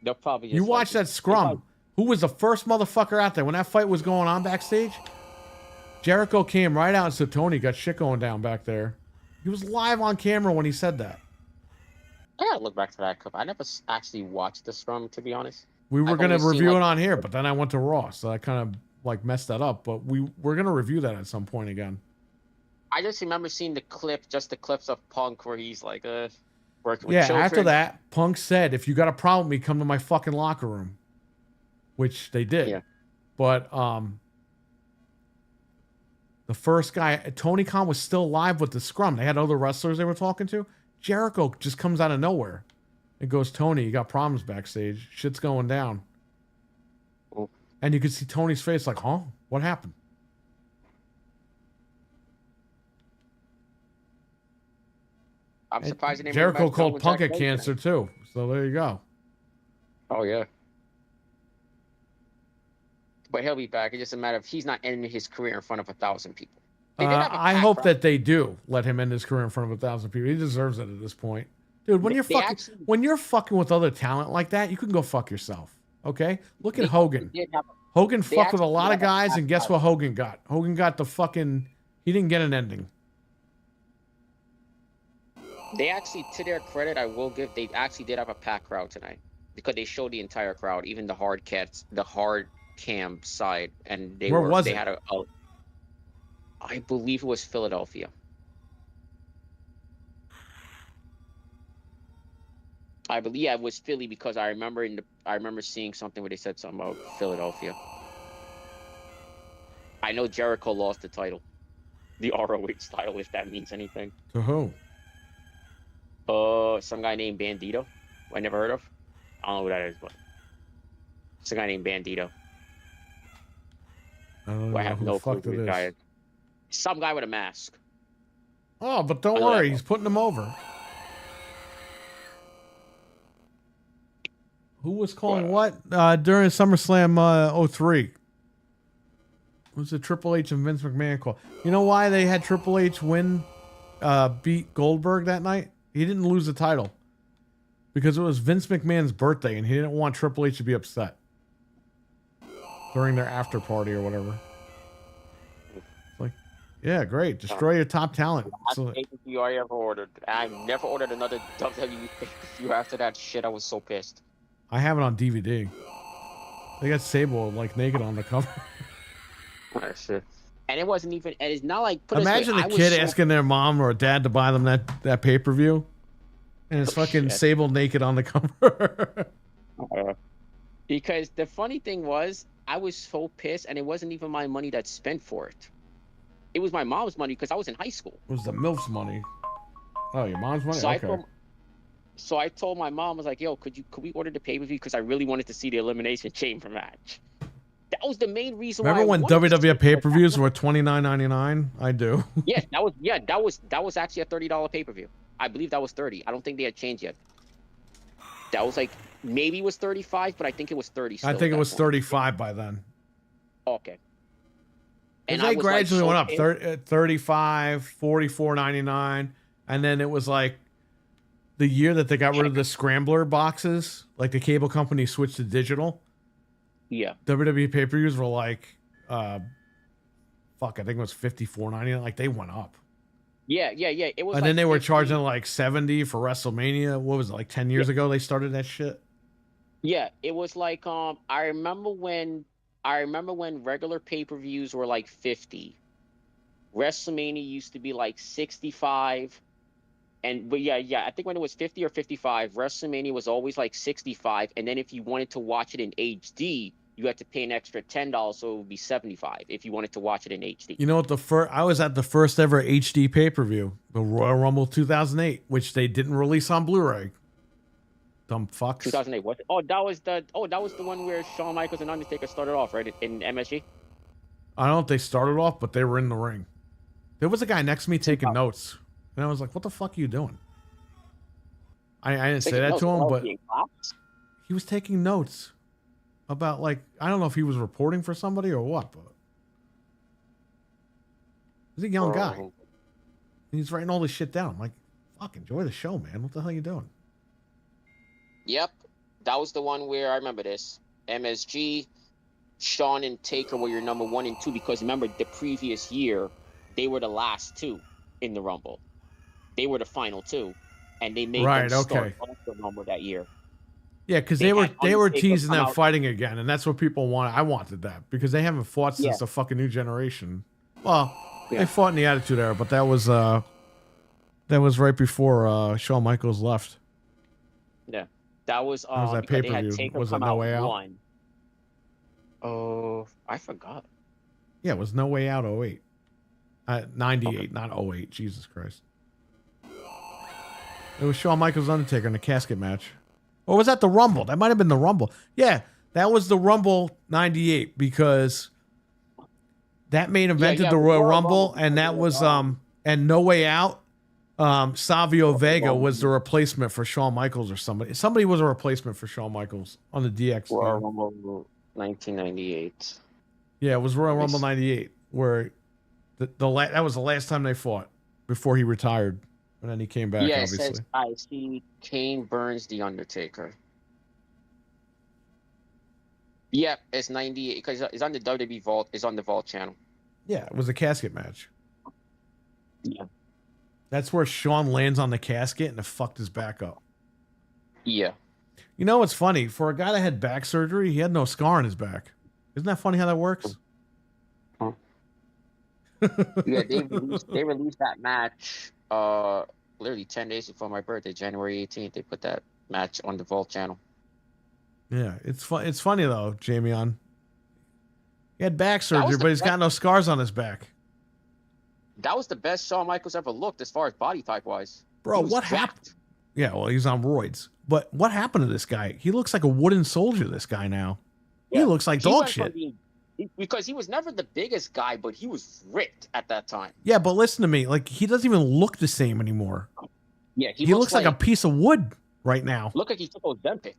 Speaker 8: They'll probably.
Speaker 2: You watch that scrum. Who was the first motherfucker out there when that fight was going on backstage? Jericho came right out and said, Tony, got shit going down back there. He was live on camera when he said that.
Speaker 8: I gotta look back to that clip. I never actually watched the scrum, to be honest.
Speaker 2: We were
Speaker 8: I've
Speaker 2: going to
Speaker 8: only seen,
Speaker 2: review
Speaker 8: like-
Speaker 2: it on here, but then I went to Raw, so I kind of like messed that up. But we're going to review that at some point again.
Speaker 8: I just remember seeing the clip, just the clips of Punk where he's like, working with
Speaker 2: Yeah,
Speaker 8: children.
Speaker 2: after that, Punk said, if you got a problem with me, come to my fucking locker room. Which they did.
Speaker 8: Yeah.
Speaker 2: But the first guy, Tony Khan was still live with the scrum. They had other wrestlers they were talking to. Jericho just comes out of nowhere and goes, Tony, you got problems backstage. Shit's going down.
Speaker 8: Oh.
Speaker 2: And you could see Tony's face like, huh? What happened?
Speaker 8: I'm surprised they didn't bring
Speaker 2: Jericho
Speaker 8: back
Speaker 2: called
Speaker 8: Joe and
Speaker 2: Punk
Speaker 8: Jack
Speaker 2: at
Speaker 8: Baker.
Speaker 2: cancer too. So there you go.
Speaker 8: Oh yeah. But he'll be back. It's just a matter of he's not ending his career in front of 1,000 people. They did have a
Speaker 2: I
Speaker 8: pack,
Speaker 2: hope
Speaker 8: right?
Speaker 2: that they do let him end his career in front of 1,000 people. He deserves it at this point. Dude, when you're fucking with other talent like that, you can go fuck yourself. Okay? Look at Hogan. Hogan
Speaker 8: they
Speaker 2: fucked with a
Speaker 8: actually
Speaker 2: lot of
Speaker 8: did have a
Speaker 2: guys, and
Speaker 8: pack
Speaker 2: guess what Hogan got? Hogan got the fucking. He didn't get an ending.
Speaker 8: They actually, to their credit, I will give, they actually did have a packed crowd tonight because they showed the entire crowd, even the hard cam side, and they
Speaker 2: Where
Speaker 8: were.
Speaker 2: was
Speaker 8: they
Speaker 2: it?
Speaker 8: had I believe it was Philadelphia. I believe it was Philly because I remember seeing something where they said something about Philadelphia. I know Jericho lost the title, the ROH title, if that means anything.
Speaker 2: To who?
Speaker 8: Some guy named Bandito. I never heard of. I don't know who that is, but it's a guy named Bandito.
Speaker 2: I don't know
Speaker 8: I have
Speaker 2: who
Speaker 8: no
Speaker 2: the
Speaker 8: clue
Speaker 2: fuck
Speaker 8: who
Speaker 2: it
Speaker 8: this guy
Speaker 2: is.
Speaker 8: is. Some guy with a mask.
Speaker 2: Oh, but don't
Speaker 8: I know
Speaker 2: worry,
Speaker 8: that
Speaker 2: he's putting them over. Who was calling what during SummerSlam 03? It was the Triple H and Vince McMahon call. You know why they had Triple H beat Goldberg that night? He didn't lose the title because it was Vince McMahon's birthday and he didn't want Triple H to be upset during their after party or whatever. It's like, yeah, great. Destroy your top talent.
Speaker 8: That's
Speaker 2: So,
Speaker 8: the pay-per-view I ever ordered. I never ordered another WWE pay-per-view after that shit. I was so pissed.
Speaker 2: I have it on DVD. They got Sable like naked on the cover.
Speaker 8: Oh, shit. And it wasn't even. And it's not like. Put it this way,
Speaker 2: Imagine the
Speaker 8: I was
Speaker 2: kid
Speaker 8: so-
Speaker 2: asking their mom or dad to buy them that pay-per-view. And it's fucking
Speaker 8: shit.
Speaker 2: Sable naked on the cover.
Speaker 8: Because the funny thing was, I was so pissed, and it wasn't even my money that spent for it. It was my mom's money because I was in high school.
Speaker 2: It was the MILF's money. Oh, your mom's money? Okay.
Speaker 8: So I told my mom, I was like, "Yo, could we order the pay-per-view? Because I really wanted to see the Elimination Chamber match." That was the main reason.
Speaker 2: Remember
Speaker 8: why
Speaker 2: when WWE pay-per-views were $29.99? I do.
Speaker 8: Yes, that was actually a $30 pay-per-view. I believe that was 30. I don't think they had changed yet. That was like maybe it was 35, but I think it was 30.
Speaker 2: I think it was 35 by then.
Speaker 8: Okay.
Speaker 2: And
Speaker 8: I
Speaker 2: they
Speaker 8: was, like,
Speaker 2: gradually
Speaker 8: so
Speaker 2: went up
Speaker 8: pissed.
Speaker 2: 35, $44.99, and then it was like the year that they got rid of the scrambler boxes, like the cable company switched to digital.
Speaker 8: Yeah.
Speaker 2: WWE pay-per-views were like, I think it was $54.99. Like they went up.
Speaker 8: Yeah. It was.
Speaker 2: And
Speaker 8: like
Speaker 2: then they were
Speaker 8: 50.
Speaker 2: charging like $70 for WrestleMania. What was it, like 10 years ago they started that shit?
Speaker 8: Yeah, it was like I remember when regular pay-per-views were like 50. WrestleMania used to be like 65. But I think when it was 50 or 55, WrestleMania was always like 65. And then if you wanted to watch it in HD, you had to pay an extra $10, so it would be 75 if you wanted to watch it in HD.
Speaker 2: You know what? I was at the first ever HD pay-per-view, the Royal Rumble 2008, which they didn't release on Blu-ray. Dumb fucks.
Speaker 8: 2008. What? That was the one where Shawn Michaels and Undertaker started off, right? In MSG.
Speaker 2: I don't know if they started off, but they were in the ring. There was a guy next to me taking notes, and I was like, "What the fuck are you doing?" I didn't say that to him, but he was taking notes about, like, I don't know if he was reporting for somebody or what, but he's a young guy. And he's writing all this shit down. I'm like, fuck, enjoy the show, man. What the hell are you doing?
Speaker 8: Yep, that was the one where I remember this. MSG, Shawn and Taker were your number 1 and 2 because remember the previous year they were the last 2 in the Rumble. They were the final 2, and they made them start off the Rumble that year.
Speaker 2: Yeah, because they were teasing them
Speaker 8: out.
Speaker 2: fighting again, and that's what people wanted. I wanted that because they haven't fought since the fucking New Generation. Well, they fought in the Attitude Era, but that was right before Shawn Michaels left.
Speaker 8: Yeah, that was
Speaker 2: that pay-per-view? Was it No Way Out?
Speaker 8: Oh, I forgot.
Speaker 2: Yeah, it was No Way Out 08. 98, not 08. Jesus Christ. It was Shawn Michaels Undertaker in a casket match. Or was that the Rumble? That might have been the Rumble. Yeah, that was the Rumble 98 because that main evented the Royal Rumble, and that was and No Way Out. Savio Vega was the replacement for Shawn Michaels or somebody. Somebody was a replacement for Shawn Michaels on the DX.
Speaker 8: Royal Rumble 1998.
Speaker 2: Yeah, it was Royal Rumble 98 where that was the last time they fought before he retired. And then he came back,
Speaker 8: Yeah,
Speaker 2: obviously.
Speaker 8: it says, I see Kane burns The Undertaker. Yep, it's 98 because it's on the WWE Vault. It's on the Vault channel.
Speaker 2: Yeah, it was a casket match.
Speaker 8: Yeah.
Speaker 2: That's where Shawn lands on the casket and it fucked his back up.
Speaker 8: Yeah.
Speaker 2: You know what's funny? For a guy that had back surgery, he had no scar on his back. Isn't that funny how that works?
Speaker 8: Huh. Yeah, they released that match literally 10 days before my birthday, January 18th. They put that match on the Vault channel.
Speaker 2: Yeah, it's funny though, Jamie. He had back surgery, but he's got no scars on his back.
Speaker 8: That was the best Shawn Michaels ever looked as far as body type wise.
Speaker 2: Bro, what happened? Yeah, well, he's on roids. But what happened to this guy? He looks like a wooden soldier, this guy now. Yeah. He looks like dog shit.
Speaker 8: Because he was never the biggest guy, but he was ripped at that time.
Speaker 2: Yeah, but listen to me. Like, he doesn't even look the same anymore.
Speaker 8: Yeah,
Speaker 2: He looks like a piece of wood right now.
Speaker 8: Look like he took Ozempic.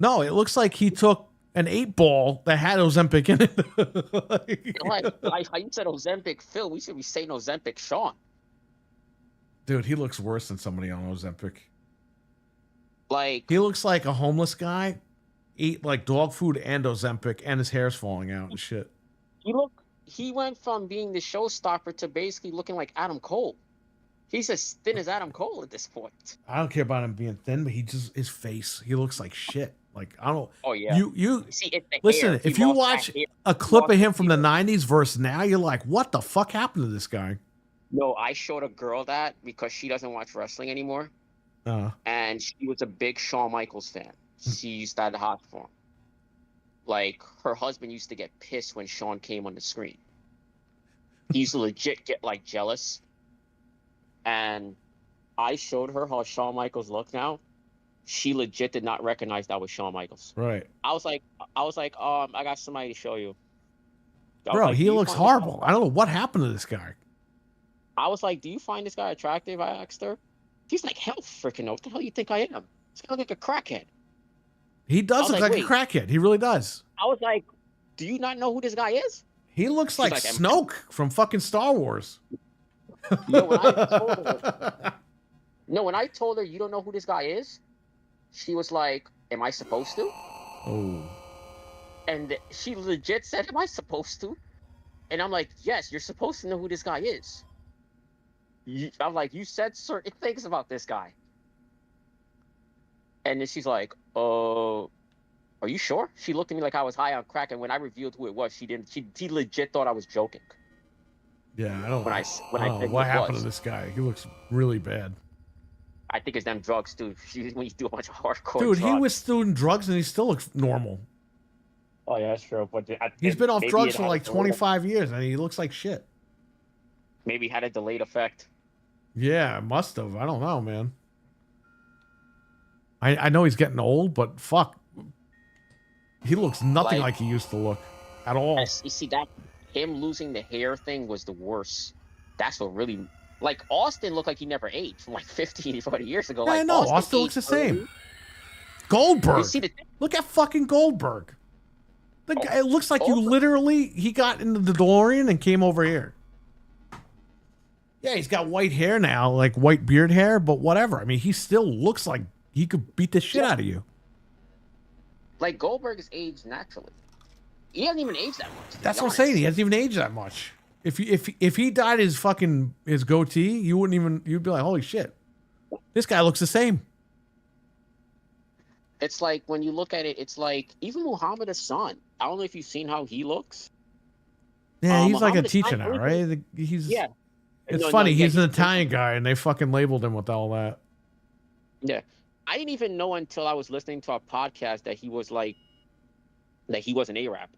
Speaker 2: No, it looks like he took an 8-ball that had Ozempic in it.
Speaker 8: Like how you said Ozempic Phil, we should be saying Ozempic Sean.
Speaker 2: Dude, he looks worse than somebody on Ozempic.
Speaker 8: Like,
Speaker 2: he looks like a homeless guy, ate like dog food and Ozempic, and his hair's falling out and shit.
Speaker 8: He went from being the showstopper to basically looking like Adam Cole. He's as thin as Adam Cole at this point.
Speaker 2: I don't care about him being thin, but his face, he looks like shit. Like, I don't.
Speaker 8: Oh yeah.
Speaker 2: You
Speaker 8: see, it's the
Speaker 2: listen.
Speaker 8: hair.
Speaker 2: If
Speaker 8: He
Speaker 2: you
Speaker 8: lost
Speaker 2: watch
Speaker 8: that hair.
Speaker 2: a clip of him from the '90s versus now, you're like, what the fuck happened to this guy?
Speaker 8: No, I showed a girl that because she doesn't watch wrestling anymore, and she was a big Shawn Michaels fan. She used to have the hot for him. Like, her husband used to get pissed when Shawn came on the screen. He used to legit get like jealous. And I showed her how Shawn Michaels looked now. She legit did not recognize that was Shawn Michaels.
Speaker 2: Right.
Speaker 8: I was like, I got somebody to show you.
Speaker 2: Bro,
Speaker 8: like,
Speaker 2: he
Speaker 8: "Do you
Speaker 2: looks
Speaker 8: find this
Speaker 2: horrible.
Speaker 8: guy-"
Speaker 2: I don't know what happened to this guy.
Speaker 8: I was like, do you find this guy attractive? I asked her. She's like, hell freaking no. What the hell you think I am? This guy look like a crackhead.
Speaker 2: He does
Speaker 8: I was
Speaker 2: look
Speaker 8: like,
Speaker 2: like a crackhead. He really does.
Speaker 8: I was like, do you not know who this guy is?
Speaker 2: He looks
Speaker 8: She's
Speaker 2: like
Speaker 8: like,
Speaker 2: Snoke from fucking Star Wars.
Speaker 8: No, when I told her you don't know who this guy is, she was like, am I supposed to?
Speaker 2: Oh.
Speaker 8: And she legit said, am I supposed to? And I'm like, yes, you're supposed to know who this guy is. I'm like, you said certain things about this guy. And then she's like, are you sure? She looked at me like I was high on crack, and when I revealed who it was, she legit thought I was joking.
Speaker 2: Yeah, I don't,
Speaker 8: When I
Speaker 2: I don't
Speaker 8: said
Speaker 2: know what
Speaker 8: who it
Speaker 2: happened
Speaker 8: was.
Speaker 2: to this guy. He looks really bad.
Speaker 8: I think it's them drugs, too. When you do a bunch of hardcore
Speaker 2: Dude,
Speaker 8: drugs.
Speaker 2: he was doing drugs and he still looks normal.
Speaker 8: Oh, yeah, that's true. But
Speaker 2: He's been off
Speaker 8: maybe
Speaker 2: drugs
Speaker 8: it
Speaker 2: for
Speaker 8: had
Speaker 2: like
Speaker 8: a delayed-
Speaker 2: 25 years and he looks like shit.
Speaker 8: Maybe had a delayed effect.
Speaker 2: Yeah, it must have. I don't know, man. I know he's getting old, but fuck. He looks nothing like he used to look at all.
Speaker 8: You see, that him losing the hair thing was the worst. That's what really... Like, Austin looked like he never aged from like 15, 20 years ago.
Speaker 2: Yeah,
Speaker 8: like,
Speaker 2: I know. Austin looks the same. Goldberg.
Speaker 8: You see the-
Speaker 2: Look at fucking Goldberg. The guy, it looks like you literally, he got into the DeLorean and came over here. Yeah, he's got white hair now, like white beard hair, but whatever. I mean, he still looks like he could beat the shit out of you.
Speaker 8: Like, Goldberg is aged naturally. He hasn't even aged that much. to be
Speaker 2: That's what I'm
Speaker 8: honest.
Speaker 2: saying. He hasn't even aged that much. If he dyed his goatee, you wouldn't even, you'd be like, holy shit, this guy looks the same.
Speaker 8: It's like, when you look at it, it's like, even Muhammad Hassan. I don't know if you've seen how he looks.
Speaker 2: Yeah, he's like a
Speaker 8: Muhammad
Speaker 2: teacher
Speaker 8: Hassan,
Speaker 2: now, right? He's
Speaker 8: Yeah.
Speaker 2: It's
Speaker 8: No,
Speaker 2: funny.
Speaker 8: yeah,
Speaker 2: He's an Italian guy, and they fucking labeled him with all that.
Speaker 8: Yeah. I didn't even know until I was listening to a podcast that he was like, that he was an Arab.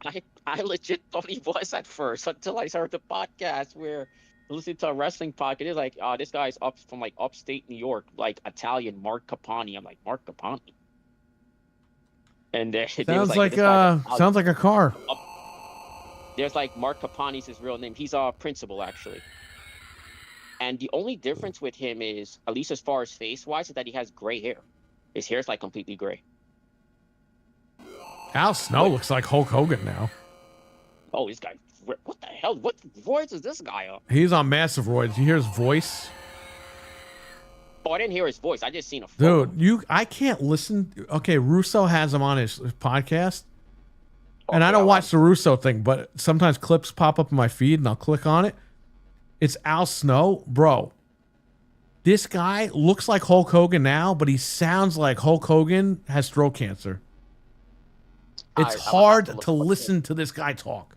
Speaker 8: I legit thought he was at first until I heard the podcast where listening to a wrestling podcast. It's like, oh, this guy's up from like upstate New York, like Italian Mark Capani. I'm like, Mark Capani. And they was
Speaker 2: Sounds like
Speaker 8: this guy's
Speaker 2: sounds like a car.
Speaker 8: There's like Mark Capani's his real name. He's a principal actually. And the only difference with him is, at least as far as face wise, is that he has gray hair. His hair's like completely gray.
Speaker 2: Al Snow looks like Hulk Hogan now.
Speaker 8: Oh, this guy! What the hell? What voice is this guy on?
Speaker 2: He's on massive roids. You hear his voice,
Speaker 8: Oh, I didn't hear his voice. I just seen a photo.
Speaker 2: dude. I can't listen. Okay, Russo has him on his podcast, and I don't watch the Russo thing, but sometimes clips pop up in my feed, and I'll click on it. It's Al Snow, bro. This guy looks like Hulk Hogan now, but he sounds like Hulk Hogan has throat cancer. It's hard to listen to this guy talk.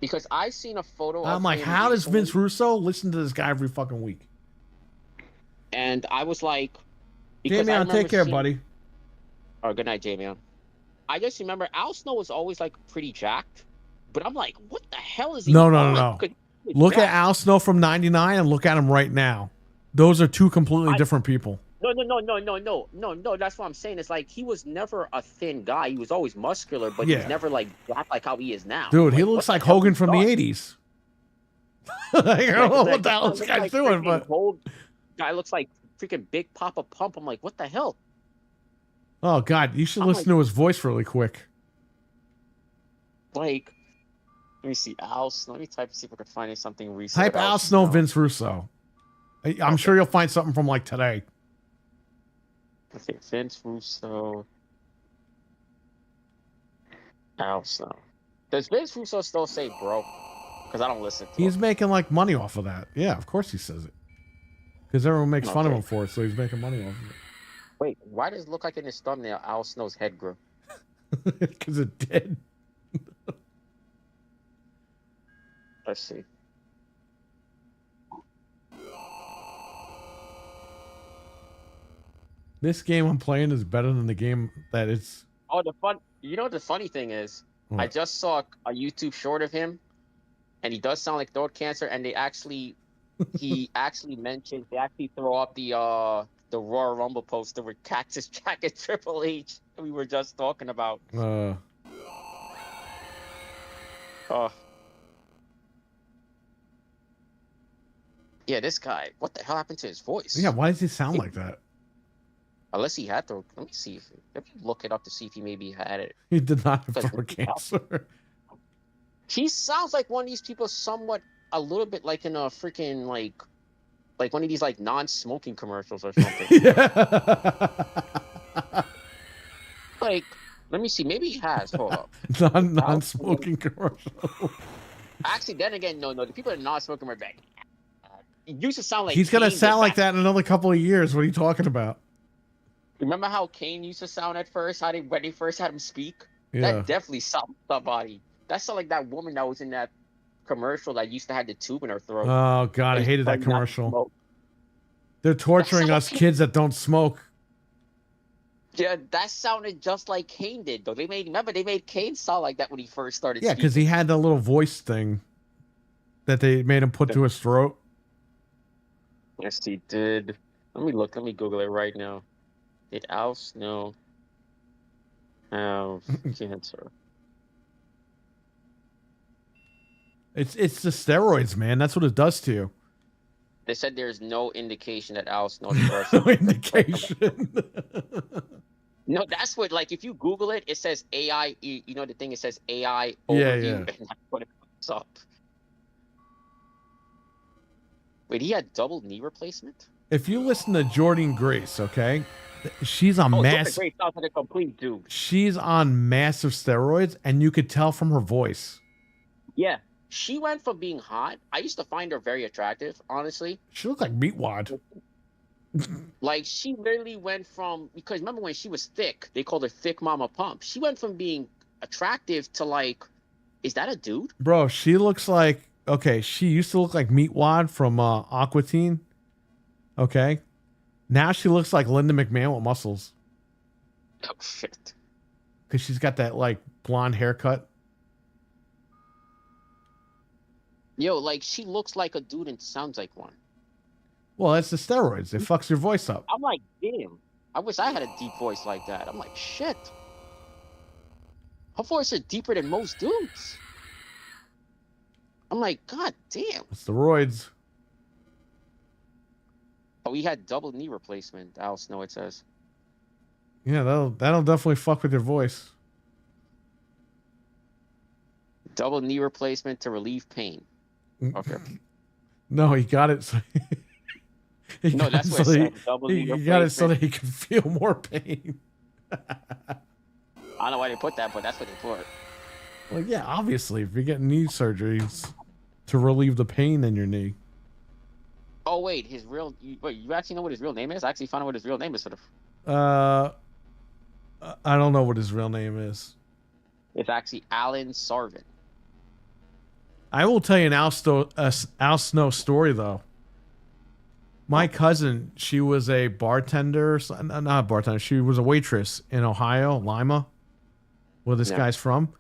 Speaker 8: Because I seen a photo.
Speaker 2: I'm
Speaker 8: of
Speaker 2: like,
Speaker 8: him
Speaker 2: how does
Speaker 8: recently,
Speaker 2: Vince Russo listen to this guy every fucking week?
Speaker 8: And I was like, because I
Speaker 2: Jamie,
Speaker 8: remember
Speaker 2: take care,
Speaker 8: seeing-
Speaker 2: buddy.
Speaker 8: Oh, good night, Jamie. I just remember Al Snow was always like pretty jacked, but I'm like, what the hell is he?
Speaker 2: No.
Speaker 8: on?
Speaker 2: Look at Al Snow from '99 and look at him right now. Those are two completely different people.
Speaker 8: No. That's what I'm saying. It's like he was never a thin guy. He was always muscular, but he was
Speaker 2: Yeah.
Speaker 8: never like jacked like how he is now.
Speaker 2: Dude, he
Speaker 8: Like,
Speaker 2: looks
Speaker 8: what
Speaker 2: like
Speaker 8: the hell
Speaker 2: Hogan
Speaker 8: he
Speaker 2: from the
Speaker 8: done?
Speaker 2: 80s. I don't know
Speaker 8: Like,
Speaker 2: what the hell this
Speaker 8: looks
Speaker 2: guy's
Speaker 8: like
Speaker 2: doing,
Speaker 8: freaking
Speaker 2: but
Speaker 8: old guy looks like freaking Big Papa Pump. I'm like, what the hell?
Speaker 2: oh god, you should
Speaker 8: I'm
Speaker 2: listen to his voice really quick.
Speaker 8: Like, let me see. Let me type and see if I can find something recent.
Speaker 2: Type
Speaker 8: with
Speaker 2: Al Snow Vince Russo. I'm sure you'll find something from like today.
Speaker 8: Okay, Vince Russo. Al Snow. Does Vince Russo still say bro? Because I don't listen to
Speaker 2: He's
Speaker 8: him.
Speaker 2: making like money off of that. Yeah, of course he says it. Because everyone makes fun of
Speaker 8: Okay.
Speaker 2: him for it, so he's making money off of
Speaker 8: Wait, why does it look like in his thumbnail Al Snow's head grew?
Speaker 2: it. Because it did.
Speaker 8: Let's see.
Speaker 2: This game I'm playing is better than the game that it's.
Speaker 8: Oh, the funny thing is, I
Speaker 2: What?
Speaker 8: just saw a YouTube short of him, and he does sound like throat cancer. And he actually mentioned they actually throw up the Royal Rumble poster with Cactus Jack and Triple H we were just talking about.
Speaker 2: Uh,
Speaker 8: Yeah, this guy. What the hell happened to his voice?
Speaker 2: yeah, why does he sound like that?
Speaker 8: Unless he had to. Let me see let me look it up to see if he maybe had it.
Speaker 2: He did not have
Speaker 8: Because
Speaker 2: throat cancer.
Speaker 8: he sounds like one of these people, somewhat a little bit like in a freaking like one of these like non-smoking commercials or something.
Speaker 2: Yeah.
Speaker 8: Like, let me see. Maybe he has. Hold up.
Speaker 2: Non-smoking commercial.
Speaker 8: Actually, then again, no. The people that are non-smoking are bad. It used to sound like
Speaker 2: He's gonna
Speaker 8: Kane
Speaker 2: sound
Speaker 8: did
Speaker 2: like
Speaker 8: back-
Speaker 2: that in another couple of years. What are you talking about?
Speaker 8: Remember how Kane used to sound at first? When they first had him speak?
Speaker 2: Yeah.
Speaker 8: That definitely sounded somebody. That sounded like that woman that was in that commercial that used to have the tube in her throat.
Speaker 2: Oh god, I
Speaker 8: And
Speaker 2: hated that
Speaker 8: tried not to
Speaker 2: commercial.
Speaker 8: smoke.
Speaker 2: They're torturing
Speaker 8: That's
Speaker 2: us
Speaker 8: so-
Speaker 2: kids that don't smoke.
Speaker 8: Yeah, that sounded just like Kane did, though. They made Kane sound like that when he first started.
Speaker 2: Yeah, because he had that little voice thing that they made him put to his throat.
Speaker 8: Yes, he did. Let me look. Let me Google it right now. Did Al Snow have cancer?
Speaker 2: It's the steroids, man. That's what it does to you.
Speaker 8: They said there's no indication that Al Snow.
Speaker 2: No indication.
Speaker 8: No, that's what. Like, if you Google it, it says AI. You know the thing. It says AI
Speaker 2: Yeah,
Speaker 8: overview,
Speaker 2: yeah.
Speaker 8: and that's what it comes up. Wait, he had double knee replacement?
Speaker 2: If you listen to Jordan Grace, okay, she's on
Speaker 8: Jordan
Speaker 2: massive.
Speaker 8: Grace sounds like a complete dude.
Speaker 2: She's on massive steroids, and you could tell from her voice.
Speaker 8: Yeah, she went from being hot. I used to find her very attractive, honestly.
Speaker 2: She looked like Meatwad.
Speaker 8: Like, she literally went from, because remember when she was thick, they called her Thick Mama Pump. She went from being attractive to like, is that a dude?
Speaker 2: Bro, she looks like, okay, she used to look like Meatwad from Aqua Teen. Okay. Now she looks like Linda McMahon with muscles.
Speaker 8: Oh, shit.
Speaker 2: Because she's got that, like, blonde haircut.
Speaker 8: Yo, like, she looks like a dude and sounds like one.
Speaker 2: Well, that's the steroids. It fucks your voice up.
Speaker 8: I'm like, damn. I wish I had a deep voice like that. I'm like, shit. Her voice is deeper than most dudes. I'm like, god damn.
Speaker 2: It's the roids.
Speaker 8: Oh, he had double knee replacement. Al Snow, it says.
Speaker 2: Yeah, that'll definitely fuck with your voice.
Speaker 8: Double knee replacement to relieve pain. Okay.
Speaker 2: No, he got it. So
Speaker 8: No, that's what it said. Double knee
Speaker 2: he got it so that
Speaker 8: replacement.
Speaker 2: he can feel more pain.
Speaker 8: I don't know why they put that, but that's what they put.
Speaker 2: Well, yeah, obviously, if you're getting knee surgeries to relieve the pain in your knee.
Speaker 8: Oh wait, wait, you actually know what his real name is? I actually found out what his real name is for the.
Speaker 2: I don't know what his real name is.
Speaker 8: It's actually Alan Sarvin.
Speaker 2: I will tell you an Al Snow story though. My cousin, she was a bartender, not a bartender. She was a waitress in Ohio, Lima, where this
Speaker 8: Yeah.
Speaker 2: guy's from.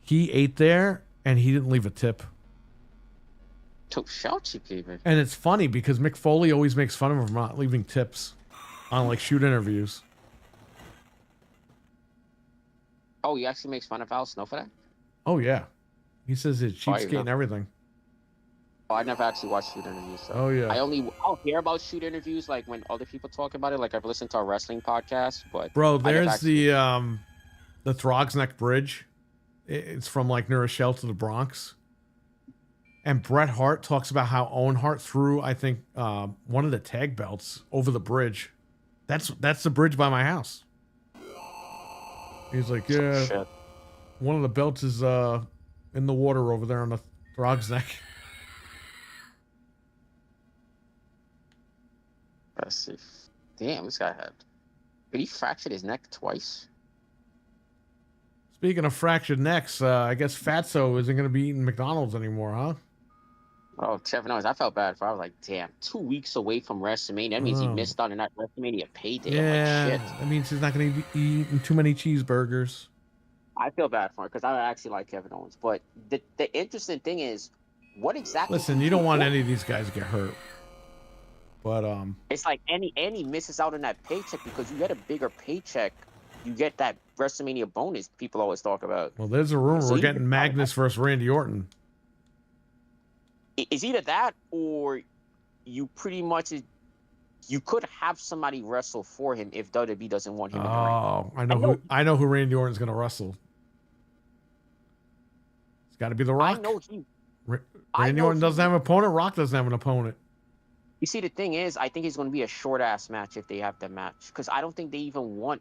Speaker 2: He ate there and he didn't leave a tip.
Speaker 8: To shout you, people.
Speaker 2: And it's funny because Mick Foley always makes fun of him for not leaving tips. on like shoot interviews.
Speaker 8: Oh, he actually makes fun of Al Snow for that?
Speaker 2: Oh yeah, he says it's
Speaker 8: Oh, I didn't
Speaker 2: cheapskate and
Speaker 8: know.
Speaker 2: everything.
Speaker 8: Oh, I never actually watched shoot interviews. So.
Speaker 2: Oh yeah,
Speaker 8: I'll hear about shoot interviews like when other people talk about it. Like I've listened to a wrestling podcast, but
Speaker 2: bro.
Speaker 8: I never
Speaker 2: There's
Speaker 8: actually...
Speaker 2: the Throgs Neck Bridge. It's from like New Rochelle to the Bronx. And Bret Hart talks about how Owen Hart threw, I think, one of the tag belts over the bridge. That's the bridge by my house. He's like, yeah,
Speaker 8: Shit.
Speaker 2: one of the belts is in the water over there on the Throgs Neck.
Speaker 8: Let's see. Damn, this guy had... Did he fractured his neck twice?
Speaker 2: Speaking of fractured necks, I guess Fatso isn't going to be eating McDonald's anymore, huh?
Speaker 8: Oh, Kevin Owens, I felt bad for. I was like, damn, 2 weeks away from WrestleMania. That means he
Speaker 2: Oh.
Speaker 8: missed out on that WrestleMania payday.
Speaker 2: Yeah,
Speaker 8: I'm like, shit.
Speaker 2: that means he's not going to be eating too many cheeseburgers.
Speaker 8: I feel bad for him because I actually like Kevin Owens. But the interesting thing is, what exactly?
Speaker 2: Listen, you don't want any of these guys to get hurt. But
Speaker 8: it's like any misses out on that paycheck because you get a bigger paycheck. You get that WrestleMania bonus people always talk about.
Speaker 2: well, there's a rumor
Speaker 8: So
Speaker 2: we're
Speaker 8: you-
Speaker 2: getting Magnus versus Randy Orton.
Speaker 8: It's either that or you pretty much you could have somebody wrestle for him if WWE doesn't want him in the ring.
Speaker 2: Oh, I know who Randy Orton's going to wrestle. It's got to be The Rock.
Speaker 8: I know he.
Speaker 2: Randy Orton doesn't have an opponent. Rock doesn't have an opponent.
Speaker 8: You see, the thing is, I think it's going to be a short ass match if they have that match because I don't think they even want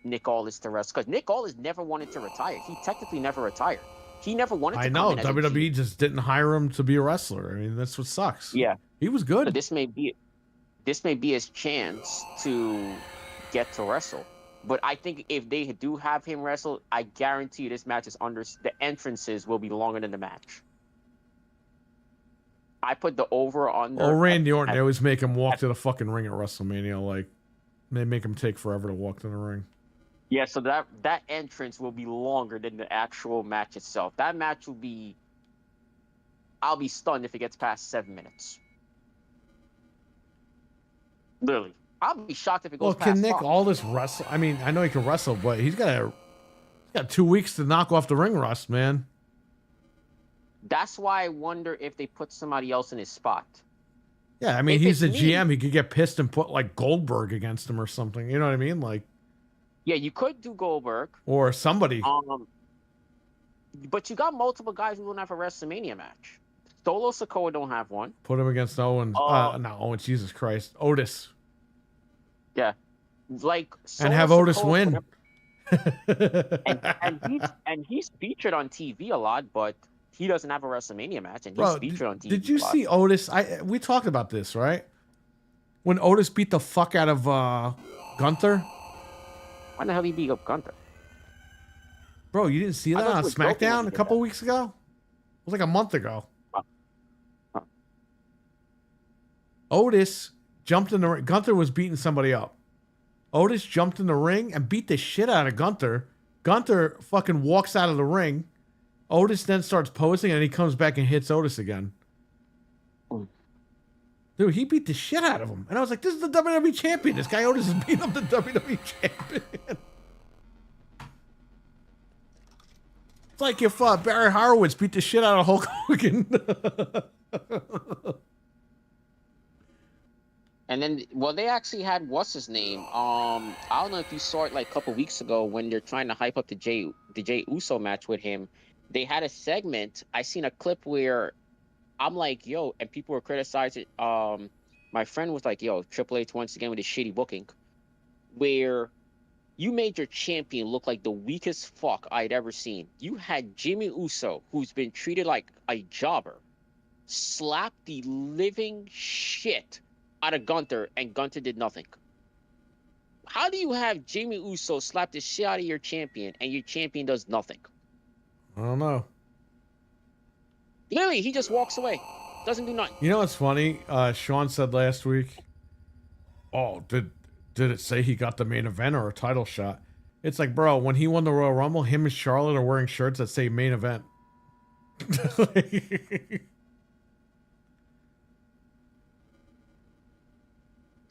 Speaker 8: Nick Aldis to wrestle because Nick Aldis never wanted to retire. He technically never retired. He never wanted to.
Speaker 2: I
Speaker 8: come
Speaker 2: know
Speaker 8: in as a
Speaker 2: WWE just didn't hire him to be a wrestler. I mean, that's what sucks.
Speaker 8: Yeah,
Speaker 2: he was
Speaker 8: so
Speaker 2: good.
Speaker 8: this may be his chance to get to wrestle. But I think if they do have him wrestle, I guarantee you this match is the entrances will be longer than the match. I put the over under.
Speaker 2: Oh, Randy Orton, they always make him walk to the fucking ring at WrestleMania. Like, they make him take forever to walk to the ring.
Speaker 8: Yeah, so that entrance will be longer than the actual match itself. That match will be... I'll be stunned if it gets past 7 minutes. Literally. I'll be shocked if it goes
Speaker 2: Well,
Speaker 8: past
Speaker 2: can Nick
Speaker 8: 5.
Speaker 2: Aldis wrestle? I mean, I know he can wrestle, but he's got 2 weeks to knock off the ring rust, man.
Speaker 8: That's why I wonder if they put somebody else in his spot.
Speaker 2: Yeah, I mean,
Speaker 8: If
Speaker 2: he's a
Speaker 8: it's me-
Speaker 2: GM. He could get pissed and put, like, Goldberg against him or something. You know what I mean? Like,
Speaker 8: Yeah, you could do Goldberg.
Speaker 2: or somebody.
Speaker 8: But you got multiple guys who don't have a WrestleMania match. Solo Sikoa don't have one.
Speaker 2: Put him against Owens. Not Owens, Jesus Christ. Otis.
Speaker 8: Yeah. Like
Speaker 2: And
Speaker 8: Solo
Speaker 2: have Otis
Speaker 8: Sikoa-
Speaker 2: win.
Speaker 8: and he's featured on TV a lot, but he doesn't have a WrestleMania match, and he's
Speaker 2: Bro,
Speaker 8: featured on TV.
Speaker 2: did you
Speaker 8: a lot.
Speaker 2: see Otis? We talked about this, right? When Otis beat the fuck out of Gunther?
Speaker 8: Why the hell did he beat up Gunther?
Speaker 2: Bro, you didn't see
Speaker 8: I
Speaker 2: that
Speaker 8: thought
Speaker 2: on
Speaker 8: you were joking when
Speaker 2: SmackDown
Speaker 8: you
Speaker 2: a
Speaker 8: did
Speaker 2: couple
Speaker 8: that.
Speaker 2: weeks ago? It was like a month ago.
Speaker 8: Huh.
Speaker 2: Otis jumped in the ring. Gunther was beating somebody up. Otis jumped in the ring and beat the shit out of Gunther. Gunther fucking walks out of the ring. Otis then starts posing and he comes back and hits Otis again.
Speaker 8: Mm.
Speaker 2: Dude, he beat the shit out of him. And I was like, this is the WWE champion. This guy Otis is beating up the WWE champion. It's like if Barry Horowitz beat the shit out of Hulk Hogan.
Speaker 8: And then, well, they actually had what's his name? I don't know if you saw it like a couple weeks ago when they're trying to hype up the Jey Uso match with him. They had a segment. I seen a clip where I'm like, yo, and people were criticizing. My friend was like, yo, Triple H once again with his shitty booking, where you made your champion look like the weakest fuck I'd ever seen. You had Jimmy Uso, who's been treated like a jobber, slap the living shit out of Gunther, and Gunther did nothing. How do you have Jimmy Uso slap the shit out of your champion, and your champion does nothing?
Speaker 2: I don't know.
Speaker 8: Literally, he just walks away. Doesn't do nothing.
Speaker 2: You know what's funny? Sean said last week, oh, did it say he got the main event or a title shot? It's like, bro, when he won the Royal Rumble, him and Charlotte are wearing shirts that say main event.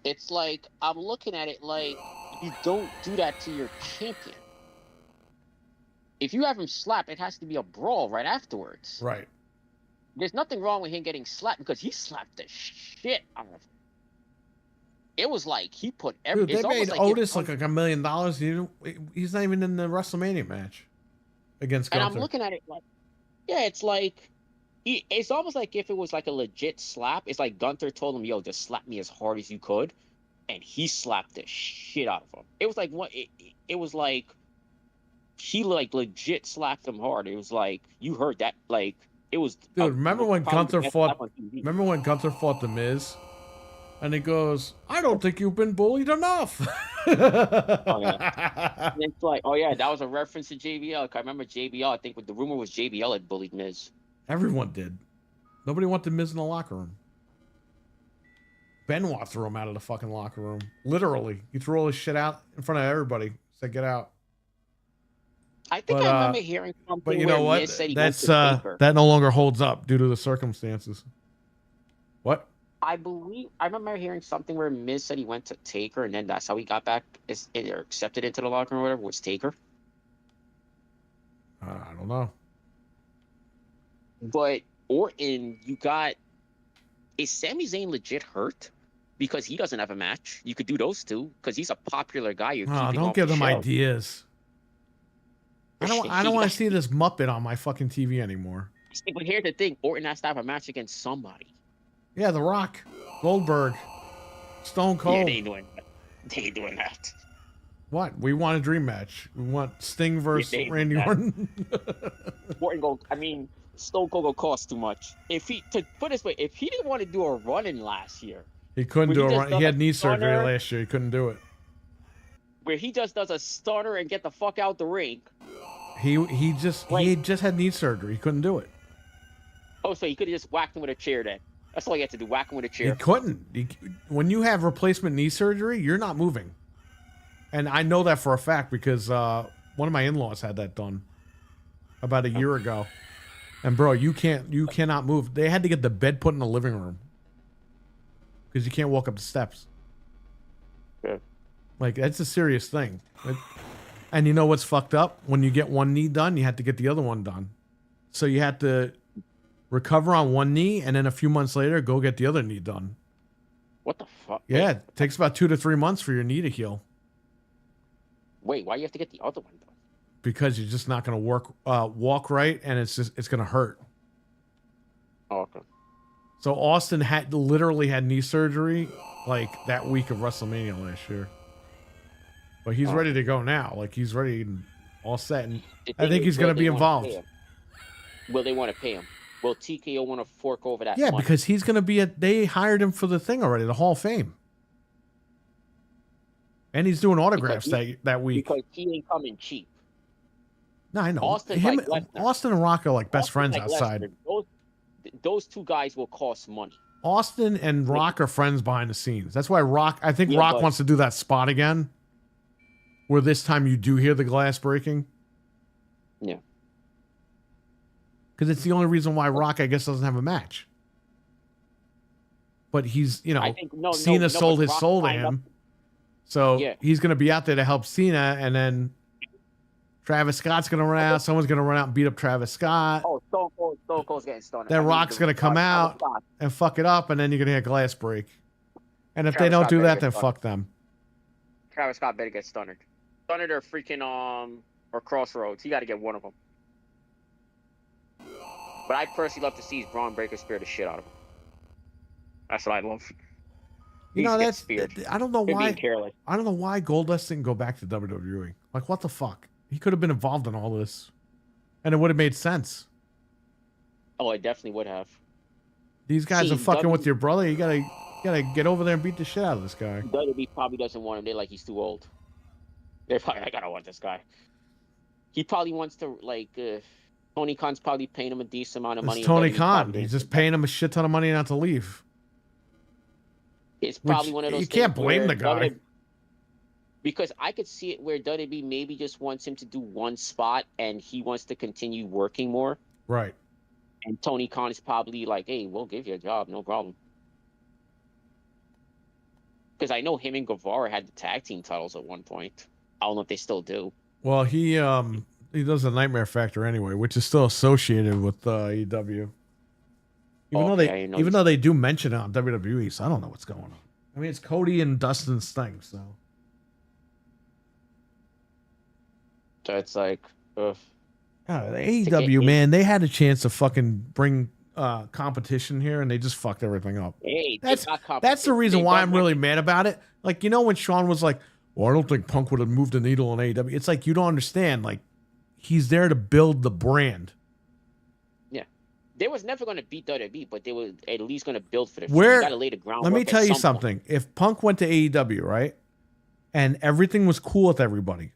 Speaker 8: It's like I'm looking at it like you don't do that to your champion. If you have him slap, it has to be a brawl right afterwards.
Speaker 2: Right.
Speaker 8: There's nothing wrong with him getting slapped because he slapped the shit out of him. It was like he put every.
Speaker 2: Dude, they
Speaker 8: It's almost
Speaker 2: made
Speaker 8: like if
Speaker 2: Otis look like $1 million. He's not even in the WrestleMania match against
Speaker 8: and
Speaker 2: Gunther.
Speaker 8: I'm looking at it like, yeah, it's like it's almost like if it was like a legit slap. It's like Gunther told him, "Yo, just slap me as hard as you could," and he slapped the shit out of him. It was like what it was like. He like legit slapped him hard. It was like you heard that like it was.
Speaker 2: Dude, remember when
Speaker 8: probably the
Speaker 2: Gunther
Speaker 8: best
Speaker 2: fought?
Speaker 8: slap on TV.
Speaker 2: Remember when Gunther fought the Miz, and he goes, "I don't think you've been bullied enough."
Speaker 8: Oh, yeah. And it's like, oh yeah, that was a reference to JBL. I remember JBL. I think the rumor was JBL had bullied Miz.
Speaker 2: Everyone did. Nobody wanted Miz in the locker room. Benoit threw him out of the fucking locker room. Literally, he threw all his shit out in front of everybody. Said, "Get out."
Speaker 8: I think
Speaker 2: But,
Speaker 8: I remember hearing something
Speaker 2: But you
Speaker 8: where
Speaker 2: know what?
Speaker 8: Miz said he
Speaker 2: That's
Speaker 8: went to Taker.
Speaker 2: that no longer holds up due to the circumstances. What?
Speaker 8: I remember hearing something where Miz said he went to Taker, and then that's how he got back or accepted into the locker room or whatever, was Taker.
Speaker 2: I don't know.
Speaker 8: But Orton, is Sami Zayn legit hurt? Because he doesn't have a match. You could do those two because he's a popular guy. You're keeping
Speaker 2: Don't
Speaker 8: off
Speaker 2: give
Speaker 8: the
Speaker 2: them
Speaker 8: show.
Speaker 2: ideas. I don't want to see this Muppet on my fucking TV anymore.
Speaker 8: But here's the thing: Orton has to have a match against somebody.
Speaker 2: Yeah, The Rock, Goldberg, Stone Cold.
Speaker 8: Yeah, they ain't doing that. They ain't doing that.
Speaker 2: What? We want a dream match. We want Sting versus
Speaker 8: they ain't
Speaker 2: Randy
Speaker 8: doing
Speaker 2: Orton.
Speaker 8: Stone Cold will cost too much. To put it this way, if he didn't want to do a run-in last year,
Speaker 2: He couldn't
Speaker 8: where
Speaker 2: do
Speaker 8: he
Speaker 2: a
Speaker 8: just
Speaker 2: run. He
Speaker 8: does
Speaker 2: had
Speaker 8: a
Speaker 2: knee surgery
Speaker 8: stunner-
Speaker 2: last year. He couldn't do it.
Speaker 8: where he just does a stunner and get the fuck out the ring.
Speaker 2: He just had knee surgery. He couldn't do it.
Speaker 8: Oh, so he could have just whacked him with a chair then. That's all he had to do, whack him with a
Speaker 2: He
Speaker 8: chair.
Speaker 2: couldn't. When you have replacement knee surgery, you're not moving. And I know that for a fact because one of my in-laws had that done about a year ago. And bro, you cannot move. They had to get the bed put in the living room because you can't walk up the steps.
Speaker 8: Yeah.
Speaker 2: Like that's a serious thing. And you know what's fucked up? When you get one knee done, you have to get the other one done. So you have to recover on one knee, and then a few months later, go get the other knee done.
Speaker 8: What the fuck?
Speaker 2: Yeah, it takes about 2 to 3 months for your knee to heal
Speaker 8: Wait, why do you have to get the other one done?
Speaker 2: because you're just not going to walk right, and it's going to hurt.
Speaker 8: Oh, okay.
Speaker 2: So Austin literally had knee surgery like that week of WrestleMania last year, but he's ready to go now. Like he's ready and all set, and I think he's going to be involved.
Speaker 8: Will they want to pay him? Will TKO want to fork over that
Speaker 2: Yeah,
Speaker 8: money?
Speaker 2: because he's going to be they hired him for the thing already, the Hall of Fame. And he's doing autographs that week.
Speaker 8: Because he ain't coming cheap.
Speaker 2: No, I know.
Speaker 8: Austin's
Speaker 2: Him,
Speaker 8: like Lesnar.
Speaker 2: Austin and Rock are like best
Speaker 8: Austin's
Speaker 2: friends
Speaker 8: like
Speaker 2: outside.
Speaker 8: Lesnar. Those two guys will cost money.
Speaker 2: Austin and Rock are friends behind the scenes. That's why I think
Speaker 8: Yeah,
Speaker 2: Rock
Speaker 8: but-
Speaker 2: wants to do that spot again, where this time you do hear the glass breaking.
Speaker 8: Yeah.
Speaker 2: Because it's the only reason why Rock, I guess, doesn't have a match. But he's,
Speaker 8: I think
Speaker 2: Cena sold
Speaker 8: but
Speaker 2: his
Speaker 8: Rock
Speaker 2: soul to
Speaker 8: signed up-
Speaker 2: him. So
Speaker 8: Yeah.
Speaker 2: he's going to be out there to help Cena, and then Travis Scott's going to run out. Someone's going to run out and beat up Travis Scott.
Speaker 8: Oh, Stone Cold's getting stunned.
Speaker 2: Then Rock's going to come out and fuck it up, and then you're going to get a glass break. And if they
Speaker 8: Travis
Speaker 2: don't
Speaker 8: Scott
Speaker 2: do
Speaker 8: better
Speaker 2: that,
Speaker 8: get
Speaker 2: then
Speaker 8: stunned.
Speaker 2: fuck them.
Speaker 8: Travis Scott better get stunned. Stunned or freaking or Crossroads. He got to get one of them. But I personally love to see Braun Breaker spear the shit out of him. That's what I love.
Speaker 2: You know,
Speaker 8: He's
Speaker 2: that's
Speaker 8: speared.
Speaker 2: I don't know
Speaker 8: They're being
Speaker 2: why.
Speaker 8: careless.
Speaker 2: I don't know why Goldust didn't go back to WWE. Like, what the fuck? He could have been involved in all this, and it would have made sense.
Speaker 8: Oh, I definitely would have.
Speaker 2: These guys
Speaker 8: See,
Speaker 2: are fucking with your brother. You gotta get over there and beat the shit out of this guy.
Speaker 8: WWE probably doesn't want him. They're like, he's too old. They're probably like, I don't want this guy. He probably wants to, Tony Khan's probably paying him a decent amount of money.
Speaker 2: It's Tony
Speaker 8: WWE
Speaker 2: Khan.
Speaker 8: probably
Speaker 2: He's
Speaker 8: didn't-
Speaker 2: just paying him a shit ton of money not to leave.
Speaker 8: It's probably
Speaker 2: Which
Speaker 8: one of those
Speaker 2: you can't
Speaker 8: things
Speaker 2: blame
Speaker 8: where
Speaker 2: the guy.
Speaker 8: Because I could see it where WWE maybe just wants him to do one spot and he wants to continue working more.
Speaker 2: Right.
Speaker 8: And Tony Khan is probably like, hey, we'll give you a job, no problem. Because I know him and Guevara had the tag team titles at one point. I don't know if they still do.
Speaker 2: Well, he does the Nightmare Factor anyway, which is still associated with AEW. Even though they do mention it on WWE, so I don't know what's going on. I mean, it's Cody and Dustin's thing, so.
Speaker 8: So it's like, ugh.
Speaker 2: Yeah, the AEW, man, they had a chance to fucking bring competition here, and they just fucked everything up.
Speaker 8: Hey,
Speaker 2: That's the reason why I'm really mad about it. Like, you know, when Sean was like, well, I don't think Punk would have moved the needle in AEW. It's like, you don't understand. Like, he's there to build the brand.
Speaker 8: Yeah. They was never going to beat WWE, but they were at least going to build for the future.
Speaker 2: Where,
Speaker 8: You got to lay the groundwork.
Speaker 2: let me tell you something. If Punk went to AEW, right, and everything was cool with everybody,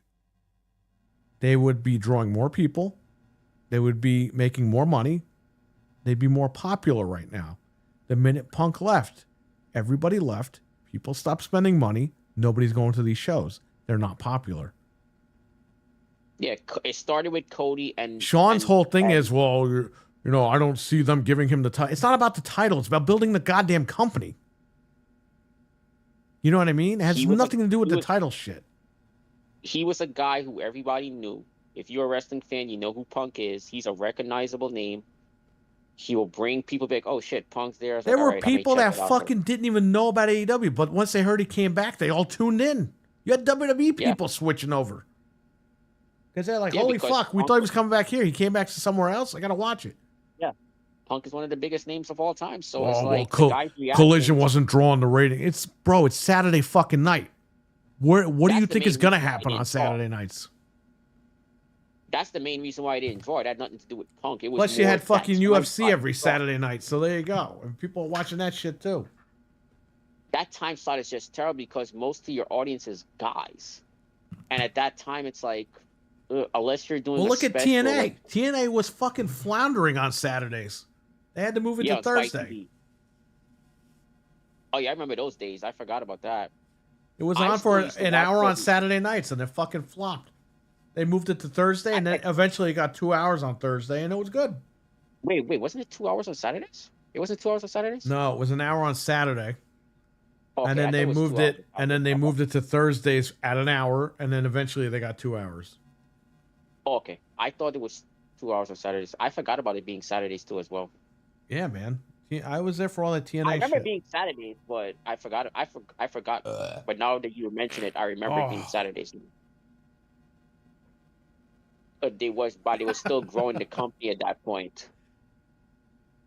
Speaker 2: they would be drawing more people. They would be making more money. They'd be more popular right now. The minute Punk left, everybody left. People stopped spending money. Nobody's going to these shows. They're not popular.
Speaker 8: Yeah, it started with Cody and
Speaker 2: Sean's whole thing is, well, you know, I don't see them giving him the title. It's not about the title. It's about building the goddamn company. You know what I mean? It has nothing to do with the title shit.
Speaker 8: He was a guy who everybody knew. If you're a wrestling fan, you know who Punk is. He's a recognizable name. He will bring people back. Oh shit, Punk's there.
Speaker 2: There were people that fucking didn't even know about AEW, but once they heard he came back, they all tuned in. You had WWE people switching over. Because they're like, holy fuck, we thought he was coming back here. He came back to somewhere else. I got to watch it.
Speaker 8: Yeah. Punk is one of the biggest names of all time. So it's like,
Speaker 2: Collision wasn't drawing the rating. It's Saturday fucking night. What do you think is going to happen on Saturday nights?
Speaker 8: That's the main reason why I didn't draw it. It had nothing to do with Punk. It was
Speaker 2: Plus, you had fucking UFC every Saturday night, so there you go. And people are watching that shit too.
Speaker 8: That time slot is just terrible because most of your audience is guys, and at that time it's like, unless you're doing.
Speaker 2: Well, look at TNA. TNA was fucking floundering on Saturdays. They had to move it to Thursday.
Speaker 8: Oh yeah, I remember those days. I forgot about that.
Speaker 2: It was on for an hour on Saturday nights, and it fucking flopped. They moved it to Thursday, and then eventually it got 2 hours on Thursday, and it was good.
Speaker 8: Wait, wasn't it 2 hours on Saturdays? It wasn't 2 hours on Saturdays?
Speaker 2: No, it was an hour on Saturday.
Speaker 8: Okay,
Speaker 2: and then they moved it, to Thursdays at an hour, and then eventually they got 2 hours.
Speaker 8: Oh, okay, I thought it was 2 hours on Saturdays. I forgot about it being Saturdays too as well.
Speaker 2: Yeah, man. I was there for all that TNA shit.
Speaker 8: I remember being Saturdays, but I forgot. I forgot. But now that you mention it, I remember it being Saturdays. But they were still growing the company at that point.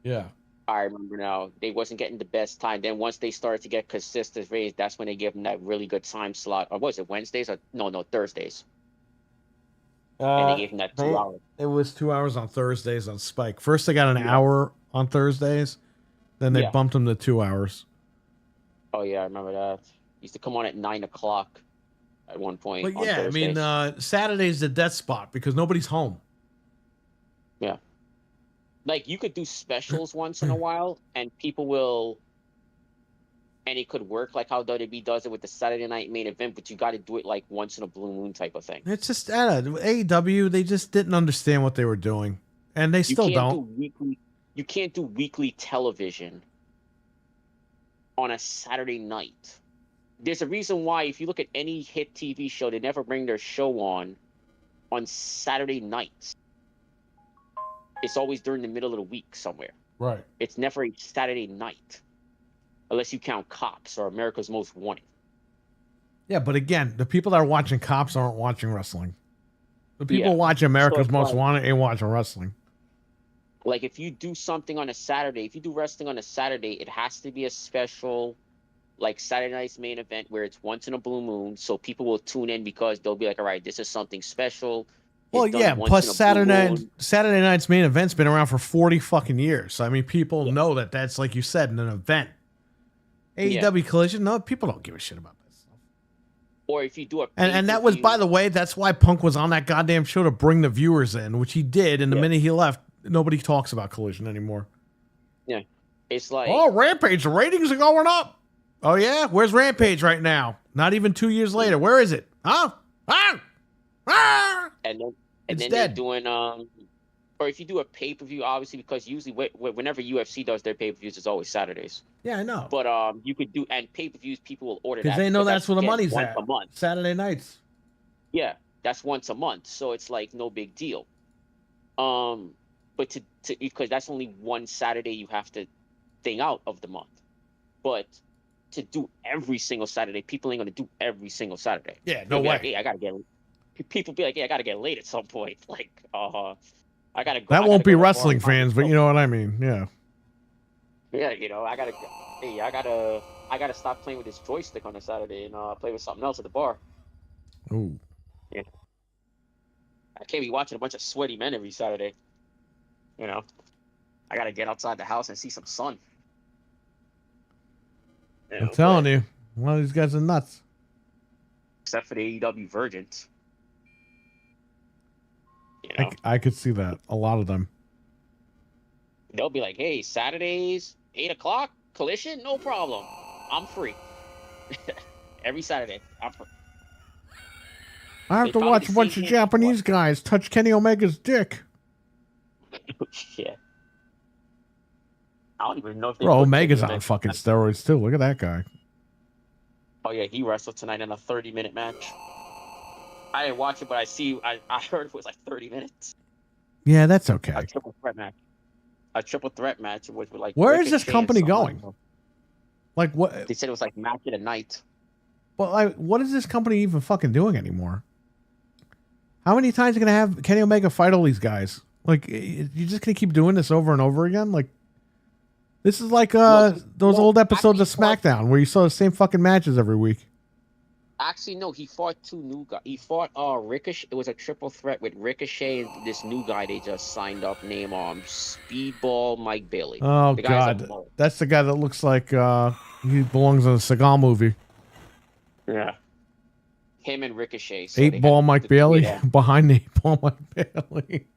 Speaker 2: Yeah.
Speaker 8: I remember now. They wasn't getting the best time. Then once they started to get consistent ratings, that's when they gave them that really good time slot. Or was it Wednesdays? Or no, Thursdays. And they gave them that 2 hours.
Speaker 2: It was 2 hours on Thursdays on Spike. First they got an hour on Thursdays. Then they bumped them to 2 hours.
Speaker 8: Oh, yeah, I remember that. Used to come on at 9 o'clock. At one point.
Speaker 2: But yeah, I mean, Saturday's the dead spot because nobody's home.
Speaker 8: Yeah. Like, you could do specials once in a while, and people will... And it could work like how WWE does it with the Saturday night main event, but you got to do it like once in a blue moon type of thing.
Speaker 2: It's just, AEW, they just didn't understand what they were doing. And they still don't.
Speaker 8: You can't do weekly television on a Saturday night. There's a reason why, if you look at any hit TV show, they never bring their show on Saturday nights. It's always during the middle of the week somewhere.
Speaker 2: Right.
Speaker 8: It's never a Saturday night. Unless you count Cops or America's Most Wanted.
Speaker 2: Yeah, but again, the people that are watching Cops aren't watching wrestling. The people watching America's Most Wanted ain't watching wrestling.
Speaker 8: Like, if you do something on a Saturday, if you do wrestling on a Saturday, it has to be a special... like Saturday night's main event where it's once in a blue moon, so people will tune in because they'll be like, all right, this is something special.
Speaker 2: Well, yeah, plus Saturday night's main event's been around for 40 fucking years. So, I mean, people know that that's, like you said, an event. AEW Collision, no, people don't give a shit about this.
Speaker 8: Or if you do a...
Speaker 2: And that was, by the way, that's why Punk was on that goddamn show to bring the viewers in, which he did, and the minute he left, nobody talks about Collision anymore.
Speaker 8: Yeah. It's like...
Speaker 2: Oh, Rampage, the ratings are going up. Oh, yeah? Where's Rampage right now? Not even 2 years later. Where is it? Huh?
Speaker 8: And then
Speaker 2: dead.
Speaker 8: they're doing... Or if you do a pay-per-view, obviously, because usually whenever UFC does their pay-per-views, it's always Saturdays.
Speaker 2: Yeah, I know.
Speaker 8: But you could do, and pay-per-views, people will order
Speaker 2: Because
Speaker 8: that
Speaker 2: they know that's where the
Speaker 8: again,
Speaker 2: money's
Speaker 8: once
Speaker 2: at.
Speaker 8: a month.
Speaker 2: Saturday nights.
Speaker 8: Yeah, that's once a month, so it's like no big deal. But to because that's only one Saturday you have to thing out of the month. But to do every single Saturday, people ain't gonna do every single Saturday.
Speaker 2: Yeah,
Speaker 8: They'll
Speaker 2: no
Speaker 8: be like,
Speaker 2: way.
Speaker 8: hey, I gotta get. People be like, hey, I gotta get laid at some point. Like, I gotta go.
Speaker 2: That
Speaker 8: I
Speaker 2: won't
Speaker 8: gotta
Speaker 2: be
Speaker 8: go to
Speaker 2: wrestling
Speaker 8: bar
Speaker 2: fans, but you know what I mean. Yeah.
Speaker 8: Yeah, I gotta. Hey, I gotta stop playing with this joystick on a Saturday and play with something else at the bar.
Speaker 2: Ooh.
Speaker 8: Yeah. I can't be watching a bunch of sweaty men every Saturday. I gotta get outside the house and see some sun.
Speaker 2: I'm telling you, one of these guys are nuts.
Speaker 8: Except for the AEW virgins.
Speaker 2: I could see that. A lot of them.
Speaker 8: They'll be like, hey, Saturdays, 8 o'clock, Collision, no problem. I'm free. Every Saturday, I'm free.
Speaker 2: I have
Speaker 8: They
Speaker 2: to
Speaker 8: probably
Speaker 2: watch
Speaker 8: the
Speaker 2: a bunch
Speaker 8: same
Speaker 2: of
Speaker 8: game before.
Speaker 2: Japanese guys touch Kenny Omega's dick.
Speaker 8: Yeah. I don't even know if they
Speaker 2: Bro,
Speaker 8: put
Speaker 2: Omega's
Speaker 8: Kenny
Speaker 2: on
Speaker 8: Omega-
Speaker 2: fucking steroids too. Look at that guy.
Speaker 8: Oh yeah, he wrestled tonight in a 30-minute match. I didn't watch it, but I heard it was like 30 minutes.
Speaker 2: Yeah, that's okay.
Speaker 8: A triple threat match. A triple threat match with like.
Speaker 2: Where is this
Speaker 8: Ricochet and
Speaker 2: company
Speaker 8: someone
Speaker 2: going?
Speaker 8: else.
Speaker 2: Like what?
Speaker 8: They said it was like match of the night.
Speaker 2: Well, what is this company even fucking doing anymore? How many times are you gonna have Kenny Omega fight all these guys? Like, you're just gonna keep doing this over and over again? Like, this is like those old episodes of SmackDown where you saw the same fucking matches every week.
Speaker 8: Actually, no. He fought two new guys. He fought Ricochet. It was a triple threat with Ricochet and this new guy they just signed up, named Speedball Mike Bailey.
Speaker 2: Oh
Speaker 8: The guy's a
Speaker 2: god,
Speaker 8: mullet.
Speaker 2: that's the guy that looks like he belongs in a Seagal movie.
Speaker 8: Yeah. Him and Ricochet. So
Speaker 2: Eight Ball Mike Bailey behind the 8-Ball Mike Bailey.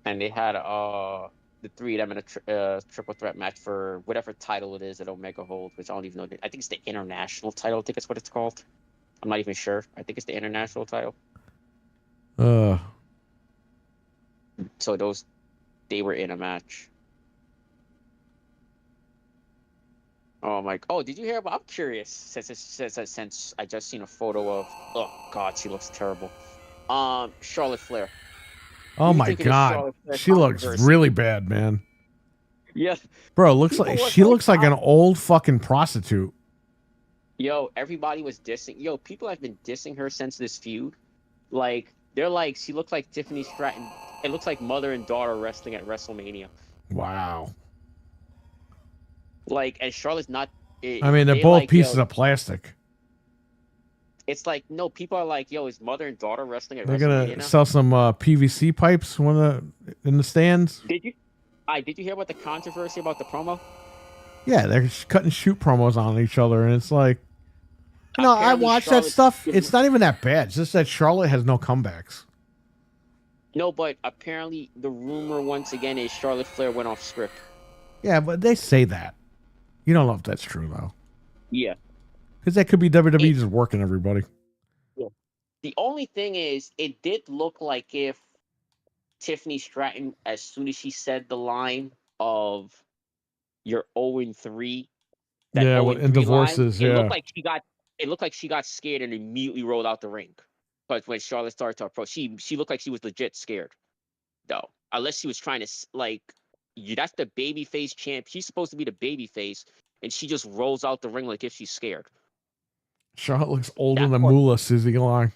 Speaker 8: And they had the three of them in a triple threat match for whatever title it is that Omega holds, which I don't even know. I think it's the international title. I think it's what it's called. I'm not even sure. I think it's the international title. So they were in a match. Oh my! Oh, did you hear about? I'm curious. Since I just seen a photo of. Oh God, she looks terrible. Charlotte Flair.
Speaker 2: Oh my god, she looks really bad, man.
Speaker 8: Yeah,
Speaker 2: bro, looks like she looks like an old fucking prostitute.
Speaker 8: Yo, everybody was dissing. Yo, people have been dissing her since this feud. Like, they're like, she looks like Tiffany Stratton. It looks like mother and daughter wrestling at WrestleMania.
Speaker 2: Wow.
Speaker 8: Like, and Charlotte's not.
Speaker 2: I mean, they're both pieces of plastic.
Speaker 8: It's like, no, people are like, yo, is mother and daughter wrestling at
Speaker 2: They're
Speaker 8: WrestleMania
Speaker 2: gonna
Speaker 8: now?
Speaker 2: sell some PVC pipes in the stands.
Speaker 8: Did you hear about the controversy about the promo?
Speaker 2: Yeah, they're cutting shoot promos on each other, and it's like, I watch that stuff. It's not even that bad. It's just that Charlotte has no comebacks.
Speaker 8: No, but apparently the rumor once again is Charlotte Flair went off script.
Speaker 2: Yeah, but they say that. You don't know if that's true though.
Speaker 8: Yeah.
Speaker 2: Because that could be WWE just working everybody.
Speaker 8: Yeah. The only thing is, it did look like if Tiffany Stratton, as soon as she said the line of "you're 0-3," that
Speaker 2: Yeah,
Speaker 8: 0-3
Speaker 2: and divorces.
Speaker 8: line,
Speaker 2: Yeah.
Speaker 8: It looked like she got scared and immediately rolled out the ring. But when Charlotte started to approach, she looked like she was legit scared, though. Unless she was trying to that's the babyface champ. She's supposed to be the babyface, and she just rolls out the ring like if she's scared.
Speaker 2: Charlotte looks older than Moolah, Susie Long.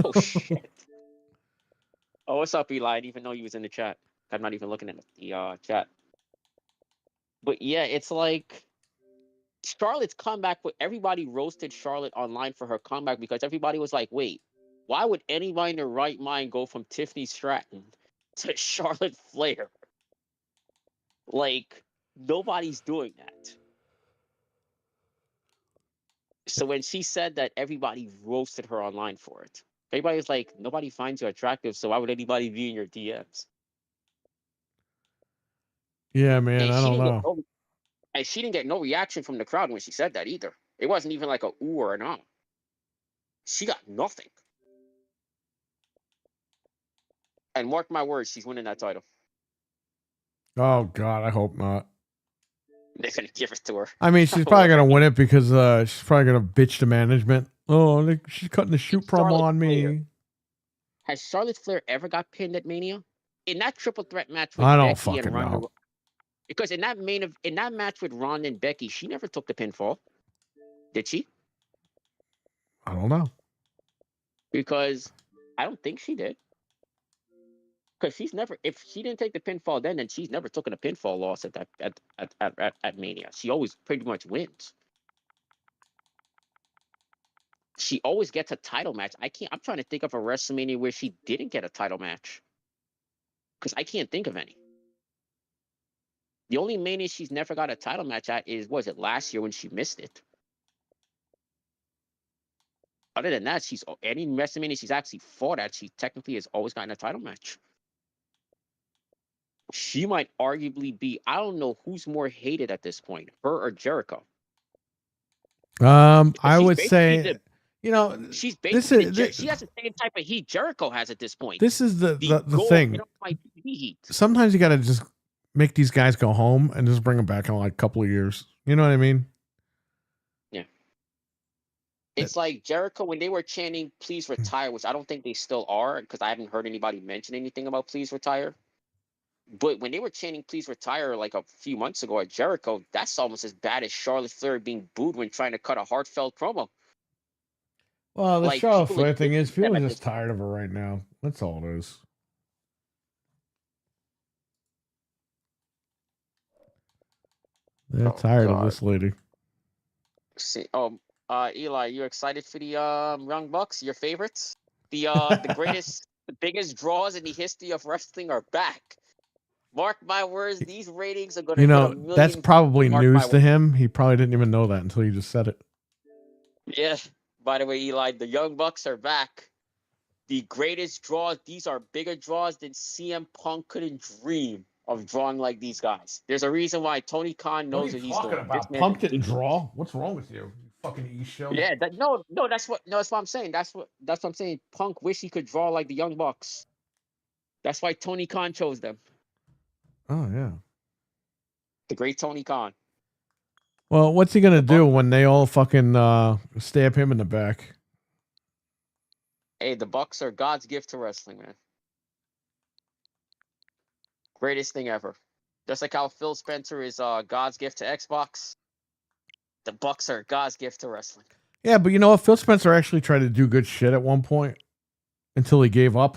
Speaker 8: Oh shit. Oh, what's up, Eli? I didn't even know you was in the chat. I'm not even looking at the chat. But yeah, it's like Charlotte's comeback. Everybody roasted Charlotte online for her comeback because everybody was like, "Wait, why would anybody in their right mind go from Tiffany Stratton to Charlotte Flair? Like, nobody's doing that." So when she said that, everybody roasted her online for it. Everybody was like, "Nobody finds you attractive, so why would anybody be in your DMs?"
Speaker 2: Yeah, man, I don't know.
Speaker 8: And she didn't get no reaction from the crowd when she said that either. It wasn't even like a ooh or an ah. She got nothing. And mark my words, she's winning that title.
Speaker 2: Oh God, I hope not.
Speaker 8: They're gonna give it to her.
Speaker 2: I mean, she's probably gonna win it because she's probably gonna bitch to management. Oh, she's cutting the shoot promo
Speaker 8: Charlotte
Speaker 2: on me.
Speaker 8: Flair. Has Charlotte Flair ever got pinned at Mania? In that triple threat match with
Speaker 2: I don't
Speaker 8: Becky and
Speaker 2: fucking
Speaker 8: Ronda,
Speaker 2: know.
Speaker 8: because in that match with Ronda and Becky, she never took the pinfall, did she?
Speaker 2: I don't know.
Speaker 8: Because I don't think she did. Because she's never, if she didn't take the pinfall then she's never taken a pinfall loss at Mania. She always pretty much wins. She always gets a title match. I'm trying to think of a WrestleMania where she didn't get a title match. Because I can't think of any. The only Mania she's never got a title match at was it last year when she missed it. Other than that, any WrestleMania she's actually fought at, she technically has always gotten a title match. She might arguably be, I don't know who's more hated at this point, her or Jericho.
Speaker 2: I would say,
Speaker 8: She's
Speaker 2: this
Speaker 8: basically
Speaker 2: is
Speaker 8: she has the same type of heat Jericho has at this point.
Speaker 2: this is the
Speaker 8: gold,
Speaker 2: thing.
Speaker 8: get off my TV heat.
Speaker 2: Sometimes you got to just make these guys go home and just bring them back in like a couple of years. You know what I mean?
Speaker 8: Yeah. It's like Jericho when they were chanting "Please retire," which I don't think they still are because I haven't heard anybody mention anything about "Please retire." But when they were chanting "Please retire" like a few months ago at Jericho, that's almost as bad as Charlotte Flair being booed when trying to cut a heartfelt promo.
Speaker 2: Well, the
Speaker 8: Like,
Speaker 2: Charlotte
Speaker 8: people
Speaker 2: Flair
Speaker 8: legit
Speaker 2: thing is,
Speaker 8: hate them
Speaker 2: people are
Speaker 8: at
Speaker 2: just
Speaker 8: this point.
Speaker 2: tired of her right now. That's all it is. They're tired of this lady.
Speaker 8: See, Eli, you excited for the Young Bucks? Your favorites? The greatest, the biggest draws in the history of wrestling are back. Mark my words, these ratings are gonna
Speaker 2: You
Speaker 8: hit a
Speaker 2: know,
Speaker 8: million.
Speaker 2: that's probably
Speaker 8: mark my
Speaker 2: news to
Speaker 8: words.
Speaker 2: him. He probably didn't even know that until you just said it.
Speaker 8: Yeah. By the way, Eli, the Young Bucks are back. The greatest draws. These are bigger draws than CM Punk couldn't dream of drawing like these guys. There's a reason why Tony Khan knows what he's doing. This man
Speaker 2: Punk
Speaker 8: is
Speaker 2: didn't
Speaker 8: genius.
Speaker 2: draw. What's wrong with you? Fucking East show.
Speaker 8: Yeah, that's what I'm saying. That's what I'm saying. Punk wish he could draw like the Young Bucks. That's why Tony Khan chose them.
Speaker 2: Oh yeah.
Speaker 8: The great Tony Khan.
Speaker 2: Well, what's he gonna do when they all fucking stab him in the back?
Speaker 8: Hey, the Bucks are God's gift to wrestling, man. Greatest thing ever. Just like how Phil Spencer is God's gift to Xbox. The Bucks are God's gift to wrestling.
Speaker 2: Yeah, but you know what? Phil Spencer actually tried to do good shit at one point until he gave up.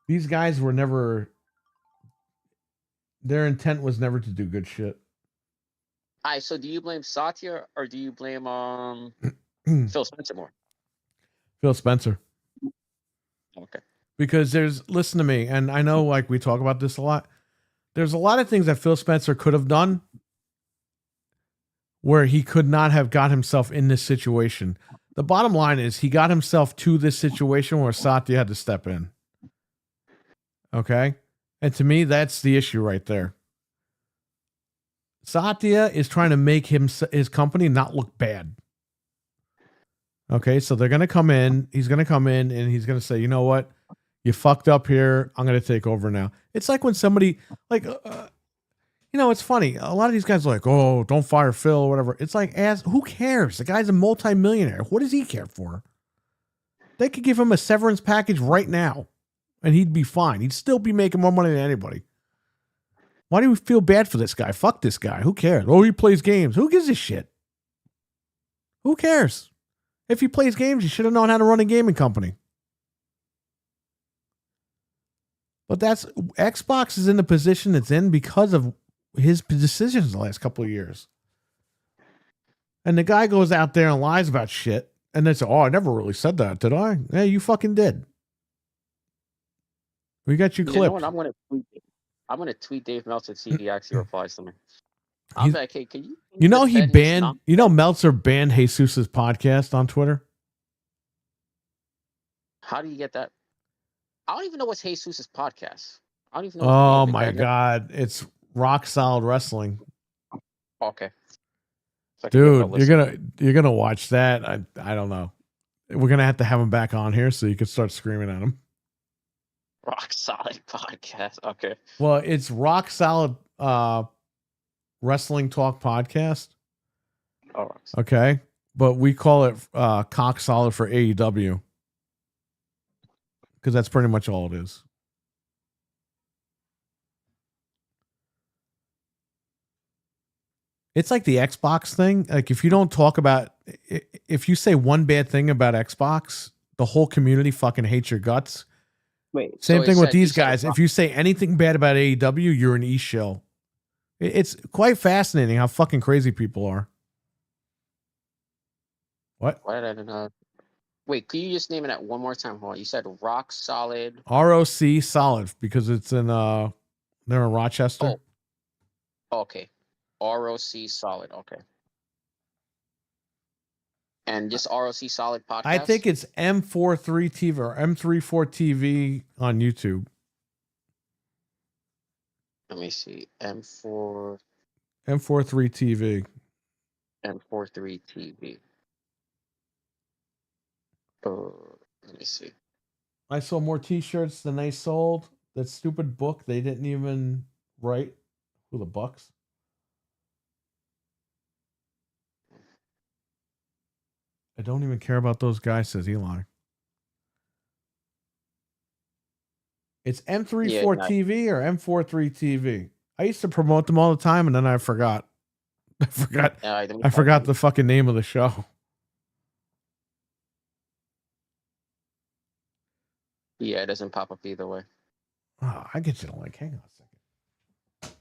Speaker 2: These guys were never. Their intent was never to do good shit.
Speaker 8: All right, so do you blame Satya or do you blame Phil Spencer more?
Speaker 2: Phil Spencer.
Speaker 8: Okay.
Speaker 2: Because listen to me, and I know like we talk about this a lot. There's a lot of things that Phil Spencer could have done where he could not have got himself in this situation. The bottom line is he got himself to this situation where Satya had to step in. Okay? And to me, that's the issue right there. Satya is trying to make his company not look bad. Okay, so they're going to come in. He's going to come in and he's going to say, you know what? You fucked up here. I'm going to take over now. It's like when somebody, like, it's funny. A lot of these guys are like, oh, don't fire Phil or whatever. It's like, who cares? The guy's a multimillionaire. What does he care for? They could give him a severance package right now and he'd be fine. He'd still be making more money than anybody. Why do we feel bad for this guy? Fuck this guy. Who cares? Oh, he plays games. Who gives a shit? Who cares? If he plays games, he should have known how to run a gaming company. But Xbox is in the position it's in because of his decisions the last couple of years. And the guy goes out there and lies about shit. And they say, oh, I never really said that, did I? Yeah, you fucking did. We got you clipped.
Speaker 8: You know what? I'm gonna tweet Dave Meltzer to see if he actually replies to me. I'm like, hey, can you?
Speaker 2: You know he banned. You know Meltzer banned Jesus's podcast on Twitter.
Speaker 8: How do you get that? I don't even know what's Jesus's podcast. I don't even know.
Speaker 2: Oh my god, it's Rock Solid Wrestling.
Speaker 8: Okay. So
Speaker 2: dude, you're gonna watch that. I don't know. We're gonna have to have him back on here so you can start screaming at him.
Speaker 8: Rock Solid Podcast. Okay.
Speaker 2: Well, it's Rock Solid Wrestling Talk Podcast.
Speaker 8: All right.
Speaker 2: Okay. But we call it Cock Solid for AEW. Because that's pretty much all it is. It's like the Xbox thing. Like if you don't talk about, if you say one bad thing about Xbox, the whole community fucking hates your guts.
Speaker 8: Wait.
Speaker 2: Same
Speaker 8: so
Speaker 2: thing
Speaker 8: it
Speaker 2: with
Speaker 8: said- you
Speaker 2: these
Speaker 8: said
Speaker 2: guys.
Speaker 8: Rock-
Speaker 2: If you say anything bad about AEW, you're an e-shill. It's quite fascinating how fucking crazy people are. What?
Speaker 8: Why did I not? Wait, could you just name it at one more time? Hold on. You said Rock Solid.
Speaker 2: ROC Solid because it's in they're in Rochester.
Speaker 8: Oh, okay. ROC Solid. Okay. And just ROC Solid Podcast.
Speaker 2: I think it's M43 TV or M34 TV on YouTube.
Speaker 8: Let me see. M4
Speaker 2: M43 TV.
Speaker 8: M43 TV. Let me see.
Speaker 2: I sold more T-shirts than they sold. That stupid book they didn't even write. Who the Bucks? I don't even care about those guys, says Eli. It's M34
Speaker 8: Yeah,
Speaker 2: TV or M43 TV. I used to promote them all the time, and then I forgot. I forgot the fucking name of the show.
Speaker 8: Yeah, it doesn't pop up either way.
Speaker 2: Oh, I get you to like. Hang on a second.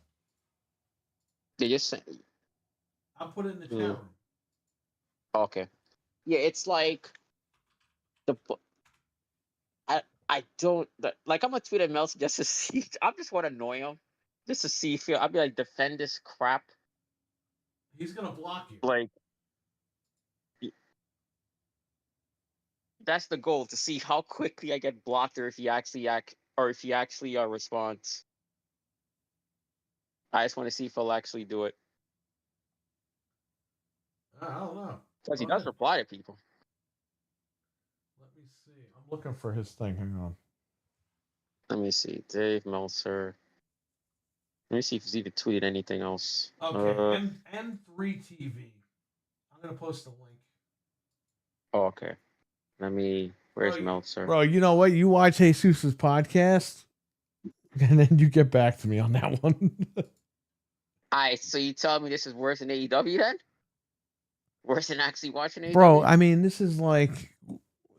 Speaker 8: They just say,
Speaker 2: I'll put it in the chat
Speaker 8: Mm.
Speaker 2: room.
Speaker 8: okay. Yeah, it's like the. I don't like. I'm gonna tweet at Melson just to see. I just want to annoy him, just to see. Feel I'll be like, defend this crap.
Speaker 2: He's gonna block you.
Speaker 8: Like, that's the goal, to see how quickly I get blocked, or if he actually responds. I just want to see if he'll actually do it,
Speaker 2: I don't know.
Speaker 8: because he
Speaker 2: Go
Speaker 8: does
Speaker 2: ahead.
Speaker 8: reply to people.
Speaker 2: Let me see. I'm looking for his thing. Hang on.
Speaker 8: Let me see, Dave Meltzer. Let me see if he's even tweeted anything else.
Speaker 2: Okay, M3 TV. I'm gonna post a link.
Speaker 8: Oh, okay. Where's Meltzer?
Speaker 2: Bro, you know what? You watch Jesus's podcast, and then you get back to me on that one.
Speaker 8: Alright, so you tell me this is worse than AEW then? Worse than actually watching AEW?
Speaker 2: Bro, I mean, this is like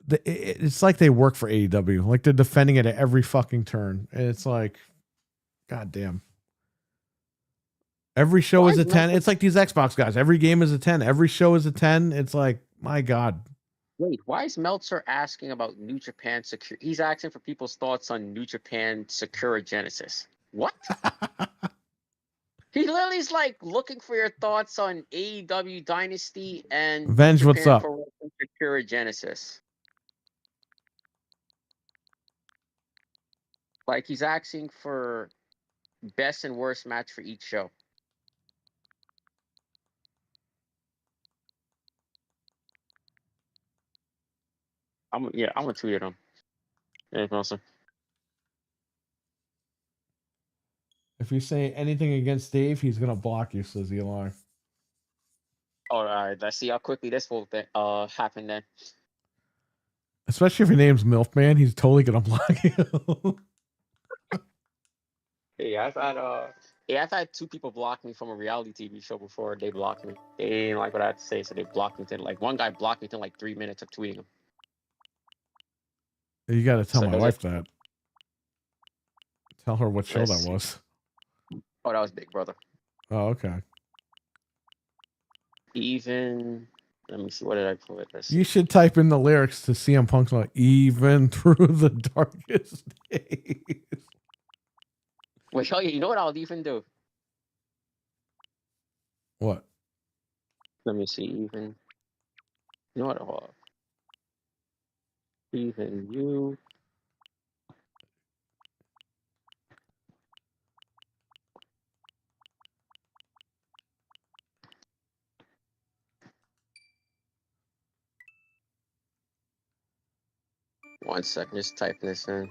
Speaker 2: it's like they work for AEW. Like they're defending it at every fucking turn. And it's like, goddamn. Every show
Speaker 8: Why
Speaker 2: is
Speaker 8: is
Speaker 2: a 10.
Speaker 8: Meltzer-
Speaker 2: It's like these Xbox guys. Every game is a 10. Every show is a 10. It's like, my God.
Speaker 8: Wait, why is Meltzer asking about New Japan Secure? He's asking for people's thoughts on New Japan Sakura Genesis. What? He literally is like looking for your thoughts on AEW Dynasty and
Speaker 2: Venge,
Speaker 8: New
Speaker 2: what's
Speaker 8: Japan
Speaker 2: up?
Speaker 8: Pro Wrestling Sakura Genesis. Like, he's asking for best and worst match for each show. I'm gonna tweet at him. Dave Meltzer.
Speaker 2: If you say anything against Dave, he's gonna block you, says Eli.
Speaker 8: All right, let's see how quickly this will happen then.
Speaker 2: Especially if your name's Milfman, he's totally gonna block you.
Speaker 8: Yeah, I've had two people block me from a reality TV show before. They blocked me. They didn't like what I had to say, so they blocked me. Like, one guy blocked me within like 3 minutes of tweeting him.
Speaker 2: You gotta tell
Speaker 8: So
Speaker 2: my
Speaker 8: does
Speaker 2: wife
Speaker 8: it-
Speaker 2: that. Tell her what show
Speaker 8: Let's
Speaker 2: that
Speaker 8: see.
Speaker 2: was.
Speaker 8: Oh, that was Big Brother.
Speaker 2: Oh, okay.
Speaker 8: Even, let me see, what did I put? Let's see.
Speaker 2: You should type in the lyrics to CM Punk's like, even through the darkest days.
Speaker 8: Wait, oh yeah, you know what I'll even do?
Speaker 2: What?
Speaker 8: Let me see, even. You know what? Hold on. Even you. One second, just typing this in.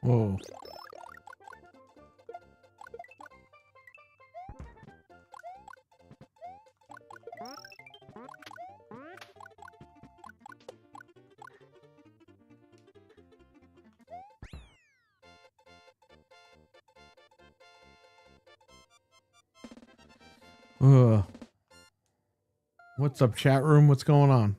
Speaker 2: Whoa. Ugh. What's up, chat room? What's going on?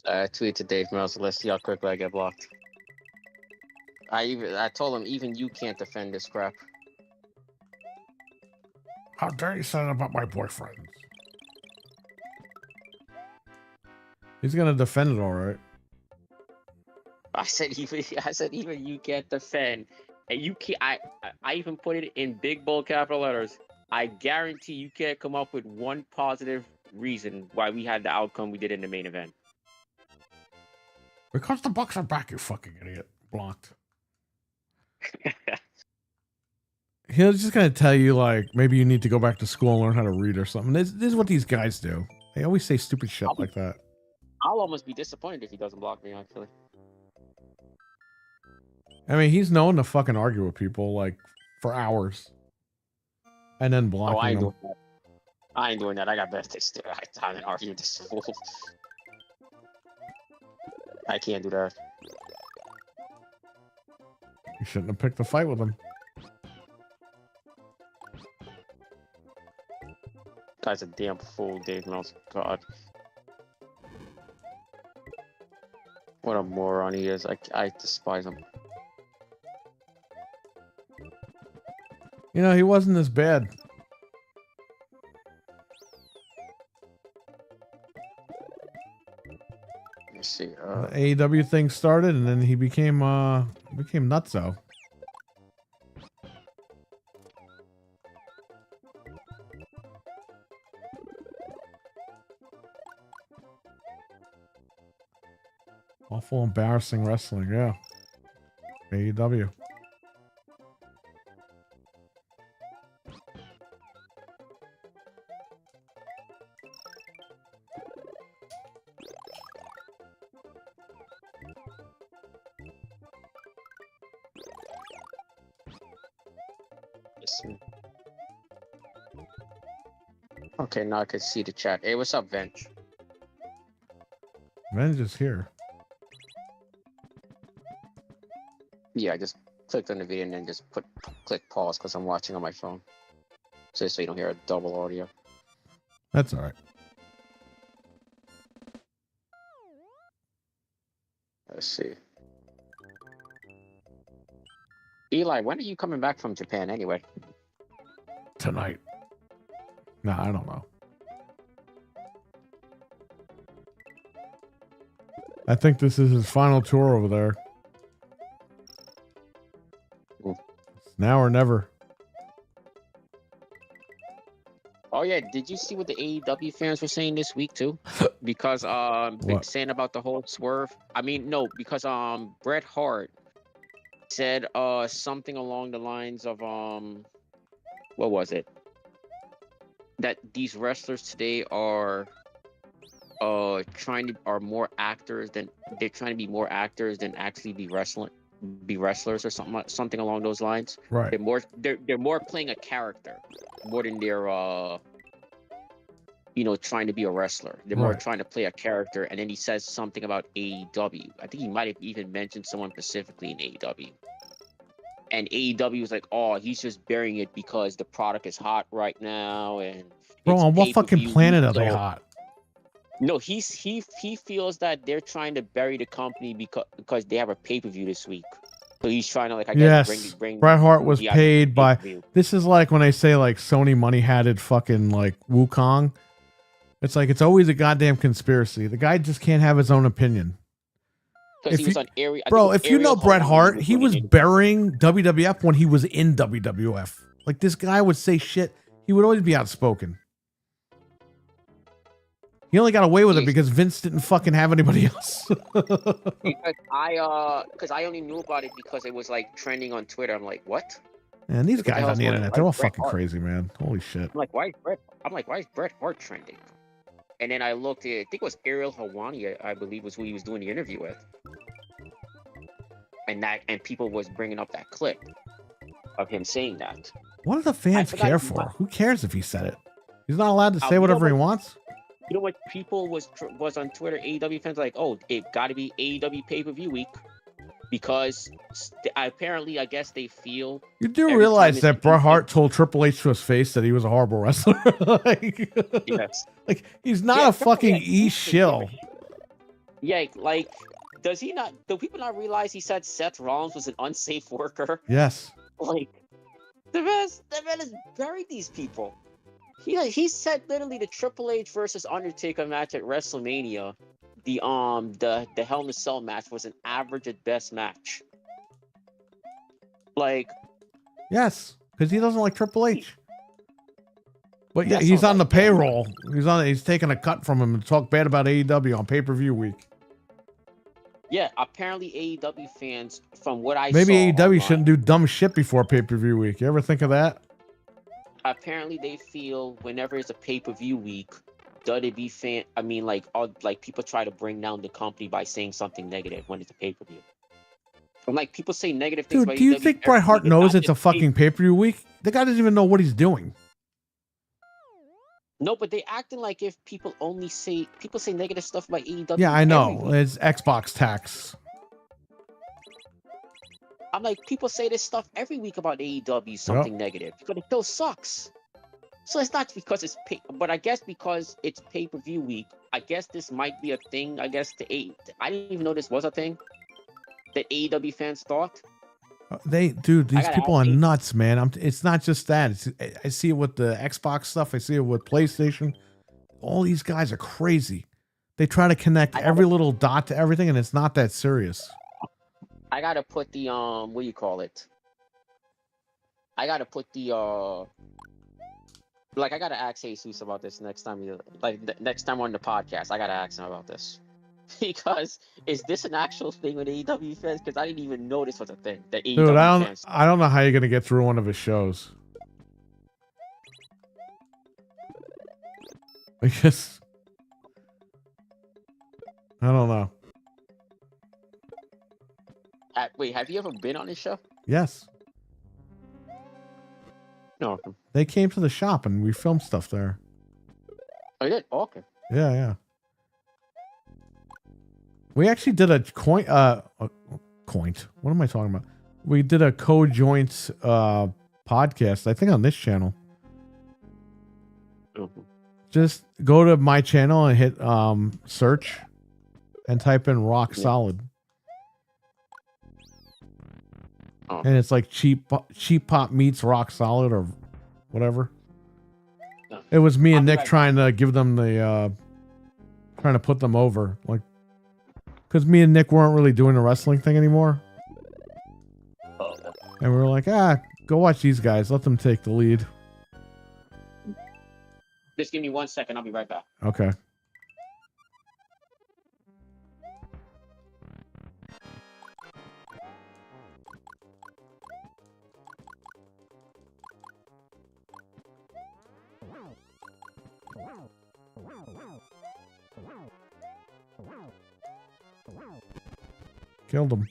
Speaker 8: I tweeted to Dave Mills. Let's see how quickly I get blocked. I told him even you can't defend this crap.
Speaker 2: How dare you say that about my boyfriend? He's gonna defend it, all right.
Speaker 8: I said even you can't defend, and you can't. I even put it in big bold capital letters. I guarantee you can't come up with one positive reason why we had the outcome we did in the main event.
Speaker 2: Because the Bucks are back, you fucking idiot. Blocked. He was just gonna tell you, like, maybe you need to go back to school and learn how to read or something. This is what these guys do. They always say stupid shit like that.
Speaker 8: I'll almost be disappointed if he doesn't block me, actually.
Speaker 2: I mean, he's known to fucking argue with people, like, for hours. And then blocking
Speaker 8: I ain't
Speaker 2: them.
Speaker 8: doing that. I ain't doing that. I got better things to do. I can't argue with this fool. I can't do that.
Speaker 2: You shouldn't have picked the fight with him.
Speaker 8: Guy's a damn fool, Dave Mills. God. What a moron he is. I despise him.
Speaker 2: You know, he wasn't as bad.
Speaker 8: Let me see.
Speaker 2: The AEW thing started, and then he became nutso. Awful embarrassing wrestling, yeah. AEW.
Speaker 8: Okay, now I can see the chat. Hey, what's up, Venge?
Speaker 2: Venge is here.
Speaker 8: Yeah, I just clicked on the video and then just click pause because I'm watching on my phone. So you don't hear a double audio.
Speaker 2: That's all right.
Speaker 8: Let's see. Eli, when are you coming back from Japan anyway?
Speaker 2: Tonight. Nah, I don't know. I think this is his final tour over there.
Speaker 8: Ooh.
Speaker 2: It's now or never.
Speaker 8: Oh yeah, did you see what the AEW fans were saying this week too? Because
Speaker 2: What?
Speaker 8: saying about the whole swerve. I mean, no, because Bret Hart said something along the lines of what was it? That these wrestlers today are are more actors than they're trying to be more actors than actually be wrestlers or something along those lines.
Speaker 2: Right.
Speaker 8: They're more playing a character more than they're trying to be a wrestler. They're more
Speaker 2: Right.
Speaker 8: trying to play a character. And then he says something about AEW. I think he might have even mentioned someone specifically in AEW. And AEW was like, "Oh, he's just burying it because the product is hot right now." And
Speaker 2: Bro,
Speaker 8: it's
Speaker 2: on what fucking
Speaker 8: pay-per-view,
Speaker 2: planet are they
Speaker 8: so-
Speaker 2: hot?
Speaker 8: No, he feels that they're trying to bury the company because they have a pay-per-view this week. So he's trying to
Speaker 2: Yes.
Speaker 8: bring
Speaker 2: Bret Hart was
Speaker 8: the
Speaker 2: paid by.
Speaker 8: pay-per-view.
Speaker 2: This is like when they say like Sony money hatted fucking like Wukong. It's like it's always a goddamn conspiracy. The guy just can't have his own opinion.
Speaker 8: Because
Speaker 2: If
Speaker 8: he was
Speaker 2: you-
Speaker 8: on Ariel.
Speaker 2: Bro, if you know Bret Hart, he was burying WWF when he was in WWF. Like this guy would say shit. He would always be outspoken. He only got away with it
Speaker 8: Yes.
Speaker 2: because Vince didn't fucking have anybody else.
Speaker 8: Because I only knew about it because it was like trending on Twitter. I'm like, what?
Speaker 2: And these
Speaker 8: What the
Speaker 2: guys
Speaker 8: hell
Speaker 2: on
Speaker 8: is
Speaker 2: the
Speaker 8: going on?
Speaker 2: internet,
Speaker 8: Why
Speaker 2: they're
Speaker 8: is
Speaker 2: all
Speaker 8: Bret
Speaker 2: fucking
Speaker 8: Hart-
Speaker 2: crazy, man. Holy shit.
Speaker 8: I'm like, why is Bret Hart trending? And then I looked at, I think it was Ariel Helwani, I believe was who he was doing the interview with. And people was bringing up that clip of him saying that.
Speaker 2: What do the fans
Speaker 8: forgot
Speaker 2: care
Speaker 8: he
Speaker 2: for?
Speaker 8: wa-
Speaker 2: Who cares if he said it? He's not allowed to say
Speaker 8: you know
Speaker 2: whatever he
Speaker 8: what-
Speaker 2: wants.
Speaker 8: You know what people was on Twitter, AEW fans like, oh, it got to be AEW pay-per-view week because apparently, I guess they feel
Speaker 2: You do
Speaker 8: every
Speaker 2: realize
Speaker 8: time
Speaker 2: that Bret Hart told Triple H to his face that he was a horrible wrestler.
Speaker 8: yes.
Speaker 2: Like he's not
Speaker 8: Yeah,
Speaker 2: a fucking
Speaker 8: Triple H,
Speaker 2: e shill.
Speaker 8: Yeah, like, does he not? Do people not realize he said Seth Rollins was an unsafe worker?
Speaker 2: Yes.
Speaker 8: Like, the man has buried these people. He said literally the Triple H versus Undertaker match at WrestleMania, the Hell in a Cell match was an average at best match. Like,
Speaker 2: Yes, because he doesn't like Triple H. But yeah,
Speaker 8: That's
Speaker 2: he's
Speaker 8: not
Speaker 2: on the
Speaker 8: like him.
Speaker 2: payroll. He's taking a cut from him to talk bad about AEW on pay-per-view week.
Speaker 8: yeah, apparently AEW fans, from what I
Speaker 2: Maybe
Speaker 8: saw
Speaker 2: AEW
Speaker 8: online,
Speaker 2: shouldn't do dumb shit before pay-per-view week. You ever think of that?
Speaker 8: apparently they feel whenever it's a pay-per-view week, WWE fan, I mean, like, people try to bring down the company by saying something negative when it's a pay-per-view. And like people say negative things
Speaker 2: Dude,
Speaker 8: about
Speaker 2: do you
Speaker 8: AEW
Speaker 2: think
Speaker 8: every
Speaker 2: Bret Hart
Speaker 8: week,
Speaker 2: knows
Speaker 8: not
Speaker 2: it's a
Speaker 8: just
Speaker 2: fucking pay-per-view week? The guy doesn't even know what he's doing.
Speaker 8: No, but they acting like if people say negative stuff about AEW.
Speaker 2: Yeah, I
Speaker 8: every
Speaker 2: know.
Speaker 8: week.
Speaker 2: It's Xbox tax.
Speaker 8: I'm like, people say this stuff every week about AEW, something negative, but it still sucks. So it's not because it's but I guess because it's pay-per-view week, I guess this might be a thing. I guess I didn't even know this was a thing that AEW fans thought.
Speaker 2: These people are nuts, man. It's not just that. I see it with the Xbox stuff. I see it with PlayStation. All these guys are crazy. They try to connect every little dot to everything, and it's not that serious.
Speaker 8: I gotta put the what do you call it? I gotta put the I gotta ask Jesus about this next time next time on the podcast. I gotta ask him about this. Because is this an actual thing with AEW fans? Because I didn't even know this was a thing that AEW
Speaker 2: Dude,
Speaker 8: fans.
Speaker 2: I don't know how you're gonna get through one of his shows. I guess I don't know.
Speaker 8: Wait, have you ever been on his show?
Speaker 2: Yes,
Speaker 8: No.
Speaker 2: they came to the shop and we filmed stuff there.
Speaker 8: Oh, you did? Oh, okay.
Speaker 2: Yeah. We actually did a coin. What am I talking about? We did a co-joint podcast. I think on this channel. Just go to my channel and hit search, and type in Rock Solid. And it's like cheap pop meets Rock Solid or whatever. It was me and Nick trying to give them the trying to put them over, like, because me and Nick weren't really doing the wrestling thing anymore. And we were like, go watch these guys. Let them take the lead.
Speaker 8: Just give me 1 second. I'll be right back.
Speaker 2: Okay. Killed him.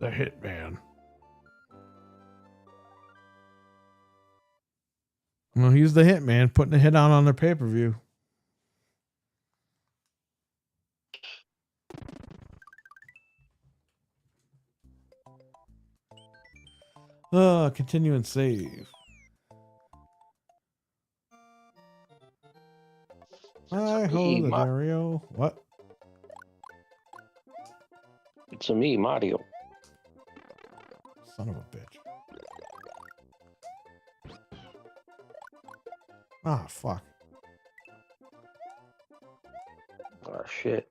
Speaker 2: The Hitman. Well, he's the Hitman putting a hit on their pay-per-view. Continue and save. Hi ho, the Dario. What?
Speaker 3: It's a me, Mario.
Speaker 2: Son of a bitch. Ah, fuck.
Speaker 3: Oh shit.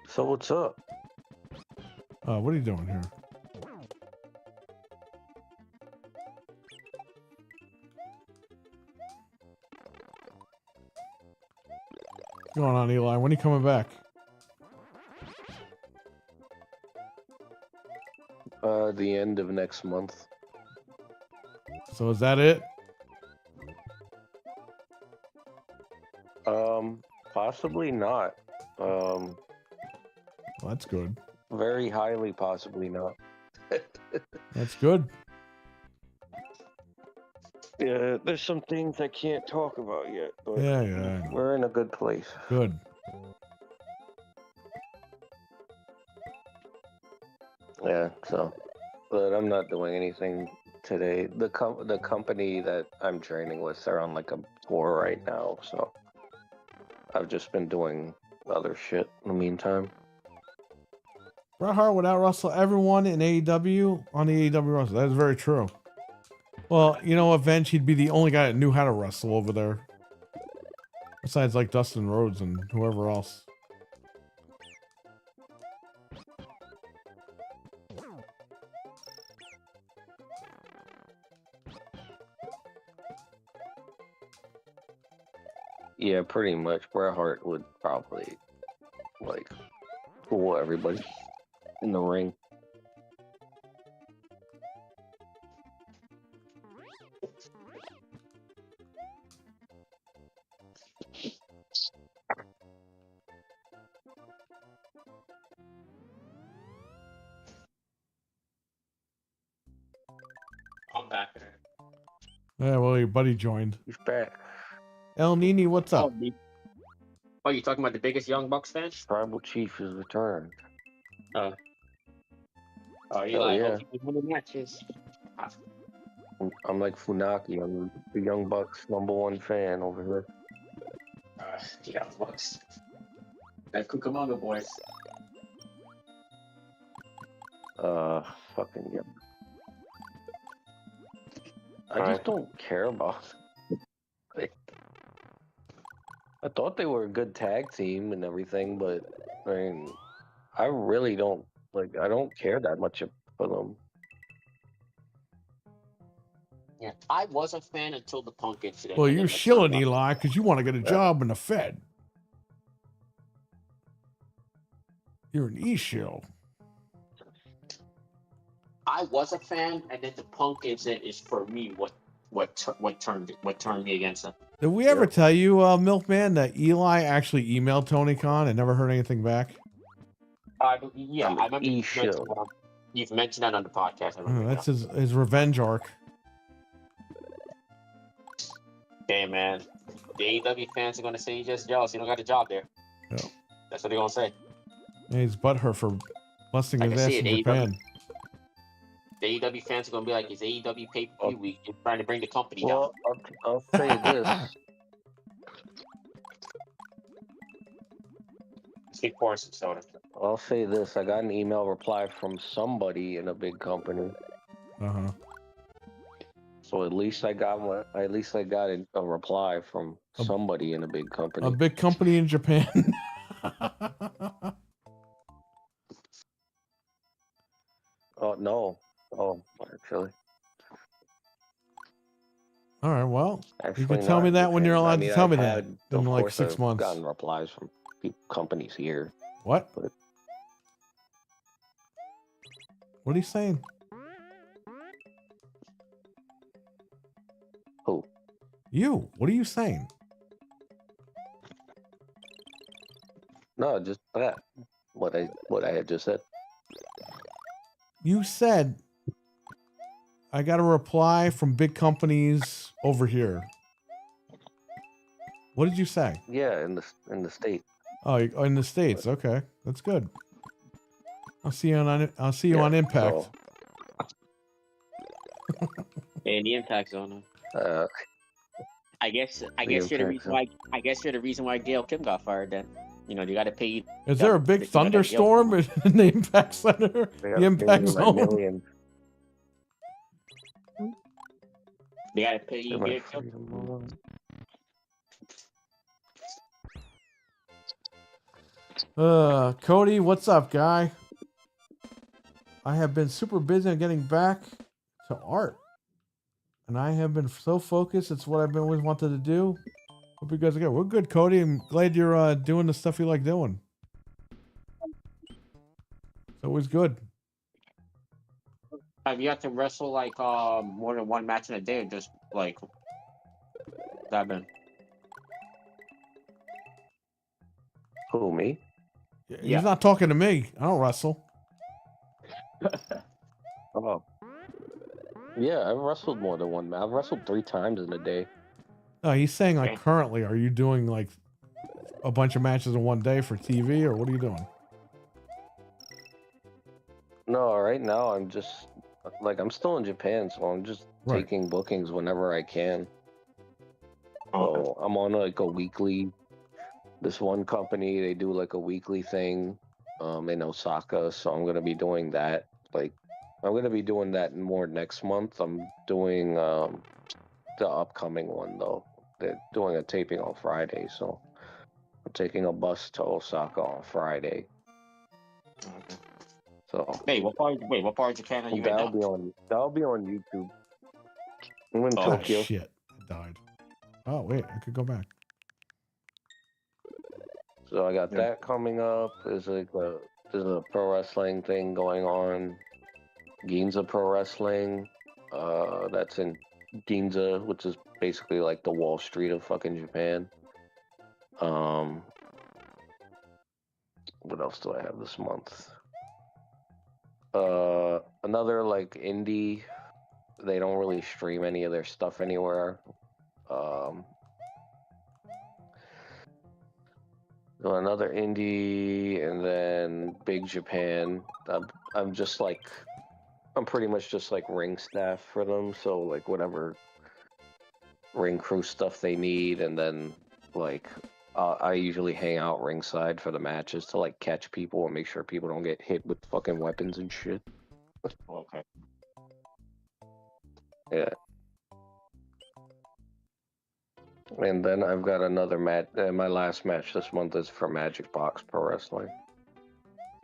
Speaker 3: So what's up?
Speaker 2: What are you doing here? What's going on, Eli? When are you coming back?
Speaker 3: The end of next month.
Speaker 2: So is that it?
Speaker 3: Possibly not.
Speaker 2: Well, that's good.
Speaker 3: Very highly possibly not.
Speaker 2: That's good.
Speaker 3: Yeah, there's some things I can't talk about yet, but
Speaker 2: Yeah.
Speaker 3: we're in a good place.
Speaker 2: Good.
Speaker 3: Yeah, so, but I'm not doing anything today. The company that I'm training with, they're on like a tour right now, so I've just been doing other shit in the meantime.
Speaker 2: Bret Hart would out-wrestle everyone in AEW on the AEW roster. That is very true. Well, you know, eventually he'd be the only guy that knew how to wrestle over there. Besides, like, Dustin Rhodes and whoever else.
Speaker 3: Yeah, pretty much. Bret Hart would probably, like, fool everybody in the ring.
Speaker 8: I'm back.
Speaker 2: Yeah, well, your buddy joined.
Speaker 3: He's back.
Speaker 2: El Nini, what's up?
Speaker 8: Oh, you talking about the biggest Young Bucks fan?
Speaker 3: Tribal Chief is returned.
Speaker 8: Oh,
Speaker 3: Hell
Speaker 8: Eli,
Speaker 3: yeah.
Speaker 8: hope you win the matches.
Speaker 3: I'm like Funaki. I'm the Young Bucks #1 fan over here.
Speaker 8: Young Bucks. That Cucamonga boys.
Speaker 3: Fucking yeah. I just don't care about it. I thought they were a good tag team and everything, but I mean, I really don't I don't care that much for them.
Speaker 8: Yeah, I was a fan until the Punk incident.
Speaker 2: Well,
Speaker 8: and
Speaker 2: you're
Speaker 8: then the
Speaker 2: shilling
Speaker 8: Punk-
Speaker 2: Eli because you want to get a job in the Fed. You're an E-shill.
Speaker 8: I was a fan, and then the Punk incident is for me what turned me against him.
Speaker 2: Did we ever tell you, Milkman, that Eli actually emailed Tony Khan and never heard anything back?
Speaker 8: I
Speaker 3: I'm
Speaker 8: remember
Speaker 3: E-shill.
Speaker 8: you've mentioned that on the podcast. I remember
Speaker 2: That's his revenge arc.
Speaker 8: Hey man, the AEW fans are gonna say you're just jealous. You don't got a job there.
Speaker 2: Yeah.
Speaker 8: That's what they're gonna say.
Speaker 2: And he's butthurt for busting
Speaker 8: I
Speaker 2: his
Speaker 8: can
Speaker 2: ass
Speaker 8: see
Speaker 2: in
Speaker 8: it,
Speaker 2: Japan.
Speaker 8: The AEW fans are gonna be like, "It's AEW pay-per-view week. You're trying to bring the company down."
Speaker 3: Well, I'll say this.
Speaker 8: Let's pour some soda.
Speaker 3: I'll say this. I got an email reply from somebody in a big company.
Speaker 2: Uh-huh.
Speaker 3: So at least I got a reply from somebody in a big company.
Speaker 2: A big company in Japan.
Speaker 3: Oh no. Oh, actually.
Speaker 2: All right, well,
Speaker 3: Actually,
Speaker 2: you can tell me
Speaker 3: not
Speaker 2: that when you're
Speaker 3: Japan.
Speaker 2: allowed
Speaker 3: I mean,
Speaker 2: to tell me
Speaker 3: I've
Speaker 2: that
Speaker 3: had-
Speaker 2: in
Speaker 3: of
Speaker 2: like
Speaker 3: course
Speaker 2: 6
Speaker 3: I've
Speaker 2: months.
Speaker 3: gotten replies from companies here.
Speaker 2: What?
Speaker 3: But
Speaker 2: What are you saying?
Speaker 3: who?
Speaker 2: You. What are you saying?
Speaker 3: No, just that. What I had just said.
Speaker 2: You said I got a reply from big companies over here. What did you say?
Speaker 3: Yeah, in the state.
Speaker 2: Oh, in the States. Okay, that's good. I'll see you on
Speaker 3: Yeah,
Speaker 2: Impact.
Speaker 3: so-
Speaker 8: In the impact zone.
Speaker 3: Uh,
Speaker 8: I guess
Speaker 3: The
Speaker 8: you're the
Speaker 3: impact
Speaker 8: reason
Speaker 3: zone.
Speaker 8: why. I guess you're the reason why Gail Kim got fired. Then you know you got to pay.
Speaker 2: Is there a big
Speaker 8: You know, that Gail
Speaker 2: thunderstorm in the impact center?
Speaker 3: They
Speaker 2: The
Speaker 3: gotta pay
Speaker 2: impact
Speaker 3: me my
Speaker 2: zone?
Speaker 3: millions.
Speaker 8: They got to pay you.
Speaker 3: My
Speaker 8: Gail Kim.
Speaker 3: freedom moment.
Speaker 2: Cody, what's up, guy? I have been super busy on getting back to art. And I have been so focused. It's what I've been always wanted to do. Hope you guys are good. We're good, Cody. I'm glad you're doing the stuff you like doing. It's always good.
Speaker 8: Have you had to wrestle like more than one match in a day, or just like that? Been
Speaker 3: Who, me?
Speaker 2: He's
Speaker 8: Yeah.
Speaker 2: not talking to me. I don't wrestle.
Speaker 10: Oh. Yeah, I've wrestled more than one match. I've wrestled 3 times in a day.
Speaker 2: No, he's saying like
Speaker 8: Okay.
Speaker 2: currently, are you doing like a bunch of matches in one day for TV, or what are you doing?
Speaker 10: No, right now I'm just like I'm still in Japan, so I'm just
Speaker 2: Right.
Speaker 10: taking bookings whenever I can.
Speaker 8: Okay.
Speaker 10: So I'm on like a weekly. This one company, they do like a weekly thing in Osaka, so I'm gonna be doing that. Like I'm gonna be doing that more next month. I'm doing the upcoming one though. They're doing a taping on Friday, so I'm taking a bus to Osaka on Friday.
Speaker 8: Okay.
Speaker 10: So
Speaker 8: Wait, what part of Japan are you in
Speaker 10: that'll
Speaker 8: now?
Speaker 10: be on YouTube. I'm in
Speaker 8: Oh,
Speaker 2: Oh
Speaker 10: Tokyo.
Speaker 2: shit! I died. Oh wait, I could go back.
Speaker 10: So I got
Speaker 8: Yeah.
Speaker 10: that coming up. There's a pro wrestling thing going on. Ginza Pro Wrestling. That's in Ginza, which is basically like the Wall Street of fucking Japan. What else do I have this month? Another like indie. They don't really stream any of their stuff anywhere. So another indie, and then Big Japan. I'm just like, I'm pretty much just like ring staff for them. So like whatever ring crew stuff they need, and then like I usually hang out ringside for the matches to like catch people and make sure people don't get hit with fucking weapons and shit.
Speaker 8: Okay.
Speaker 10: Yeah. And then I've got another match. My last match this month is for Magic Box Pro Wrestling.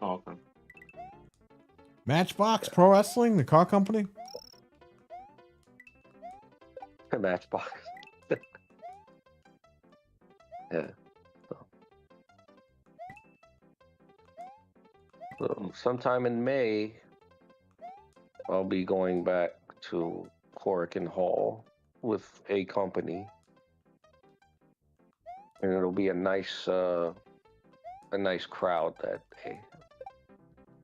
Speaker 8: Oh, okay.
Speaker 2: Matchbox Pro Wrestling, the car company.
Speaker 10: Matchbox. Yeah. So sometime in May, I'll be going back to Horicon Hall with a company, and it'll be a nice crowd that day.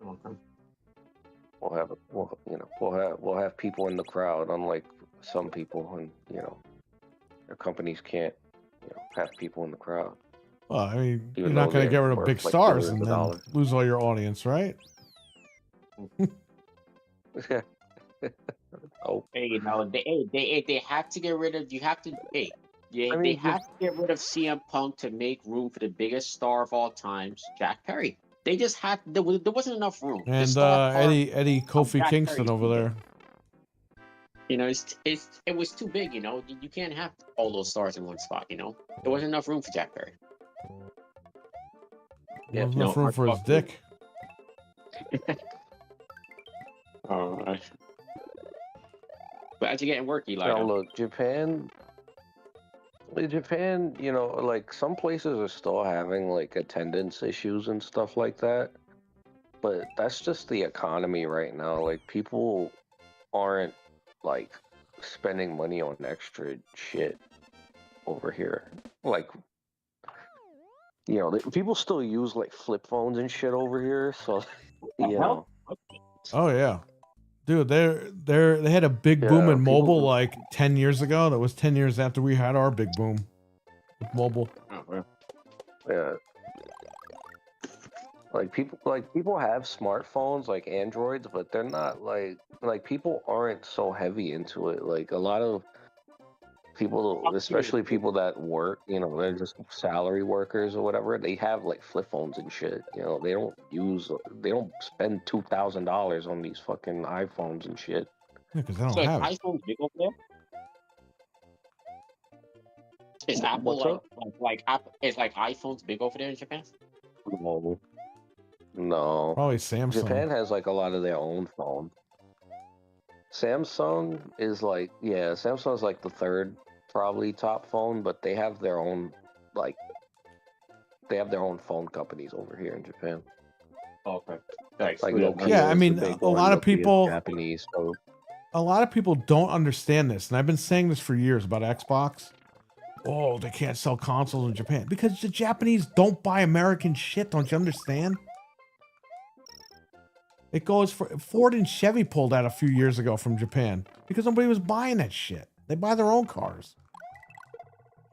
Speaker 8: Okay.
Speaker 10: We'll have people in the crowd, unlike some people, and their companies can't have people in the crowd.
Speaker 2: Well, I mean,
Speaker 10: Even
Speaker 2: you're not
Speaker 10: though
Speaker 2: going to get
Speaker 10: they're
Speaker 2: rid of
Speaker 10: worth,
Speaker 2: big
Speaker 10: like,
Speaker 2: stars
Speaker 10: billions
Speaker 2: and
Speaker 10: of
Speaker 2: then
Speaker 10: dollars.
Speaker 2: lose all your audience, right?
Speaker 10: Oh,
Speaker 8: Hey, no, they have to get rid of. You have to. Hey,
Speaker 10: I
Speaker 8: they
Speaker 10: mean,
Speaker 8: have to get rid of CM Punk to make room for the biggest star of all times, Jack Perry. They just had there wasn't enough room. The
Speaker 2: And
Speaker 8: star power
Speaker 2: Eddie
Speaker 8: of
Speaker 2: Kofi
Speaker 8: Jack
Speaker 2: Kingston
Speaker 8: Perry is
Speaker 2: over
Speaker 8: too big.
Speaker 2: there.
Speaker 8: You know, it was too big. You know, you can't have all those stars in one spot. You know, there wasn't enough room for Jack Perry.
Speaker 2: There's
Speaker 10: Yeah,
Speaker 2: enough room for his dick.
Speaker 8: All right. Glad you're getting work, Eli.
Speaker 10: now
Speaker 8: though.
Speaker 10: look, Japan, like some places are still having like attendance issues and stuff like that. But that's just the economy right now. Like people aren't like spending money on extra shit over here. Like, people still use like flip phones and shit over here. So,
Speaker 2: Oh yeah, dude, they had a big boom
Speaker 10: Yeah,
Speaker 2: in
Speaker 10: people
Speaker 2: mobile
Speaker 10: do-
Speaker 2: like 10 years ago. That was 10 years after we had our big boom with mobile.
Speaker 8: Oh, well.
Speaker 10: Yeah. Like people have smartphones like Androids, but they're not like people aren't so heavy into it. Like a lot of people, especially people that work, you know, they're just salary workers or whatever. They have like flip phones and shit. You know, they don't spend $2,000 on these fucking iPhones and shit.
Speaker 2: Yeah, because they don't
Speaker 8: So is
Speaker 2: have it.
Speaker 8: iPhone big over there? Is Apple
Speaker 10: What's up?
Speaker 8: like Apple is like iPhones big over there in Japan?
Speaker 10: No, no.
Speaker 2: Probably Samsung.
Speaker 10: Japan has like a lot of their own phones. Samsung is like, yeah, Samsung's like the third probably top phone, but they have their own like they have their own phone companies over here in Japan.
Speaker 8: Okay. Like
Speaker 10: Nokia
Speaker 2: Yeah, I
Speaker 10: is
Speaker 2: mean,
Speaker 10: the big
Speaker 2: a
Speaker 10: one.
Speaker 2: lot of
Speaker 10: Nokia is
Speaker 2: people-
Speaker 10: Japanese, so
Speaker 2: A lot of people don't understand this, and I've been saying this for years about Xbox. Oh, they can't sell consoles in Japan because the Japanese don't buy American shit. Don't you understand? It goes for Ford and Chevy pulled out a few years ago from Japan because nobody was buying that shit. They buy their own cars.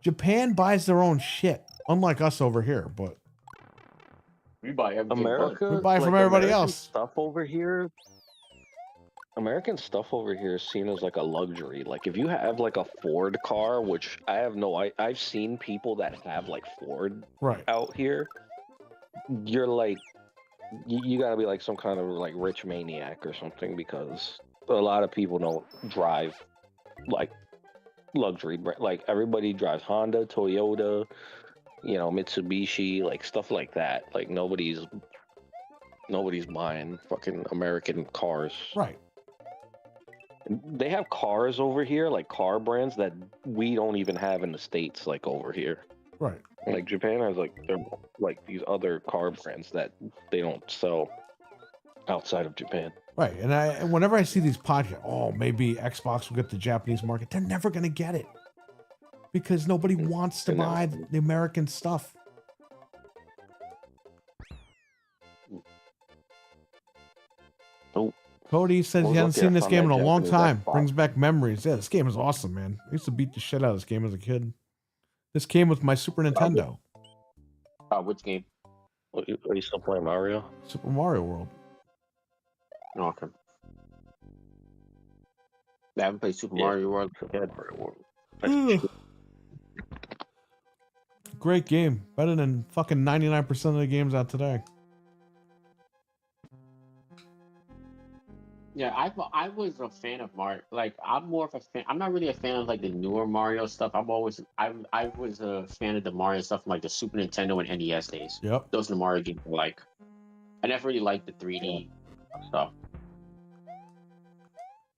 Speaker 2: Japan buys their own shit, unlike us over here. But
Speaker 8: we buy everything.
Speaker 10: America,
Speaker 2: we buy from everybody
Speaker 10: American
Speaker 2: else.
Speaker 10: stuff over here. American stuff over here is seen as like a luxury. Like if you have like a Ford car, which I have I've seen people that have like Ford
Speaker 2: right
Speaker 10: out here. You're like, you gotta be like some kind of like rich maniac or something because a lot of people don't drive like luxury. Like everybody drives Honda, Toyota, you know, Mitsubishi, like stuff like that. Like nobody's buying fucking American cars.
Speaker 2: Right.
Speaker 10: They have cars over here, like car brands that we don't even have in the States, like over here.
Speaker 2: Right.
Speaker 10: Like Japan has like these other car brands that they don't sell outside of Japan.
Speaker 2: Right. And whenever I see these podcasts, oh, maybe Xbox will get the Japanese market. They're never going to get it because nobody wants to buy the American stuff.
Speaker 10: Oh.
Speaker 2: Cody says he hasn't seen this game in a long time. Brings back memories. Yeah, this game is awesome, man. I used to beat the shit out of this game as a kid. This came with my Super Nintendo.
Speaker 8: Which game?
Speaker 10: Are you still playing Mario?
Speaker 2: Super Mario World.
Speaker 8: Okay. I haven't played Super Mario World.
Speaker 2: Great game. Better than fucking 99% of the games out today.
Speaker 8: Yeah, I was a fan of Mario. Like, I'm more of a fan. I'm not really a fan of like the newer Mario stuff. I was a fan of the Mario stuff from like the Super Nintendo and NES days.
Speaker 2: Yep.
Speaker 8: Those are the Mario games. Like, I never really liked the 3D stuff.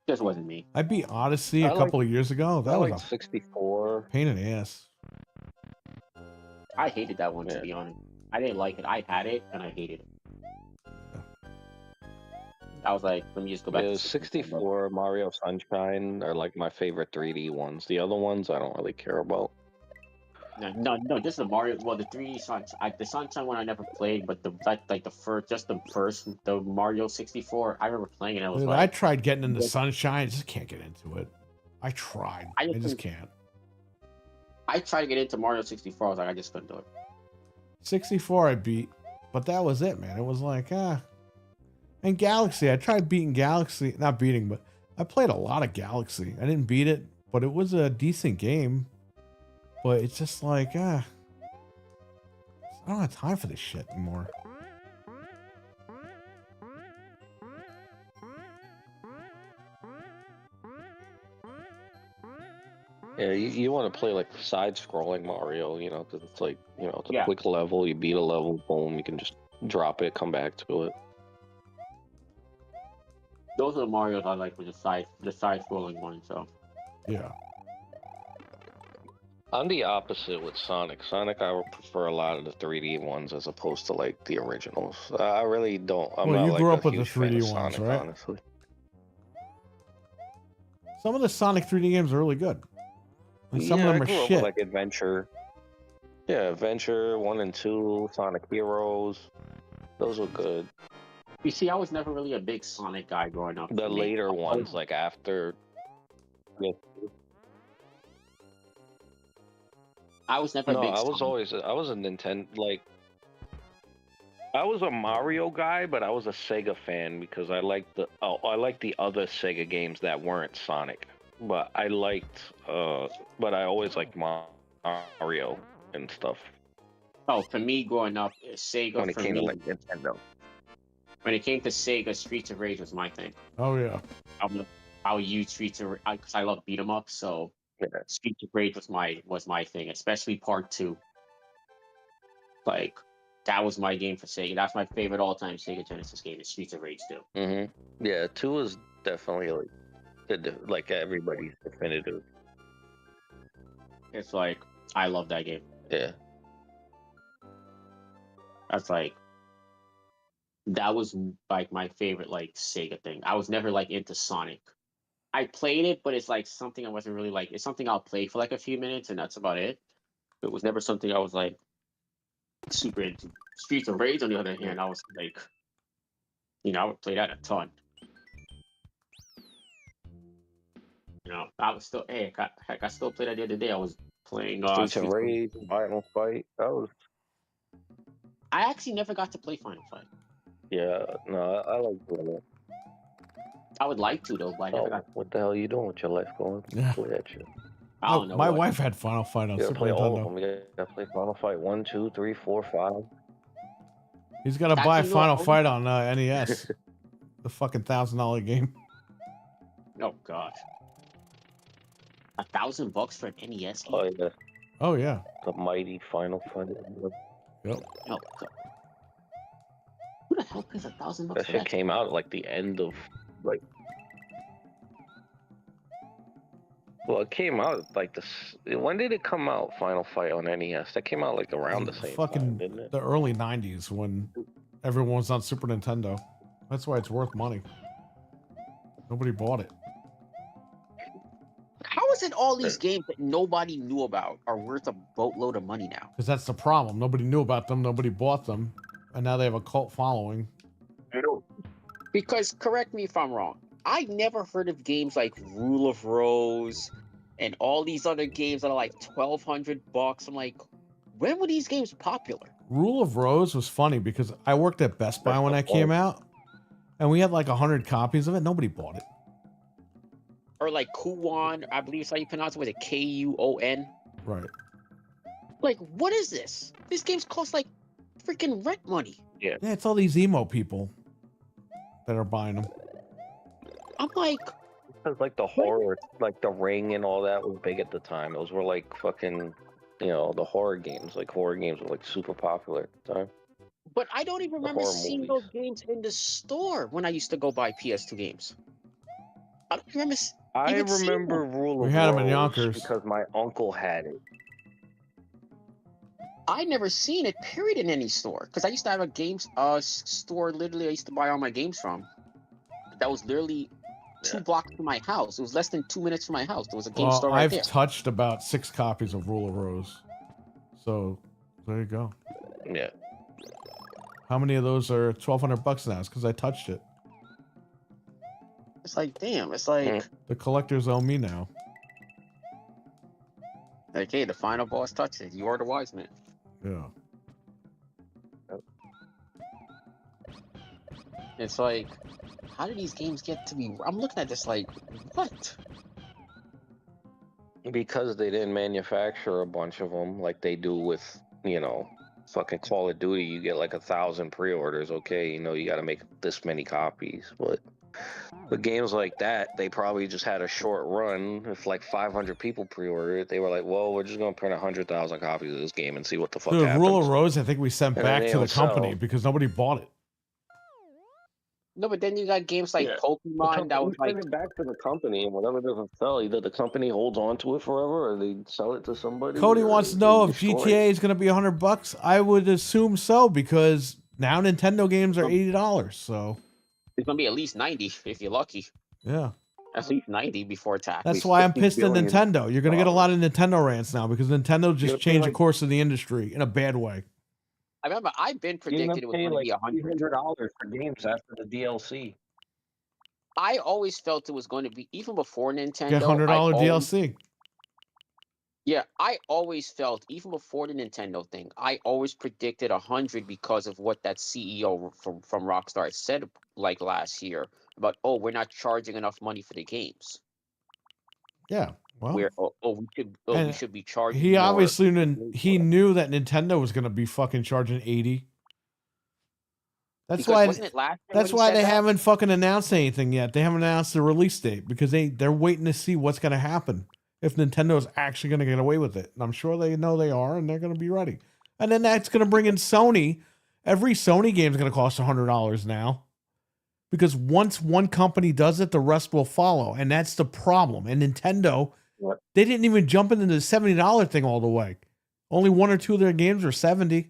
Speaker 8: Just wasn't me.
Speaker 2: I beat Odyssey a couple of years ago. That was
Speaker 10: like 64.
Speaker 2: Pain in the ass.
Speaker 8: I hated that one, to be honest. I didn't like it. I had it and I hated it. I was like, let me just go back.
Speaker 10: Yeah, 64, Mario Sunshine are like my favorite 3D ones. The other ones I don't really care about.
Speaker 8: No, just the Mario. Well, the 3D Sunshine, the Sunshine one I never played, but the Mario 64. I remember playing it. I was
Speaker 2: Dude,
Speaker 8: like,
Speaker 2: I tried getting into Sunshine. I just can't get into it. I tried. I just can't.
Speaker 8: I tried to get into Mario 64. I was like, I just couldn't do it.
Speaker 2: 64 I beat, but that was it, man. It was like, And Galaxy, I tried beating Galaxy. Not beating, but I played a lot of Galaxy. I didn't beat it, but it was a decent game. But it's just like, I don't have time for this shit anymore.
Speaker 10: Yeah, you want to play like side-scrolling Mario, you know, because it's like, you know, it's a
Speaker 8: Yeah.
Speaker 10: quick level. You beat a level, boom, you can just drop it, come back to it.
Speaker 8: Those are the Marios I like with the side-scrolling ones. So
Speaker 2: yeah.
Speaker 10: I'm the opposite with Sonic. Sonic, I would prefer a lot of the 3D ones as opposed to like the originals. I really don't.
Speaker 2: Well,
Speaker 10: not
Speaker 2: you
Speaker 10: like
Speaker 2: grew
Speaker 10: a
Speaker 2: up with the
Speaker 10: huge fan
Speaker 2: 3D
Speaker 10: of
Speaker 2: ones,
Speaker 10: Sonic,
Speaker 2: right?
Speaker 10: honestly.
Speaker 2: Some of the Sonic 3D games are really good. And some of them
Speaker 10: I
Speaker 2: are
Speaker 10: grew up
Speaker 2: shit.
Speaker 10: with, like Adventure. Yeah, Adventure 1 and 2, Sonic Heroes. Those were good.
Speaker 8: you see, I was never really a big Sonic guy growing up.
Speaker 10: The later ones, like after. Yeah.
Speaker 8: I was never a
Speaker 10: No,
Speaker 8: big.
Speaker 10: I was a Nintendo, like. I was a Mario guy, but I was a Sega fan because I liked the other Sega games that weren't Sonic. But I always liked Mario and stuff
Speaker 8: Oh, for me growing up, Sega
Speaker 10: when it
Speaker 8: for
Speaker 10: came to
Speaker 8: me.
Speaker 10: like Nintendo.
Speaker 8: When it came to Sega, Streets of Rage was my thing.
Speaker 2: Oh yeah.
Speaker 8: I would use Streets of Rage because I love beat 'em up. So
Speaker 10: Yeah.
Speaker 8: Streets of Rage was my thing, especially Part 2. Like that was my game for Sega. That's my favorite all-time Sega Genesis game. Is Streets of Rage 2.
Speaker 10: Yeah, 2 is definitely like everybody's definitive.
Speaker 8: It's like I love that game.
Speaker 10: Yeah.
Speaker 8: That's like that was like my favorite like Sega thing. I was never like into Sonic. I played it, but it's like something I wasn't really like. It's something I'll play for like a few minutes, and that's about it. It was never something I was like super into. Streets of Rage, on the other hand, I was like, I would play that a ton. I was still, heck, I still played that the other day. I was playing
Speaker 10: Streets of Rage, Final Fight.
Speaker 8: I actually never got to play Final Fight.
Speaker 10: Yeah, no, I like doing it.
Speaker 8: I would like to though, but I never got.
Speaker 10: What the hell are you doing with your life, going?
Speaker 2: Yeah.
Speaker 10: Play that shit.
Speaker 8: I don't know.
Speaker 2: My wife had Final Fight on
Speaker 10: You gotta
Speaker 2: Super
Speaker 10: play all of
Speaker 2: Nintendo.
Speaker 10: them. You gotta play Final Fight 1, 2, 3, 4, 5.
Speaker 2: He's got to
Speaker 8: That's
Speaker 2: buy
Speaker 8: a new
Speaker 2: Final
Speaker 8: album.
Speaker 2: Fight on NES. The fucking $1,000 game.
Speaker 8: Oh gosh, $1,000 for an NES game.
Speaker 10: Oh yeah,
Speaker 2: Oh yeah.
Speaker 10: the mighty Final Fight.
Speaker 2: Yep.
Speaker 8: Oh god. Who the hell pays $1,000
Speaker 10: That
Speaker 8: for
Speaker 10: shit
Speaker 8: that?
Speaker 10: came out at like the end of like. Well, it came out like this. When did it come out? Final Fight on NES. That came out like around the same time, didn't it?
Speaker 2: The early 90s when everyone was on Super Nintendo. That's why it's worth money. Nobody bought it.
Speaker 8: How is it all these games that nobody knew about are worth a boatload of money now?
Speaker 2: Because that's the problem. Nobody knew about them. Nobody bought them. And now they have a cult following.
Speaker 8: Because, correct me if I'm wrong, I never heard of games like Rule of Rose and all these other games that are like $1,200. I'm like, when were these games popular?
Speaker 2: Rule of Rose was funny because I worked at Best Buy when that came out. And we had like 100 copies of it. Nobody bought it.
Speaker 8: Or like Kuon, I believe is how you pronounce it. Was it Kuon?
Speaker 2: Right.
Speaker 8: Like, what is this? These games cost like freaking rent money.
Speaker 10: Yeah.
Speaker 2: Yeah, it's all these emo people that are buying them.
Speaker 8: I'm like,
Speaker 10: Because like the horror, like The Ring and all that was big at the time. Those were like fucking, the horror games. Like horror games were like super popular at the time.
Speaker 8: but I don't even remember
Speaker 10: horror
Speaker 8: seeing
Speaker 10: movies.
Speaker 8: those games in the store when I used to go buy PS2 games. I don't remember.
Speaker 10: I
Speaker 8: even seeing
Speaker 10: remember
Speaker 8: them.
Speaker 10: Rule of
Speaker 2: We had 'em in
Speaker 10: Rose
Speaker 2: Yonkers.
Speaker 10: because my uncle had it.
Speaker 8: I never seen it, period, in any store. Because I used to have a games store. Literally, I used to buy all my games from. That was literally 2 blocks from my house. It was less than 2 minutes from my house. There was a game store
Speaker 2: Well,
Speaker 8: right
Speaker 2: I've
Speaker 8: there.
Speaker 2: touched about 6 copies of Rule of Rose. So, there you go.
Speaker 10: Yeah.
Speaker 2: How many of those are $1,200 now? It's because I touched it.
Speaker 8: It's like, damn. It's like,
Speaker 2: The collectors owe me now.
Speaker 8: like, hey, the final boss touched it. You are the wise man.
Speaker 2: Yeah.
Speaker 8: It's like, how do these games get to be? I'm looking at this like, what?
Speaker 10: Because they didn't manufacture a bunch of them like they do with, fucking Call of Duty. You get like 1,000 pre-orders. Okay, you got to make this many copies. But with games like that, they probably just had a short run. If like 500 people pre-ordered, they were like, well, we're just going to print 100,000 copies of this game and see what the fuck
Speaker 2: Dude,
Speaker 10: happens.
Speaker 2: Rule of Rose, I think we sent
Speaker 10: And then
Speaker 2: back
Speaker 10: they
Speaker 2: to the
Speaker 10: don't sell.
Speaker 2: company because nobody bought it.
Speaker 8: No, but then you got games like Pokemon that was like,
Speaker 10: Send it back to the company, and whatever doesn't sell, either the company holds on to it forever, or they sell it to somebody.
Speaker 2: Cody
Speaker 10: or
Speaker 2: wants to
Speaker 10: they
Speaker 2: know if
Speaker 10: destroy it.
Speaker 2: GTA is going to be $100. I would assume so because now Nintendo games are $80. So,
Speaker 8: it's gonna be at least 90 if you're lucky.
Speaker 2: yeah.
Speaker 8: At least 90 before tax.
Speaker 2: That's why I'm pissed at Nintendo. You're going to get a lot of Nintendo rants now because Nintendo just changed the course of the industry in a bad way.
Speaker 8: I remember I've been predicted it was going to be $100.
Speaker 10: $300 for games after the DLC.
Speaker 8: I always felt it was going to be, even before Nintendo.
Speaker 2: Get $100
Speaker 8: I've always-
Speaker 2: DLC.
Speaker 8: Yeah, I always felt, even before the Nintendo thing, I always predicted 100 because of what that CEO from Rockstar said like last year about, oh, we're not charging enough money for the games.
Speaker 2: Yeah. Well,
Speaker 8: Where we
Speaker 2: and
Speaker 8: should be charging
Speaker 2: he
Speaker 8: more.
Speaker 2: obviously he knew that Nintendo was going to be fucking charging 80. That's
Speaker 8: Because
Speaker 2: why
Speaker 8: wasn't it last year when he said
Speaker 2: they
Speaker 8: that?
Speaker 2: haven't fucking announced anything yet. They haven't announced the release date because they're waiting to see what's going to happen if Nintendo is actually going to get away with it. And I'm sure they know they are, and they're going to be ready. And then that's going to bring in Sony. Every Sony game is going to cost $100 now. Because once one company does it, the rest will follow. And that's the problem. And Nintendo, they didn't even jump into the $70 thing all the way. Only one or two of their games were 70,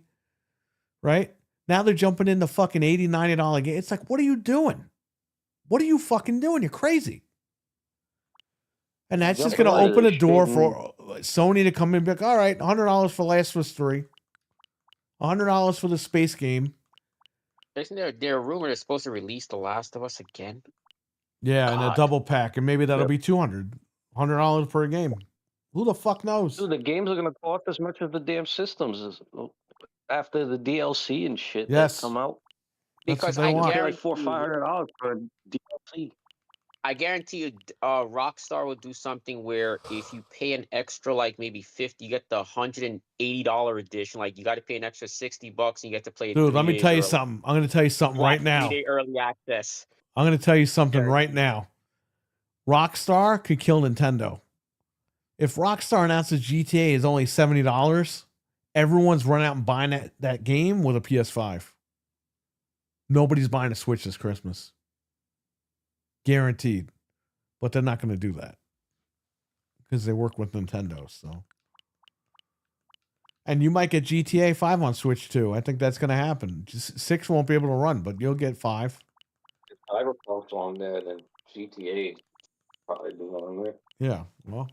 Speaker 2: right? Now they're jumping into fucking $80, $90 game. It's like, what are you doing? What are you fucking doing? You're crazy. And that's just going to open a door for Sony to come in and be like, all right, $100 for Last of Us 3. $100 for the space game.
Speaker 8: Isn't there a rumor they're supposed to release The Last of Us again?
Speaker 2: Yeah, and a
Speaker 8: God.
Speaker 2: double pack. And maybe that'll be $100 per game. Who the fuck knows?
Speaker 10: Dude, the games are gonna cost as much as the damn systems after the DLC and shit
Speaker 2: Yes.
Speaker 10: that come out.
Speaker 8: Because
Speaker 2: what they
Speaker 8: I
Speaker 2: want.
Speaker 10: Pay
Speaker 8: guarantee
Speaker 10: like $400-$500 for a DLC.
Speaker 8: I guarantee you, Rockstar will do something where if you pay an extra, like maybe 50, you get the $180 edition. Like you got to pay an extra $60 and you get to play it.
Speaker 2: Dude,
Speaker 8: 3
Speaker 2: let me
Speaker 8: days
Speaker 2: tell you
Speaker 8: early.
Speaker 2: something. I'm going to tell you something
Speaker 8: Black
Speaker 2: right now.
Speaker 8: 3-day early access.
Speaker 2: I'm going to tell you something
Speaker 8: Sure.
Speaker 2: right now. Rockstar could kill Nintendo. If Rockstar announces GTA is only $70, everyone's running out and buying that game with a PS5. Nobody's buying a Switch this Christmas. Guaranteed. But they're not going to do that. Because they work with Nintendo, so. And you might get GTA 5 on Switch too. I think that's going to happen. Just 6 won't be able to run, but you'll get 5.
Speaker 10: Cyberpunk's on there, then GTA probably be on there.
Speaker 2: Yeah, well.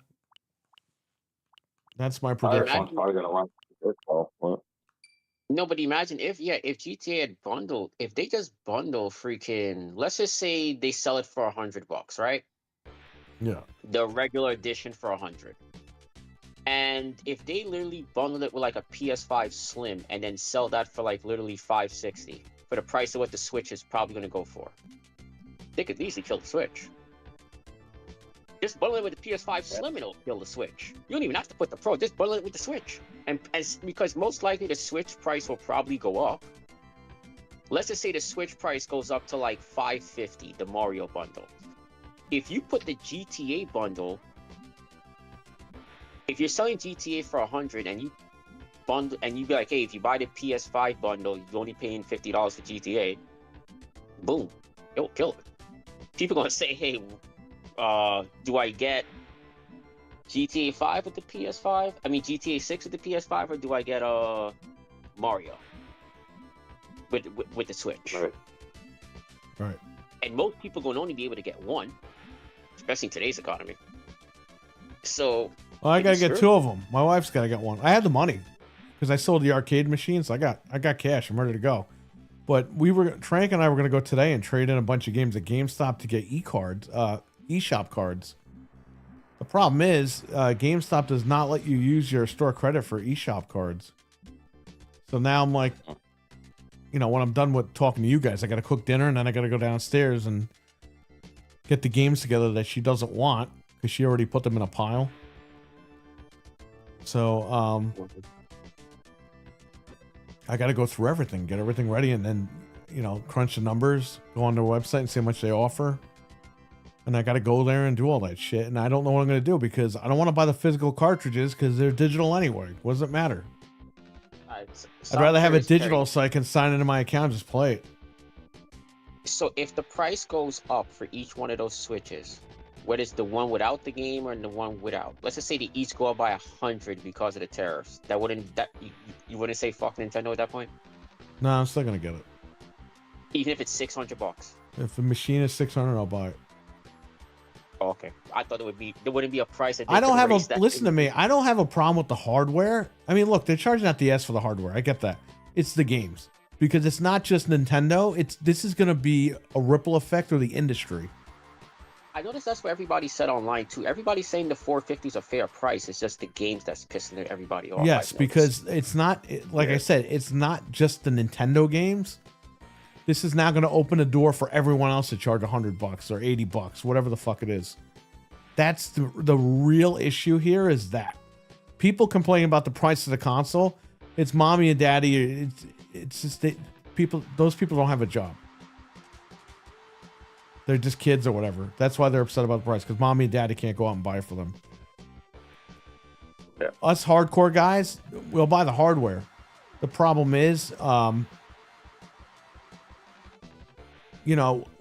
Speaker 2: That's my prediction.
Speaker 10: Cyberpunk's probably gonna run itself.
Speaker 8: No, but imagine if GTA had bundled, if they just bundle freaking, let's just say they sell it for $100, right?
Speaker 2: Yeah.
Speaker 8: The regular edition for 100. And if they literally bundle it with like a PS5 Slim and then sell that for like literally $560 for the price of what the Switch is probably going to go for, they could easily kill the Switch. Just bundle it with the PS5 Slim and it'll kill the Switch. You don't even have to put the Pro, just bundle it with the Switch. And because most likely the Switch price will probably go up. Let's just say the Switch price goes up to like $550, the Mario bundle. If you put the GTA bundle, if you're selling GTA for 100 and you bundle and you be like, hey, if you buy the PS5 bundle, you're only paying $50 for GTA. Boom, it'll kill it. People gonna say, hey, do I get GTA 5 with the PS5? I mean GTA 6 with the PS5, or do I get Mario with the Switch?
Speaker 2: Right.
Speaker 8: And most people gonna only be able to get one, especially in today's economy. So
Speaker 2: Well, I got to get 2 of them. My wife's got to get one. I had the money because I sold the arcade machine, so I got cash. I'm ready to go. But Trank and I were going to go today and trade in a bunch of games at GameStop to get eShop cards. The problem is GameStop does not let you use your store credit for eShop cards. So now I'm like, when I'm done with talking to you guys, I got to cook dinner and then I got to go downstairs and get the games together that she doesn't want because she already put them in a pile. So I got to go through everything, get everything ready, and then crunch the numbers, go on their website and see how much they offer. And I got to go there and do all that shit. And I don't know what I'm going to do because I don't want to buy the physical cartridges because they're digital anyway. What does it matter? I'd rather have it digital so I can sign into my account and just play it.
Speaker 8: So if the price goes up for each one of those Switches, whether it's the one without the game or the one without, let's just say they each go up by 100 because of the tariffs, you wouldn't say fuck Nintendo at that point?
Speaker 2: No, I'm still gonna get it.
Speaker 8: Even if it's $600?
Speaker 2: If the machine is $600, I'll buy it.
Speaker 8: Oh, okay, I thought there wouldn't be a price that
Speaker 2: I don't have listen to me. I don't have a problem with the hardware. I mean, look, they're charging out the ass for the hardware. I get that. It's the games because it's not just Nintendo. This is gonna be a ripple effect through the industry.
Speaker 8: I noticed that's what everybody said online too. Everybody's saying the 450 is a fair price. It's just the games that's pissing everybody off.
Speaker 2: Yes, because it's not like I said, it's not just the Nintendo games. This is now going to open a door for everyone else to charge $100 or $80, whatever the fuck it is. That's the real issue here is that people complain about the price of the console. It's mommy and daddy. It's just those people don't have a job. They're just kids or whatever. That's why they're upset about the price because mommy and daddy can't go out and buy it for them.
Speaker 8: Yeah.
Speaker 2: Us hardcore guys, we'll buy the hardware. The problem is,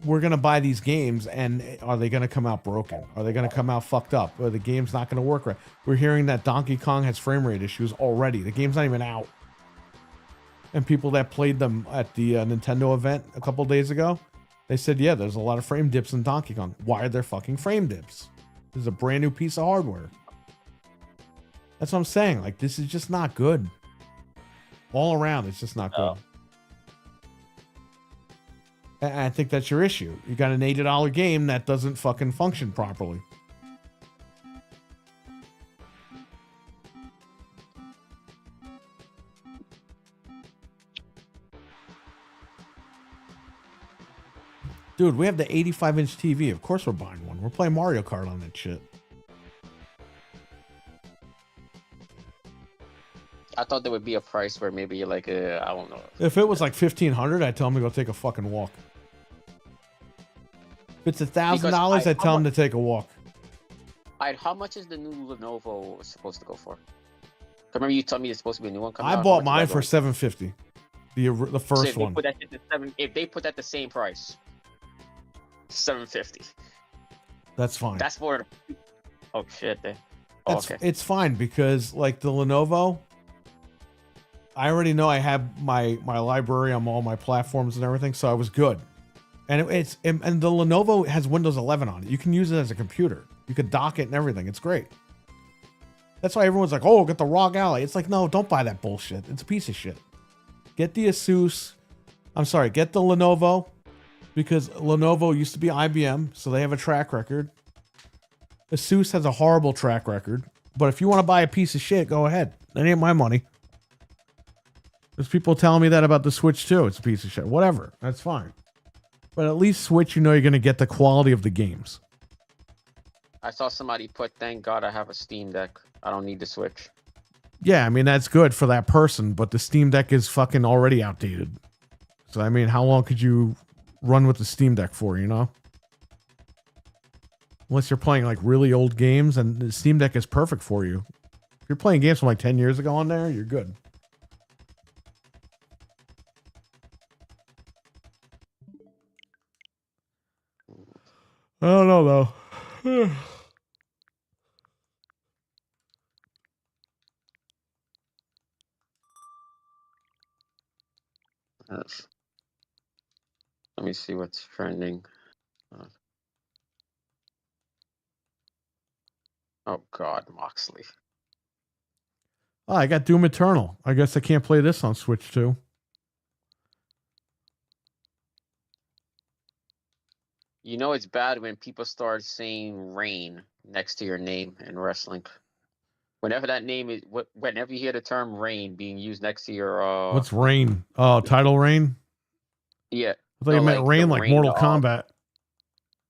Speaker 2: we're going to buy these games and are they going to come out broken? Are they going to come out fucked up? Or the game's not going to work right? We're hearing that Donkey Kong has frame rate issues already. The game's not even out. And people that played them at the Nintendo event a couple days ago, they said, yeah, there's a lot of frame dips in Donkey Kong. Why are there fucking frame dips? This is a brand new piece of hardware. That's what I'm saying. Like, this is just not good. All around, it's just not good. And I think that's your issue. You got an $80 game that doesn't fucking function properly. Dude, we have the 85-inch TV. Of course we're buying one. We're playing Mario Kart on that shit.
Speaker 8: I thought there would be a price where maybe like I don't know.
Speaker 2: If it was like $1,500, I'd tell him to go take a fucking walk. If it's $1,000, I'd tell him to take a walk.
Speaker 8: How much is the new Lenovo supposed to go for? Remember you told me it's supposed to be a new one coming
Speaker 2: I
Speaker 8: out?
Speaker 2: bought mine for $750. The first one.
Speaker 8: If they put that the same price, $750.
Speaker 2: That's fine.
Speaker 8: That's for. Oh shit!
Speaker 2: Okay. It's fine because like the Lenovo, I already know I have my library on all my platforms and everything, so I was good. And and the Lenovo has Windows 11 on it. You can use it as a computer. You could dock it and everything. It's great. That's why everyone's like, "Oh, get the ROG Ally." It's like, no, don't buy that bullshit. It's a piece of shit. Get the Asus. I'm sorry, get the Lenovo because Lenovo used to be IBM, so they have a track record. Asus has a horrible track record, but if you want to buy a piece of shit, go ahead. That ain't my money. There's people telling me that about the Switch too. It's a piece of shit. Whatever. That's fine. But at least Switch, you know you're going to get the quality of the games.
Speaker 8: I saw somebody put, "Thank God I have a Steam Deck. I don't need the Switch."
Speaker 2: Yeah, I mean, that's good for that person, but the Steam Deck is fucking already outdated. So, I mean, how long could you run with the Steam Deck for, you know? Unless you're playing like really old games, and the Steam Deck is perfect for you. If you're playing games from like 10 years ago on there, you're good. I don't know though.
Speaker 8: Let me see what's trending. Oh God, Moxley.
Speaker 2: Oh, I got Doom Eternal. I guess I can't play this on Switch too.
Speaker 8: You know it's bad when people start saying "Rain" next to your name in wrestling. Whenever that name is, whenever you hear the term "Rain" being used next to your
Speaker 2: What's Rain? Oh, title Rain?
Speaker 8: Yeah.
Speaker 2: I thought you meant Rain like Mortal Kombat.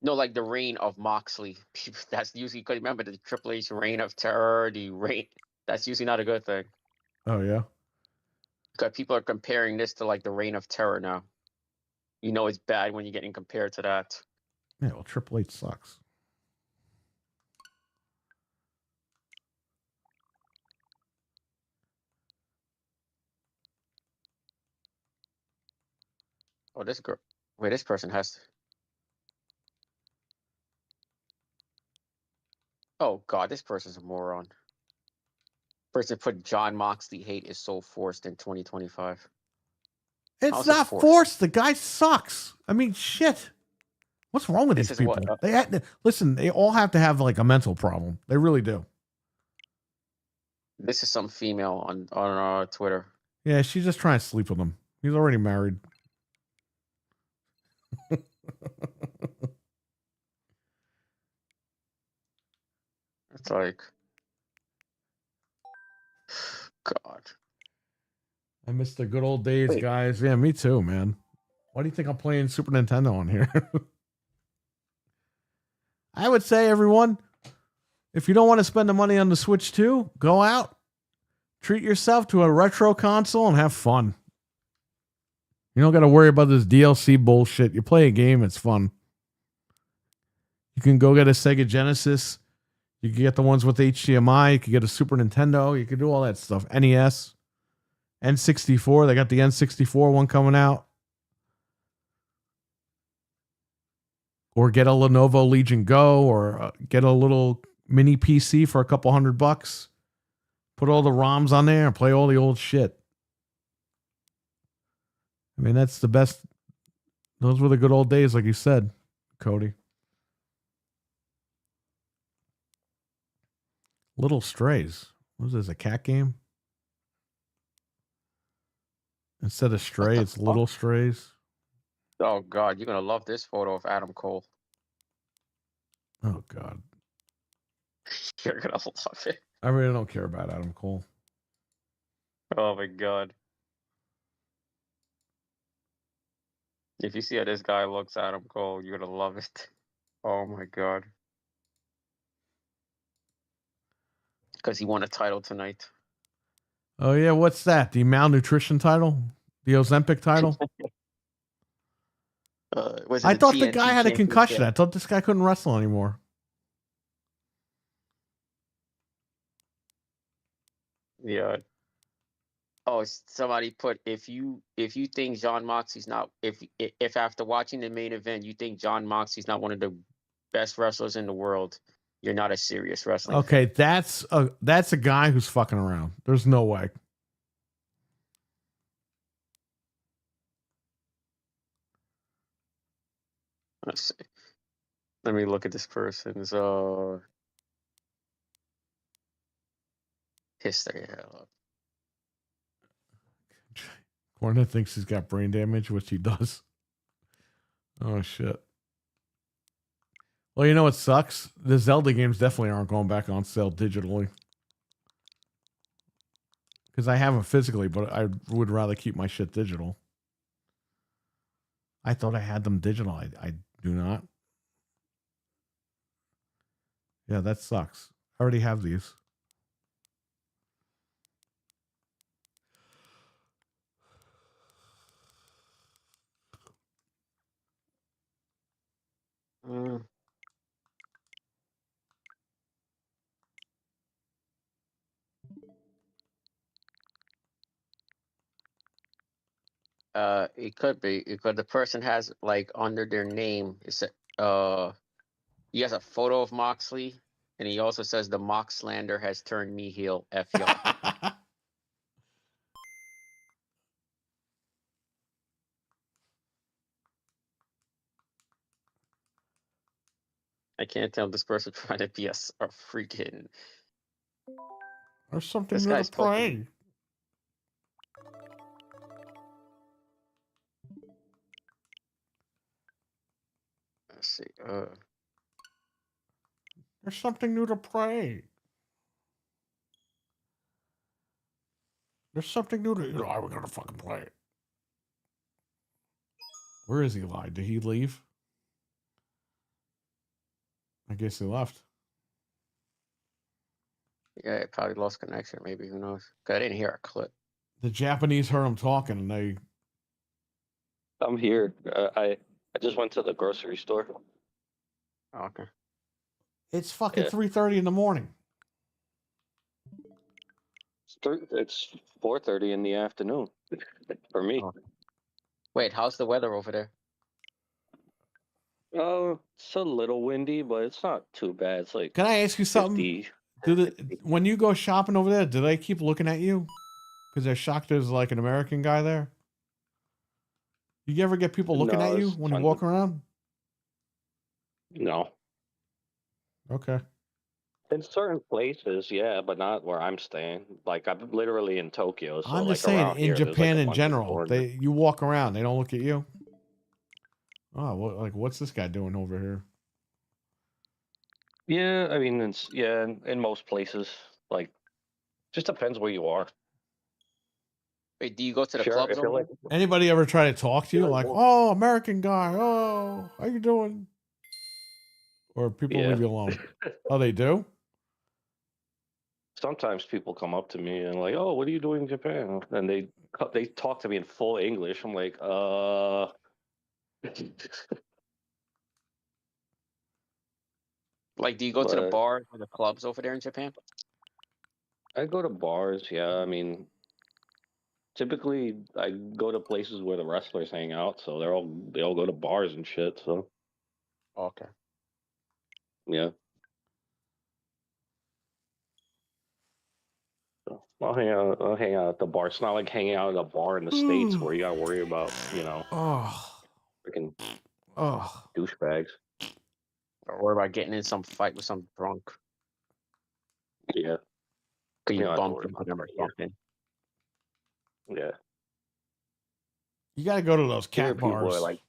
Speaker 8: No, like the reign of Moxley. That's usually, because remember the Triple H reign of terror, the reign. That's usually not a good thing.
Speaker 2: Oh, yeah?
Speaker 8: Because people are comparing this to like the reign of terror now. You know it's bad when you're getting compared to that.
Speaker 2: Yeah, well, Triple H sucks.
Speaker 8: Oh, this girl. Wait, this person has. Oh God, this person's a moron. Person put John Moxley hate is so forced in 2025.
Speaker 2: It's not forced. The guy sucks. I mean, shit. What's wrong with these people? Listen, they all have to have like a mental problem. They really do.
Speaker 8: This is some female on Twitter.
Speaker 2: Yeah, she's just trying to sleep with him. He's already married.
Speaker 8: It's like, God.
Speaker 2: I miss the good old days,
Speaker 10: Wait.
Speaker 2: guys. Yeah, me too, man. Why do you think I'm playing Super Nintendo on here? I would say, everyone, if you don't want to spend the money on the Switch 2, go out, treat yourself to a retro console, and have fun. You don't got to worry about this DLC bullshit. You play a game, it's fun. You can go get a Sega Genesis. You can get the ones with HDMI. You can get a Super Nintendo. You can do all that stuff. NES, N64. They got the N64 one coming out. Or get a Lenovo Legion Go, or get a little mini PC for a couple $100. Put all the ROMs on there and play all the old shit. I mean, that's the best. Those were the good old days, like you said, Cody. Little Strays. What is this, a cat game? Instead of Stray, it's Little Strays.
Speaker 8: Oh, God. You're going to love this photo of Adam Cole.
Speaker 2: Oh, God.
Speaker 8: You're going to love it.
Speaker 2: I really don't care about Adam Cole.
Speaker 8: Oh, my God. If you see how this guy looks, Adam Cole, you're going to love it. Oh, my God. Because he won a title tonight.
Speaker 2: Oh, yeah, what's that? The malnutrition title? The Ozempic title?
Speaker 8: Was it
Speaker 2: I
Speaker 8: the
Speaker 2: thought the
Speaker 8: TNT
Speaker 2: guy had a concussion. I
Speaker 8: championship?
Speaker 2: thought this guy couldn't wrestle anymore.
Speaker 8: Yeah. Oh, somebody put if you think John Moxley's not if after watching the main event you think John Moxley's not one of the best wrestlers in the world, you're not a serious wrestling
Speaker 2: Okay,
Speaker 8: fan.
Speaker 2: that's a guy who's fucking around. There's no way.
Speaker 8: Let's see. Let me look at this person's history.
Speaker 2: Cornet thinks he's got brain damage, which he does. Oh, shit. Well, you know what sucks? The Zelda games definitely aren't going back on sale digitally. Because I have them physically, but I would rather keep my shit digital. I thought I had them digital. I do not. Yeah, that sucks. I already have these.
Speaker 8: It could be because the person has like under their name it's he has a photo of Moxley and he also says the Moxlander has turned me heel. F y'all. I can't tell if this person trying to be a freaking.
Speaker 2: There's something
Speaker 8: This
Speaker 2: new to
Speaker 8: guy's supposed to
Speaker 2: play.
Speaker 8: be. Let's see.
Speaker 2: There's something new to play. There's something new to. Eli, we're gonna fucking play it. Where is Eli? Did he leave? I guess he left.
Speaker 8: Yeah, it probably lost connection. Maybe who knows? 'Cause I didn't hear a clip.
Speaker 2: The Japanese heard him talking, and they.
Speaker 10: I'm here. I just went to the grocery store.
Speaker 8: Oh, okay.
Speaker 2: It's fucking
Speaker 10: Yeah.
Speaker 2: 3:30 in the morning.
Speaker 10: It's 4:30 in the afternoon for me.
Speaker 8: Oh. Wait, how's the weather over there?
Speaker 10: Oh, it's a little windy, but it's not too bad. It's like
Speaker 2: Can I ask you something?
Speaker 10: 50.
Speaker 2: When you go shopping over there, do they keep looking at you? Because they're shocked there's like an American guy there. You ever get people looking
Speaker 10: No,
Speaker 2: at you
Speaker 10: it's
Speaker 2: when you
Speaker 10: tons
Speaker 2: walk
Speaker 10: of-
Speaker 2: around?
Speaker 10: No.
Speaker 2: Okay.
Speaker 10: In certain places, yeah, but not where I'm staying. Like I'm literally in Tokyo, so
Speaker 2: I'm
Speaker 10: like
Speaker 2: just saying,
Speaker 10: around
Speaker 2: in
Speaker 10: here, there's
Speaker 2: Japan
Speaker 10: like a
Speaker 2: in
Speaker 10: bunch of
Speaker 2: general,
Speaker 10: foreigners.
Speaker 2: you walk around, they don't look at you. Oh, what's this guy doing over here?
Speaker 10: Yeah, I mean, it's in most places. Like, just depends where you are.
Speaker 8: Wait, do you go to the
Speaker 10: If you're,
Speaker 8: clubs
Speaker 10: if
Speaker 8: over
Speaker 10: you're like,
Speaker 8: there?
Speaker 2: Anybody ever try to talk to you
Speaker 10: Yeah,
Speaker 2: like,
Speaker 10: well-
Speaker 2: "Oh, American guy, oh, how you doing?" Or people
Speaker 10: yeah.
Speaker 2: leave you alone? Oh, they do?
Speaker 10: Sometimes people come up to me and like, "Oh, what are you doing in Japan?" And they talk to me in full English. I'm like,
Speaker 8: Like, do you go to the
Speaker 10: But
Speaker 8: bars or the clubs over there in Japan?
Speaker 10: I go to bars. Yeah, I mean, typically I go to places where the wrestlers hang out, so they all go to bars and shit. So
Speaker 8: Okay.
Speaker 10: yeah, so I'll hang out at the bar. It's not like hanging out at a bar in the States where you gotta worry about
Speaker 2: Oh,
Speaker 10: freaking
Speaker 2: oh.
Speaker 10: douchebags.
Speaker 8: Or worry about getting in some fight with some drunk.
Speaker 10: Yeah,
Speaker 8: Cause
Speaker 10: you
Speaker 8: you
Speaker 10: don't have to
Speaker 8: bumped
Speaker 10: worry
Speaker 8: into
Speaker 10: about
Speaker 8: them or
Speaker 10: that here.
Speaker 8: something.
Speaker 10: Yeah,
Speaker 2: You got to go to those
Speaker 10: here
Speaker 2: cat
Speaker 10: people are
Speaker 2: bars.
Speaker 10: like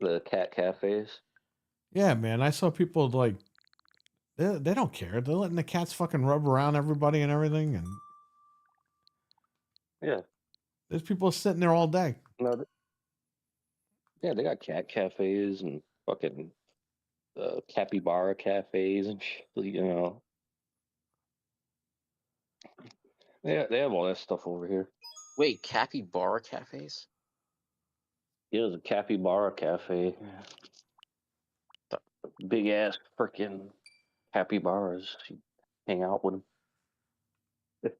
Speaker 10: the cat cafes.
Speaker 2: Yeah, man. I saw people like they don't care. They're letting the cats fucking rub around everybody and everything, and
Speaker 10: Yeah,
Speaker 2: there's people sitting there all day.
Speaker 10: no, yeah, they got cat cafes and fucking capybara cafes and shit, they have all that stuff over here.
Speaker 8: Wait, capybara cafes?
Speaker 10: Yeah, there's a capybara cafe. Big ass freaking capybaras. You hang out with them.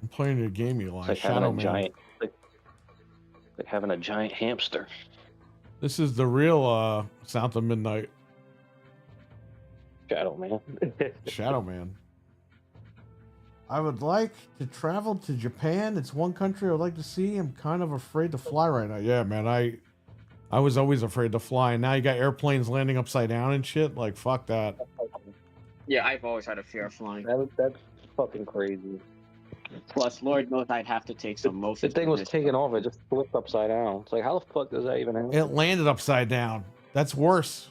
Speaker 2: I'm playing a game you
Speaker 10: It's
Speaker 2: like,
Speaker 10: like having
Speaker 2: Shadow
Speaker 10: a
Speaker 2: Man.
Speaker 10: giant, like having a giant hamster.
Speaker 2: This is the real Sound of Midnight.
Speaker 10: Shadow Man.
Speaker 2: Shadow Man. I would like to travel to Japan. It's one country I would like to see. I'm kind of afraid to fly right now. Yeah, man. I was always afraid to fly. And now you got airplanes landing upside down and shit. Like, fuck that.
Speaker 8: Yeah, I've always had a fear of flying.
Speaker 10: That's fucking crazy.
Speaker 8: Plus, Lord knows I'd have to take some motion.
Speaker 10: The thing was
Speaker 8: sickness.
Speaker 10: taken off. It just flipped upside down. It's like, how the fuck does that even happen?
Speaker 2: It landed upside down. That's worse.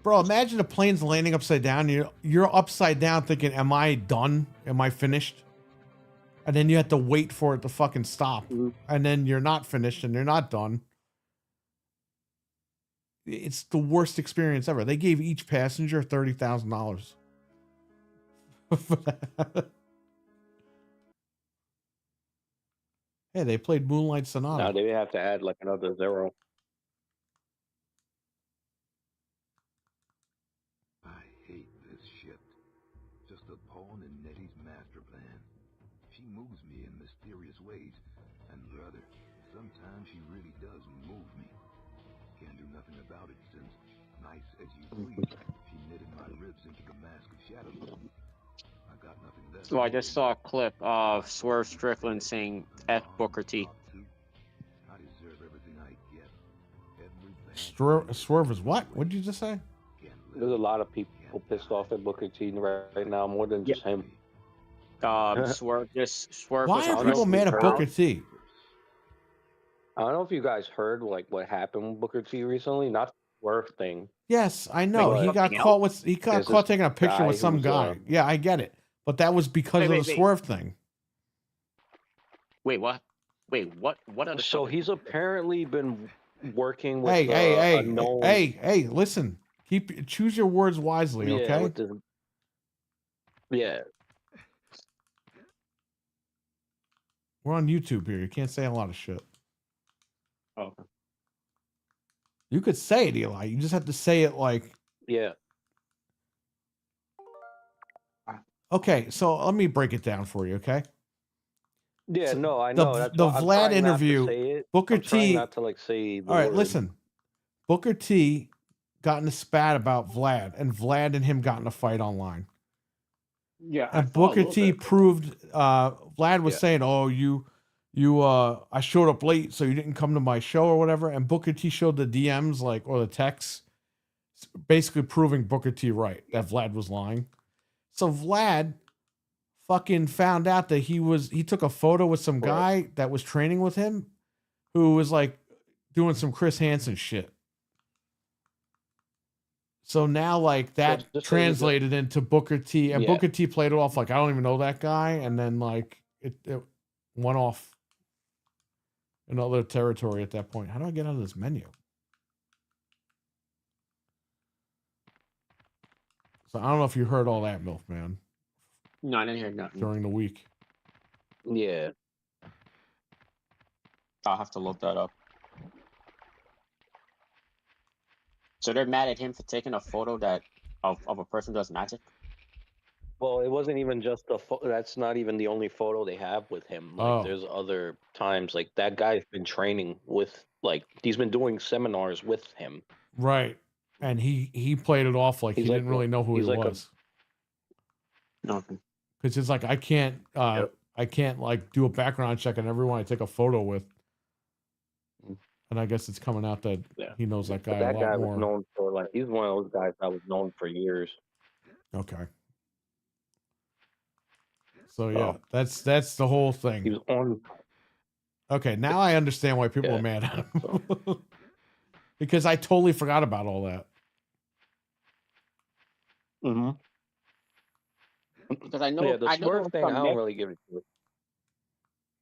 Speaker 2: Bro, imagine a plane's landing upside down. You're upside down thinking, am I done? Am I finished? And then you have to wait for it to fucking stop.
Speaker 10: Mhm.
Speaker 2: And then you're not finished and you're not done. It's the worst experience ever. They gave each passenger $30,000. Hey, they played Moonlight Sonata.
Speaker 10: Now they have to add like another zero.
Speaker 6: I hate this shit. Just a pawn in Nettie's master plan. She moves me in mysterious ways, and brother, sometimes she really does move me. Can't do nothing about it since, nice as you please, she knitted my ribs into the mask of shadows. I got nothing left.
Speaker 8: So I just saw a clip of Swerve Strickland saying F Booker T.
Speaker 6: I deserve everything I get. Every
Speaker 2: Swerve is what? What did you just say?
Speaker 10: There's a lot of people pissed off at Booker T right now, more than just him.
Speaker 8: Swerve
Speaker 2: Why
Speaker 8: was
Speaker 2: are people mad at Booker T?
Speaker 10: I don't know if you guys heard like what happened with Booker T recently. Not the Swerve thing.
Speaker 2: Yes, I know.
Speaker 10: But
Speaker 2: He got
Speaker 10: there's
Speaker 2: caught
Speaker 10: this
Speaker 2: taking a picture
Speaker 10: guy
Speaker 2: with some
Speaker 10: who's,
Speaker 2: guy. Yeah, I get it. But that was because of the Swerve thing.
Speaker 8: Wait, what? Wait, what? What other?
Speaker 10: So he's apparently been working with
Speaker 2: Hey, listen. Choose your words wisely, okay?
Speaker 10: Yeah.
Speaker 2: We're on YouTube here. You can't say a lot of shit.
Speaker 8: Oh.
Speaker 2: You could say it, Eli. You just have to say it like.
Speaker 10: Yeah.
Speaker 2: Okay, so let me break it down for you, okay?
Speaker 10: Yeah,
Speaker 2: So
Speaker 10: no, I know. That's
Speaker 2: the
Speaker 10: why I'm
Speaker 2: Vlad
Speaker 10: trying not to
Speaker 2: interview,
Speaker 10: say it.
Speaker 2: Booker
Speaker 10: I'm trying
Speaker 2: T.
Speaker 10: not to like say the
Speaker 2: All right,
Speaker 10: word.
Speaker 2: listen. Booker T got in a spat about Vlad, and Vlad and him got in a fight online.
Speaker 8: Yeah,
Speaker 2: And Booker T proved Vlad was saying, "Oh, I showed up late, so you didn't come to my show or whatever." And Booker T showed the DMs or the texts, basically proving Booker T right that Vlad was lying. So Vlad fucking found out that he took a photo with some guy that was training with him, who was like doing some Chris Hansen shit. So now, like, that
Speaker 10: just so you know-
Speaker 2: translated into Booker T, and
Speaker 10: Yeah.
Speaker 2: Booker T played it off like, I don't even know that guy, and then, like, it went off another territory at that point. How do I get out of this menu? So I don't know if you heard all that, MILF man,
Speaker 8: No, I didn't hear nothing.
Speaker 2: during the week.
Speaker 10: Yeah.
Speaker 8: I'll have to look that up. So they're mad at him for taking a photo that of a person who does magic?
Speaker 10: Well, it wasn't even just the that's not even the only photo they have with him. Like,
Speaker 2: Oh.
Speaker 10: there's other times. Like, that guy's been training with, like, he's been doing seminars with him.
Speaker 2: Right. And he played it off like
Speaker 10: He's
Speaker 2: he
Speaker 10: like
Speaker 2: didn't really know who he
Speaker 10: he's like a-
Speaker 2: was.
Speaker 8: Okay.
Speaker 2: Because it's like, I can't like do a background check on everyone I take a photo with. And I guess it's coming out that
Speaker 10: Yeah.
Speaker 2: he knows that
Speaker 10: But
Speaker 2: guy a
Speaker 10: that
Speaker 2: lot
Speaker 10: guy
Speaker 2: more.
Speaker 10: was known for, like, he's one of those guys that was known for years.
Speaker 2: Okay. So yeah,
Speaker 10: Oh.
Speaker 2: that's the whole
Speaker 10: He
Speaker 2: thing.
Speaker 10: was on.
Speaker 2: Okay, now I understand why people
Speaker 10: Yeah.
Speaker 2: are mad at him. Because I totally forgot about all that.
Speaker 10: Mm-hmm.
Speaker 8: Because I know
Speaker 10: Yeah, the
Speaker 8: I know there
Speaker 10: Smurf
Speaker 8: was
Speaker 10: thing, I
Speaker 8: some
Speaker 10: don't really give it to it.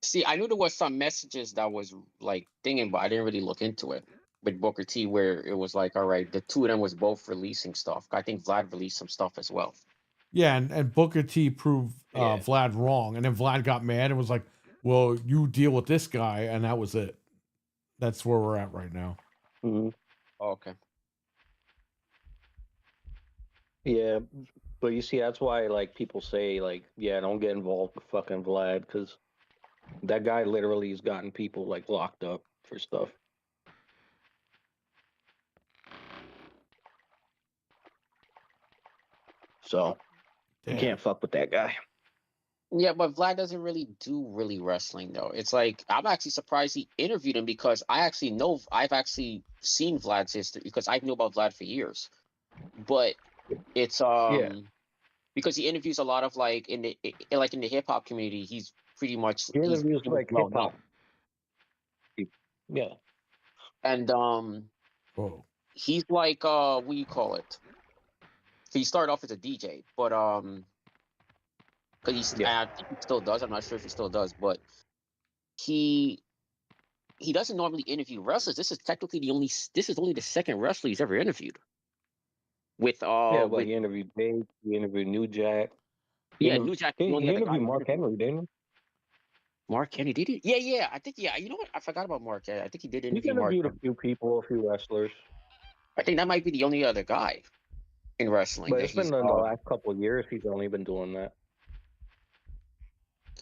Speaker 8: See, I knew there was some messages that was like thinking, but I didn't really look into it with Booker T, where it was like, all right, the two of them was both releasing stuff. I think Vlad released some stuff as well.
Speaker 2: Yeah, and Booker T proved
Speaker 10: Yeah.
Speaker 2: Vlad wrong, and then Vlad got mad and was like, "Well, you deal with this guy," and that was it. That's where we're at right now.
Speaker 10: Mm-hmm.
Speaker 8: Oh, okay.
Speaker 10: Yeah, but you see, that's why, like, people say, like, yeah, don't get involved with fucking Vlad, because that guy literally has gotten people, like, locked up for stuff. So you
Speaker 2: Damn.
Speaker 10: can't fuck with that guy.
Speaker 8: Yeah, but Vlad doesn't really do wrestling though. It's like I'm actually surprised he interviewed him because I've actually seen Vlad's history because I knew about Vlad for years. But it's
Speaker 10: Yeah.
Speaker 8: because he interviews a lot of like in the hip hop community, he's pretty much
Speaker 10: He
Speaker 8: he's
Speaker 10: interviews,
Speaker 8: pretty much
Speaker 10: like,
Speaker 8: well
Speaker 10: hip hop.
Speaker 8: known.
Speaker 10: Yeah.
Speaker 8: And
Speaker 2: Whoa.
Speaker 8: he's like what do you call it? He started off as a DJ, but because
Speaker 10: Yeah.
Speaker 8: I think he still does. I'm not sure if he still does, but he doesn't normally interview wrestlers. This is only the second wrestler he's ever interviewed. With
Speaker 10: Yeah, but
Speaker 8: with
Speaker 10: he interviewed Dave, he interviewed New Jack.
Speaker 8: New Jack.
Speaker 10: He
Speaker 8: The only other guy
Speaker 10: interviewed
Speaker 8: he
Speaker 10: Mark
Speaker 8: interviewed.
Speaker 10: Henry, didn't he?
Speaker 8: Mark Henry did he? Yeah. I think You know what? I forgot about Mark. I think he did
Speaker 10: He's
Speaker 8: interview Mark.
Speaker 10: interviewed a few people, a few wrestlers.
Speaker 8: I think that might be the only other guy in wrestling
Speaker 10: But
Speaker 8: that
Speaker 10: it's been in the last couple of years he's only been doing that.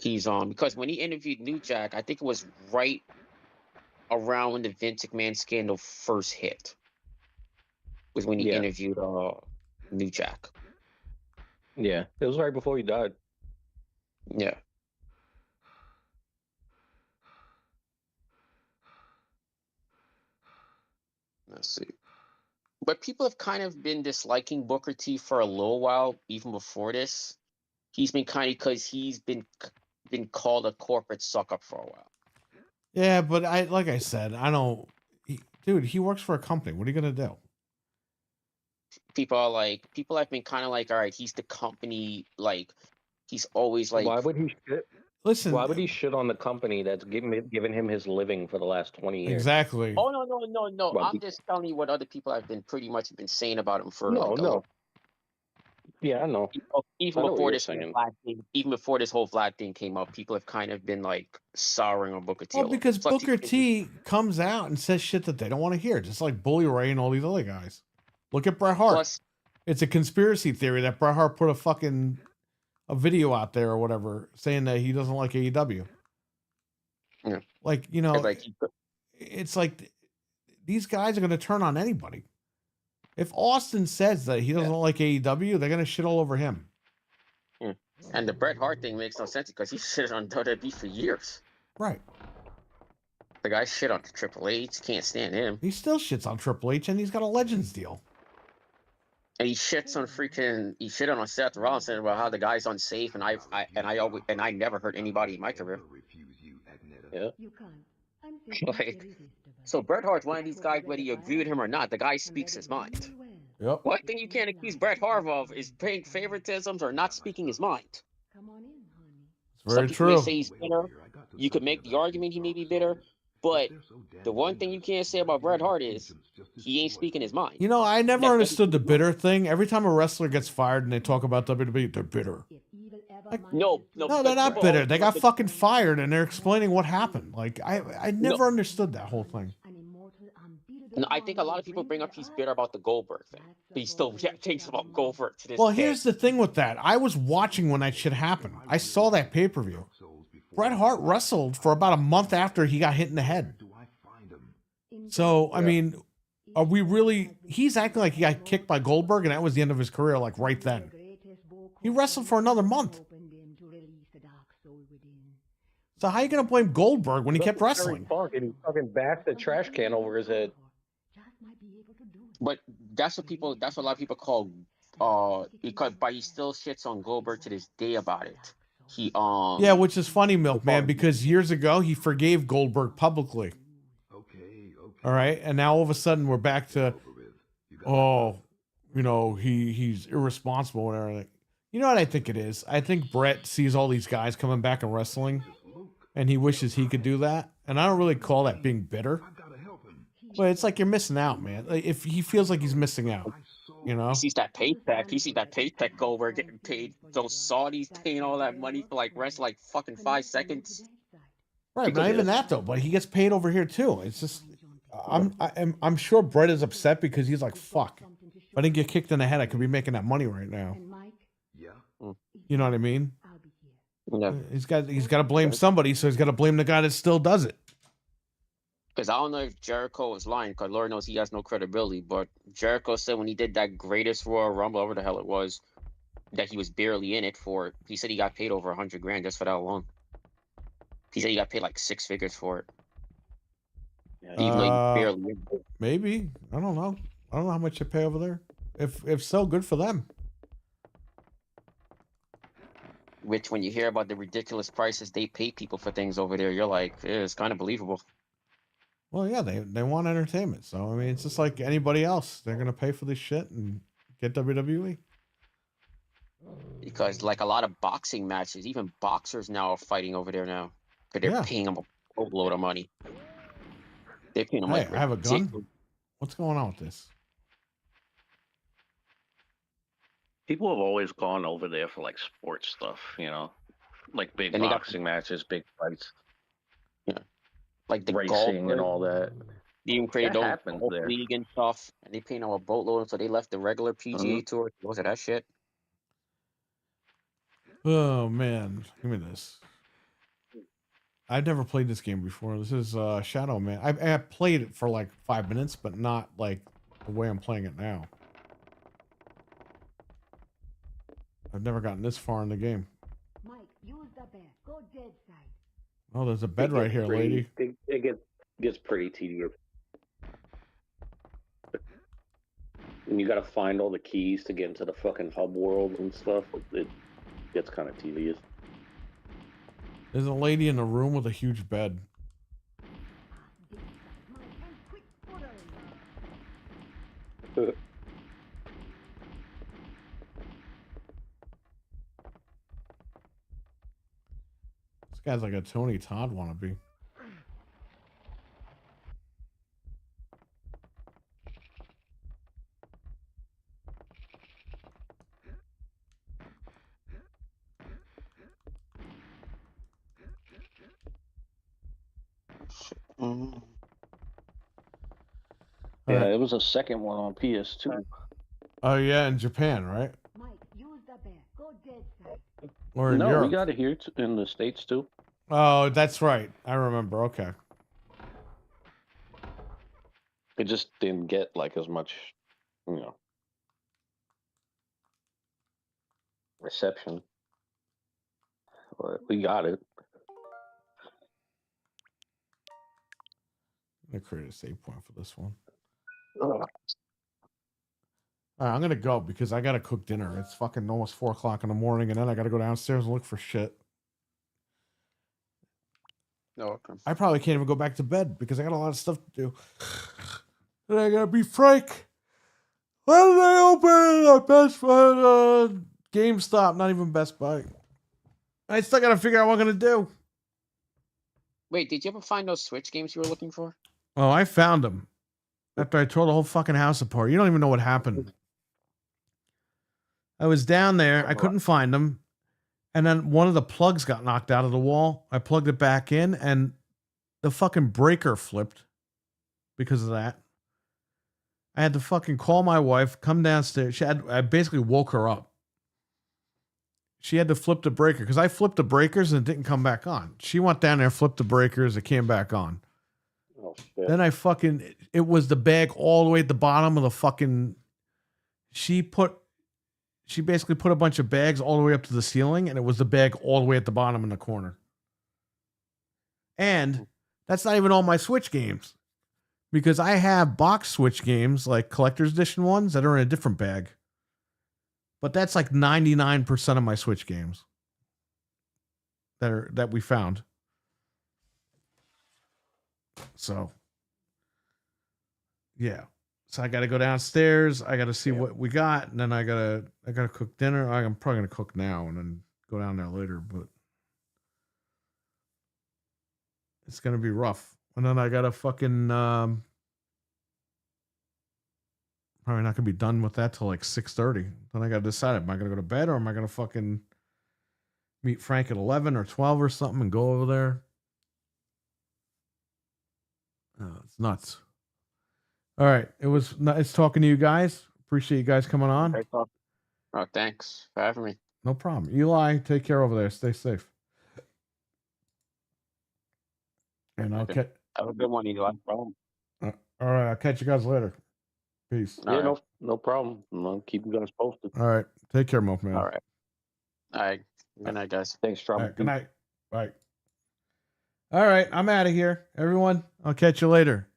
Speaker 8: he's on because when he interviewed New Jack, I think it was right around when the Vince McMahon scandal first hit. Was when he
Speaker 10: Yeah.
Speaker 8: interviewed New Jack.
Speaker 10: Yeah. It was right before he died.
Speaker 8: Yeah. Let's see. But people have kind of been disliking Booker T for a little while, even before this. He's been kind of because he's been called a corporate suck up for a while.
Speaker 2: Yeah, but like I said, I don't. Dude, he works for a company. What are you gonna do?
Speaker 8: People have been kind of like, all right, he's the company. Like, he's always like.
Speaker 10: Why would he shit?
Speaker 2: Listen.
Speaker 10: Why would he shit on the company that's given him his living for the last 20 years?
Speaker 2: Exactly.
Speaker 8: Oh no!
Speaker 10: Well,
Speaker 8: I'm just telling you what other people have been pretty much been saying about him for
Speaker 10: No. Yeah, I know.
Speaker 8: Even
Speaker 10: I know what
Speaker 8: before
Speaker 10: you're
Speaker 8: this whole
Speaker 10: saying.
Speaker 8: Vlad thing, even before this whole Vlad thing came up, people have kind of been like souring on Booker T.
Speaker 2: Well, because Booker T comes out and says shit that they don't want to hear, just like Bully Ray and all these other guys. Look at Bret Hart.
Speaker 8: Plus,
Speaker 2: it's a conspiracy theory that Bret Hart put a video out there or whatever saying that he doesn't like AEW.
Speaker 8: Yeah.
Speaker 2: Like, you know, it's like these guys are going to turn on anybody. If Austin says that he doesn't like AEW, they're going to shit all over him.
Speaker 8: And the Bret Hart thing makes no sense because he shitted on WWE for years.
Speaker 2: Right.
Speaker 8: The guy shit on Triple H, can't stand him.
Speaker 2: He still shits on Triple H, and he's got a Legends deal.
Speaker 8: And he shits on Seth Rollins saying about how the guy's unsafe, and I never heard anybody in my career.
Speaker 10: Yeah.
Speaker 8: Like, So Bret Hart's one of these guys, whether you agree with him or not, the guy speaks his mind.
Speaker 2: Yep.
Speaker 8: One thing you can't accuse Bret Hart of is paying favoritisms or not speaking his mind.
Speaker 2: It's
Speaker 8: Some
Speaker 2: very
Speaker 8: people may
Speaker 2: true.
Speaker 8: say he's bitter. You could make the argument he may be bitter, but the one thing you can't say about Bret Hart is he ain't speaking his mind.
Speaker 2: You know, I never
Speaker 8: That's
Speaker 2: understood the
Speaker 8: everything.
Speaker 2: bitter thing. Every time a wrestler gets fired and they talk about WWE, they're bitter.
Speaker 8: No,
Speaker 2: No,
Speaker 8: but
Speaker 2: they're not
Speaker 8: people
Speaker 2: bitter.
Speaker 8: always
Speaker 2: They
Speaker 8: want
Speaker 2: got
Speaker 8: the-
Speaker 2: fucking fired and they're explaining what happened. Like I never understood that whole thing.
Speaker 8: No, I think a lot of people bring up he's bitter about the Goldberg thing, but he still thinks about Goldberg to this
Speaker 2: Well,
Speaker 8: day.
Speaker 2: here's the thing with that. I was watching when that shit happened. I saw that pay-per-view. Bret Hart wrestled for about a month after he got hit in the head. So, I mean, are we really... He's acting like he got kicked by Goldberg and that was the end of his career, like right then. He wrestled for another month. So how are you going to blame Goldberg when he kept wrestling?
Speaker 10: Punk and he fucking bashed the trash can over his head.
Speaker 8: But that's what a lot of people call but he still shits on Goldberg to this day about it. He
Speaker 2: Yeah, which is funny, Milkman, because years ago he forgave Goldberg publicly. All right, and now all of a sudden we're back to, oh, you know, he's irresponsible and everything. You know what I think it is? I think Brett sees all these guys coming back and wrestling, and he wishes he could do that. And I don't really call that being bitter. But it's like you're missing out, man. Like, if he feels like he's missing out, you know?
Speaker 8: He sees that paycheck. He sees that paycheck Goldberg getting paid. Those Saudis paying all that money for like rest like fucking 5 seconds.
Speaker 2: Right, but not even that though. But he gets paid over here too. It's just, I'm sure Brett is upset because he's like, fuck. If I didn't get kicked in the head, I could be making that money right now. You know what I mean?
Speaker 8: Yeah.
Speaker 2: He's got to blame somebody, so he's got to blame the guy that still does it.
Speaker 8: Because I don't know if Jericho was lying, because Lord knows he has no credibility. But Jericho said when he did that greatest Royal Rumble, whatever the hell it was, that he was barely in it for. He said he got paid over $100,000 just for that alone. He said he got paid like 6 figures for it. Even though he barely in it.
Speaker 2: Maybe. I don't know. I don't know how much you pay over there. If so, good for them.
Speaker 8: Which, when you hear about the ridiculous prices they pay people for things over there, you're like, it's kind of believable.
Speaker 2: Well, yeah, they want entertainment. So, I mean, it's just like anybody else. They're going to pay for this shit and get WWE.
Speaker 8: Because, like, a lot of boxing matches, even boxers now are fighting over there now. Because they're paying them a boatload of money. They're paying them
Speaker 2: Hey, I have a gun. What's going on with this?
Speaker 10: People have always gone over there for like sports stuff, you know, like big boxing matches, big fights.
Speaker 8: Yeah, like the
Speaker 10: racing and all that.
Speaker 8: They even created
Speaker 10: That
Speaker 8: their
Speaker 10: happens
Speaker 8: own
Speaker 10: there.
Speaker 8: league and stuff, and they paying them a boatload, so they left the regular PGA tour. Was it that shit?
Speaker 2: Oh man, give me this. I've never played this game before. This is Shadow Man. I played it for like 5 minutes, but not like the way I'm playing it now. I've never gotten this far in the game.
Speaker 11: Mike, use the bed. Go dead side.
Speaker 2: Oh, there's a bed right here, lady.
Speaker 10: It gets pretty tedious. And you got to find all the keys to get into the fucking hub world and stuff. It gets kind of tedious.
Speaker 2: There's a lady in a room with a huge bed. This guy's like a Tony Todd wannabe.
Speaker 10: Yeah, it was a second one on PS2.
Speaker 2: Oh yeah, in Japan, right?
Speaker 11: Mike, use the bed. Go dead side.
Speaker 2: Or in
Speaker 10: No,
Speaker 2: Europe.
Speaker 10: we got it here in the States too.
Speaker 2: Oh, that's right. I remember. Okay.
Speaker 10: It just didn't get like as much, you know, reception. But we got it.
Speaker 2: I'm gonna create a save point for this one. All right, I'm gonna go because I gotta cook dinner. It's fucking almost 4 o'clock in the morning, and then I gotta go downstairs and look for shit.
Speaker 8: No, okay.
Speaker 2: I probably can't even go back to bed because I got a lot of stuff to do. And I gotta be frank. When did they open at Best Buy? GameStop, not even Best Buy. I still gotta figure out what I'm gonna do.
Speaker 8: Wait, did you ever find those Switch games you were looking for?
Speaker 2: Oh, I found them after I tore the whole fucking house apart. You don't even know what happened. I was down there. I couldn't find them. And then one of the plugs got knocked out of the wall. I plugged it back in and the fucking breaker flipped because of that. I had to fucking call my wife, come downstairs. I basically woke her up. She had to flip the breaker because I flipped the breakers and it didn't come back on. She went down there, flipped the breakers, it came back on.
Speaker 10: Oh shit.
Speaker 2: Then it was the bag all the way at the bottom of the fucking. She basically put a bunch of bags all the way up to the ceiling, and it was the bag all the way at the bottom in the corner. And that's not even all my Switch games. Because I have box Switch games, like collector's edition ones, that are in a different bag. But that's like 99% of my Switch games that we found. So, yeah. So I got to go downstairs. I got to see what we got, and then I gotta cook dinner. I'm probably gonna cook now and then go down there later, but it's gonna be rough. And then I gotta fucking probably not gonna be done with that till like 6:30. Then I gotta decide: am I gonna go to bed or am I gonna fucking meet Frank at 11 or 12 or something and go over there? It's nuts. All right, it was nice talking to you guys. Appreciate you guys coming on.
Speaker 8: Oh, thanks for having me.
Speaker 2: No problem. Eli, take care over there. Stay safe. And I'll catch.
Speaker 8: Have a good one, Eli. Problem.
Speaker 2: All right, I'll catch you guys later. Peace.
Speaker 10: Yeah, no problem. I'll keep you guys posted.
Speaker 2: All right, take care, Mope Man.
Speaker 8: All right. All right. Good night, guys.
Speaker 10: Thanks,
Speaker 2: All
Speaker 10: Trouble.
Speaker 2: right, good night. Bye. All right, I'm out of here, everyone. I'll catch you later.